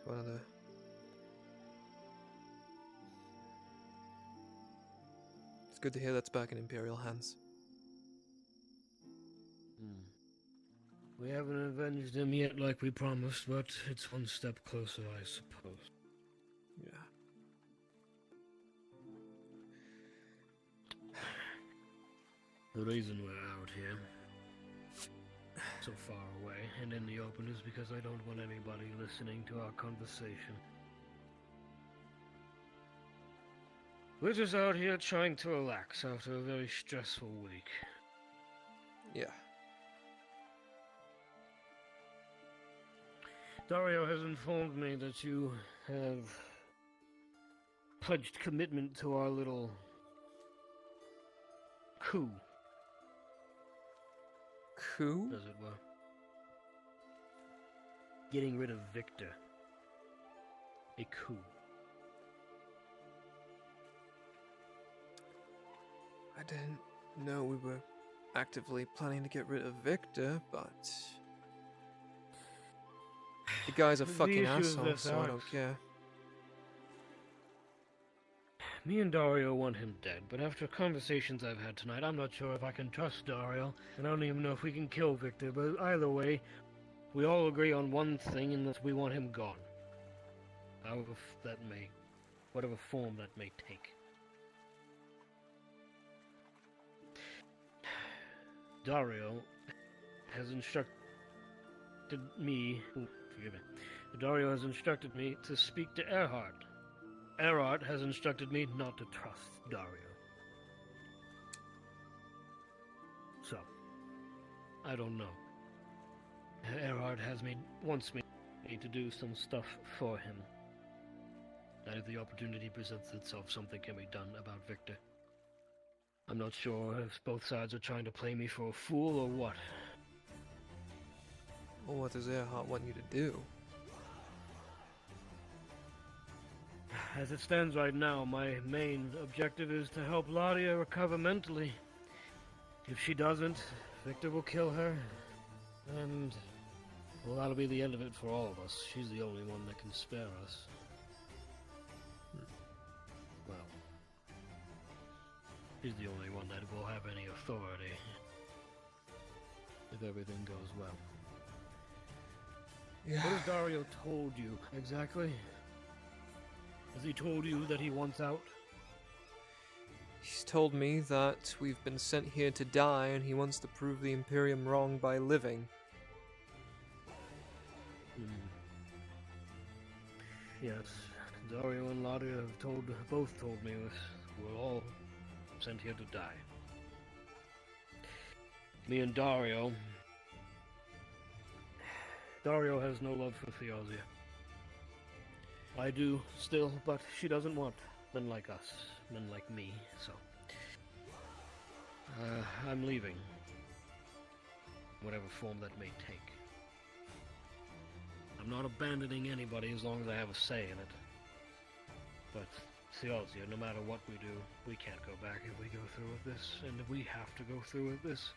One of the... It's good to hear that's back in Imperial hands. We haven't avenged him yet like we promised, but it's one step closer, I suppose. Yeah. The reason we're out here, so far away and in the open, is because I don't want anybody listening to our conversation. We're just out here trying to relax after a very stressful week. Yeah. Dario has informed me that you have pledged commitment to our little coup. Coup? As it were. Getting rid of Victor. A coup. I didn't know we were actively planning to get rid of Victor, but... The guy's a The fucking issue is asshole, this, so I Alex. don't care. Me and Dario want him dead, but after conversations I've had tonight, I'm not sure if I can trust Dario, and I don't even know if we can kill Victor, but either way, we all agree on one thing, and that we want him gone. However that may... whatever form that may take. Dario has instructed me... forgive me. Dario has instructed me to speak to Erhard. Erhard has instructed me not to trust Dario. So, I don't know. Erhard wants me to do some stuff for him. And if the opportunity presents itself, something can be done about Victor. I'm not sure if both sides are trying to play me for a fool or what. Well, what does Earhart want you to do? As it stands right now, my main objective is to help Ladia recover mentally. If she doesn't, Victor will kill her, and, well, that'll be the end of it for all of us. She's the only one that can spare us. Well, she's the only one that will have any authority, if everything goes well. Yeah. What has Dario told you, exactly? Has he told you that he wants out? He's told me that we've been sent here to die, and he wants to prove the Imperium wrong by living. Yes, Dario and Ladia have both told me this. We're all sent here to die. Me and Dario has no love for Theosia. I do still, but she doesn't want men like us, men like me, so... I'm leaving. Whatever form that may take. I'm not abandoning anybody as long as I have a say in it. But Theosia, no matter what we do, we can't go back if we go through with this, and if we have to go through with this.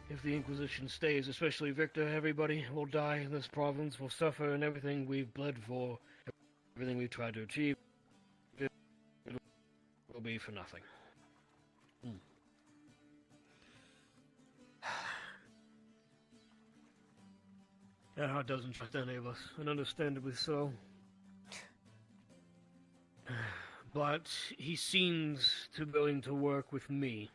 If the Inquisition stays, especially Victor, everybody will die in this province, will suffer, and everything we've bled for, everything we've tried to achieve, it will be for nothing. Erhard doesn't trust any of us, and understandably so. But he seems to be willing to work with me.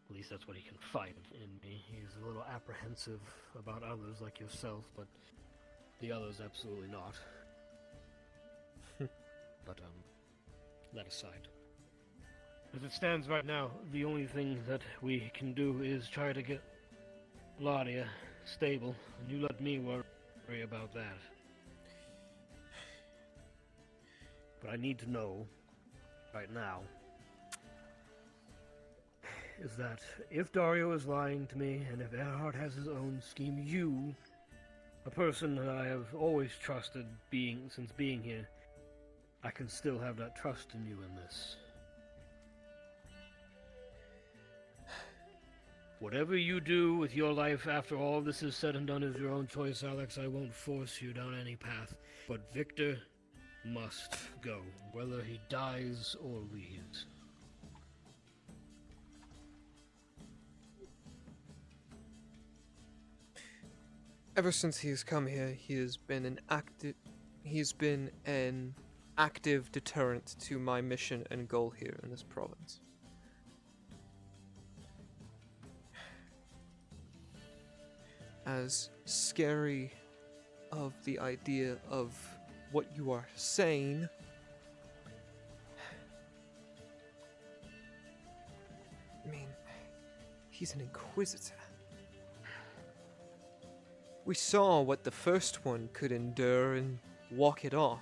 At least that's what he can find in me. He's a little apprehensive about others like yourself, but the others absolutely not. But, that aside. As it stands right now, the only thing that we can do is try to get Ladia stable, and you let me worry about that. But I need to know, right now, is that if Dario is lying to me, and if Erhard has his own scheme, you, a person that I have always trusted since being here, I can still have that trust in you in this. Whatever you do with your life after all this is said and done is your own choice, Alex. I won't force you down any path. But Victor must go, whether he dies or leaves. Ever since he's come here, he's been an active deterrent to my mission and goal here in this province. As scary of the idea of what you are saying, I mean, he's an inquisitor. We saw what the first one could endure and walk it off.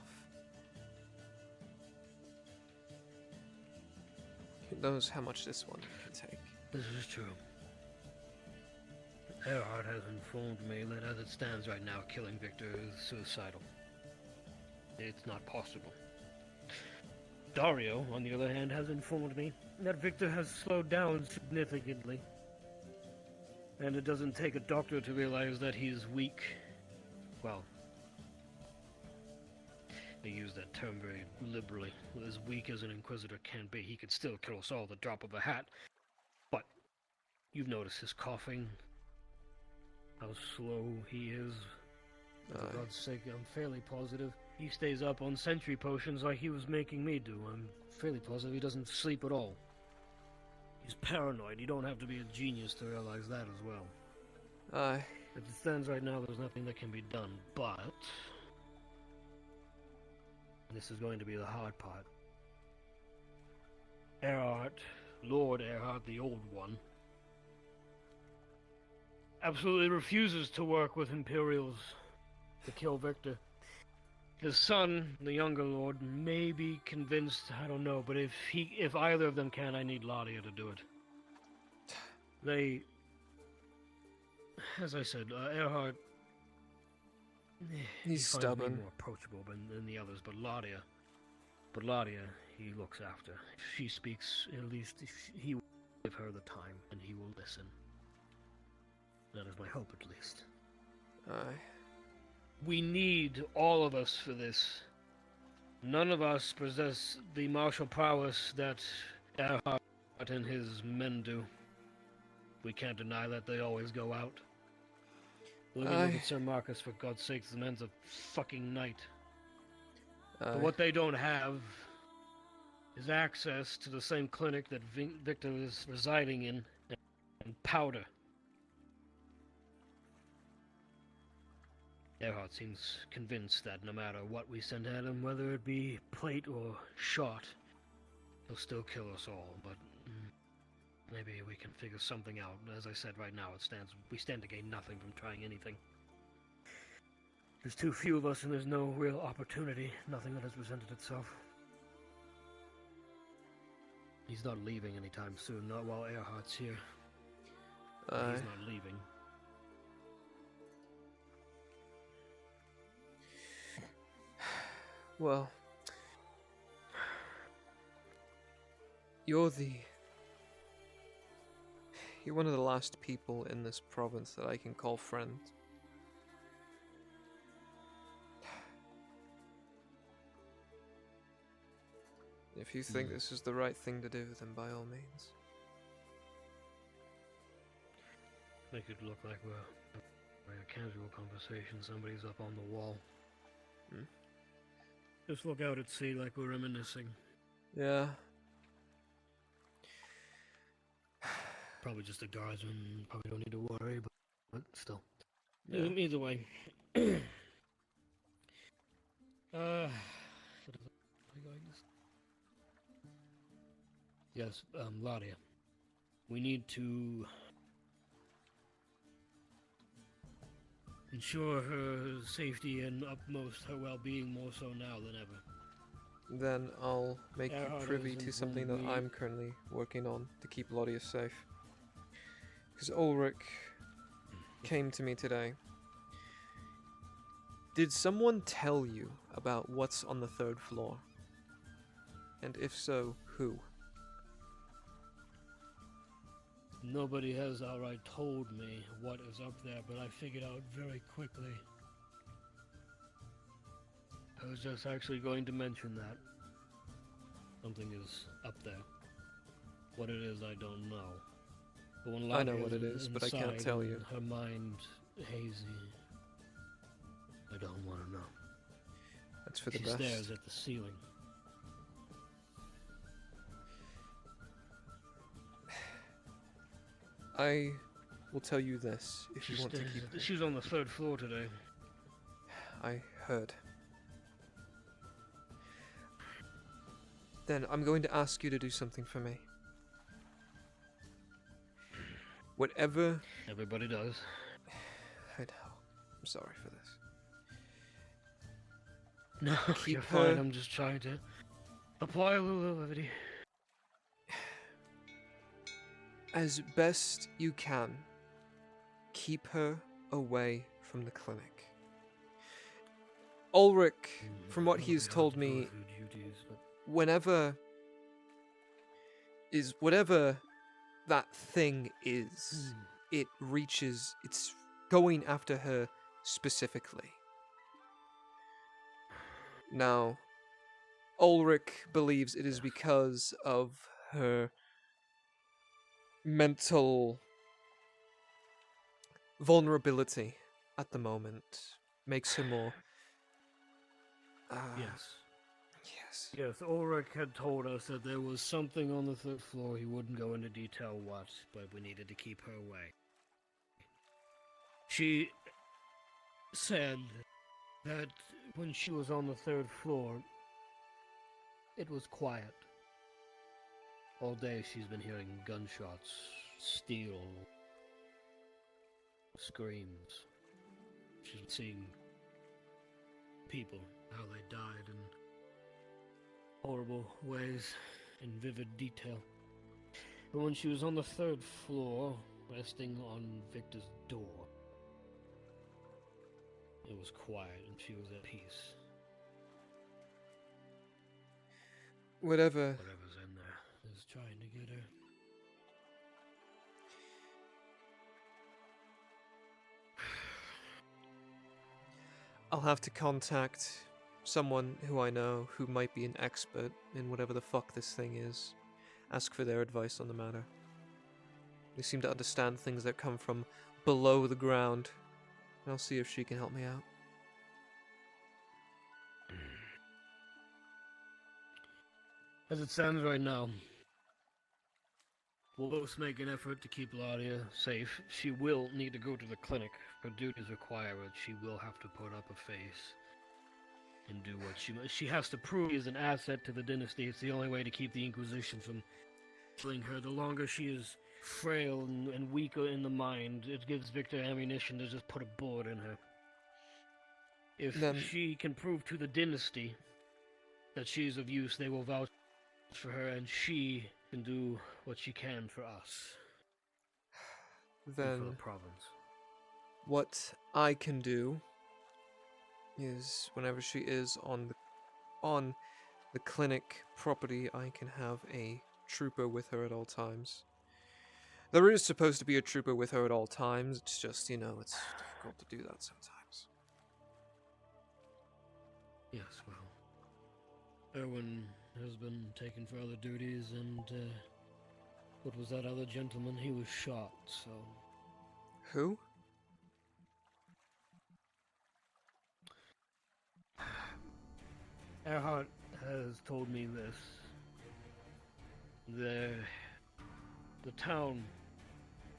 Who knows how much this one can take? This is true. Earhart has informed me that as it stands right now, killing Victor is suicidal. It's not possible. Dario, on the other hand, has informed me that Victor has slowed down significantly. And it doesn't take a doctor to realize that he's weak. Well, they use that term very liberally. As weak as an Inquisitor can be, he could still kill us all at the drop of a hat. But you've noticed his coughing, how slow he is. For God's sake, I'm fairly positive he stays up on sentry potions like he was making me do. I'm fairly positive he doesn't sleep at all. He's paranoid. You don't have to be a genius to realize that as well. Aye. As it stands right now, there's nothing that can be done, but this is going to be the hard part. Earhart, Lord Earhart, the Old One, absolutely refuses to work with Imperials to kill Victor. His son, the younger lord, may be convinced, I don't know, but if either of them can, I need Ladia to do it. They, as I said, Earhart, he's stubborn, more approachable than the others, but Ladia, he looks after. If she speaks, at least he will give her the time, and he will listen. That is my hope, at least. Aye. We need all of us for this. None of us possess the martial prowess that Earhart and his men do. We can't deny that they always go out. Look at Sir Marcus, for God's sake, the man's a fucking knight. But what they don't have is access to the same clinic that Victor is residing in, and powder. Earhart seems convinced that no matter what we send at him, whether it be plate or shot, he'll still kill us all, but maybe we can figure something out. As I said, right now we stand to gain nothing from trying anything. There's too few of us and there's no real opportunity, nothing that has presented itself. He's not leaving anytime soon, not while Earhart's here. He's not leaving. Well, you're one of the last people in this province that I can call friend. If you think this is the right thing to do, then by all means. Make it look like we're having a casual conversation, somebody's up on the wall. Just look out at sea like we're reminiscing. Yeah. Probably just the guards, and probably don't need to worry, but still. Yeah. Either way. Yes, Ladia. We need to ensure her safety and upmost her well-being more so now than ever. Then I'll make you Earhart privy has to something that informed me- I'm currently working on to keep Ladia safe. Because Ulrich came to me today. Did someone tell you about what's on the 3rd floor? And if so, who? Nobody has outright told me what is up there, but I figured out very quickly. I was just actually going to mention that. Something is up there. What it is, I don't know. But when I know Latia's what it is, but I can't inside tell and you. Her mind hazy. I don't want to know. That's for the she best. stares at the ceiling. I will tell you this, if you want to keep her. She's on the 3rd floor today. I heard. Then I'm going to ask you to do something for me. Whatever... Everybody does. I know. I'm sorry for this. No, Keep you're fine. her- I'm just trying to apply a little levity. As best you can, keep her away from the clinic. Ulrich, from what he has told me, whatever that thing is, it reaches, it's going after her specifically. Now, Ulrich believes it is because of her mental vulnerability at the moment. Makes her more... Yes. Yes. Yes, Ulrich had told us that there was something on the 3rd floor. He wouldn't go into detail what, but we needed to keep her away. She said that when she was on the 3rd floor, it was quiet. All day she's been hearing gunshots, steel, screams. She's been seeing people, how they died in horrible ways, in vivid detail. But when she was on the 3rd floor, resting on Victor's door, it was quiet and she was at peace. Whatever's in there is trying to get her. I'll have to contact someone who I know who might be an expert in whatever the fuck this thing is. Ask for their advice on the matter. They seem to understand things that come from below the ground. I'll see if she can help me out. As it stands right now, we'll both make an effort to keep Ladia safe. She will need to go to the clinic. Her duties require it. She will have to put up a face and do what she has to prove is an asset to the dynasty. It's the only way to keep the Inquisition from killing her. The longer she is frail and weaker in the mind, it gives Victor ammunition to just put a bullet in her. If she can prove to the dynasty that she's of use, they will vouch for her, and she can do what she can for us. Then and for the province. What I can do is whenever she is on the clinic property, I can have a trooper with her at all times. There is supposed to be a trooper with her at all times. It's just, you know, it's difficult to do that sometimes. Yes, well, Erwin has been taken for other duties, and what was that other gentleman? He was shot, so... Who? Earhart has told me this. The town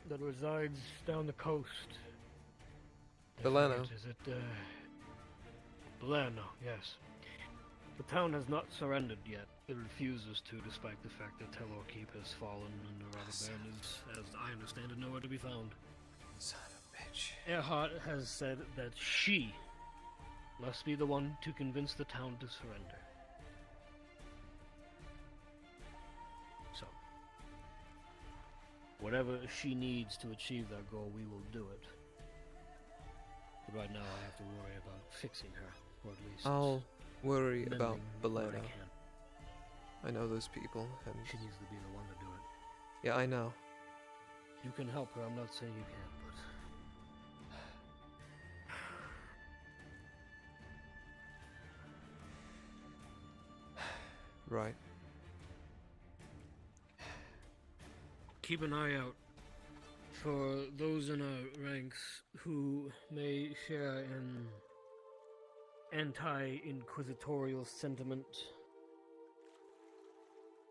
that resides down the coast. Belano. Is it, Belano, yes. The town has not surrendered yet. It refuses to, despite the fact that Telor Keep has fallen and the Rubber Baron is, as I understand it, nowhere to be found. Son of a bitch. Earhart has said that she must be the one to convince the town to surrender. So, whatever she needs to achieve that goal, we will do it. But right now I have to worry about fixing her, or at least... I'll worry mending about what I Belano. can. I know those people, and... She needs to be the one to do it. Yeah, I know. You can help her, I'm not saying you can't, but... Right. Keep an eye out for those in our ranks who may share an anti-inquisitorial sentiment.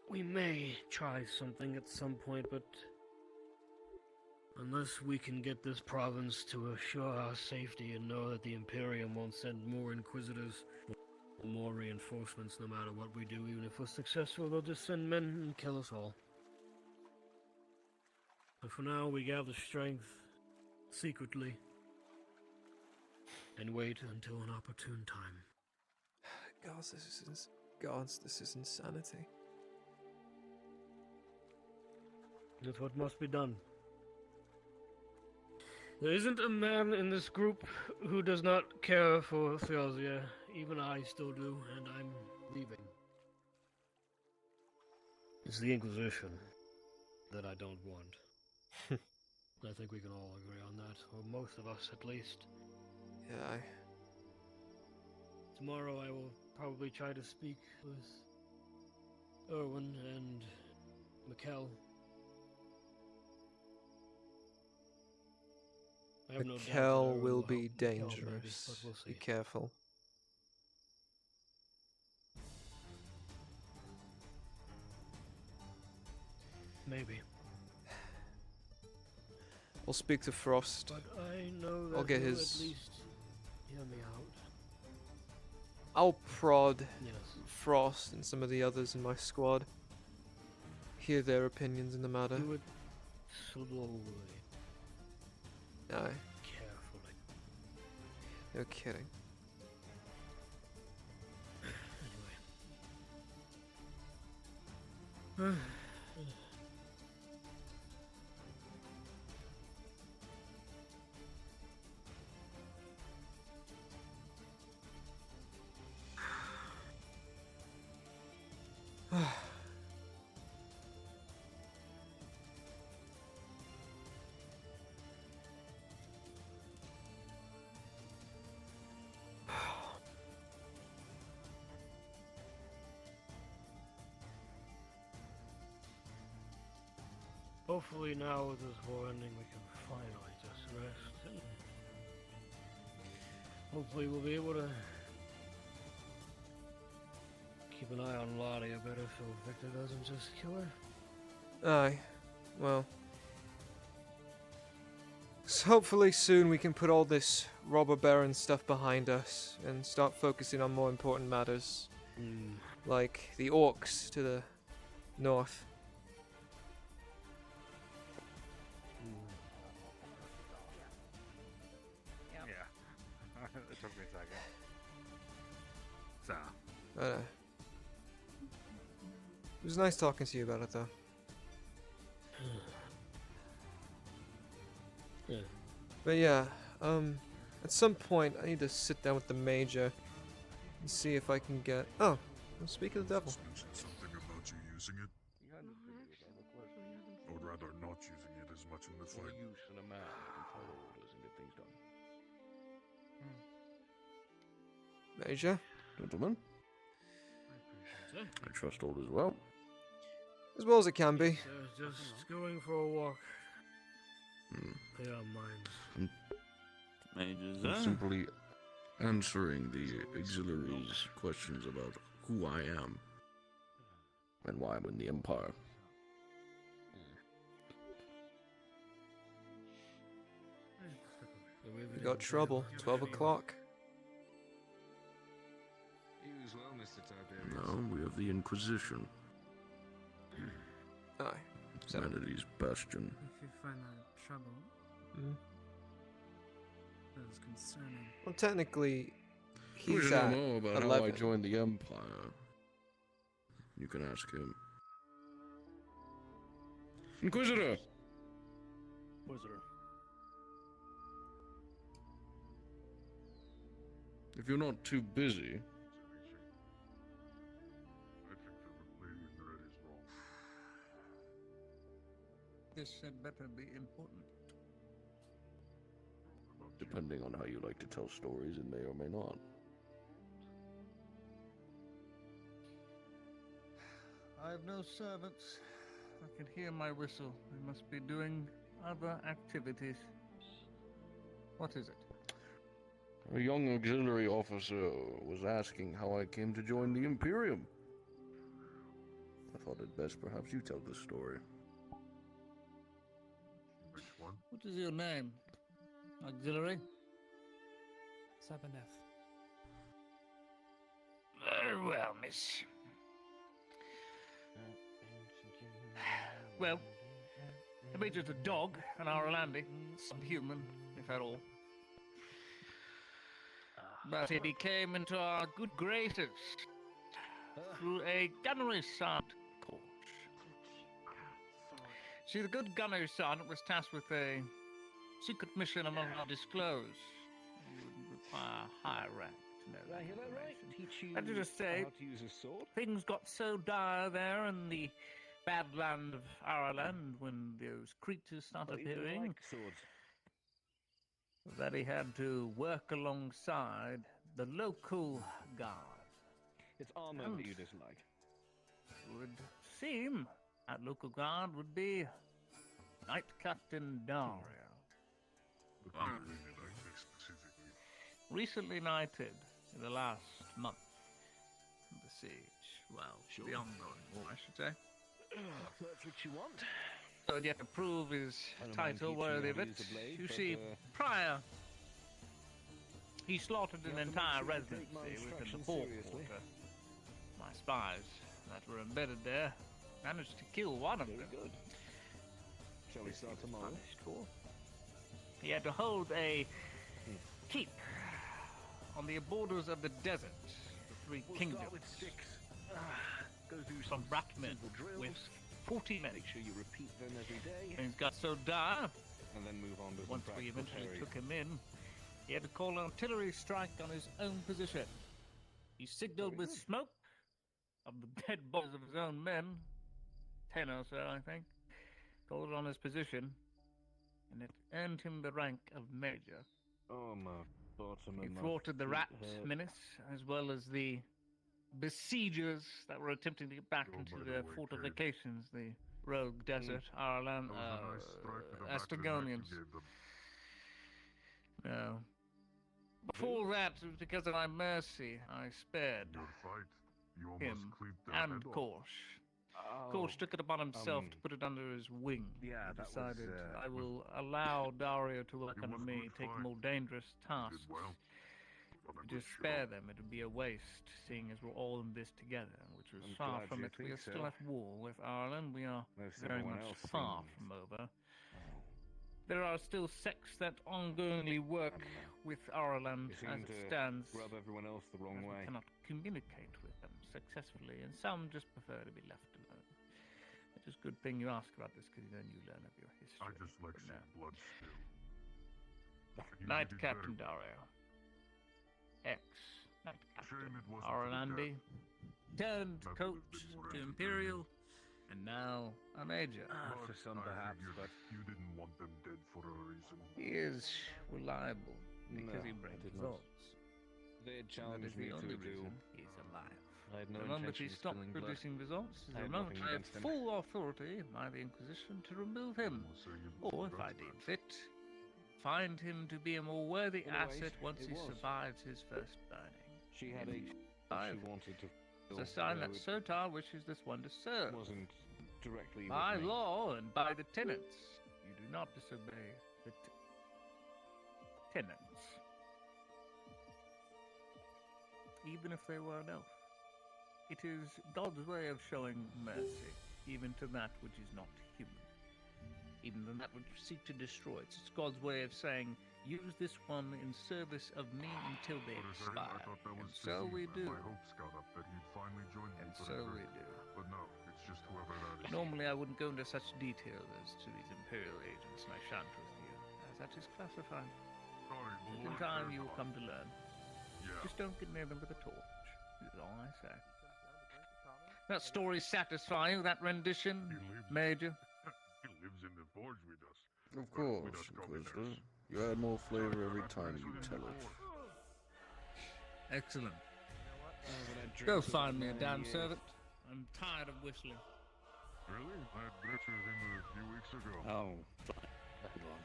We may try something at some point, but unless we can get this province to assure our safety and know that the Imperium won't send more Inquisitors or more reinforcements no matter what we do, even if we're successful, they'll just send men and kill us all. But for now, we gather strength secretly and wait until an opportune time. Gods, this is insanity. That's what must be done. There isn't a man in this group who does not care for Theosia. Even I still do, and I'm leaving. It's the Inquisition that I don't want. I think we can all agree on that, or most of us at least. Yeah, Tomorrow I will probably try to speak with Erwin and Mikkel. I have no doubt that Mikkel Erwin will help be Mikkel maybe, dangerous. but we'll see. Be careful. Maybe. I'll speak to Frost. But I know that I'll get you'll his. at least hear me out. I'll prod Yes. Frost and some of the others in my squad. Hear their opinions in the matter. Do it slowly. Aye. Carefully. No kidding. Anyway. Hopefully now with this war ending we can finally just rest and hopefully we'll be able to keep an eye on Lottie a better so Victor doesn't just kill her. Aye. Well. So hopefully soon we can put all this robber baron stuff behind us and start focusing on more important matters. Like the orcs to the north. Yeah. It took me a second. So. It was nice talking to you about it, though. Yeah. But yeah, at some point I need to sit down with the major and see if I can get. Oh, well, speak of the devil. Something about you using it. I would rather not using it as much in the fight. Use in a man doesn't get things done. Major? Gentlemen, I trust all is well. As well as it can be. Just going for a walk. Clear our minds. I'm simply answering the auxiliaries' questions about who I am and why I'm in the Empire. We got trouble. 12 o'clock. You as well, Mr. Tiberius. Now we have the Inquisition. Aye. Humanity's bastion. If you find that trouble, that is concerning. Well, technically, Who he's should at know about 11. how I joined the Empire? You can ask him. Inquisitor! Inquisitor. If you're not too busy. this had better be important. Depending on how you like to tell stories, it may or may not. I have no servants. I can hear my whistle. They must be doing other activities. What is it? A young auxiliary officer was asking how I came to join the Imperium. I thought it best perhaps you tell this story. Which one? What is your name? Auxiliary? Sabaneth. Very well, miss. Well, the Major's a dog, an Arlandi, some human, if at all. But he came into our good graces through a gunnery sergeant course. See, the good gunnery sergeant was tasked with a secret mission I'm not allowed to disclose. You would require a higher rank to know that information. Teach you I do just say, how to use a sword? things got so dire there in the bad land of Ireland when those creatures started But you don't appearing like swords. that he had to work alongside the local guard. It's armor And that you dislike. it would seem that local guard would be Knight Captain Dario. The people you like specifically. Recently knighted in the last month of the siege. Well, the ongoing war, I should say. That's what you want. So he had to prove his I don't mind title teaching you worthy how of to it. use the blade, You but, see, prior, he slaughtered you an have to make entire sure you take my residency within the instructions forequarter. seriously. My spies that were embedded there managed to kill one of them. Good. Shall we start tomorrow? Punished for. He had to hold a keep on the borders of the desert, the Three We'll Kingdoms. start with sticks. Go do From some Brackman simple drills. with 40 men. Make sure you repeat them every day. Things got so dire, And then move on to some once we practical eventually theory. took him in, he had to call an artillery strike on his own position. He signaled Very with good. smoke of the dead bodies of his own men, 10 or so, I think, called it on his position, and it earned him the rank of major. Oh, my bottom He and my thwarted the feet rat hurt. menace, as well as the besiegers that were attempting to get back Oh, into by the their way, fortifications, the rogue desert, Ireland, That was a nice strike to the back of the neck you Astagonians. gave them. No. Before that, it was because of my mercy, I spared Your fight. You almost him cleaved their and head off. Korsh. Korsh took it upon himself to put it under his wing. yeah, He that was, decided, I will allow Dario to work It under was a me, good take fight. more dangerous You tasks. did well. Well, that Just was spare sure. them, it would be a waste, seeing as we're all in this together, which was I'm far glad from you it. We think are still so. at war with Ireland. We are Most very everyone much else far seems- from over. There are still sects that ongoingly work with Ireland You as seem it to stands. rub everyone else the wrong as we way. cannot communicate with them successfully, and some just prefer to be left alone. It is a good thing you ask about this, because then you learn of your history. I just like But seeing no. blood spill. And you Knight did Captain very well. Dario. Ex Knight Shame Captain it wasn't for the Arlandi. Turned That coach would've been to great. Imperial, and now a major. For But some I perhaps, figured but you didn't want them dead for a reason. He is reliable because No, he I brings did not. results. they had That is challenged me the to only a duel. reason he's alive. I had no The moment he intention of stopped spilling blood. producing results is I the had moment nothing I have against him. full authority by the Inquisition to remove him, So you or if I deem fit, find him to be a more worthy In a way, asset once it he was. survives his first burning. She had If a he she survives, wanted to it's a sign that it Sotar wishes this one to serve. wasn't directly with By me. law and by the tenants, you do not disobey the tenants. Even if they were an elf. It is God's way of showing mercy, even to that which is not human. Even to that which you seek to destroy. It's God's way of saying, use this one in service of me until they For a second, I expire. thought that And was so we Kazim, and do. my hopes got up that he'd finally join me And for so the we group. do. But no, it's just whoever that is. Normally I wouldn't go into such detail as to these Imperial agents, and I shan't with you, as that is classified. Sorry, But Lord in time you will Fairclough. come to learn. Yeah. Just don't get near them with a torch, is all I say. That story satisfy you, that rendition, He lives. Major? He lives in the forge with us. Of course, Inquisitor. You add more flavor every time you tell it. Excellent. Go find me a damn servant. I'm tired of whistling. Really? I had lectured him a few weeks ago. Oh, hold on.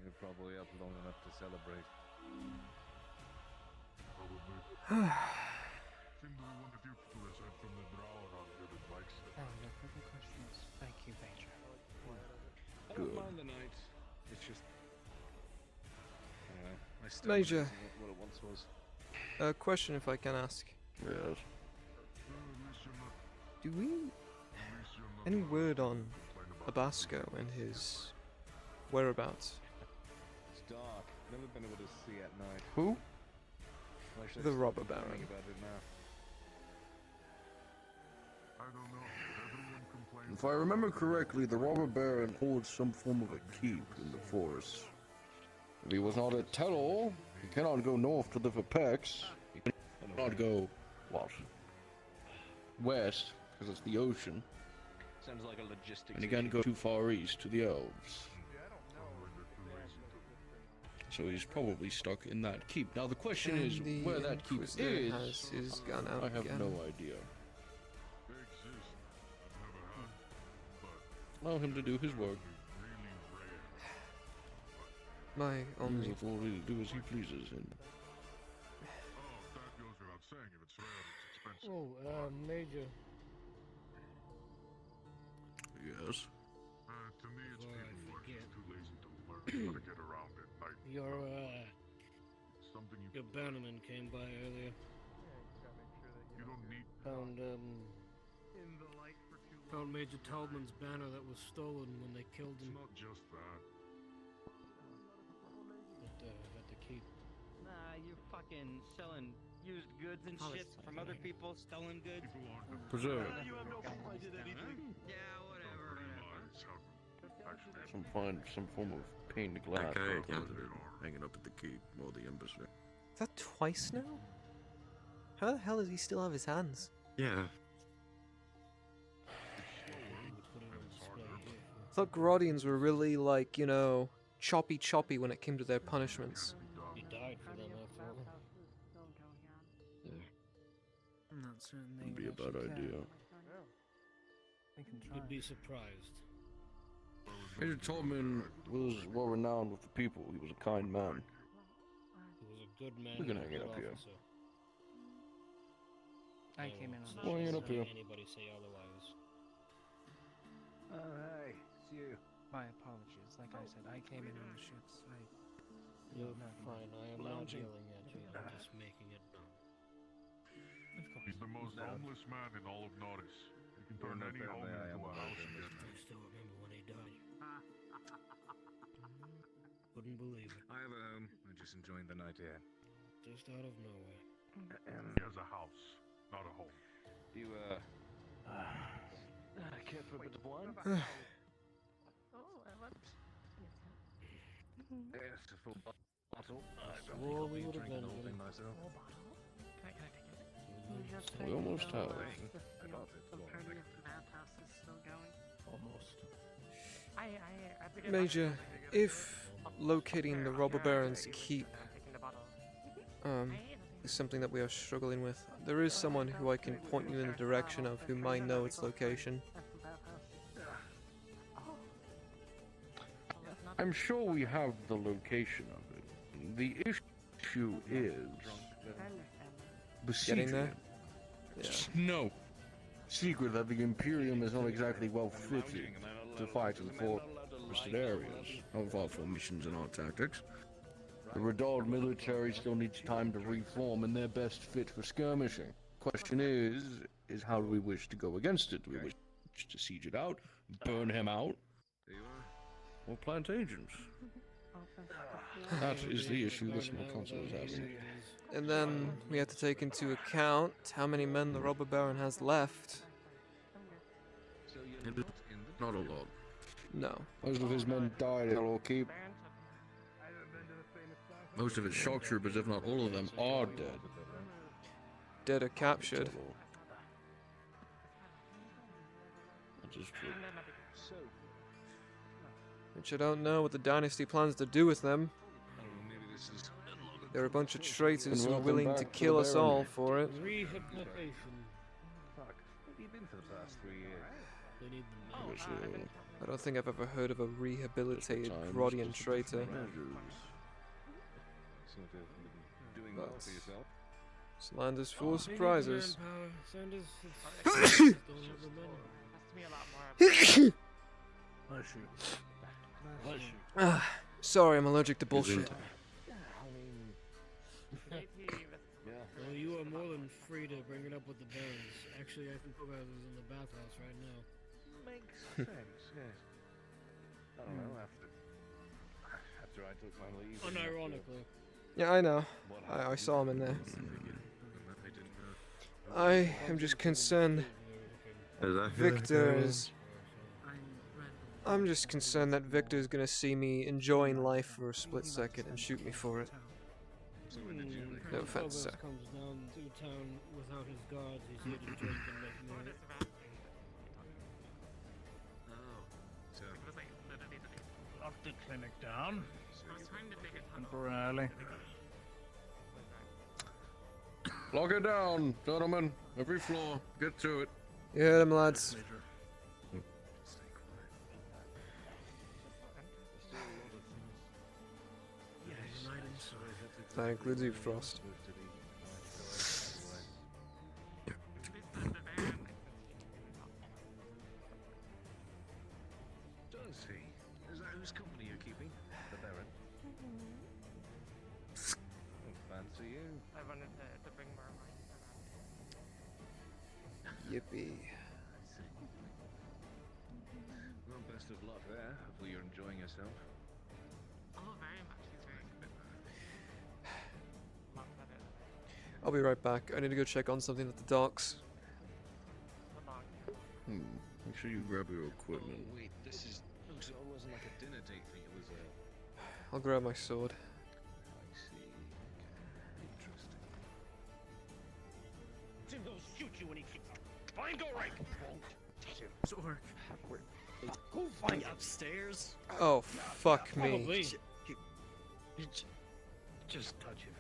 You're probably up long enough to celebrate. Probably. Seemed we wanted you to listen from the drow around here that likes it. Oh, no further questions. Thank you, Major. I don't mind the night. It's just... I don't know. My stomach Major. isn't what it once was. A question, if I can ask. Yes. Do we... Any word on Abasco and his whereabouts? It's dark. Never been able to see at night. Who? Well, actually, The I'm robber thinking baron. about it now. I don't know. Everyone complains. If I remember correctly, the robber baron holds some form of a keep in the forest. If he was not a tell-all, he cannot go north to the Verpex. He cannot go, what? West, because it's the ocean. Sounds like a logistics And he can't go too far east to the elves. So he's probably stuck in that keep. Now the question is, And the where that keep Inquisitor is, has his gun out I have again. no idea. They exist. I've never had, but Allow him to do his work. really rare. My He only... has authority to do as he pleases, and Oh, that goes without saying. If it's rare, it's expensive. Oh, Major. yes. To me, it's Before I people who are forget. just too lazy to learn how to get around at night. Something you Your bannerman came by earlier. You don't need. Found Major Talman's banner that was stolen when they killed It's him not just that. at the keep. Nah, you're fucking selling used goods and Oh, shit it's from fine. other people, stolen goods. People aren't. Preserve. You have no clue I did anything. Yeah, whatever. Realize how actually. Some form of painted glass Okay, or whatever, hanging up at the keep or the embassy. Is that twice now? How the hell does he still have his hands? Yeah. I thought Garodians were really, like, you know, choppy when it came to their punishments. He died for them after all. I'm not certain they Would be a would bad actually care. idea. We can try. You'd be surprised. Major Tolman was well renowned with the people. He was a kind man. He was a good man. We can and a hang it good up here. officer. I came in on the Well, hang it ships. up here. Anybody say otherwise? Oh, hey, it's you. My apologies. Like I said, I came in on the ships. You're No, fine. I am not Lounging. yelling at you. I'm just making it known. Of course. He's the most homeless man in all of Norris. He can turn any home I am into a house homeless. again. I still remember when he died. Couldn't believe it. I have a home. I'm just enjoying the night air. Just out of nowhere. He has a house, not a home. Do you, care for a bit of wine? Yes, a full bottle. I don't swore think I'll we be would have drinking the been whole thing here. myself. Can I take it? We almost have. I doubt it's The long party next. at the bathhouse is still going. Almost. I figured Major, if locating the robber baron's keep is something that we are struggling with, there is someone who I can point you in the direction of who might know its location. I'm sure we have the location of it. The issue is besieging Getting there? it. No secret that the Imperium is not exactly well fitted to fight in forested areas of our formations and our tactics. The Redald military still needs time to reform and they're best fit for skirmishing. Question is how do we wish to go against it? Do we wish to siege it out, burn him out, or plant agents? That is the issue the small council is having. And then we have to take into account how many men the robber baron has left. It is not a lot. No. Most of his men died at Hello Keep. Most of his shock troopers, if not all of them, are dead. Dead or captured. That is true. Which I don't know what the dynasty plans to do with them. They're a bunch of traitors who are willing to kill us all for it. Rehabilitation. Fuck. Where have you been for the past 3 years? They need the men. I don't think I've ever heard of a rehabilitated Rodian traitor. Seem to have been doing well for yourself. This land is full of surprises. Sanders, don't have the money. Bless you. Bless you. Sorry, I'm allergic to bullshit. Well, you are more than free to bring it up with the Barons. Actually, I think Kogas is in the bathhouse right now. Makes sense, yes. I don't know, after I took my leave. Unironically. Yeah, I know. I saw him in there. I am just concerned Victor is... I'm just concerned that Victor is gonna see me enjoying life for a split second and shoot me for it. No offense, sir. Comes down to town without his guards. He's here to drink and make merry. Lock the clinic down. Temporarily. Lock it down, gentlemen. Every floor. Get to it. Yeah, them lads. That includes you, Frost. Does he? Is that whose company you're keeping? The Baron? Fancy you. I wanted to bring more wine for that. Yippee. Well, best of luck there. Hopefully you're enjoying yourself. Oh, very much. He's very good. Not that it. I'll be right back. I need to go check on something at the docks. Make sure you grab your equipment. Oh, wait, this is... Oh, so it wasn't like a dinner date thing, it was a... I'll grab my sword. I see. Interesting. Tim will shoot you when he keeps... Find Ulrich! Zork. Go find upstairs. Oh, fuck me. Probably. Just touch him.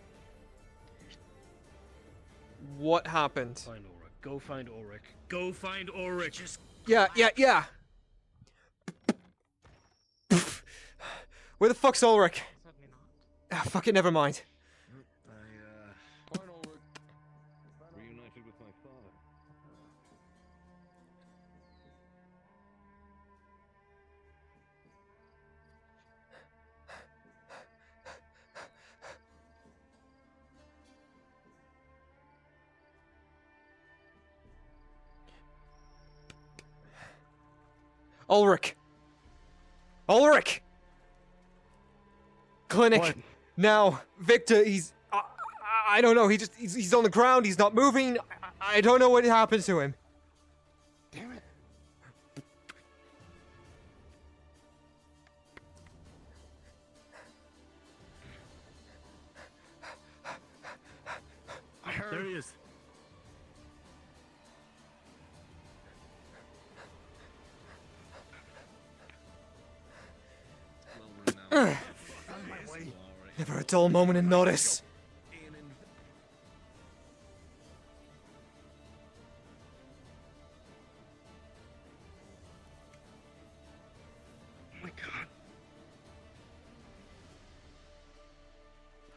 What happened? Find Ulrich. Go find Ulrich. Go find Ulrich. Just Yeah. Where the fuck's Ulrich? Certainly not. Ah, fuck it, never mind. Fine, Ulrich. Reunited with my father. Ulrich! Clinic! What? Now! Victor, he's... I don't know, he's on the ground, he's not moving. I don't know what happened to him. Damn it. I heard. There he is. Never a dull moment in notice. My God.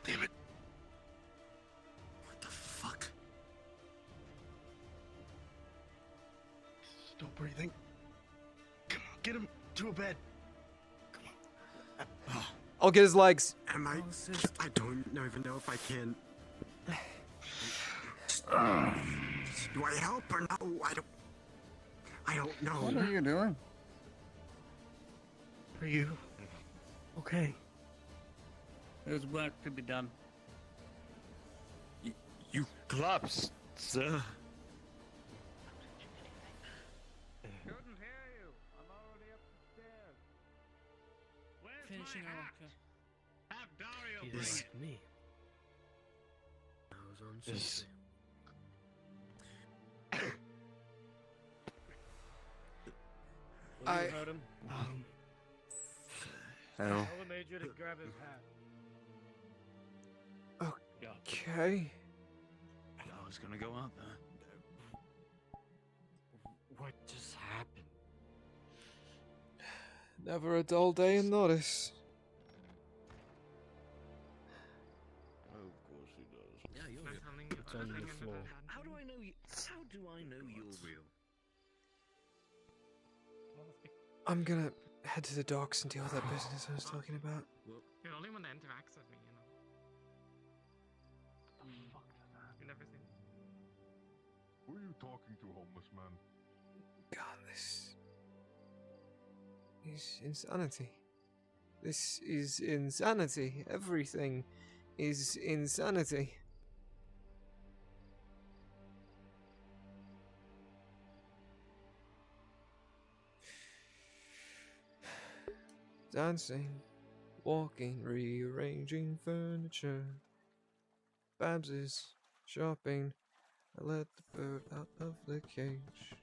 Damn it. What the fuck? Still breathing. Come on, get him to a bed. I'll get his legs. Am I don't even know if I can. Do I help or no? I don't know. What are you doing? Are you okay? There's work to be done. You collapsed, sir. Couldn't hear you. I'm already up the stairs. Finishing our work. Have Dario He bring didn't it. like me. I was on This- something. I- You heard him? Hell. Tell the Major to grab his hat. Okay. I was gonna go out there. What just happened? Never a dull day in Norris. Of course he does. Yeah, you're Not real. telling you It's on anything the in floor. bad How do I know you? How do I know you're real? I'm gonna head to the docks and deal with that business I was talking about. Well, You're the only one that interacts with me, you know. You never seen me. Who are you talking to, homeless man? God, this is insanity. This is insanity. Everything is insanity. Dancing, walking, rearranging furniture. Babs is shopping. I let the bird out of the cage.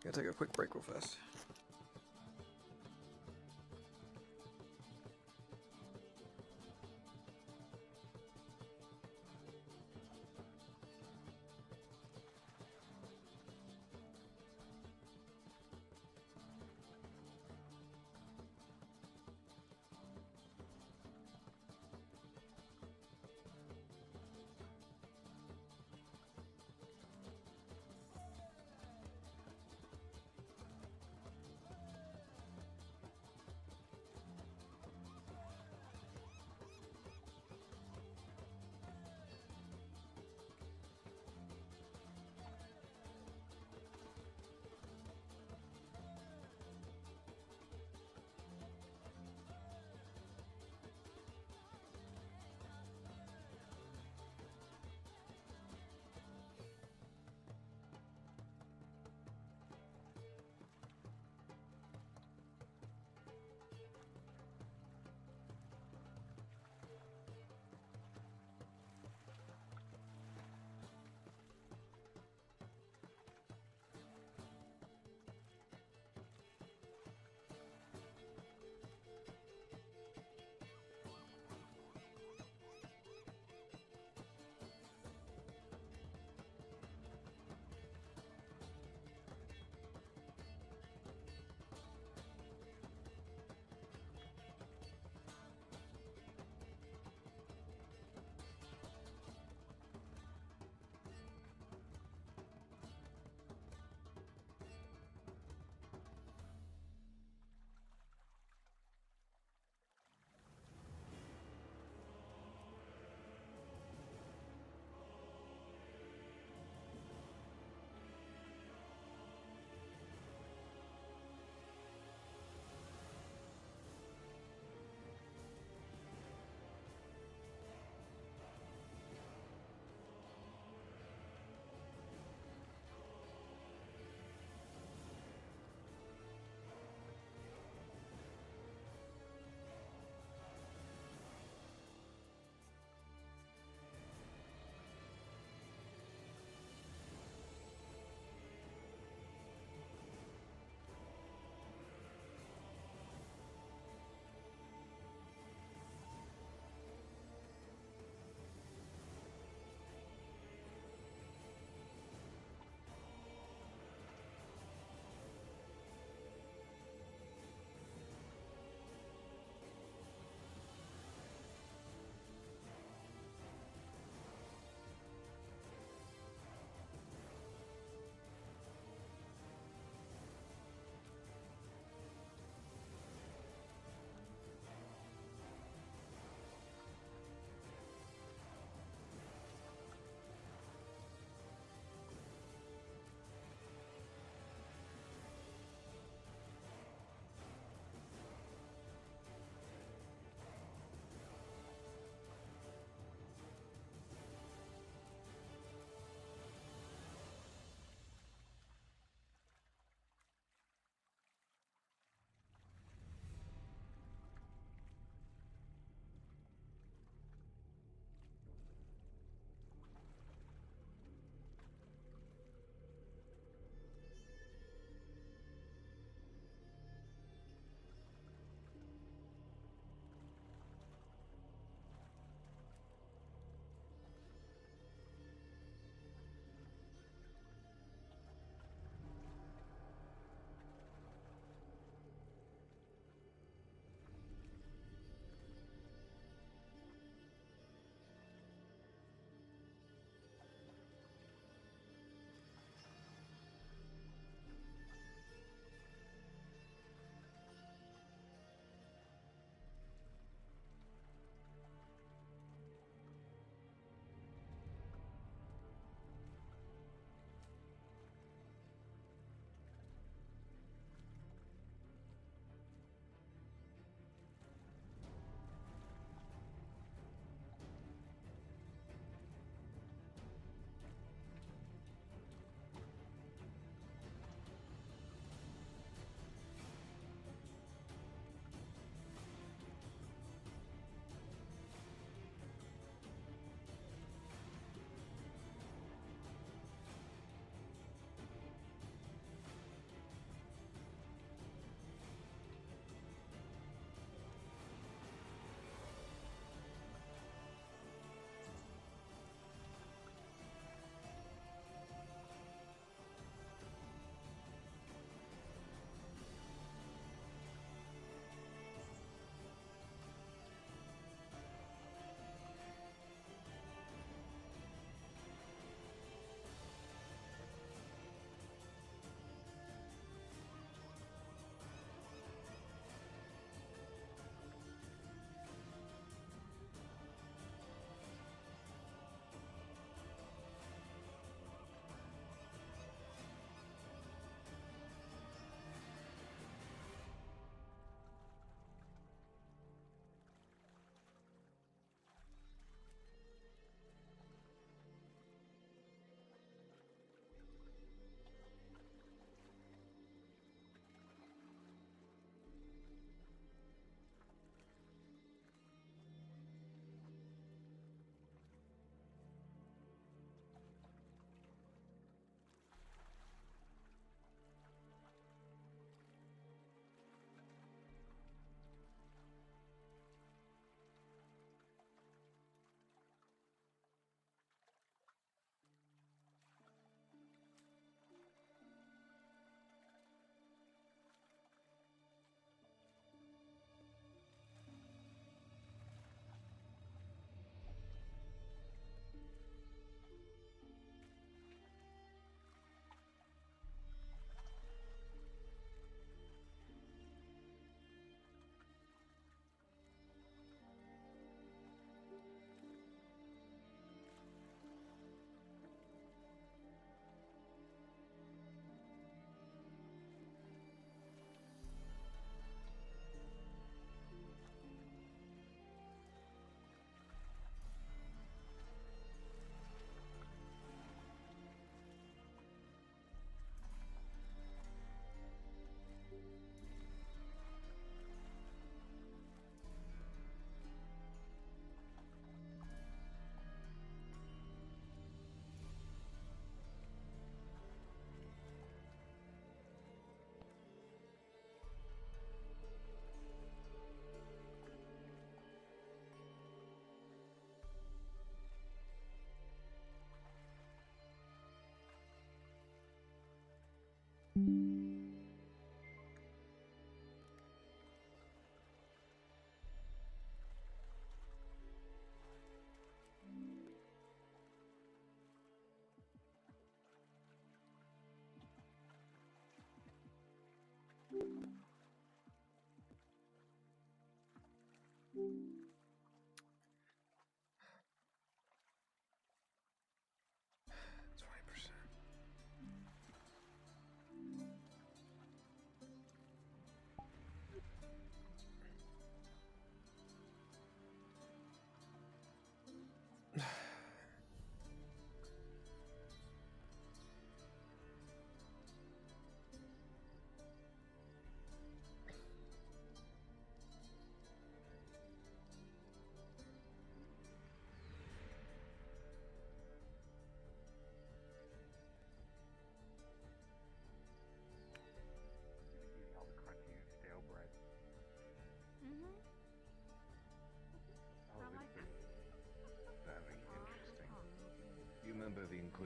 Gotta take a quick break real fast.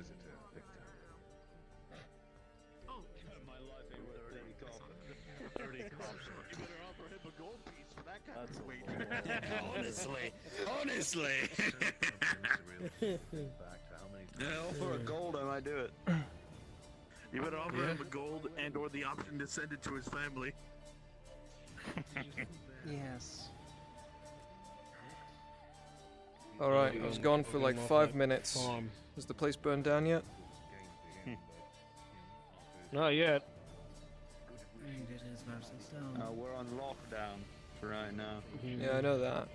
Inquisitor Victor. Oh, My life ain't worth 30 cops. 30 cops. You better offer him a gold piece for that kind of wager. Honestly. Hell, for a gold, I might do it. You better offer him a gold and or the option to send it to his family. Yes. Alright, I was gone for like 5 minutes. Has the place burned down yet? Not yet. We're on lockdown for right now. Yeah, I know that.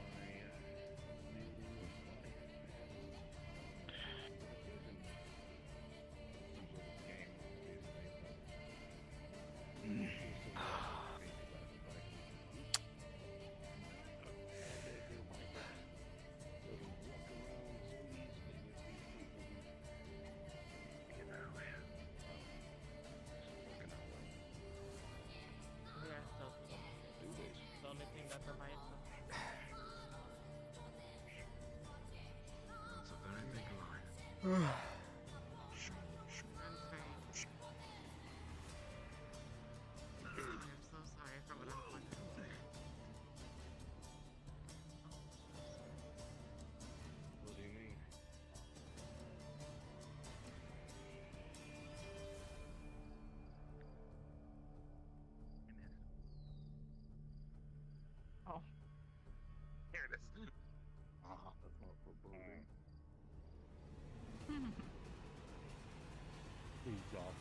The only thing that provides It's a very big line. I'm so sorry for what I'm going through. What do you mean? Oh. Here it is. That's not foreboding. He's off.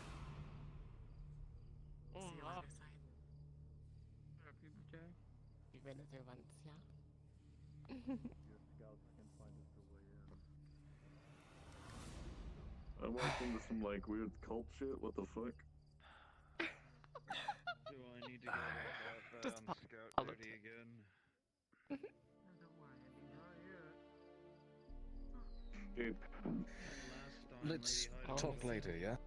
See you on your side. You've been there once, yeah? Your scouts can find us their way in. I walked into some like weird cult shit. What the fuck? Do I need to go Just scout duty again? Dude. Let's talk later, yeah?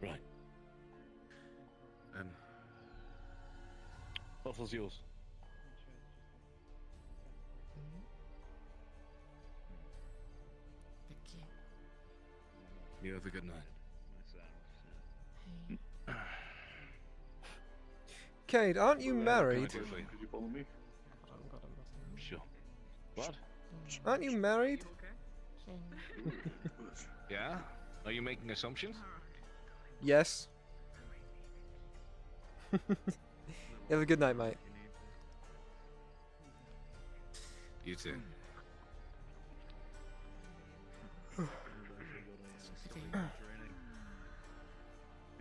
Right. Waffle's yours. Thank you. You have a good night. Kate, aren't you married? Could you follow me? Sure. What? Aren't you married? Yeah? Are you making assumptions? Yes. You have a good night, mate. You too. Me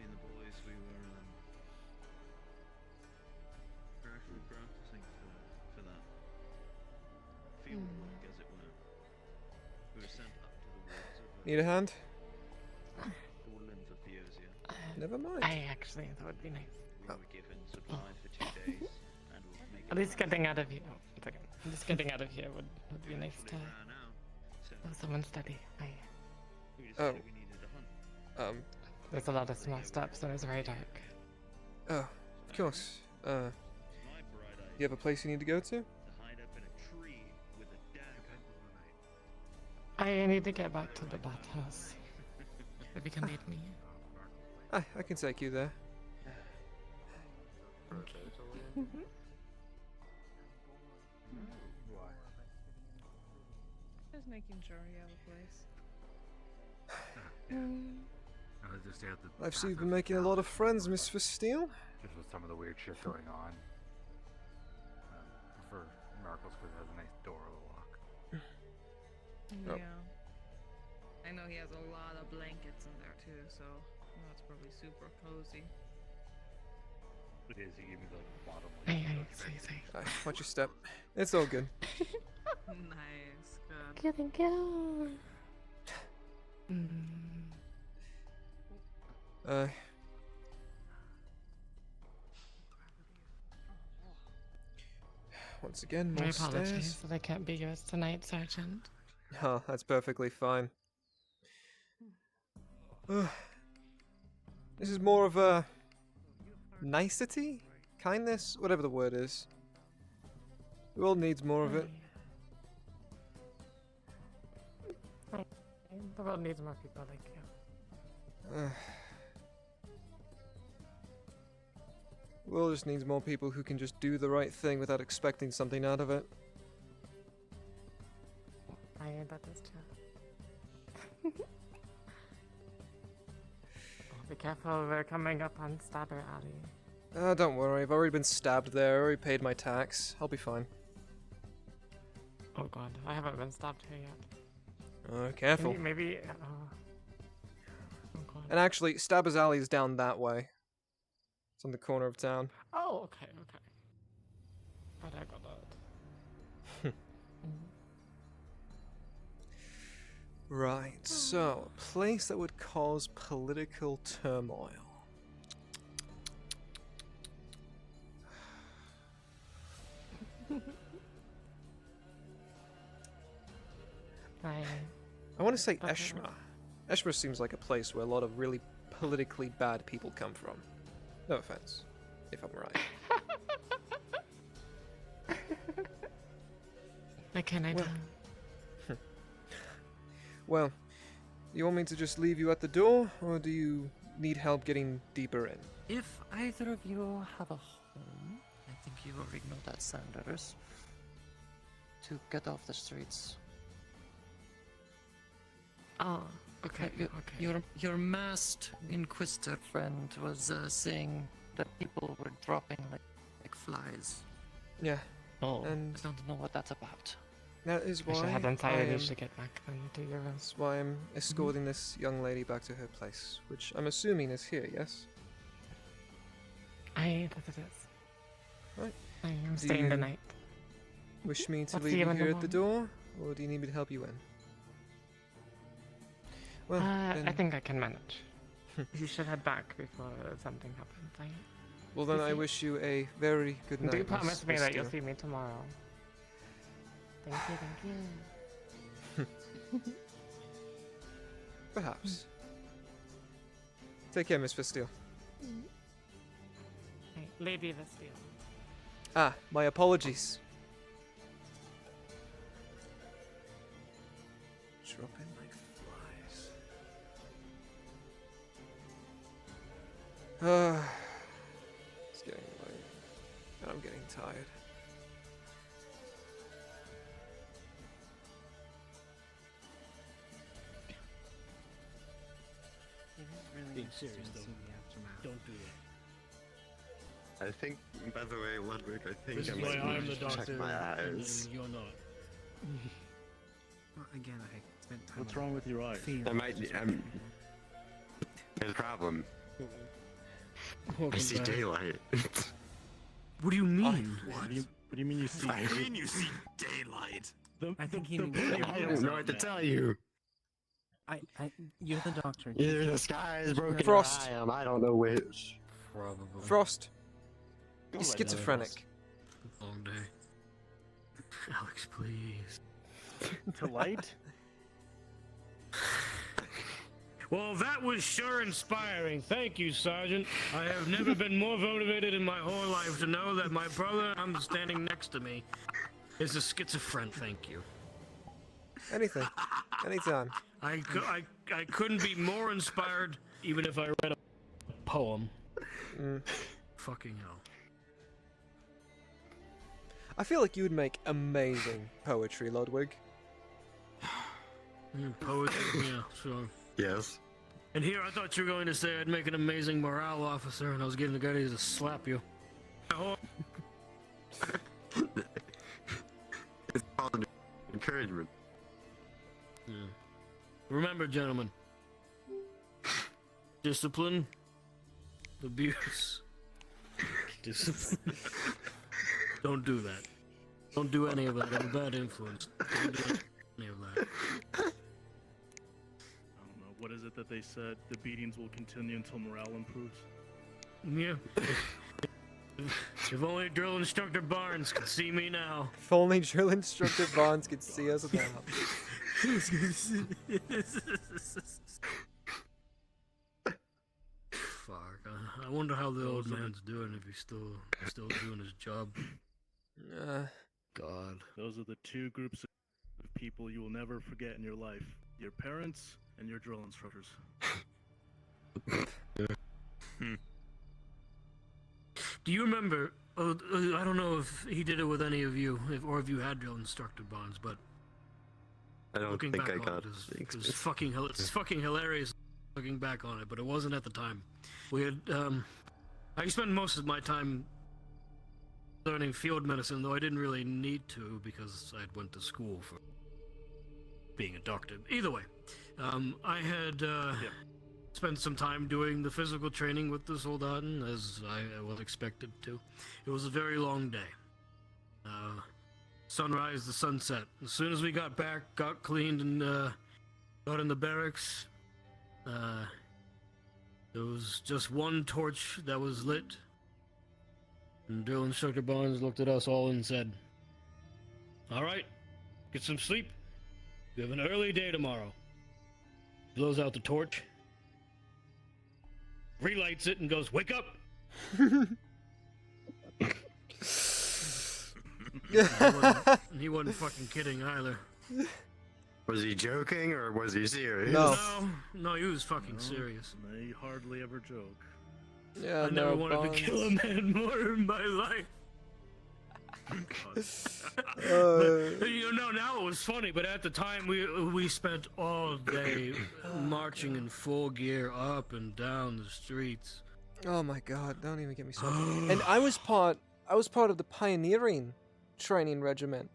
and the boys, we were actually practicing for that field work, as it were. We were sent up to the woods of Need a hand? the woodlands of Theosia. Never mind. I actually thought it would be nice. We were given supplies for 2 days, and we'll make At least getting out of here. Oh, one second. Just getting out of here would be nice to have someone steady. Oh. we needed a hunt. There's a lot of small steps and it's very dark. Oh, of course. You have a place you need to go to? To hide up in a tree with a dagger. I need to get back to the bathhouse. If you can lead me. I can take you there. Just making sure you have a place. I was just at the I've seen you've been making a lot of friends, Miss Fasteel. just with some of the weird shit going on. For Marcos, because it has a nice door to lock. Oh. Yeah. I know he has a lot of blankets in there too, so that's probably super cozy. It is. He gave me the bottom. Watch your step. It's all good. Nice, good. Good and go. Once again, My more apologies stairs. that I can't be yours tonight, Sergeant. Oh, that's perfectly fine. This is more of a nicety? Kindness? Whatever the word is. The world needs more of it. The world needs more people like you. The world just needs more people who can just do the right thing without expecting something out of it. That is true. Be careful, we're coming up on Stabber Alley. Don't worry, I've already been stabbed there, I already paid my tax. I'll be fine. Oh god, I haven't been stabbed here yet. Careful. Maybe oh god. And actually, Stabber's Alley is down that way. It's on the corner of town. Oh, okay. But I got that. Right, so, a place that would cause political turmoil. I want to say Eshma. Eshma seems like a place where a lot of really politically bad people come from. No offense, if I'm right. What can I do? Well, you want me to just leave you at the door, or do you need help getting deeper in? If either of you have a home, I think you already know that, Sanders. To get off the streets. Oh, okay. Your masked Inquisitor friend was saying that people were dropping like flies. Yeah. Oh, and I don't know what that's about. That is why I hadn't decided to get back to your room. That's why I'm escorting this young lady back to her place, which I'm assuming is here, yes? That it is. Right. I am staying the night. Wish me to I'll leave see you you in the here at the morning. door, or do you need me to help you in? Well, I think I can manage. You should head back before something happens. Well then, I wish you a very good night. Do promise me Miss that you'll Steele. see me tomorrow. Thank you. Perhaps. Take care, Miss Fistile. Hey, Lady Vestille. Ah, my apologies. Dropping like flies. It's getting late, and I'm getting tired. Being serious though, don't do it. I think, by the way, Ludwig, I think This I is why might I'm need the to doctor, check my and eyes. you're not. Well, again, I spent time. What's wrong with your eyes? I might. There's a problem. I see daylight. What do you mean? What do you mean you see? What do you mean you see daylight? I think he I don't know what to tell you. You're the doctor. Either the sky is broken Frost. or I am. I don't know which. Probably. Frost. Go He's away, schizophrenic. Long day. Alex, please. To light? Well, that was sure inspiring. Thank you, Sergeant. I have never been more motivated in my whole life to know that my brother, I'm standing next to me, is a schizophrenic. Thank you. Anything. Anytime. I couldn't be more inspired even if I read a poem. Fucking hell. I feel like you would make amazing poetry, Ludwig. Poetry, yeah, sure. Yes. And here I thought you were going to say I'd make an amazing morale officer and I was getting the guy to slap you. It's called encouragement. Yeah. Remember, gentlemen, discipline, abuse, discipline. Don't do that. Don't do any of that. I'm a bad influence. Don't do any of that. I don't know. What is it that they said? The beatings will continue until morale improves. Yeah. If only drill instructor Barnes could see me now. If only drill instructor Barnes could see us now. Fuck. I wonder how the old man's doing, if he's still doing his job. God. Those are the two groups of people you will never forget in your life: your parents and your drill instructors. Do you remember? I don't know if he did it with any of you, or if you had drill instructor bonds, but I don't looking think back I on got it the it's fucking hilarious looking back on it, but it wasn't at the time. We had I spent most of my time learning field medicine, though I didn't really need to because I went to school for being a doctor. Either way, I had spent some time doing the physical training with the Soldaten, as I was expected to. It was a very long day. Sunrise to sunset. As soon as we got back, got cleaned, and got in the barracks, there was just one torch that was lit. And drill instructor Barnes looked at us all and said, "All right, get some sleep. We have an early day tomorrow." Blows out the torch, relights it, and goes, "Wake up!" He wasn't fucking kidding either. Was he joking or was he serious? No, he was fucking serious. They hardly ever joke. Yeah, I never wanted to kill a man more in my life. Now it was funny, but at the time we spent all day marching in full gear up and down the streets. Oh my god, don't even get me started. And I was part of the pioneering training regiment.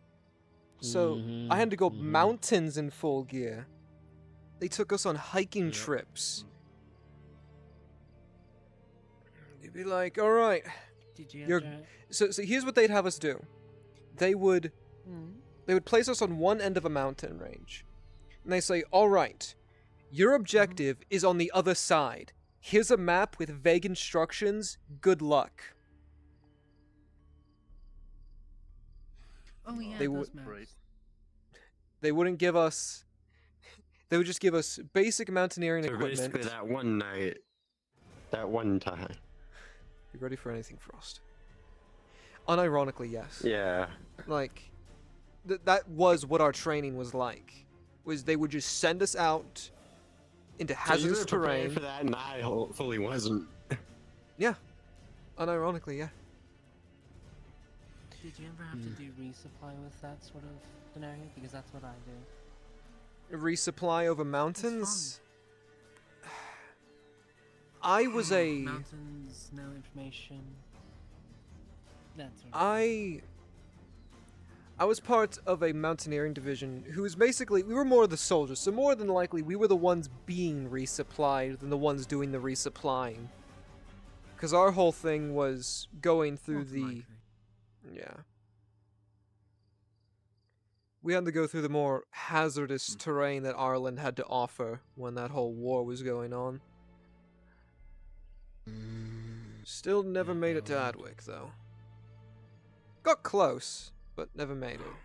So I had to go mountains in full gear. They took us on hiking trips. You'd be like, all right, so here's what they'd have us do. They would place us on one end of a mountain range, and they say, all right, your objective is on the other side. Here's a map with vague instructions. Good luck. Oh yeah, They those would. maps. They wouldn't give us. They would just give us basic mountaineering So equipment. basically that one night, that one time. You ready for anything, Frost? Unironically, yes. Yeah. Like, that was what our training was like. Was they would just send us out into hazardous so you were prepared terrain. for that, and I fully wasn't. Yeah. Unironically, yeah. Did you ever have to do resupply with that sort of scenario? Because that's what I do. Resupply over mountains. I was a. Mountains, no information. That sort of I was part of a mountaineering division who was basically, we were more of the soldiers, so more than likely we were the ones being resupplied than the ones doing the resupplying. Because our whole thing was going through the. Yeah. We had to go through the more hazardous terrain that Ireland had to offer when that whole war was going on. Still never made it to Adwick, though. Got close, but never made it.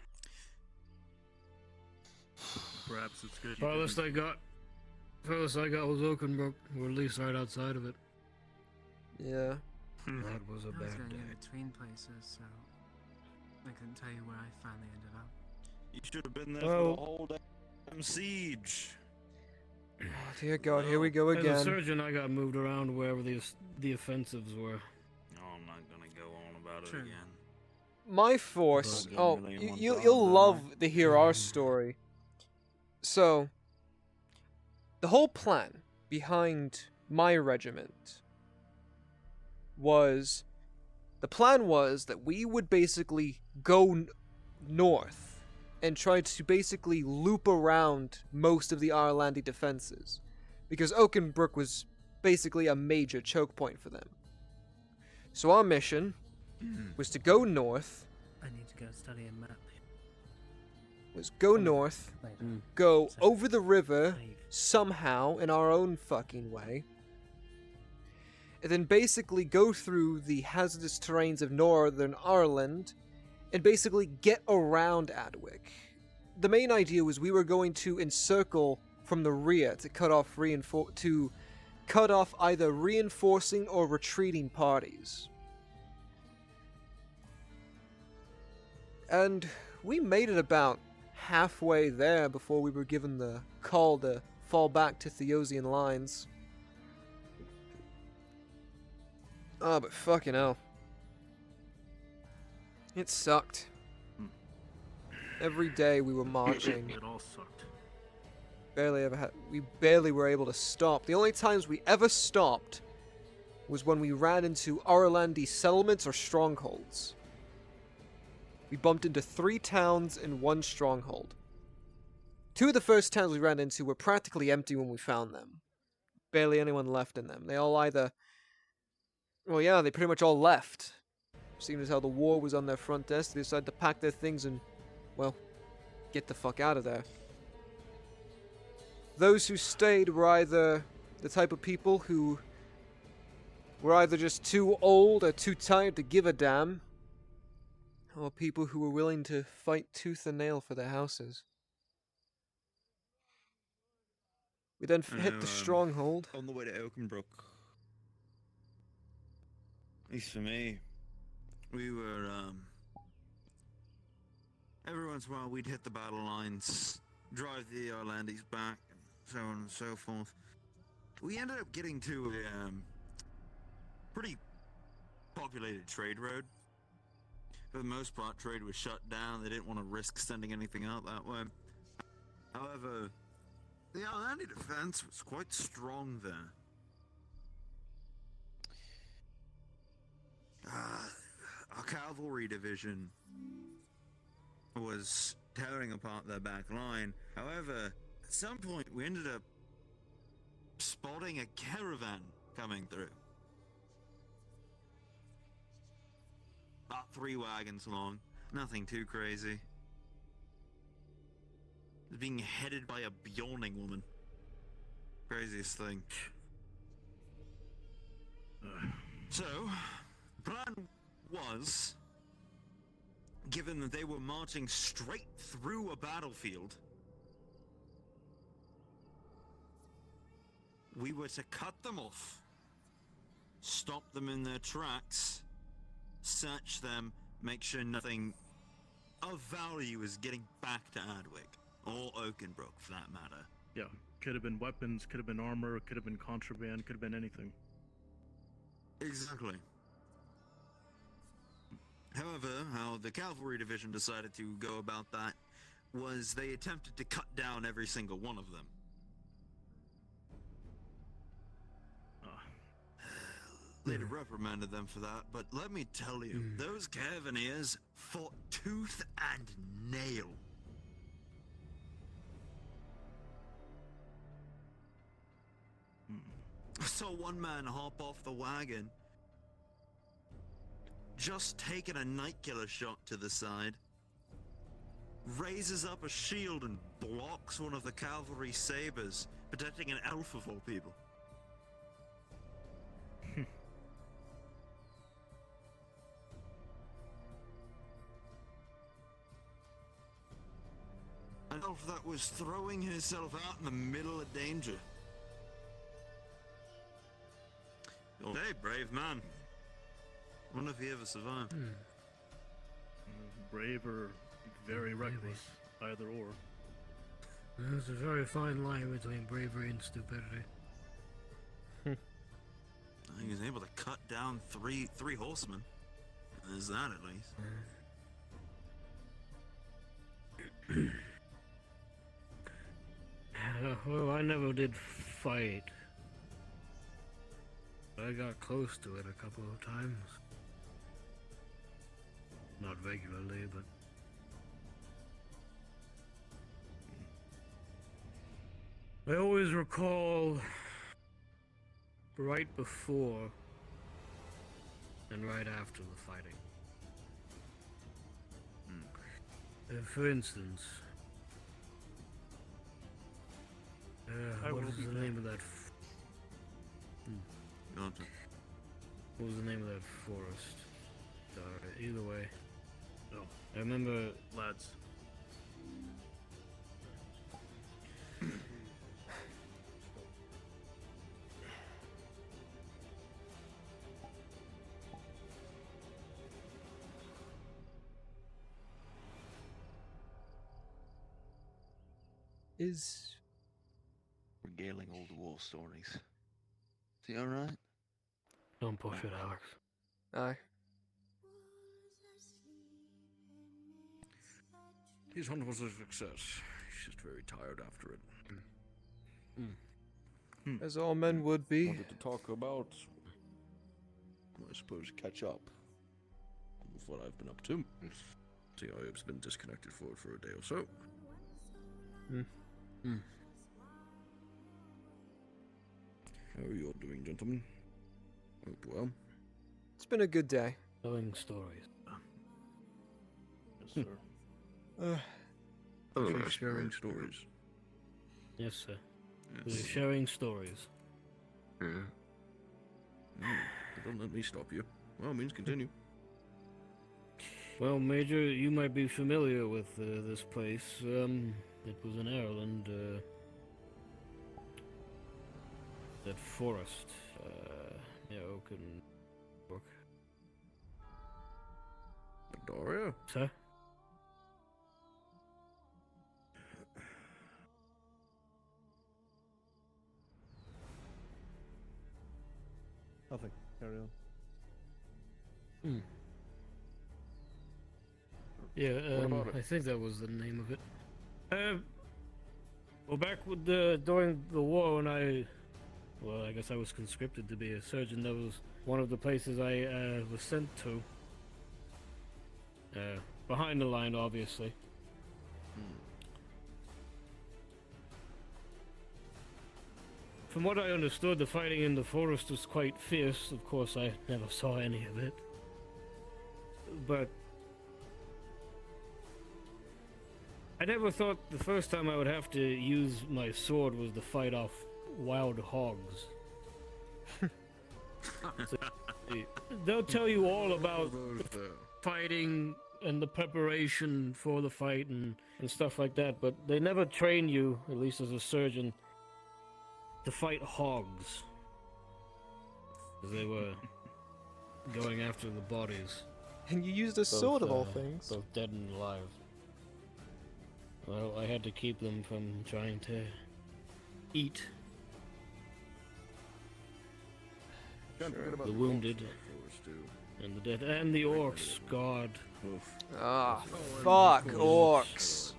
Perhaps it's good. Farthest I got was Oakenbrook, or at least right outside of it. Yeah. That was a I was bad going day. in between places, so I couldn't tell you where I finally ended up. You should have been there for the whole damn siege. Oh, dear God, here we go As a again. surgeon, I got moved around wherever the offensives were. Oh, I'm not gonna go on about it again. My force. Don't Oh, really want you'll that, love to hear our story. So, the whole plan behind my regiment was, the plan was that we would basically go north and try to basically loop around most of the Irelandy defenses, because Oakenbrook was basically a major choke point for them. So our mission was to go north. I need to go study a map. Was go north, go over the river somehow in our own fucking way, and then basically go through the hazardous terrains of Northern Ireland and basically get around Adwick. The main idea was we were going to encircle from the rear to cut off cut off either reinforcing or retreating parties. And we made it about halfway there before we were given the call to fall back to Theosian lines. Oh, but fucking hell. It sucked. Every day we were marching. It all sucked. We barely were able to stop. The only times we ever stopped was when we ran into Aurelandi settlements or strongholds. We bumped into 3 towns and 1 stronghold. 2 of the first towns we ran into were practically empty when we found them. Barely anyone left in them. They all either... Well, yeah, they pretty much all left. Seeing as how the war was on their front desk, they decided to pack their things and, well, get the fuck out of there. Those who stayed were either the type of people who were either just too old or too tired to give a damn, or people who were willing to fight tooth and nail for their houses. We then hit the stronghold. On the way to Oakenbrook, at least for me, we were, every once in a while we'd hit the battle lines, drive the Orlandis back, and so on and so forth. We ended up getting to a pretty populated trade road. For the most part, trade was shut down. They didn't want to risk sending anything out that way. However, the Orlandi defense was quite strong there. Our cavalry division was tearing apart their back line. However, at some point we ended up spotting a caravan coming through. About 3 wagons long, nothing too crazy. It was being headed by a Bjorning woman. Craziest thing. So, the plan was, given that they were marching straight through a battlefield, we were to cut them off, stop them in their tracks, search them, make sure nothing of value is getting back to Adwick, or Oakenbrook for that matter. Yeah, could have been weapons, could have been armor, could have been contraband, could have been anything. Exactly. However, how the cavalry division decided to go about that was they attempted to cut down every single one of them. They'd reprimanded them for that, but let me tell you, those Cavaliers fought tooth and nail. I saw one man hop off the wagon, just taking a night killer shot to the side, raises up a shield and blocks one of the cavalry sabers, protecting an elf of all people. An elf that was throwing himself out in the middle of danger. Hey, brave man. Wonder if he ever survived. Brave or very reckless, either or. There's a very fine line between bravery and stupidity. He was able to cut down three horsemen. There's that at least. Well, I never did fight. I got close to it a couple of times. Not regularly, but... I always recall right before and right after the fighting. For instance, what was the name of that? What was the name of that forest? Either way. Oh. I remember... Lads. is regaling old war stories. Is he alright? Don't push it, Alex. Aye. His hunt was a success. He's just very tired after it. As all men would be. Wanted to talk about, I suppose, catch up with what I've been up to. See, I've been disconnected for a day or so. How are you all doing, gentlemen? Hope well. It's been a good day. Telling stories. Yes, sir. Hello, sharing stories. Yes, sir. We're sharing stories. Don't let me stop you. Well, means continue. Well, Major, you might be familiar with this place. It was in Ireland. That forest near Oak and Brook. Daria? Sir? Nothing. Carry on. Yeah, What about it? I think that was the name of it. Well, back with during the war when I guess I was conscripted to be a surgeon. That was one of the places I was sent to. Behind the line, obviously. From what I understood, the fighting in the forest was quite fierce. Of course, I never saw any of it. But I never thought the first time I would have to use my sword was to fight off wild hogs. So, they'll tell you all about the fighting and the preparation for the fight and stuff like that, but they never train you, at least as a surgeon, to fight hogs. 'Cause they were going after the bodies. And you used a sword of all things. Both dead and alive. Well, I had to keep them from trying to eat the wounded and the dead and the orcs. God. Ah, fuck orcs.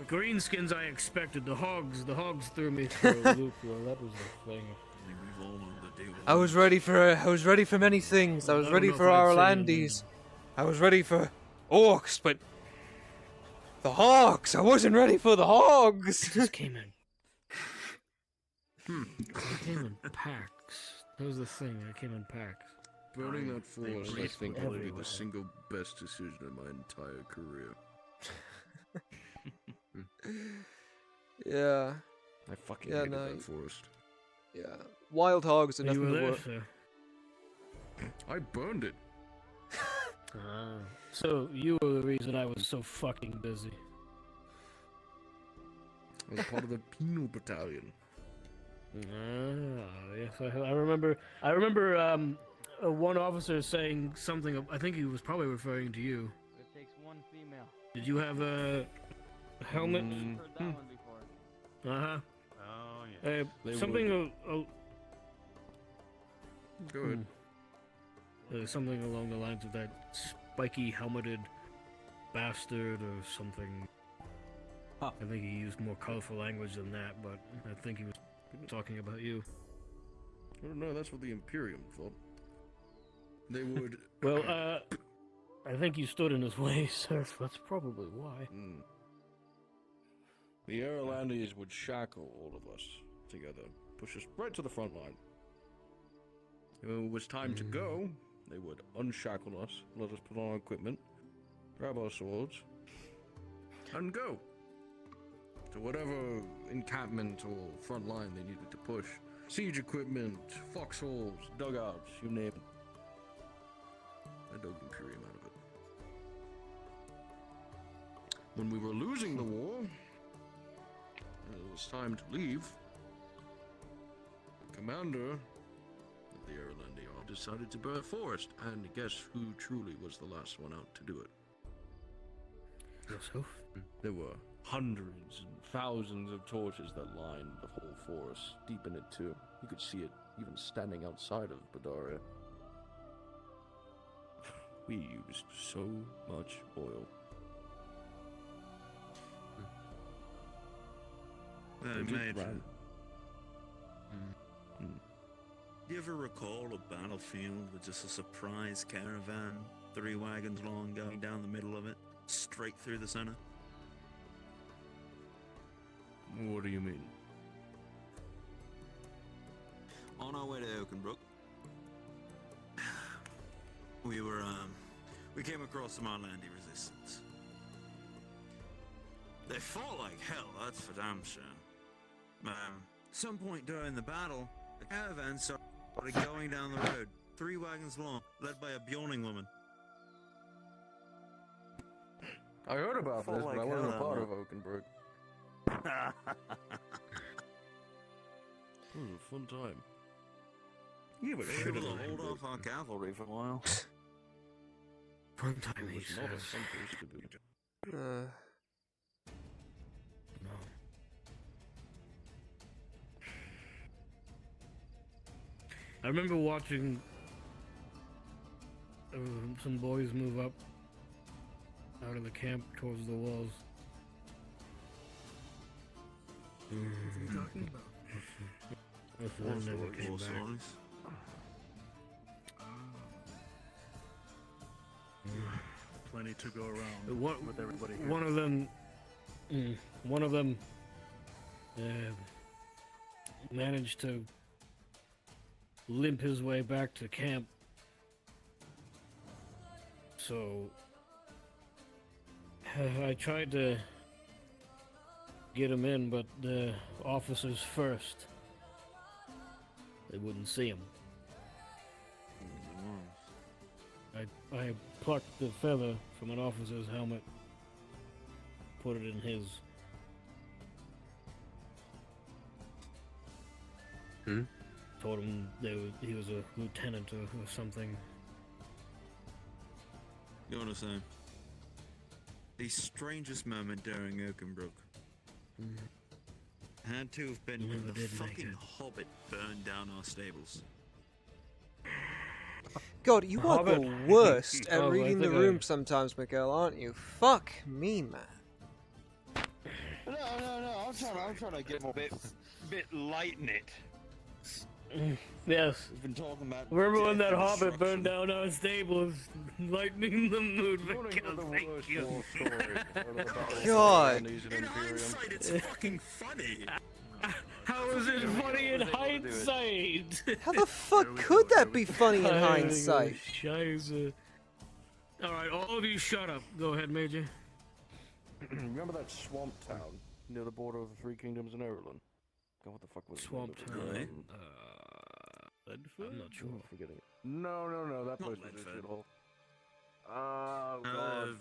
Greenskins I expected. The hogs threw me through a loop. Well, that was the thing. I was ready for many things. I was ready for Irelandese. I was ready for orcs, but the hogs. I wasn't ready for the hogs. Just came in. I came in packs. That was the thing. I came in packs. Burning that forest, I think, would be everywhere. the single best decision in my entire career. Yeah. I fucking hated that forest. Yeah. Wild hogs are You nothing were to there, worry. sir. I burned it. So you were the reason I was so fucking busy. I was part of the penal battalion. Yes, I remember. I remember one officer saying something. I think he was probably referring to you. It takes one female. Did you have a helmet? Heard that one before. Uh huh. Oh yeah. They Something. Go ahead. Something along the lines of that spiky helmeted bastard or something. I think he used more colorful language than that, but I think he was talking about you. I don't know, that's what the Imperium thought. They would... Well, I think you stood in his way, sir. That's probably why. The Irelandese would shackle all of us together, push us right to the front line. When it was time to go, they would unshackle us, let us put on our equipment, grab our swords, and go to whatever encampment or front line they needed to push. Siege equipment, foxholes, dugouts, you name it. I dug Imperium out of it. When we were losing the war, and it was time to leave, the commander of the Irelandia decided to burn a forest, and guess who truly was the last one out to do it? Yourself? There were hundreds and thousands of torches that lined the whole forest, deep in it too. You could see it even standing outside of Badaria. We used so much oil. They just Imagine. ran. Do you ever recall a battlefield with just a surprise caravan, 3 wagons long, going down the middle of it, straight through the center? What do you mean? On our way to Oakenbrook, we came across some Orlandi resistance. They fought like hell, that's for damn sure. Some point during the battle, the caravan started going down the road, 3 wagons long, led by a Bjorning woman. I heard about Fought this, but like I wasn't a hell, part huh? of Oakenbrook. It was a fun time. Yeah, but Should able have to hold off our cavalry for a while. Fun time, It he was not a says. fun place to be. No. I remember watching some boys move up out of the camp towards the walls. What are you talking about? That's why I never came back. Plenty to go around with everybody here. One of them managed to limp his way back to camp. So I tried to get him in, but the officers first. They wouldn't see him. I plucked the feather from an officer's helmet, put it in his. Told him he was a lieutenant or something. You want to say? The strangest moment during Oakenbrook had to have been when the did make fucking it. Hobbit burned down our stables. God, you are the Hobbit. worst at Oh, I reading the think I- room sometimes, Miguel, aren't you? Fuck me, man. No. I'm trying to get him a bit light in it. Yes. We've been talking about. Remember when death that and hobbit burned destruction. down our stables, lightening the mood? One of Miguel, the thank worst you. war stories of the Battle of God. Orlandi and In Imperium. hindsight, it's fucking funny. How is it funny in hindsight? How the fuck could that be funny in hindsight? Scheiße. Alright, all of you shut up. Go ahead, Major. Remember that swamp town near the border of the Three Kingdoms in Ireland? God, what the fuck was the name Swamp of it? Town. Ledford? I'm not sure. I'm forgetting it. No, that Not place was a Ledford. shithole. Oh, God.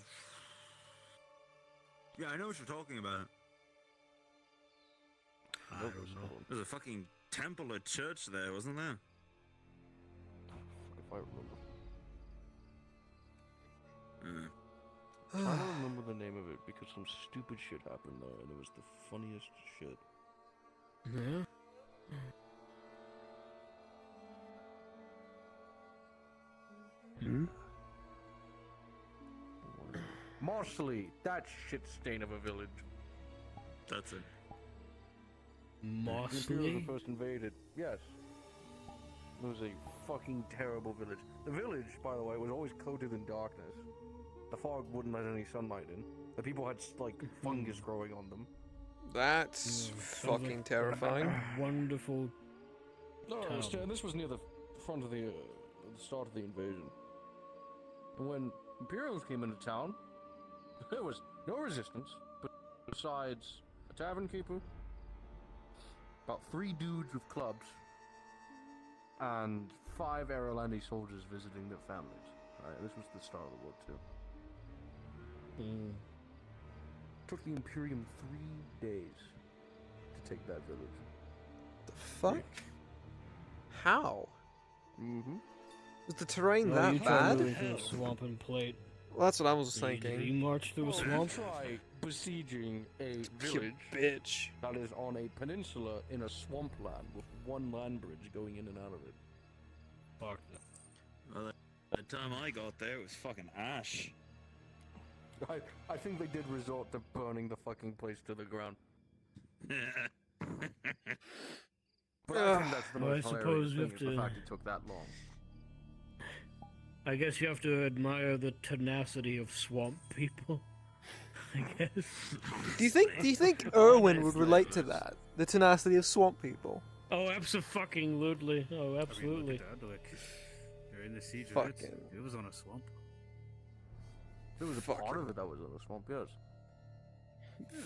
Yeah, I know what you're talking about. I don't know. There's a fucking temple or church there, wasn't there? If I remember. Uh, I don't remember the name of it because some stupid shit happened there, and it was the funniest shit. Yeah? Marsley, that shit stain of a village. that's it. The Imperials were Mosley? first invaded. Yes. It was a fucking terrible village. The village, by the way, was always coated in darkness. The fog wouldn't let any sunlight in. The people had, like, fungus growing on them. That's Sounds fucking like terrifying. a wonderful No, town. this was near the front of the start of the invasion. And when Imperials came into town, there was no resistance, but besides a tavern keeper, about 3 dudes with clubs, and 5 Aerolandi soldiers visiting their families. Alright, this was the start of the war too. Took the Imperium 3 days to take that village. The fuck? How? Mm-hmm. Was the terrain Oh, that you tried bad? moving through a swamp and plate. Well, that's what I was Did you thinking. march through a swamp? Try besieging a You village bitch. that is on a peninsula in a swampland with one land bridge going in and out of it. Fuck. Well, by the time I got there, it was fucking ash. I think they did resort to burning the fucking place to the ground. But I think that's the Well, I most suppose hilarious you thing have is the to- fact it took that long. I guess you have to admire the tenacity of swamp people. I guess. Do you think Erwin would relate to that? The tenacity of swamp people? Oh, absolutely. Oh, absolutely. I mean, look at that, like, they're in the siege of it. Fucking- It was on a swamp. There was a part of it that was in the swamp, yes.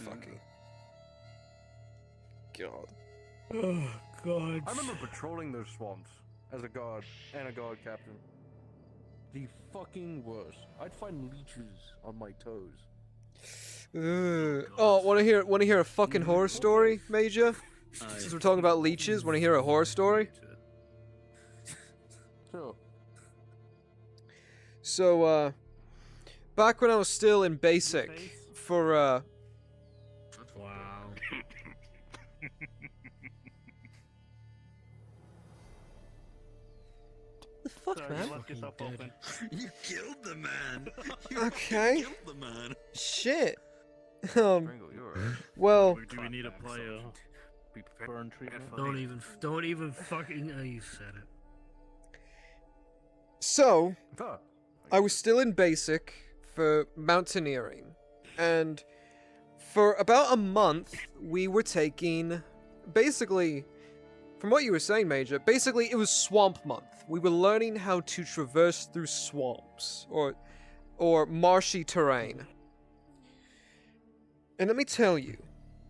Fucking. God. Oh, God. I remember patrolling those swamps as a guard and a guard captain. The fucking worst. I'd find leeches on my toes. Oh, wanna hear a fucking horror story, Major? Since we're talking about leeches, wanna hear a horror story? Sure. So, back when I was still in basic, for, Wow. the fuck, Sorry, man? you left yourself open. You killed the man. You Okay. killed the man. Shit. Pringle, you're right. Well, Do we need a player? Be prepared. Burn treatment. Don't even fucking. Oh, you said it. so, Huh. I was still in basic for mountaineering, and for about a month, we were taking, basically, from what you were saying, Major, basically it was swamp month. We were learning how to traverse through swamps, or marshy terrain. And let me tell you,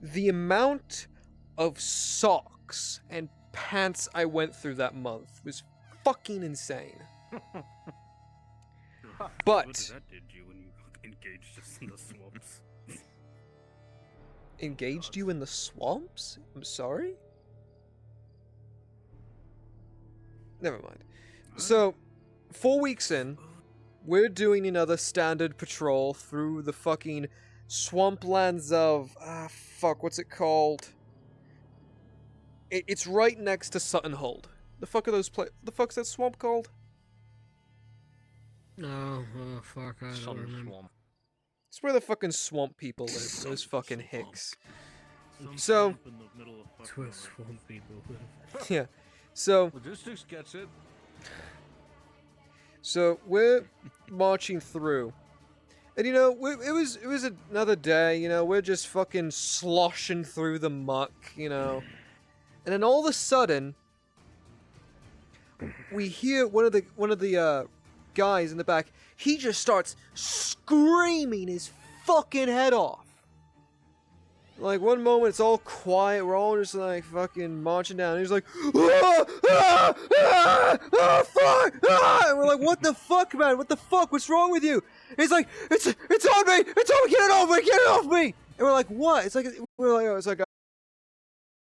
the amount of socks and pants I went through that month was fucking insane. But What that did you when you engaged us in the swamps? engaged you in the swamps? I'm sorry? Never mind. So, 4 weeks in, we're doing another standard patrol through the fucking swamplands of... fuck, what's it called? It's right next to Sutton Hold. The fuck are those the fuck's that swamp called? No, oh fuck, I don't remember. Swamp. It's where the fucking swamp people live. Those fucking hicks. Some So... swamp in the middle of It's fucking where nowhere. swamp people live. Yeah. So... Logistics gets it. So we're marching through, and you know, it was another day. You know, we're just fucking sloshing through the muck. You know, and then all of a sudden, we hear one of the guys in the back. He just starts screaming his fucking head off. Like, one moment it's all quiet, we're all just like fucking marching down. And he's like, ah, ah, ah, ah, fuck, ah! And we're like, what the fuck, man? What the fuck? What's wrong with you? And he's like, it's on me, get it off me, get it off me. And we're like, what? It's like